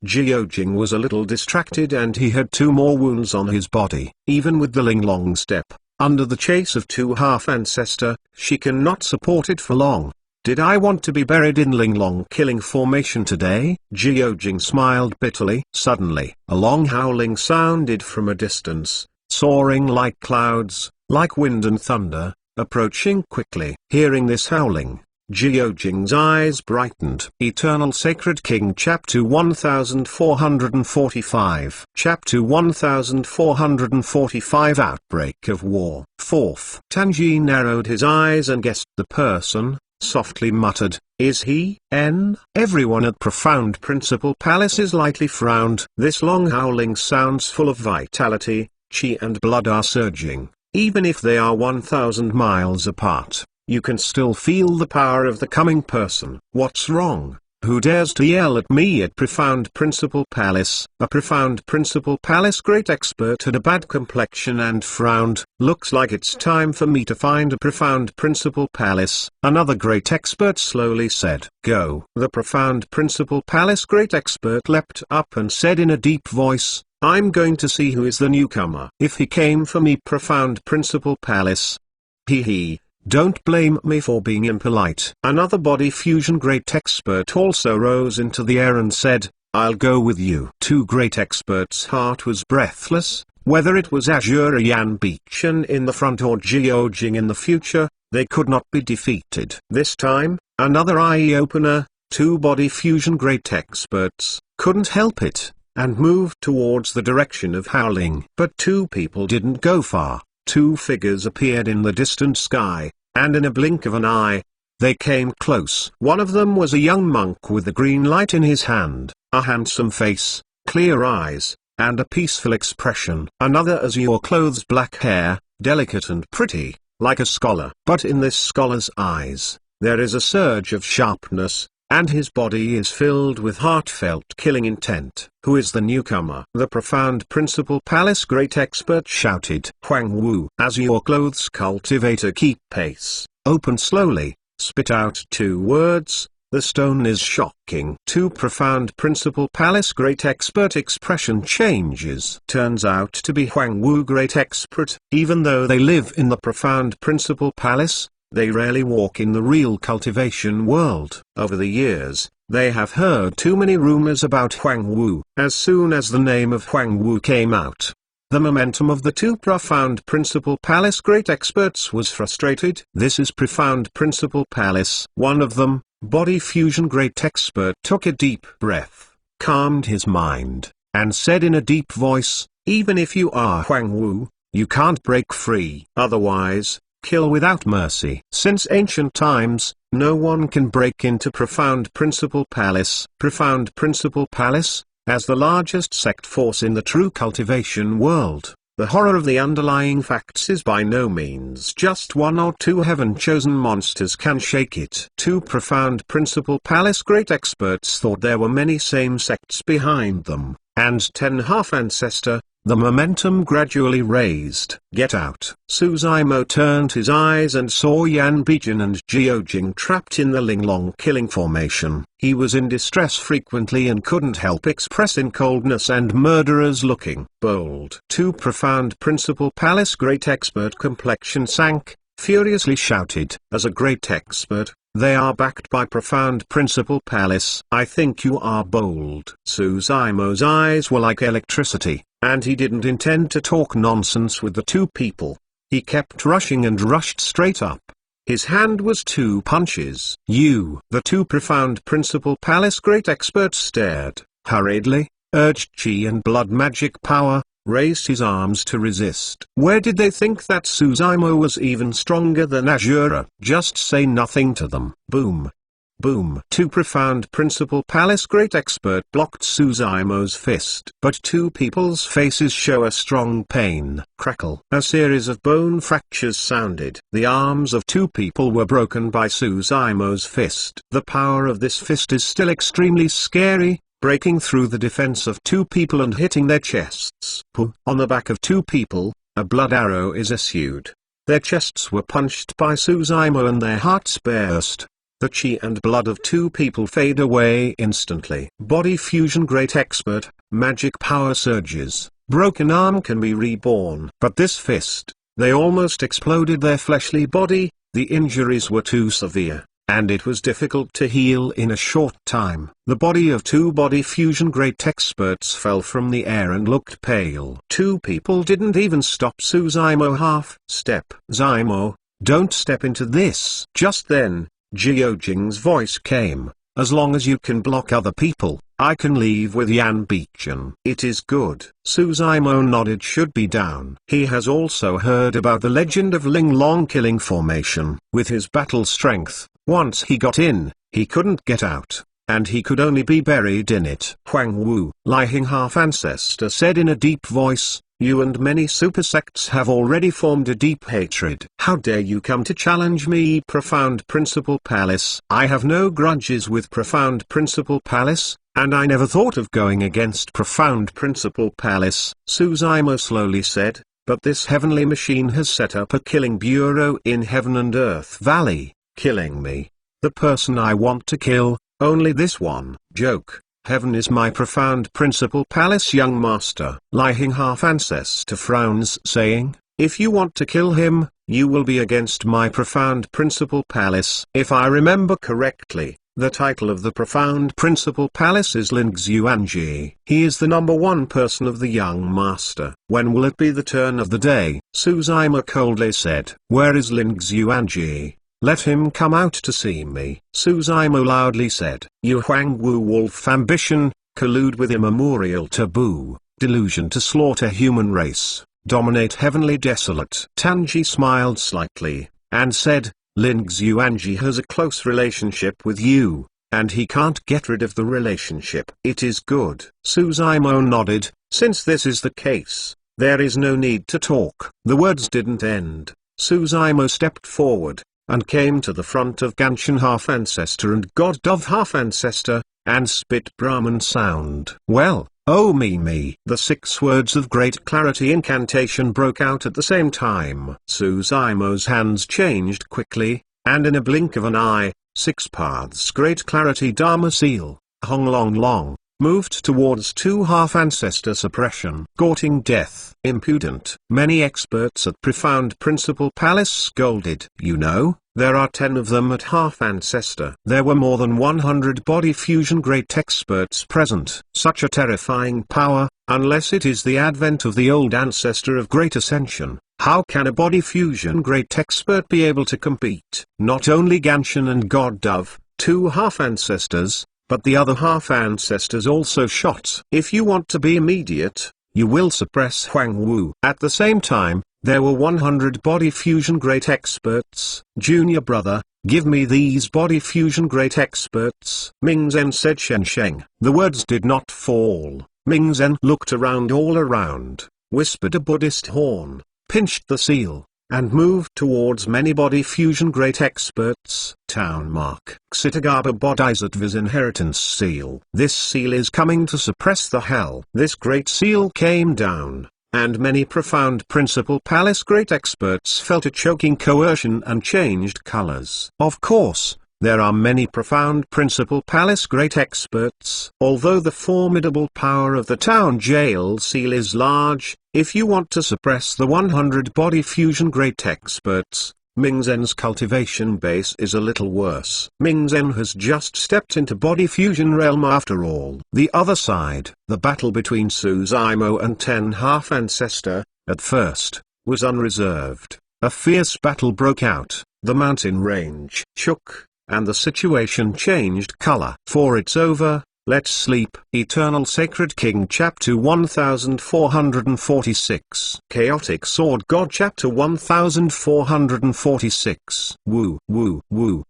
Speaker 1: Jiujing was a little distracted and he had 2 more wounds on his body. Even with the Ling Long step, under the chase of 2 half-ancestor, she cannot support it for long. "Did I want to be buried in Ling Long killing formation today?" Jiujing smiled bitterly. Suddenly, a long howling sounded from a distance, soaring like clouds, like wind and thunder, approaching quickly. Hearing this howling, Jiujing's eyes brightened. Eternal Sacred King Chapter 1445 Chapter 1445 Outbreak of War 4th Tanji narrowed his eyes and guessed the person, softly muttered, "Is he N?" Everyone at Profound Principle Palace is lightly frowned. This long howling sounds full of vitality, chi and blood are surging. Even if they are 1,000 miles apart, you can still feel the power of the coming person. "What's wrong? Who dares to yell at me at Profound Principle Palace?" A Profound Principle Palace great expert had a bad complexion and frowned. "Looks like it's time for me to find a Profound Principle Palace," another great expert slowly said. "Go." The Profound Principle Palace great expert leapt up and said in a deep voice, "I'm going to see who is the newcomer. If he came for me Profound Principle Palace. Hee. Don't blame me for being impolite." Another body fusion great expert also rose into the air and said, "I'll go with you." 2 great experts' heart was breathless. Whether it was Azura Yanbichen in the front or Jiujing in the future, they could not be defeated. This time, another eye-opener, 2 body fusion great experts, couldn't help it, and moved towards the direction of howling. But 2 people didn't go far. 2 figures appeared in the distant sky, and in a blink of an eye, they came close. One of them was a young monk with a green light in his hand, a handsome face, clear eyes, and a peaceful expression. Another azure clothes, black hair, delicate and pretty, like a scholar. But in this scholar's eyes, there is a surge of sharpness, and his body is filled with heartfelt killing intent. Who is the newcomer? The profound Principal Palace Great Expert shouted. Huang Wu. As your clothes cultivator keep pace, open slowly, spit out 2 words. The stone is shocking. 2 profound Principal Palace Great Expert expression changes. Turns out to be Huang Wu Great Expert. Even though they live in the profound Principal Palace, they rarely walk in the real cultivation world. Over the years, they have heard too many rumors about Huang Wu. As soon as the name of Huang Wu came out, the momentum of the 2 profound Principal Palace Great Experts was frustrated. This is profound Principal Palace. One of them, Body Fusion Great Expert, took a deep breath, calmed his mind, and said in a deep voice, even if you are Huang Wu, you can't break free. Otherwise, kill without mercy. Since ancient times, no one can break into profound Principal Palace. Profound Principal Palace, as the largest sect force in the true cultivation world, the horror of the underlying facts is by no means just 1 or 2 heaven-chosen monsters can shake it. 2 profound Principal Palace Great Experts thought there were many same sects behind them, and 10 half-ancestor. The momentum gradually raised. Get out. Su Zimo turned his eyes and saw Yan Bijin and Jiao Jing trapped in the Linglong killing formation. He was in distress frequently and couldn't help expressing coldness and murderers looking. Bold. 2 profound Principal Palace Great Expert complexion sank, furiously shouted. As a great expert, they are backed by profound Principal Palace. I think you are bold. Su Zimo's eyes were like electricity, and he didn't intend to talk nonsense with the 2 people. He kept rushing and rushed straight up. His hand was 2 punches. You. The 2 profound Principal Palace Great Experts stared, hurriedly, urged chi and blood magic power, raised his arms to resist. Where did they think that Su Zimo was even stronger than Azura? Just say nothing to them. Boom. Boom. 2 profound Principal Palace Great Expert blocked Su Zimo's fist. But 2 people's faces show a strong pain. Crackle. A series of bone fractures sounded. The arms of 2 people were broken by Su Zimo's fist. The power of this fist is still extremely scary, breaking through the defense of 2 people and hitting their chests. On the back of 2 people, a blood arrow is issued. Their chests were punched by Su Zimo and their hearts burst. The chi and blood of 2 people fade away instantly. Body Fusion Great Expert, magic power surges. Broken arm can be reborn. But this fist, they almost exploded their fleshly body. The injuries were too severe, and it was difficult to heal in a short time. The body of 2 Body Fusion Great Experts fell from the air and looked pale. 2 people didn't even stop Su Zimo half. Step. Zimo, don't step into this. Just then, Jiao Jing's voice came. As long as you can block other people, I can leave with Yan Bijin. It is good. Su Zimo nodded. Should be down. He has also heard about the legend of Linglong killing formation. With his battle strength, once he got in, he couldn't get out, and he could only be buried in it. Huang Wu, Lihing half-ancestor, said in a deep voice, you and many super sects have already formed a deep hatred. How dare you come to challenge me, Profound Principal Palace? I have no grudges with Profound Principal Palace, and I never thought of going against Profound Principal Palace. Su Zimo slowly said, but this heavenly machine has set up a killing bureau in Heaven and Earth Valley, killing me. The person I want to kill, only this one. Joke. Heaven is my Profound Principal Palace young master. Lihing half-ancestor frowns, saying, if you want to kill him, you will be against my Profound Principal Palace. If I remember correctly, the title of the Profound Principal Palace is Ling Xuanji. He is the #1 person of the young master. When will it be the turn of the day? Su Zimo coldly said. Where is Ling Xuanji? Let him come out to see me. Su Zimo loudly said. You Huang Wu wolf ambition, collude with immemorial taboo, delusion to slaughter human race, dominate heavenly desolate. Tanji smiled slightly, and said, Lin Xuanji has a close relationship with you, and he can't get rid of the relationship. It is good. Su Zimo nodded. Since this is the case, there is no need to talk. The words didn't end. Su Zimo stepped forward, and came to the front of Ganshin half-ancestor and God Dove half-ancestor, and spit Brahman sound. Well, oh me. The 6 words of great clarity incantation broke out at the same time. Suzaimo's hands changed quickly, and in a blink of an eye, 6 paths great clarity Dharma seal, Hong Long Long, moved towards 2 half-ancestor suppression. Courting death. Impudent. Many experts at Profound Principle Palace scolded. You know, there are 10 of them at half-ancestor. There were more than 100 body fusion great experts present. Such a terrifying power, unless it is the advent of the old ancestor of great ascension. How can a body fusion great expert be able to compete? Not only Ganshin and God Dove, 2 half-ancestors, but the other half-ancestors also shot. If you want to be immediate, you will suppress Huang Wu. At the same time, there were 100 body fusion great experts. Junior brother, give me these body fusion great experts. Ming Zen said Shen Sheng. The words did not fall. Ming Zen looked around all around, whispered a Buddhist horn, pinched the seal, and moved towards many body fusion great experts. Town mark. Ksitagaba Bodhisattva's inheritance seal. This seal is coming to suppress the hell. This great seal came down, and many Profound Principle Palace great experts felt a choking coercion and changed colors. Of course, there are many Profound Principle Palace great experts. Although the formidable power of the town jail seal is large, if you want to suppress the 100 body fusion great experts, Ming Zen's cultivation base is a little worse. Ming Zen has just stepped into body fusion realm after all. The other side, the battle between Suzaimo and 10 half-ancestor, at first, was unreserved. A fierce battle broke out, the mountain range shook, and the situation changed color. For it's over, let's sleep. Eternal Sacred King Chapter 1446. Chaotic Sword God Chapter 1446. Woo.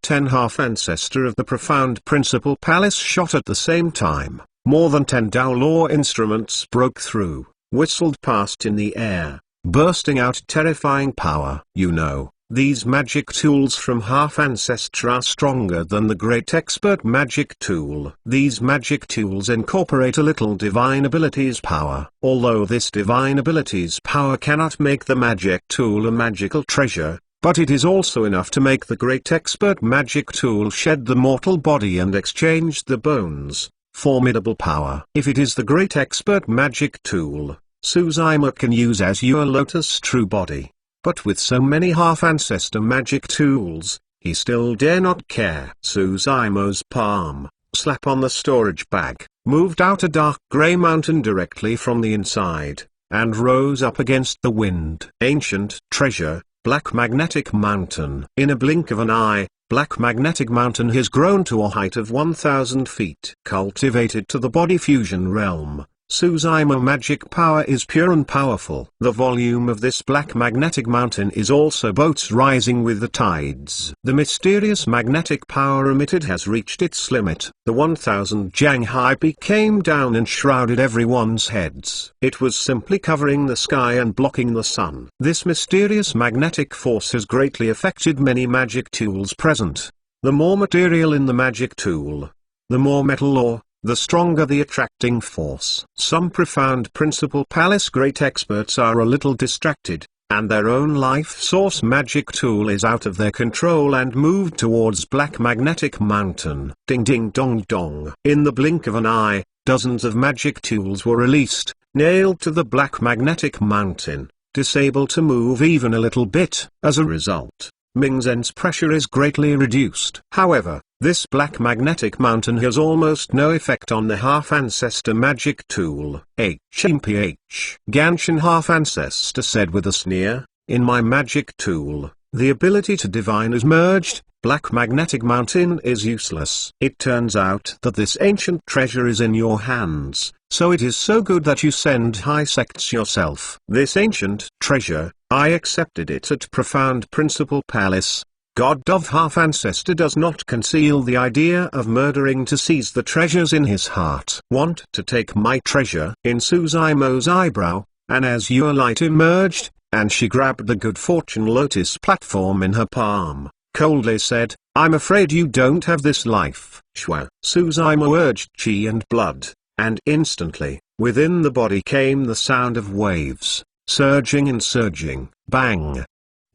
Speaker 1: 10 half-ancestor of the Profound Principle Palace shot at the same time. More than 10 Tao Law instruments broke through, whistled past in the air, bursting out terrifying power. You know, these magic tools from half-ancestor are stronger than the great expert magic tool. These magic tools incorporate a little divine abilities power. Although this divine abilities power cannot make the magic tool a magical treasure, but it is also enough to make the great expert magic tool shed the mortal body and exchange the bones. Formidable power. If it is the great expert magic tool, Suzaima can use Azure Lotus true body. But with so many half-ancestor magic tools, he still dare not care. Suzaimo's palm, slap on the storage bag, moved out a dark grey mountain directly from the inside, and rose up against the wind. Ancient treasure, Black Magnetic Mountain. In a blink of an eye, Black Magnetic Mountain has grown to a height of 1,000 feet. Cultivated to the body fusion realm, Suzaima magic power is pure and powerful. The volume of this black magnetic mountain is also boats rising with the tides. The mysterious magnetic power emitted has reached its limit. The 1,000 Jiang high peak came down and shrouded everyone's heads. It was simply covering the sky and blocking the sun. This mysterious magnetic force has greatly affected many magic tools present. The more material in the magic tool, the more metal ore, the stronger the attracting force. Some Profound Principle Palace great experts are a little distracted, and their own life source magic tool is out of their control and moved towards Black Magnetic Mountain. Ding ding dong dong. In the blink of an eye, dozens of magic tools were released, nailed to the Black Magnetic Mountain, disabled to move even a little bit. As a result, Ming Zen's pressure is greatly reduced. However, this Black Magnetic Mountain has almost no effect on the half-ancestor magic tool. HMPH. Ganshin half-ancestor said with a sneer, in my magic tool, the ability to divine is merged. Black Magnetic Mountain is useless. It turns out that this ancient treasure is in your hands, so it is so good that you send high sects yourself. This ancient treasure, I accepted it at Profound Principle Palace. God Dove half-ancestor does not conceal the idea of murdering to seize the treasures in his heart. Want to take my treasure? In Suzaimo's eyebrow, an azure light emerged, and she grabbed the good fortune lotus platform in her palm, coldly said, "I'm afraid you don't have this life." Shwa. Suzaimo urged chi and blood, and instantly, within the body came the sound of waves, surging and surging. Bang!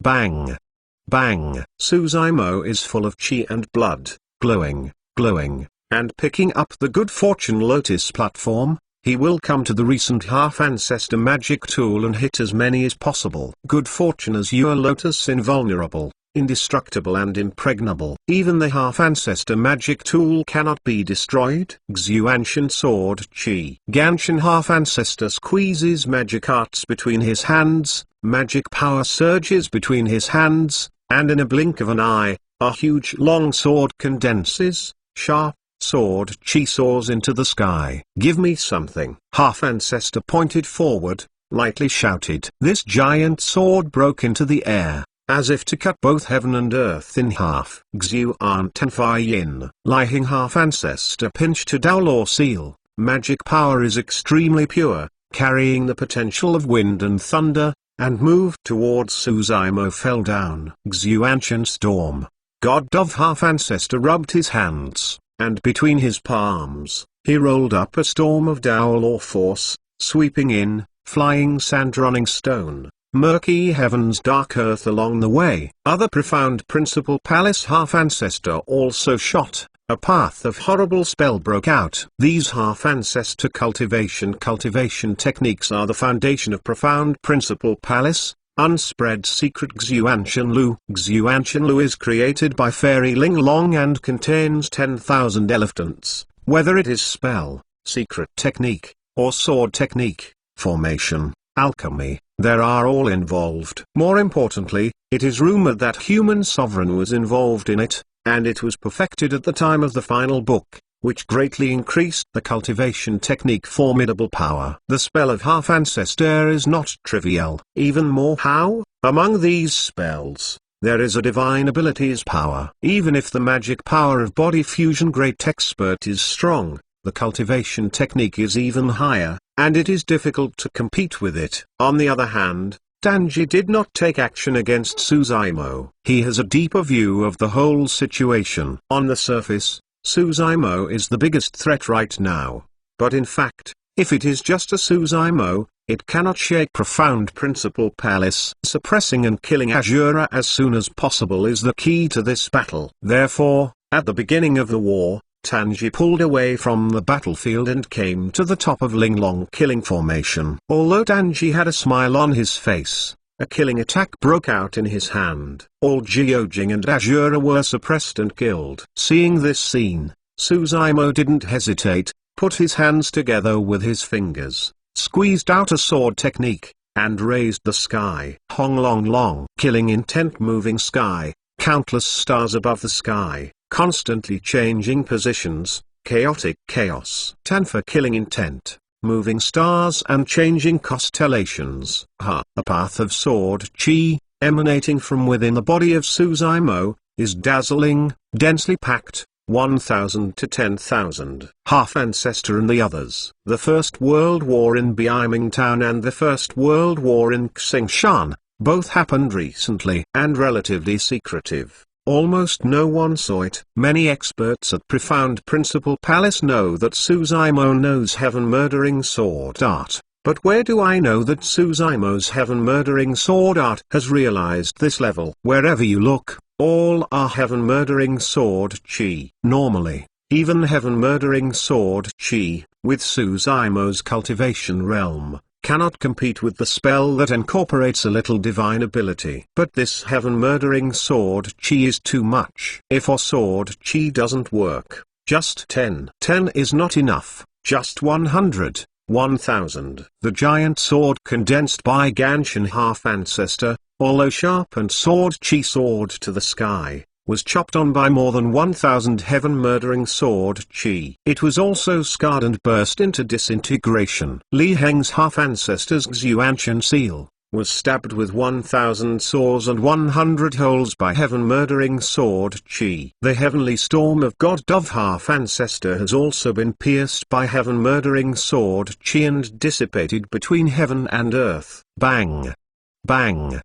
Speaker 1: Bang! Bang! Suzaimo is full of chi and blood, glowing, glowing, and picking up the Good Fortune Lotus platform. He will come to the recent half-ancestor magic tool and hit as many as possible. Good Fortune Azure Lotus invulnerable, indestructible and impregnable. Even the half-ancestor magic tool cannot be destroyed. Xuantian Sword Chi. Ganshin half-ancestor squeezes magic arts between his hands, magic power surges between his hands, and in a blink of an eye, a huge long sword condenses, sharp sword chi soars into the sky. "Give me something." Half-ancestor pointed forward, lightly shouted. This giant sword broke into the air, as if to cut both heaven and earth in half. Xuan Tenfai Yin. Lying half-ancestor pinched to Daolor seal. Magic power is extremely pure, carrying the potential of wind and thunder, and moved towards Suzaimo fell down. Xuantian Storm. God Dove half-ancestor rubbed his hands, and between his palms, he rolled up a storm of Daolor force, sweeping in, flying sand, running stone, murky heavens, dark earth along the way. Other profound principal palace half-ancestor also shot. A path of horrible spell broke out. These half-ancestor cultivation techniques are the foundation of profound principal palace, unspread secret Xuantian Lu. Xuantian Lu is created by Fairy Ling Long and contains 10,000 elephants. Whether it is spell, secret technique, or sword technique, formation, alchemy, they are all involved. More importantly, it is rumored that human sovereign was involved in it, and it was perfected at the time of the final book, which greatly increased the cultivation technique formidable power. The spell of half-ancestor is not trivial. Even more how? Among these spells, there is a divine abilities power. Even if the magic power of body fusion great expert is strong, the cultivation technique is even higher, and it is difficult to compete with it. On the other hand, Danji did not take action against Suzaimo. He has a deeper view of the whole situation. On the surface, Suzaimo is the biggest threat right now. But in fact, if it is just a Suzaimo, it cannot shake profound principal palace. Suppressing and killing Azura as soon as possible is the key to this battle. Therefore, at the beginning of the war, Tanji pulled away from the battlefield and came to the top of Linglong killing formation. Although Tanji had a smile on his face, a killing attack broke out in his hand. All Jiojing and Azura were suppressed and killed. Seeing this scene, Suzaimo didn't hesitate, put his hands together with his fingers, squeezed out a sword technique, and raised the sky. Hong Long Long. Killing intent moving sky, countless stars above the sky, constantly changing positions, chaotic chaos. Tanfa killing intent, moving stars and changing constellations. A path of sword chi, emanating from within the body of Suzaimo, is dazzling, densely packed, 1,000 to 10,000. Half-ancestor and the others. The First World War in Biiming Town and the First World War in Xingshan, both happened recently and relatively secretive. Almost no one saw it. Many experts at Profound Principal Palace know that Suzaimo knows heaven-murdering sword art. But where do I know that Suzaimo's heaven-murdering sword art has realized this level? Wherever you look, all are heaven-murdering sword chi. Normally, even heaven-murdering sword chi, with Suzaimo's cultivation realm, cannot compete with the spell that incorporates a little divine ability. But this heaven-murdering sword chi is too much. If a sword chi doesn't work, just 10 is not enough, just 100, 1,000. The giant sword condensed by Ganshin half-ancestor, although sharpened sword chi soared to the sky, was chopped on by more than 1,000 heaven-murdering sword chi. It was also scarred and burst into disintegration. Li Heng's half-ancestor's Xuantian seal was stabbed with 1,000 saws and 100 holes by heaven-murdering sword chi. The heavenly storm of God Dove half-ancestor has also been pierced by heaven-murdering sword chi and dissipated between heaven and earth. Bang! Bang!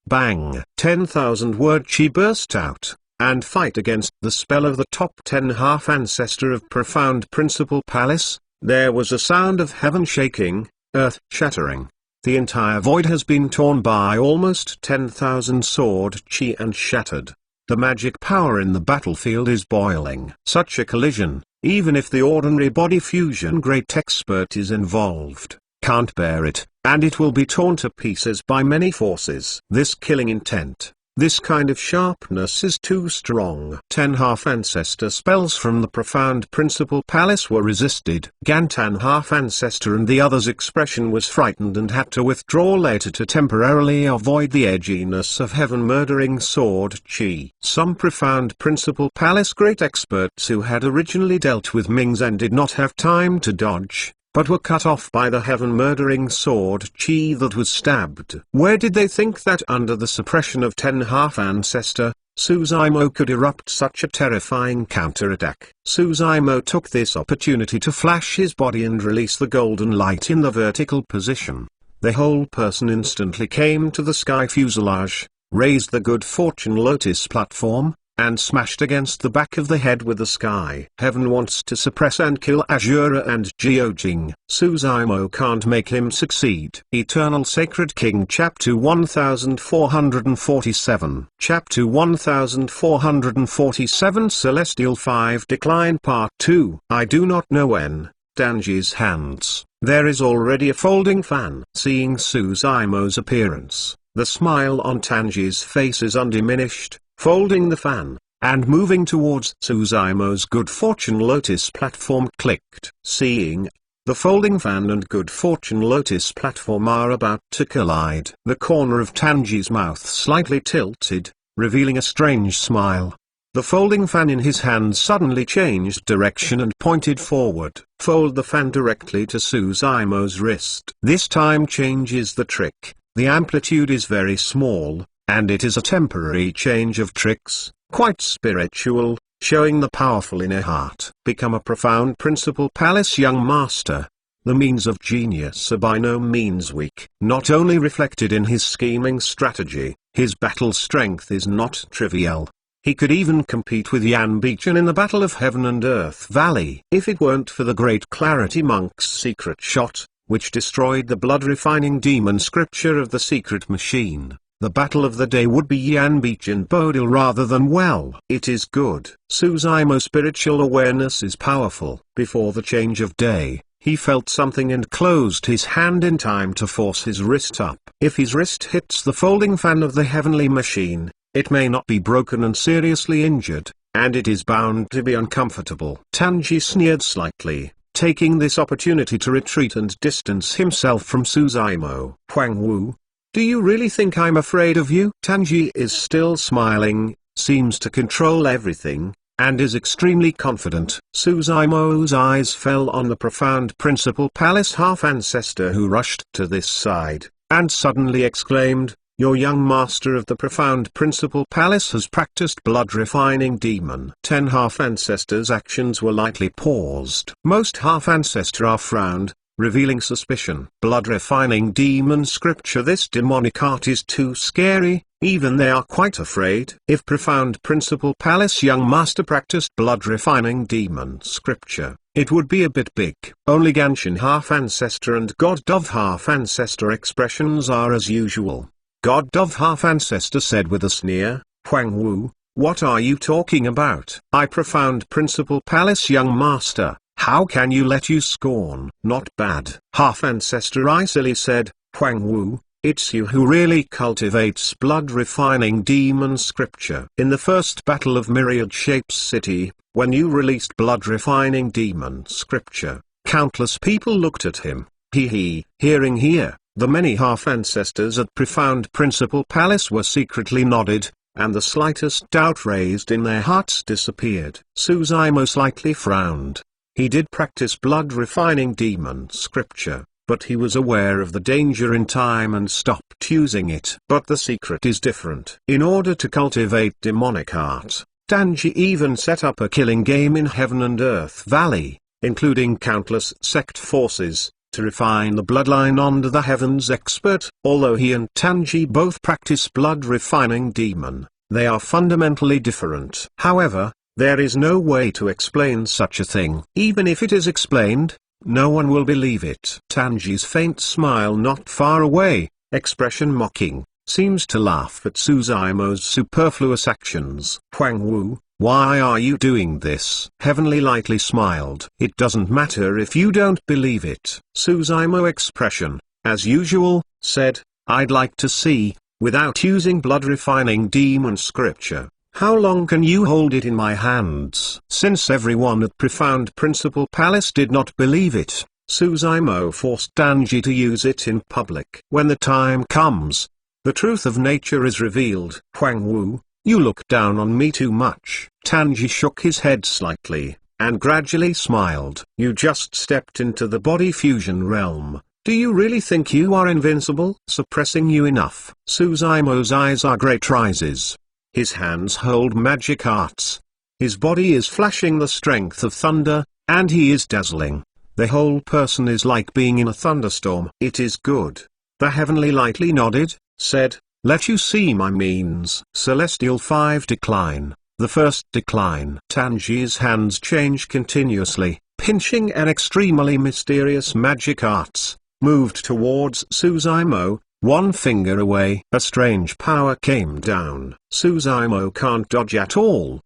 Speaker 1: Bang! 10,000 word chi burst out. and fight against the spell of the top 10 half-ancestor of profound principal palace, there was a sound of heaven shaking, earth shattering. The entire void has been torn by almost 10,000 sword chi and shattered. The magic power in the battlefield is boiling. Such a collision, even if the ordinary body fusion great expert is involved, can't bear it, and it will be torn to pieces by many forces. This killing intent, this kind of sharpness is too strong. 10 half-ancestor spells from the profound principal palace were resisted. Gantan half-ancestor and the other's expression was frightened and had to withdraw later to temporarily avoid the edginess of heaven-murdering sword chi. Some profound principal palace great experts who had originally dealt with Ming Zhen did not have time to dodge, but were cut off by the heaven-murdering sword chi that was stabbed. Where did they think that under the suppression of 10 half-ancestor, Suzaimo could erupt such a terrifying counterattack? Suzaimo took this opportunity to flash his body and release the golden light in the vertical position. The whole person instantly came to the sky fuselage, raised the good fortune lotus platform, and smashed against the back of the head with the sky. Heaven wants to suppress and kill Azura and Jiojing. Suzaimo can't make him succeed. Eternal Sacred King Chapter 1447 Chapter 1447 Celestial 5 Decline Part 2 I do not know when. Danji's hands. There is already a folding fan. Seeing Suzaimo's appearance, the smile on Tanji's face is undiminished. Folding the fan, and moving towards Suzaimo's good fortune lotus platform clicked. Seeing the folding fan and good fortune lotus platform are about to collide. The corner of Tanji's mouth slightly tilted, revealing a strange smile. The folding fan in his hand suddenly changed direction and pointed forward. Fold the fan directly to Suzaimo's wrist. This time changes the trick. The amplitude is very small, and it is a temporary change of tricks, quite spiritual, showing the powerful inner heart. Become a profound principal palace young master. The means of genius are by no means weak. Not only reflected in his scheming strategy, his battle strength is not trivial. He could even compete with Yan Bichen in the Battle of Heaven and Earth Valley. If it weren't for the great Clarity Monk's secret shot, which destroyed the blood-refining demon scripture of the secret machine, the battle of the day would be Yan Bichen Bodil rather than well. It is good. Suzaimo's spiritual awareness is powerful. Before the change of day, he felt something and closed his hand in time to force his wrist up. If his wrist hits the folding fan of the heavenly machine, it may not be broken and seriously injured, and it is bound to be uncomfortable. Tanji sneered slightly, taking this opportunity to retreat and distance himself from Suzaimo. Huang Wu, do you really think I'm afraid of you? Tanji is still smiling, seems to control everything, and is extremely confident. Suzaimo's eyes fell on the profound principal palace half-ancestor who rushed to this side, and suddenly exclaimed, your young master of the profound principal palace has practiced blood-refining demon. 10 half-ancestors' actions were lightly paused. Most half-ancestor are frowned, revealing suspicion. Blood-refining demon scripture. This demonic art is too scary, even they are quite afraid. If profound principal palace young master practiced blood-refining demon scripture, it would be a bit big. Only Ganshin half-ancestor and God Dove half-ancestor expressions are as usual. God Dove half-ancestor said with a sneer, Huang Wu, what are you talking about? I profound principal palace young master. How can you let you scorn? Not bad. Half-ancestor icily said, Huang Wu, it's you who really cultivates blood-refining demon scripture. In the first battle of Myriad Shapes City, when you released blood-refining demon scripture, countless people looked at him. Hearing here, the many half-ancestors at profound principal palace were secretly nodded, and the slightest doubt raised in their hearts disappeared. Suzaimo slightly frowned. He did practice blood-refining demon scripture, but he was aware of the danger in time and stopped using it. But the secret is different. In order to cultivate demonic art, Danji even set up a killing game in Heaven and Earth Valley, including countless sect forces, to refine the bloodline under the Heavens expert. Although he and Tanji both practice blood-refining demon, They are fundamentally different. However, there is no way to explain such a thing. Even if it is explained, no one will believe it. Tanji's faint smile not far away, expression mocking, seems to laugh at Suzaimo's superfluous actions. Huang Wu, why are you doing this? Heavenly lightly smiled. It doesn't matter if you don't believe it. Suzaimo expression, as usual, said, I'd like to see, without using blood-refining demon scripture, how long can you hold it in my hands? Since everyone at Profound Principal Palace did not believe it, Suzaimo forced Danji to use it in public. When the time comes, the truth of nature is revealed. Huang Wu, you look down on me too much. Tanji shook his head slightly, and gradually smiled. You just stepped into the body fusion realm. Do you really think you are invincible? Suppressing you enough. Suzaimo's eyes are great rises. His hands hold magic arts. His body is flashing the strength of thunder, and he is dazzling. The whole person is like being in a thunderstorm. It is good. The heavenly lightly nodded, said, let you see my means. Celestial 5 decline. The first decline. Tanji's hands change continuously, pinching an extremely mysterious magic arts, moved towards Suzaimo, one finger away. A strange power came down. Suzaimo can't dodge at all.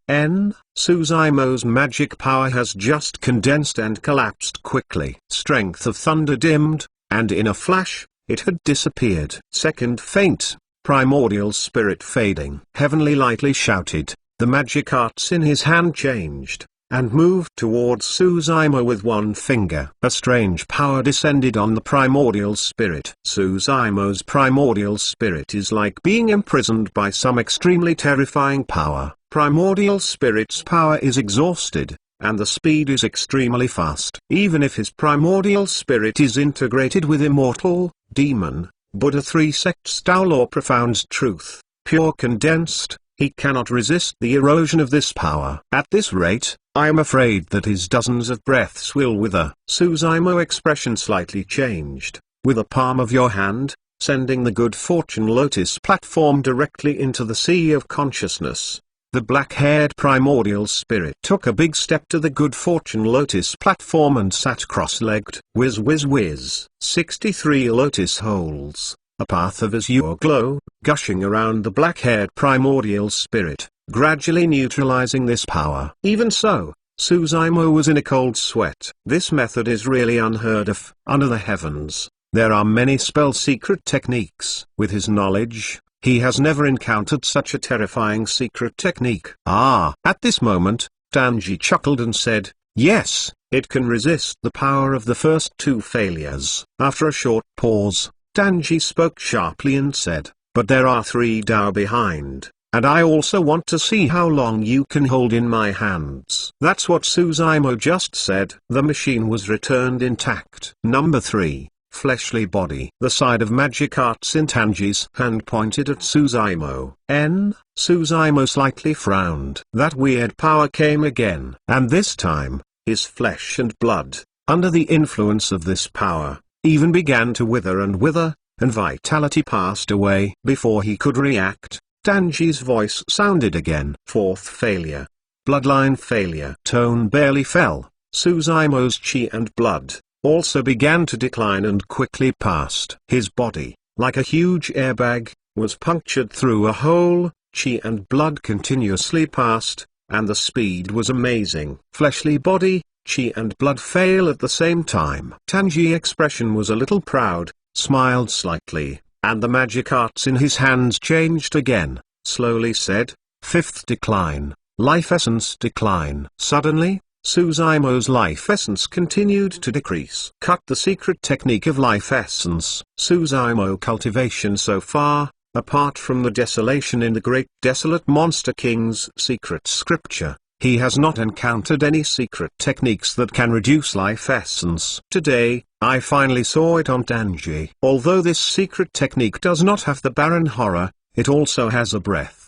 Speaker 1: Suzaimo's magic power has just condensed and collapsed quickly. Strength of thunder dimmed, and in a flash, it had disappeared. Second faint, primordial spirit fading. Heavenly lightly shouted. The magic arts in his hand changed, and moved towards Suzaimo with one finger. A strange power descended on the primordial spirit. Suzaimo's primordial spirit is like being imprisoned by some extremely terrifying power. Primordial spirit's power is exhausted, and the speed is extremely fast. Even if his primordial spirit is integrated with immortal, demon, Buddha 3 sects Tao Law profound truth, pure condensed, he cannot resist the erosion of this power. At this rate, I am afraid that his dozens of breaths will wither. Suzaimo expression slightly changed. With the palm of your hand, sending the good fortune lotus platform directly into the sea of consciousness. The black-haired primordial spirit took a big step to the good fortune lotus platform and sat cross-legged. Whiz whiz whiz. 63 lotus holes. A path of azure glow, gushing around the black-haired primordial spirit, gradually neutralizing this power. Even so, Suzaimo was in a cold sweat. This method is really unheard of. Under the heavens, there are many spell secret techniques. With his knowledge, he has never encountered such a terrifying secret technique. At this moment, Danji chuckled and said, yes, it can resist the power of the first two failures. After a short pause, Danji spoke sharply and said, but there are 3 Dao behind, and I also want to see how long you can hold in my hands. That's what Suzaimo just said. The machine was returned intact. Number 3, fleshly body. The side of magic arts in Tanji's hand pointed at Suzaimo. Suzaimo slightly frowned. That weird power came again. And this time, his flesh and blood, under the influence of this power, even began to wither, and vitality passed away. Before he could react, Danji's voice sounded again. 4th failure. Bloodline failure. Tone barely fell. Suzaimo's chi and blood also began to decline and quickly passed. His body, like a huge airbag, was punctured through a hole. Chi and blood continuously passed, and the speed was amazing. Fleshly body, chi and blood fail at the same time. Tanji's expression was a little proud, smiled slightly, and the magic arts in his hands changed again, slowly said, 5th decline, life essence decline. Suddenly, Suzaimo's life essence continued to decrease. Cut the secret technique of life essence. Suzaimo cultivation so far, apart from the desolation in the great desolate monster king's secret scripture, he has not encountered any secret techniques that can reduce life essence. Today, I finally saw it on Danji. Although this secret technique does not have the barren horror, it also has a breath.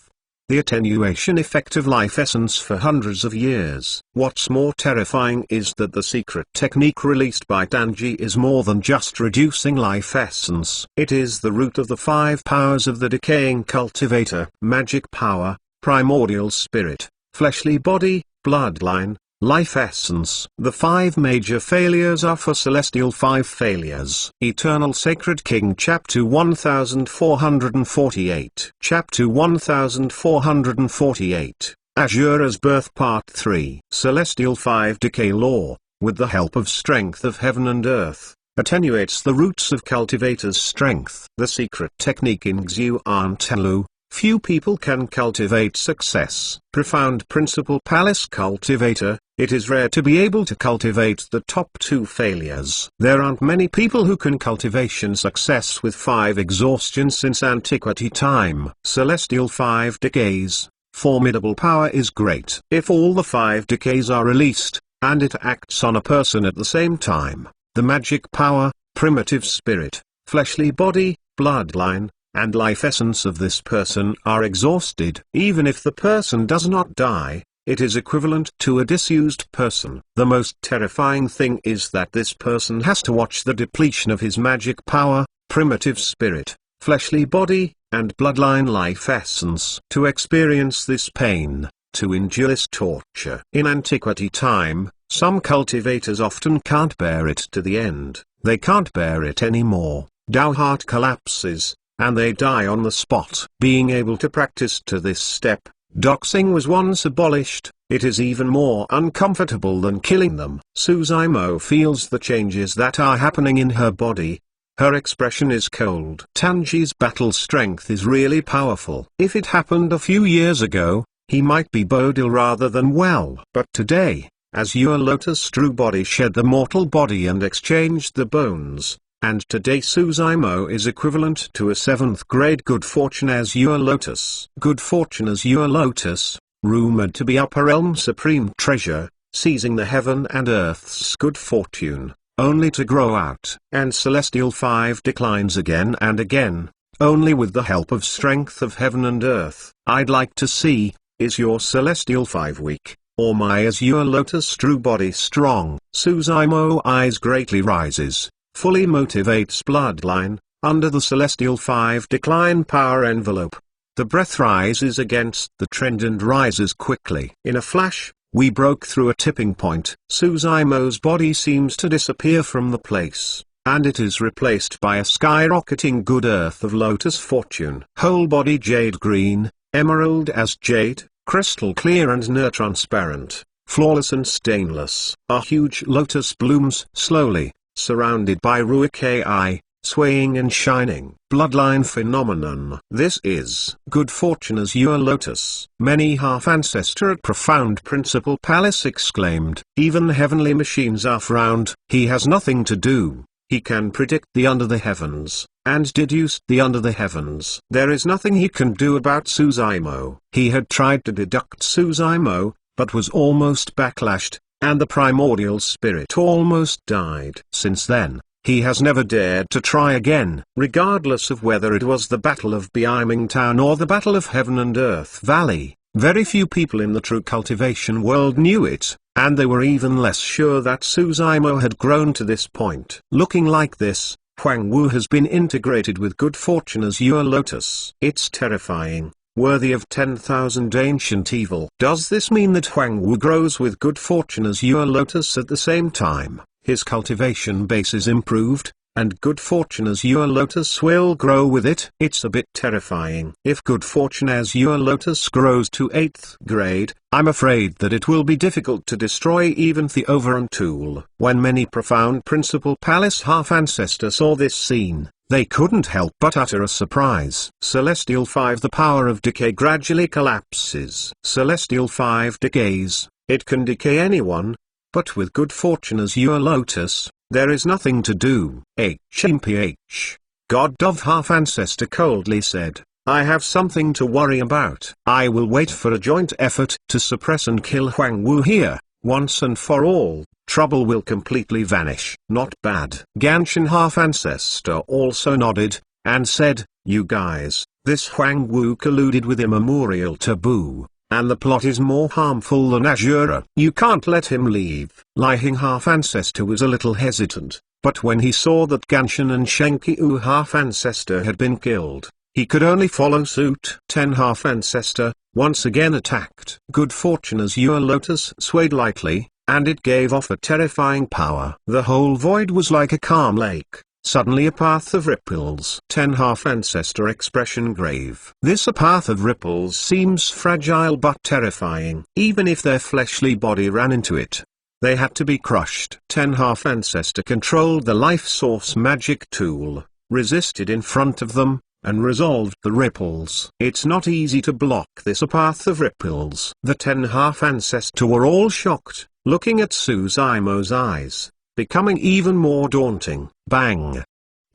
Speaker 1: The attenuation effect of life essence for hundreds of years. What's more terrifying is that the secret technique released by Danji is more than just reducing life essence. It is the root of the 5 powers of the decaying cultivator. Magic power, primordial spirit, fleshly body, bloodline, life essence. The 5 major failures are for Celestial 5 failures. Eternal Sacred King Chapter 1448. Chapter 1448. Azura's Birth Part 3. Celestial 5 Decay Law, with the help of strength of heaven and earth, attenuates the roots of cultivator's strength. The secret technique in Xuan Telu. Few people can cultivate success. Profound Principle Palace Cultivator. It is rare to be able to cultivate the top 2 failures. There aren't many people who can cultivation success with 5 exhaustion since antiquity time. Celestial 5 Decays. Formidable power is great. If all the 5 decays are released, and it acts on a person at the same time, the magic power, primitive spirit, fleshly body, bloodline, and life essence of this person are exhausted. Even if the person does not die, it is equivalent to a disused person. The most terrifying thing is that this person has to watch the depletion of his magic power, primitive spirit, fleshly body, and bloodline life essence. To experience this pain, to endure this torture. In antiquity time, some cultivators often can't bear it to the end. They can't bear it anymore. Tao heart collapses, and they die on the spot. Being able to practice to this step, doxing was once abolished. It is even more uncomfortable than killing them. Suzaimo feels the changes that are happening in her body. Her expression is cold. Tanji's battle strength is really powerful. If it happened a few years ago, he might be Bodil rather than well. But today, as your Lotus true body shed the mortal body and exchanged the bones, and today Suzaimo is equivalent to a 7th grade good fortune as your Lotus. Good fortune as your Lotus, rumored to be Upper Realm supreme treasure, seizing the heaven and earth's good fortune, only to grow out. And Celestial 5 declines again and again, only with the help of strength of heaven and earth. I'd like to see, is your Celestial 5 weak, or my is your Lotus true body strong? Suzaimo eyes greatly rises. Fully motivates bloodline, under the Celestial 5 decline power envelope. The breath rises against the trend and rises quickly. In a flash, we broke through a tipping point. Suzaimo's body seems to disappear from the place, and it is replaced by a skyrocketing good earth of Lotus fortune. Whole body jade green, emerald as jade, crystal clear and near transparent, flawless and stainless. A huge lotus blooms slowly, surrounded by Ruikai, swaying and shining. Bloodline phenomenon. This is good fortune as your Lotus. Many half-ancestor at Profound Principle Palace exclaimed. Even heavenly machines are frowned. He has nothing to do. He can predict the under the heavens, and deduce the under the heavens. There is nothing he can do about Suzaimo. He had tried to deduct Suzaimo, but was almost backlashed, and the primordial spirit almost died. Since then, he has never dared to try again. Regardless of whether it was the Battle of Beiming Town or the Battle of Heaven and Earth Valley, very few people in the true cultivation world knew it, and they were even less sure that Suzaimo had grown to this point. Looking like this, Huang Wu has been integrated with good fortune as your Lotus. It's terrifying. Worthy of 10,000 ancient evil. Does this mean that Huang Wu grows with good fortune as your Lotus at the same time? His cultivation base is improved, and good fortune as your Lotus will grow with it. It's a bit terrifying. If good fortune as your Lotus grows to 8th grade, I'm afraid that it will be difficult to destroy even the Overend tool. When many Profound Principle Palace half-ancestor saw this scene, they couldn't help but utter a surprise. Celestial 5 The power of decay gradually collapses. Celestial 5 decays. It can decay anyone, but with good fortune as your Lotus, there is nothing to do. HMPH. God of Half-Ancestor coldly said, I have something to worry about. I will wait for a joint effort to suppress and kill Huang Wu here, once and for all. Trouble will completely vanish. Not bad. Ganshin Half-Ancestor also nodded, and said, you guys, this Huang Wu colluded with immemorial taboo, and the plot is more harmful than Azura. You can't let him leave. Lying Half-Ancestor was a little hesitant, but when he saw that Ganshin and Shenkyu Half-Ancestor had been killed, he could only follow suit. 10 Half-Ancestor, once again attacked. Good fortune Azure Lotus swayed lightly, and it gave off a terrifying power. The whole void was like a calm lake. Suddenly a path of ripples. 10 Half-Ancestor expression grave. This a path of ripples seems fragile but terrifying. Even if their fleshly body ran into it, they had to be crushed. 10 Half-Ancestor controlled the life source magic tool, resisted in front of them, and resolved the ripples. It's not easy to block this a path of ripples. The 10 Half-Ancestor were all shocked, looking at Suzaimo's eyes, becoming even more daunting. Bang!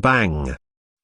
Speaker 1: Bang!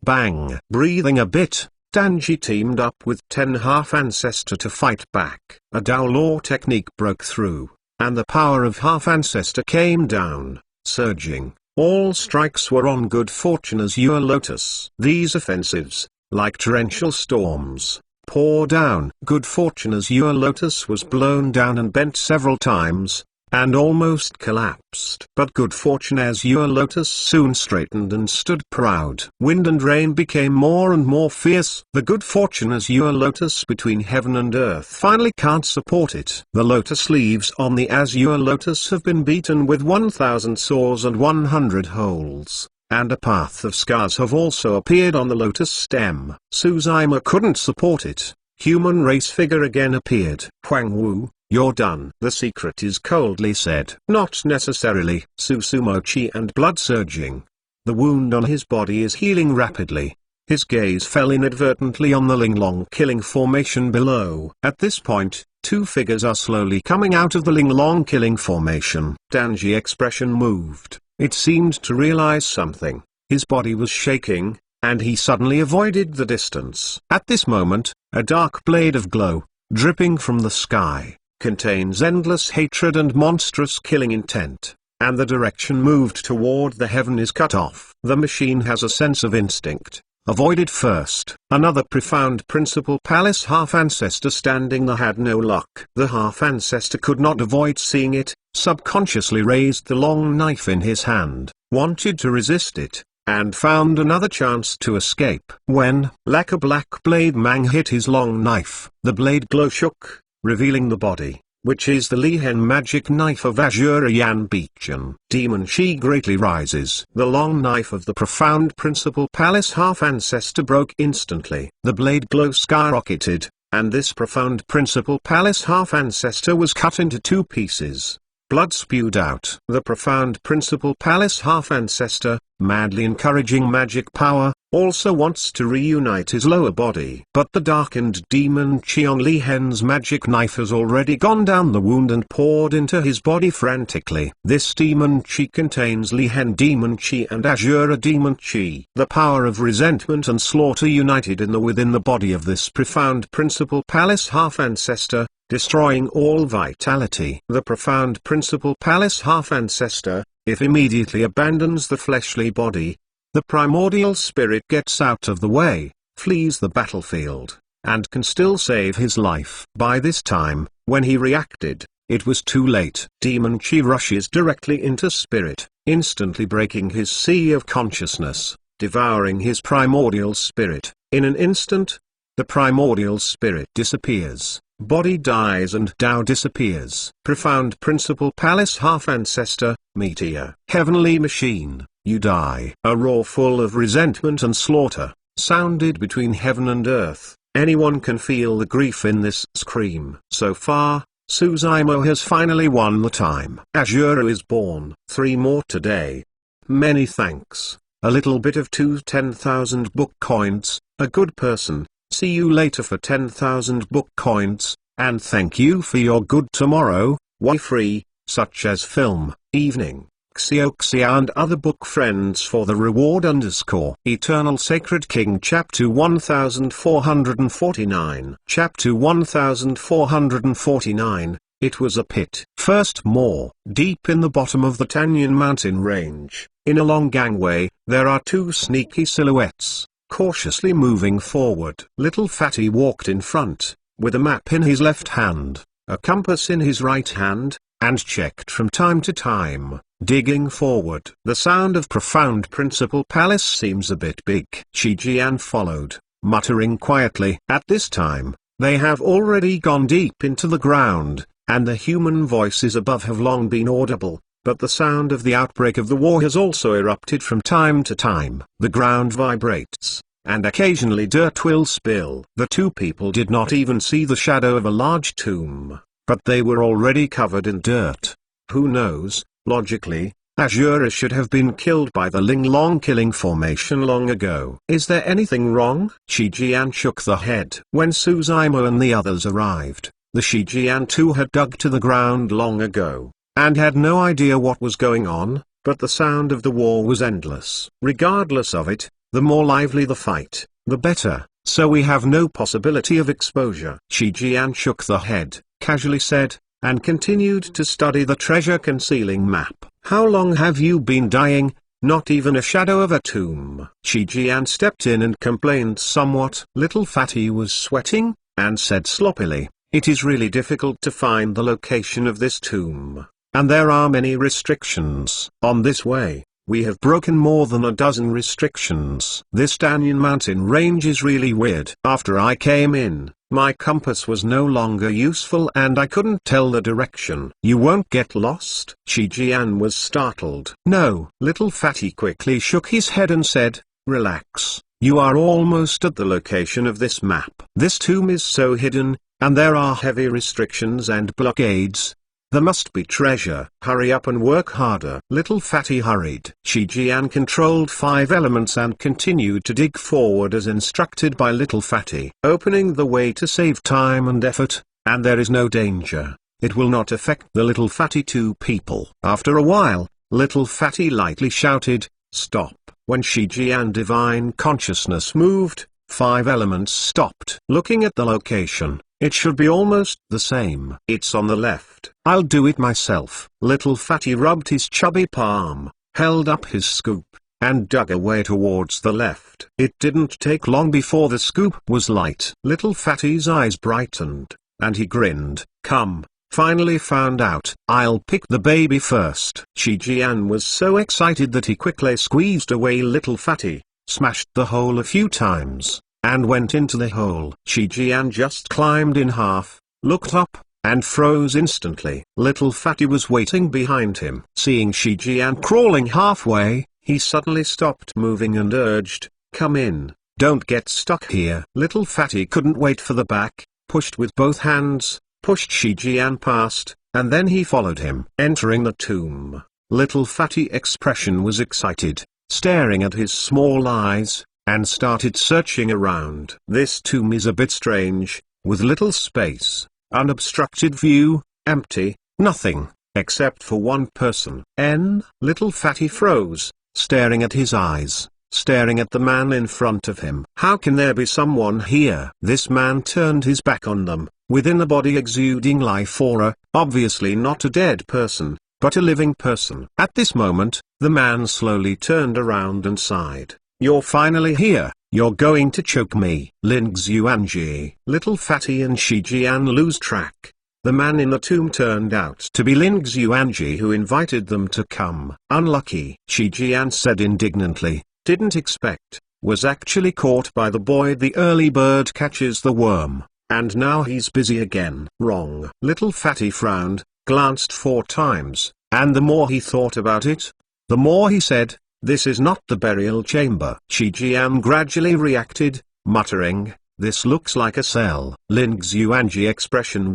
Speaker 1: Bang! Breathing a bit, Danji teamed up with 10 Half-Ancestor to fight back. A Dao Law technique broke through, and the power of Half-Ancestor came down, surging. All strikes were on Good Fortune Azure Lotus. These offensives, like torrential storms, pour down. Good Fortune Azure Lotus was blown down and bent several times, and almost collapsed. But Good Fortune Azure Lotus soon straightened and stood proud. Wind and rain became more and more fierce. The Good Fortune Azure Lotus between heaven and earth finally can't support it. The lotus leaves on the Azure Lotus have been beaten with 1,000 sores and 100 holes, and a path of scars have also appeared on the lotus stem. Suzaima couldn't support it. Human race figure again appeared. Huang Wu, you're done. The secret is coldly said. Not necessarily. Susumochi and blood surging. The wound on his body is healing rapidly. His gaze fell inadvertently on the Linglong killing formation below. At this point, two figures are slowly coming out of the Linglong killing formation. Danji expression moved. It seemed to realize something. His body was shaking, and he suddenly avoided the distance. At this moment, a dark blade of glow, dripping from the sky, contains endless hatred and monstrous killing intent, and the direction moved toward the heaven is cut off. The machine has a sense of instinct. Avoid it first. Another profound principle Palace Half-Ancestor standing there had no luck. The Half-Ancestor could not avoid seeing it, subconsciously raised the long knife in his hand, wanted to resist it, and found another chance to escape. When, like a black blade Mang hit his long knife, the blade glow shook, revealing the body, which is the Lihen magic knife of Azure Yan Beachan. Demon Chi greatly rises. The long knife of the profound principle Palace Half-Ancestor broke instantly. The blade glow skyrocketed, and this profound principle Palace Half-Ancestor was cut into two pieces. Blood spewed out. The profound principle Palace Half-Ancestor, madly encouraging magic power, also wants to reunite his lower body. But the darkened demon Chi on Lihen's magic knife has already gone down the wound and poured into his body frantically. This demon Chi contains Lihen demon Chi and Azure demon Chi. The power of resentment and slaughter united within the body of this profound principle Palace Half-Ancestor, destroying all vitality. The profound principle Palace Half-Ancestor, if immediately abandons the fleshly body, the primordial spirit gets out of the way, flees the battlefield, and can still save his life. By this time, when he reacted, it was too late. Demon Chi rushes directly into spirit, instantly breaking his sea of consciousness, devouring his primordial spirit. In an instant, the primordial spirit disappears. Body dies and Tao disappears. Profound principle Palace Half-Ancestor, Meteor. Heavenly machine, you die. A roar full of resentment and slaughter, sounded between heaven and earth. Anyone can feel the grief in this scream. So far, Suzaimo has finally won the time. Azure is born. 3 more today. Many thanks. A little bit of 10,000 book coins, a good person. See you later for 10,000 book coins, and thank you for your good tomorrow, free, such as film, evening, Xioxia and other book friends for the reward _ Eternal Sacred King Chapter 1449. Chapter 1449, It was a pit. First more. Deep in the bottom of the Tanyan mountain range, in a long gangway, there are 2 sneaky silhouettes, cautiously moving forward. Little Fatty walked in front, with a map in his left hand, a compass in his right hand, and checked from time to time, digging forward. The sound of profound principle palace seems a bit big. Shijian followed, muttering quietly. At this time, they have already gone deep into the ground, and the human voices above have long been audible, but the sound of the outbreak of the war has also erupted from time to time. The ground vibrates, and occasionally dirt will spill. The two people did not even see the shadow of a large tomb, but they were already covered in dirt. Who knows, logically, Azura should have been killed by the Ling Long killing formation long ago. Is there anything wrong? Shijian shook the head. When Suzaima and the others arrived, the Shijian too had dug to the ground long ago, and had no idea what was going on, but the sound of the war was endless. Regardless of it, the more lively the fight, the better, so we have no possibility of exposure. Shijian shook the head, casually said, and continued to study the treasure-concealing map. How long have you been dying? Not even a shadow of a tomb. Shijian stepped in and complained somewhat. Little Fatty was sweating, and said sloppily, "It is really difficult to find the location of this tomb, and there are many restrictions. On this way, we have broken more than a dozen restrictions. This Danyan mountain range is really weird. After I came in, my compass was no longer useful and I couldn't tell the direction." "You won't get lost?" Shijian was startled. "No." Little Fatty quickly shook his head and said, "Relax, you are almost at the location of this map. This tomb is so hidden, and there are heavy restrictions and blockades. There must be treasure. Hurry up and work harder." Little Fatty hurried. Shijian controlled 5 elements and continued to dig forward as instructed by Little Fatty, opening the way to save time and effort, and there is no danger. It will not affect the Little Fatty two people. After a while, Little Fatty lightly shouted, "Stop." When Shijian divine consciousness moved, 5 elements stopped. Looking at the location, it should be almost the same. "It's on the left." "I'll do it myself." Little Fatty rubbed his chubby palm, held up his scoop, and dug away towards the left. It didn't take long before the scoop was light. Little Fatty's eyes brightened, and he grinned. "Come, finally found out. I'll pick the baby first." Shijian was so excited that he quickly squeezed away Little Fatty, smashed the hole a few times, and went into the hole. Shijian just climbed in half, looked up, and froze instantly. Little Fatty was waiting behind him. Seeing Shijian crawling halfway, he suddenly stopped moving and urged, "Come in, don't get stuck here." Little Fatty couldn't wait for the back, pushed with both hands, pushed Shijian past, and then he followed him. Entering the tomb, Little Fatty expression was excited, staring at his small eyes, and started searching around. This tomb is a bit strange, with little space, unobstructed view, empty, nothing, except for one person. Little Fatty froze, staring at his eyes, staring at the man in front of him. How can there be someone here? This man turned his back on them, within a body exuding life aura, obviously not a dead person, but a living person. At this moment, the man slowly turned around and sighed. "You're finally here. You're going to choke me." Lin Xuanji. Little Fatty and Shijian lose track. The man in the tomb turned out to be Lin Xuanji, who invited them to come. "Unlucky," Shijian said indignantly. "Didn't expect. Was actually caught by the boy. The early bird catches the worm, and now he's busy again." "Wrong." Little Fatty frowned, glanced 4 times, and the more he thought about it, the more he said, "This is not the burial chamber." Shijian gradually reacted, muttering, "This looks like a cell." Lin Xuanji expression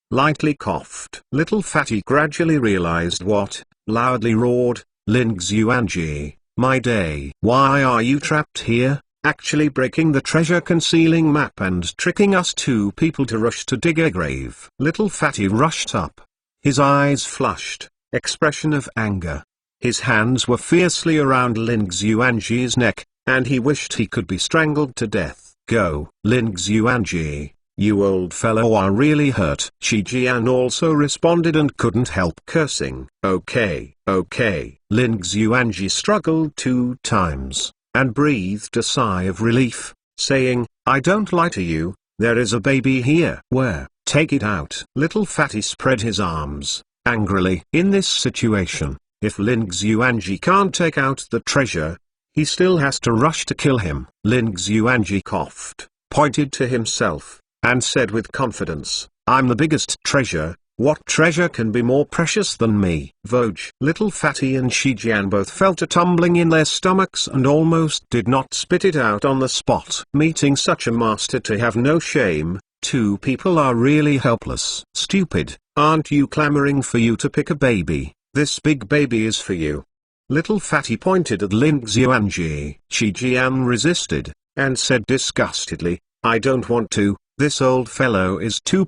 Speaker 1: lightly coughed. Little Fatty gradually realized what, loudly roared, "Lin Xuanji, my day. Why are you trapped here, actually breaking the treasure-concealing map and tricking us two people to rush to dig a grave?" Little Fatty rushed up. His eyes flushed, expression of anger. His hands were fiercely around Lin Xuanji's neck, and he wished he could be strangled to death. "Go, Lin Xuanji, you old fellow are really hurt." Shijian also responded and couldn't help cursing. Okay. Lin Xuanji struggled 2 times, and breathed a sigh of relief, saying, "I don't lie to you, there is a baby here." "Where? Take it out." Little Fatty spread his arms, angrily. In this situation, if Lin Xuanji can't take out the treasure, he still has to rush to kill him. Lin Xuanji coughed, pointed to himself, and said with confidence, I'm the biggest treasure. What treasure can be more precious than me? Voj. Little Fatty and Shijian both felt a tumbling in their stomachs and almost did not spit it out on the spot. Meeting such a master to have no shame, two people are really helpless. Stupid, aren't you clamoring for you to pick a baby? This big baby is for you. Little Fatty pointed at Lin Xuanji. Shijian resisted, and said disgustedly, I don't want to. This old fellow is too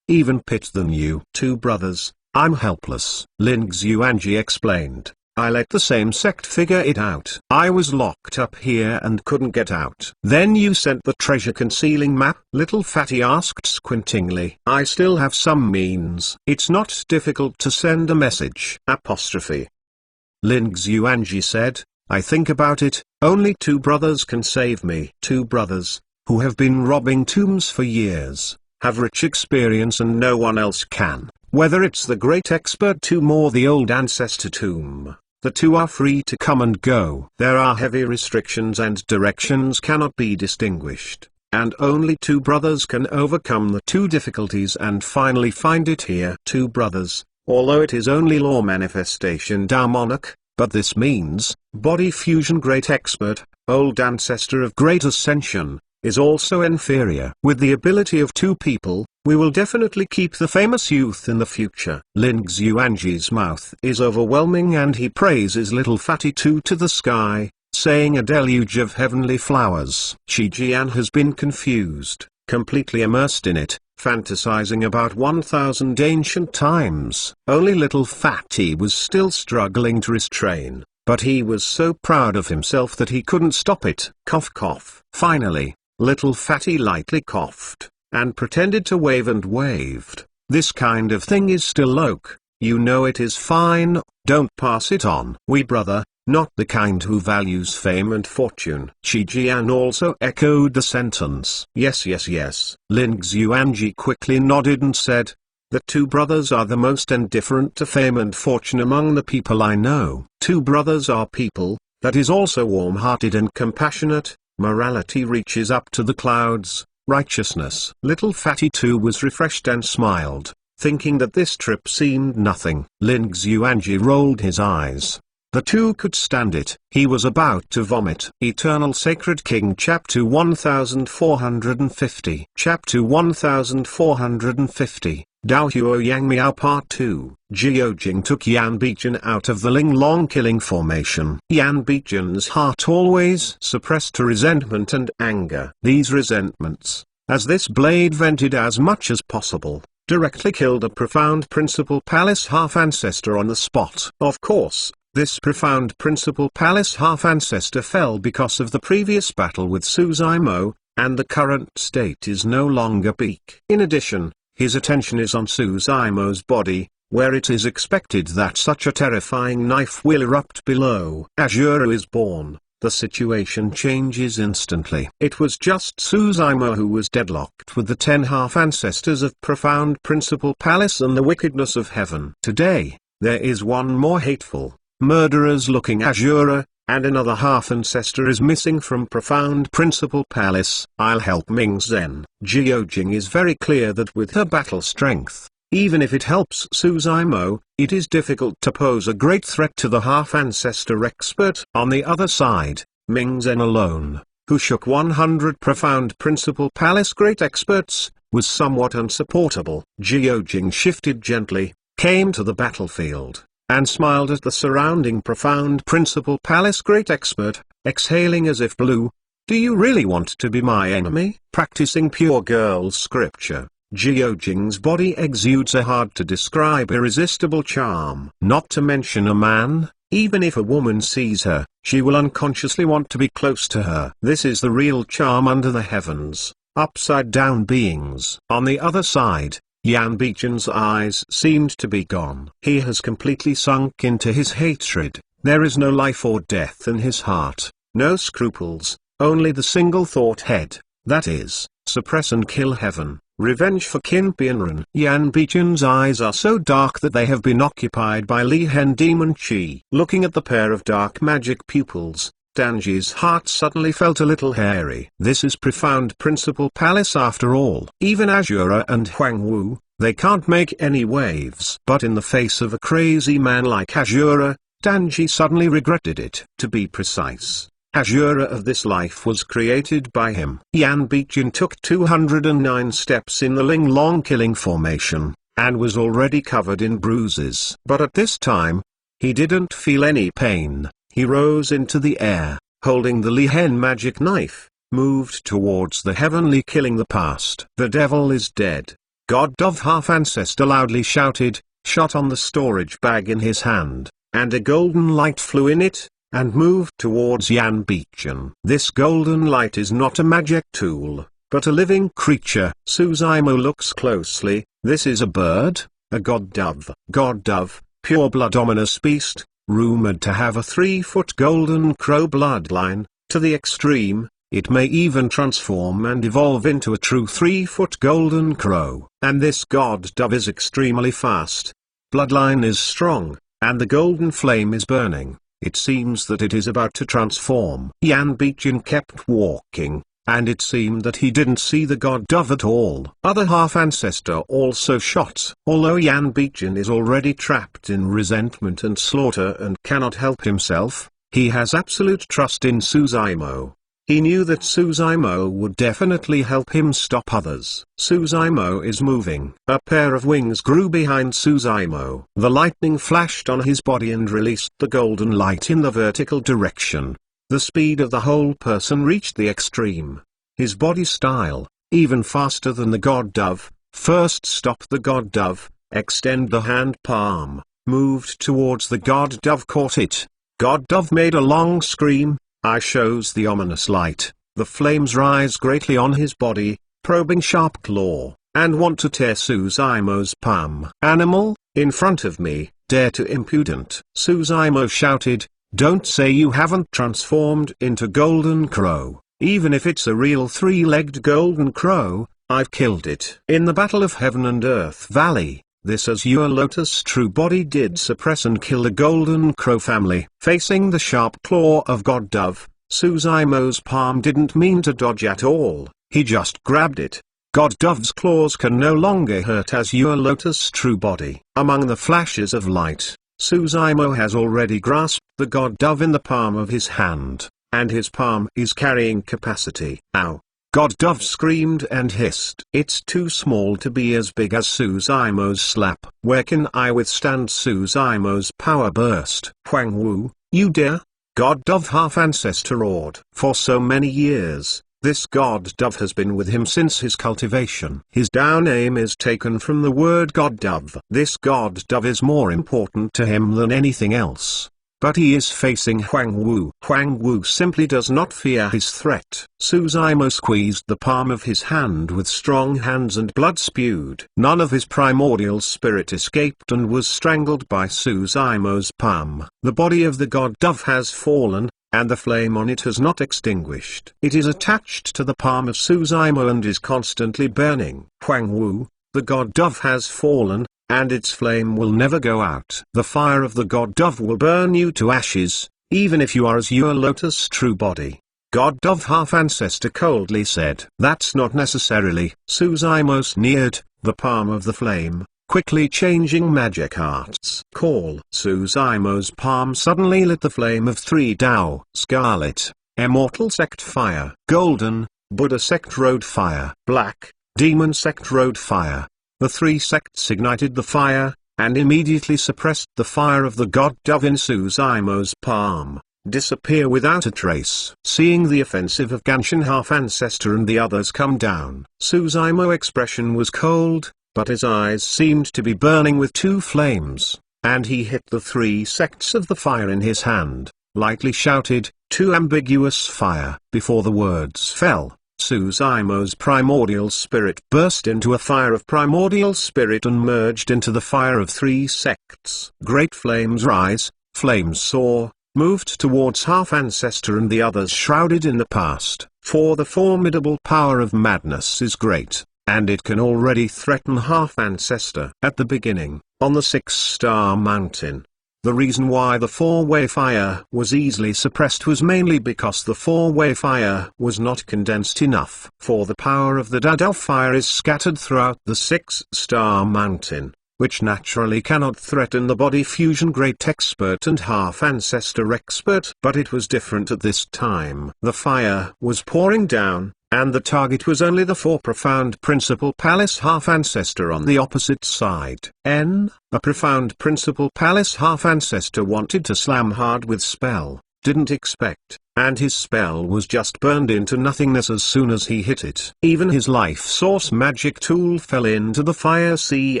Speaker 1: even pit than you. Two brothers, I'm helpless. Lin Xuanji explained, I let the same sect figure it out. I was locked up here and couldn't get out. Then you sent the treasure concealing map? Little Fatty asked squintingly. I still have some means. It's not difficult to send a message. Lin Xuanji said, I think about it, only two brothers can save me. Two brothers, who have been robbing tombs for years, have rich experience and no one else can. Whether it's the great expert tomb or the old ancestor tomb, the two are free to come and go. There are heavy restrictions and directions cannot be distinguished, and only two brothers can overcome the two difficulties and finally find it here. Two brothers, although it is only law manifestation demonic, but this means, body fusion great expert, old ancestor of great ascension, is also inferior. With the ability of two people, we will definitely keep the famous youth in the future. Lin Xuanji's mouth is overwhelming and he praises Little Fatty to the sky, saying a deluge of heavenly flowers. Shijian has been confused, completely immersed in it, fantasizing about 1000 ancient times. Only Little Fatty was still struggling to restrain, but he was so proud of himself that he couldn't stop it. Cough cough. Finally, Little Fatty lightly coughed, and pretended to wave and waved. This kind of thing is still oak, you know it is fine, don't pass it on. We brother, not the kind who values fame and fortune. Shijian also echoed the sentence. Yes. Lin Xuanji quickly nodded and said, the two brothers are the most indifferent to fame and fortune among the people I know. Two brothers are people, that is also warm-hearted and compassionate. Morality reaches up to the clouds, righteousness. Little Fatty too was refreshed and smiled, thinking that this trip seemed nothing. Lin Xuanji rolled his eyes. The two could stand it. He was about to vomit. Eternal Sacred King Chapter 1450. Chapter 1450. Dao Huo Yang Miao Part 2. Jiujing took Yan Bichen out of the Ling Long killing formation. Yan Bichen's heart always suppressed to resentment and anger. These resentments, as this blade vented as much as possible, directly killed a profound Principal Palace half-ancestor on the spot. Of course, this profound Principal Palace half-ancestor fell because of the previous battle with Suzaimo, and the current state is no longer peak. In addition, his attention is on Suzaimo's body, where it is expected that such a terrifying knife will erupt below. Azura is born, the situation changes instantly. It was just Suzaimo who was deadlocked with the 10 half-ancestors of profound Principal Palace and the wickedness of heaven. Today, there is one more hateful, murderers-looking Azura, and another half-ancestor is missing from profound Principal Palace. I'll help Ming Zhen. Jiujing is very clear that with her battle strength, even if it helps Suzaimo, it is difficult to pose a great threat to the half-ancestor expert. On the other side, Ming Zhen alone, who shook 100 profound Principal Palace great experts, was somewhat unsupportable. Jiujing shifted gently, came to the battlefield, and smiled at the surrounding profound Principal Palace great expert, exhaling as if blue. Do you really want to be my enemy? Practicing pure girl scripture, Jiujing's body exudes a hard-to-describe irresistible charm. Not to mention a man, even if a woman sees her, she will unconsciously want to be close to her. This is the real charm under the heavens, upside-down beings. On the other side, Yan Bichen's eyes seemed to be gone. He has completely sunk into his hatred. There is no life or death in his heart, no scruples, only the single thought head, that is, suppress and kill heaven, revenge for Qin Bianren. Yan Bichen's eyes are so dark that they have been occupied by Li Hen Demon Chi. Looking at the pair of dark magic pupils, Danji's heart suddenly felt a little hairy. This is Profound Principle Palace after all. Even Azura and Huang Wu, they can't make any waves. But in the face of a crazy man like Azura, Danji suddenly regretted it. To be precise, Azura of this life was created by him. Yan Bichun took 209 steps in the Ling Long killing formation, and was already covered in bruises. But at this time, he didn't feel any pain. He rose into the air, holding the Li Hen magic knife, moved towards the heavenly killing the past. The devil is dead. God Dove Half-Ancestor loudly shouted, shot on the storage bag in his hand, and a golden light flew in it, and moved towards Yan Bichun. This golden light is not a magic tool, but a living creature. Suzaimo looks closely. This is a bird, a god dove. God dove, pure blood ominous beast, rumored to have a 3-foot golden crow bloodline. To the extreme, it may even transform and evolve into a true 3-foot golden crow. And this god dove is extremely fast. Bloodline is strong, and the golden flame is burning. It seems that it is about to transform. Yan Bichun kept walking, and it seemed that he didn't see the god dove at all. Other half-ancestor also shot. Although Yan Bichun is already trapped in resentment and slaughter and cannot help himself, he has absolute trust in Suzaimo. He knew that Suzaimo would definitely help him stop others. Suzaimo is moving. A pair of wings grew behind Suzaimo. The lightning flashed on his body and released the golden light in the vertical direction. The speed of the whole person reached the extreme. His body style, even faster than the god dove. First stop the god dove, extend the hand palm, moved towards the god dove, caught it. God dove made a long scream. Eye shows the ominous light. The flames rise greatly on his body, probing sharp claw, and want to tear Suzaimo's palm. Animal, in front of me, dare to impudent. Suzaimo shouted, don't say you haven't transformed into golden crow. Even if it's a real 3-legged golden crow, I've killed it. In the Battle of Heaven and Earth Valley, this Azure Lotus true body did suppress and kill the Golden Crow family. Facing the sharp claw of God Dove, Suzaimo's palm didn't mean to dodge at all, he just grabbed it. God Dove's claws can no longer hurt Azure Lotus true body. Among the flashes of light, Suzaimo has already grasped the God Dove in the palm of his hand, and his palm is carrying capacity. Ow! God Dove screamed and hissed. It's too small to be as big as Suzaimo's slap. Where can I withstand Suzaimo's power burst? Huang Wu, you dare? God Dove half-ancestor roared. For so many years, this God Dove has been with him since his cultivation. His down name is taken from the word God Dove. This God Dove is more important to him than anything else. But he is facing Huang Wu. Huang Wu simply does not fear his threat. Suzaimo squeezed the palm of his hand with strong hands and blood spewed. None of his primordial spirit escaped and was strangled by Suzaimo's palm. The body of the God Dove has fallen, and the flame on it has not extinguished. It is attached to the palm of Suzaimo and is constantly burning. Huang Wu, the God Dove has fallen, and its flame will never go out. The fire of the God Dove will burn you to ashes, even if you are Azure Lotus true body. God Dove half-ancestor coldly said. That's not necessarily. Suzaimo sneered, the palm of the flame, quickly changing magic arts. Call. Suzaimo's palm suddenly lit the flame of 3 Dao. Scarlet, Immortal Sect Fire. Golden, Buddha Sect Road Fire. Black, Demon Sect Road Fire. The 3 sects ignited the fire, and immediately suppressed the fire of the God Dove in Suzaimo's palm, disappear without a trace. Seeing the offensive of Ganshin half-ancestor and the others come down, Suzaimo's expression was cold, but his eyes seemed to be burning with 2 flames, and he hit the 3 sects of the fire in his hand, lightly shouted, 2 ambiguous fire. Before the words fell, Suzaimo's primordial spirit burst into a fire of primordial spirit and merged into the fire of 3 sects. Great flames rise, flames soar, moved towards half-ancestor and the others shrouded in the past. For the formidable power of madness is great, and it can already threaten half-ancestor. At the beginning, on the 6-star mountain, The reason why the four-way fire was easily suppressed was mainly because the four-way fire was not condensed enough. For the power of the Dadal fire is scattered throughout the six-star mountain, which naturally cannot threaten the body fusion great expert and half-ancestor expert. But it was different at this time. The fire was pouring down, and the target was only the four profound principal palace half-ancestor on the opposite side. A profound principal palace half-ancestor wanted to slam hard with spell, didn't expect, and his spell was just burned into nothingness as soon as he hit it. Even his life source magic tool fell into the fire sea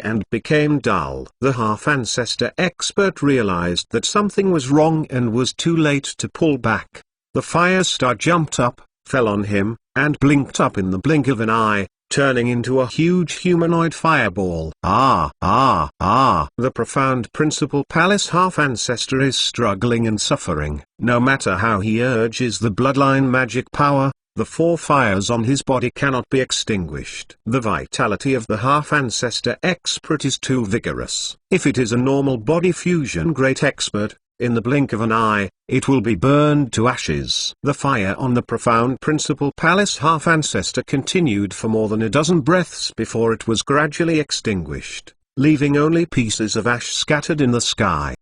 Speaker 1: and became dull. The half-ancestor expert realized that something was wrong and was too late to pull back. The fire star jumped up, fell on him, and blinked up in the blink of an eye, turning into a huge humanoid fireball. The profound principal palace half-ancestor is struggling and suffering. No matter how he urges the bloodline magic power, the four fires on his body cannot be extinguished. The vitality of the half-ancestor expert is too vigorous. If it is a normal body fusion great expert, in the blink of an eye, it will be burned to ashes. The fire on the profound principal palace half-ancestor continued for more than a dozen breaths before it was gradually extinguished, leaving only pieces of ash scattered in the sky.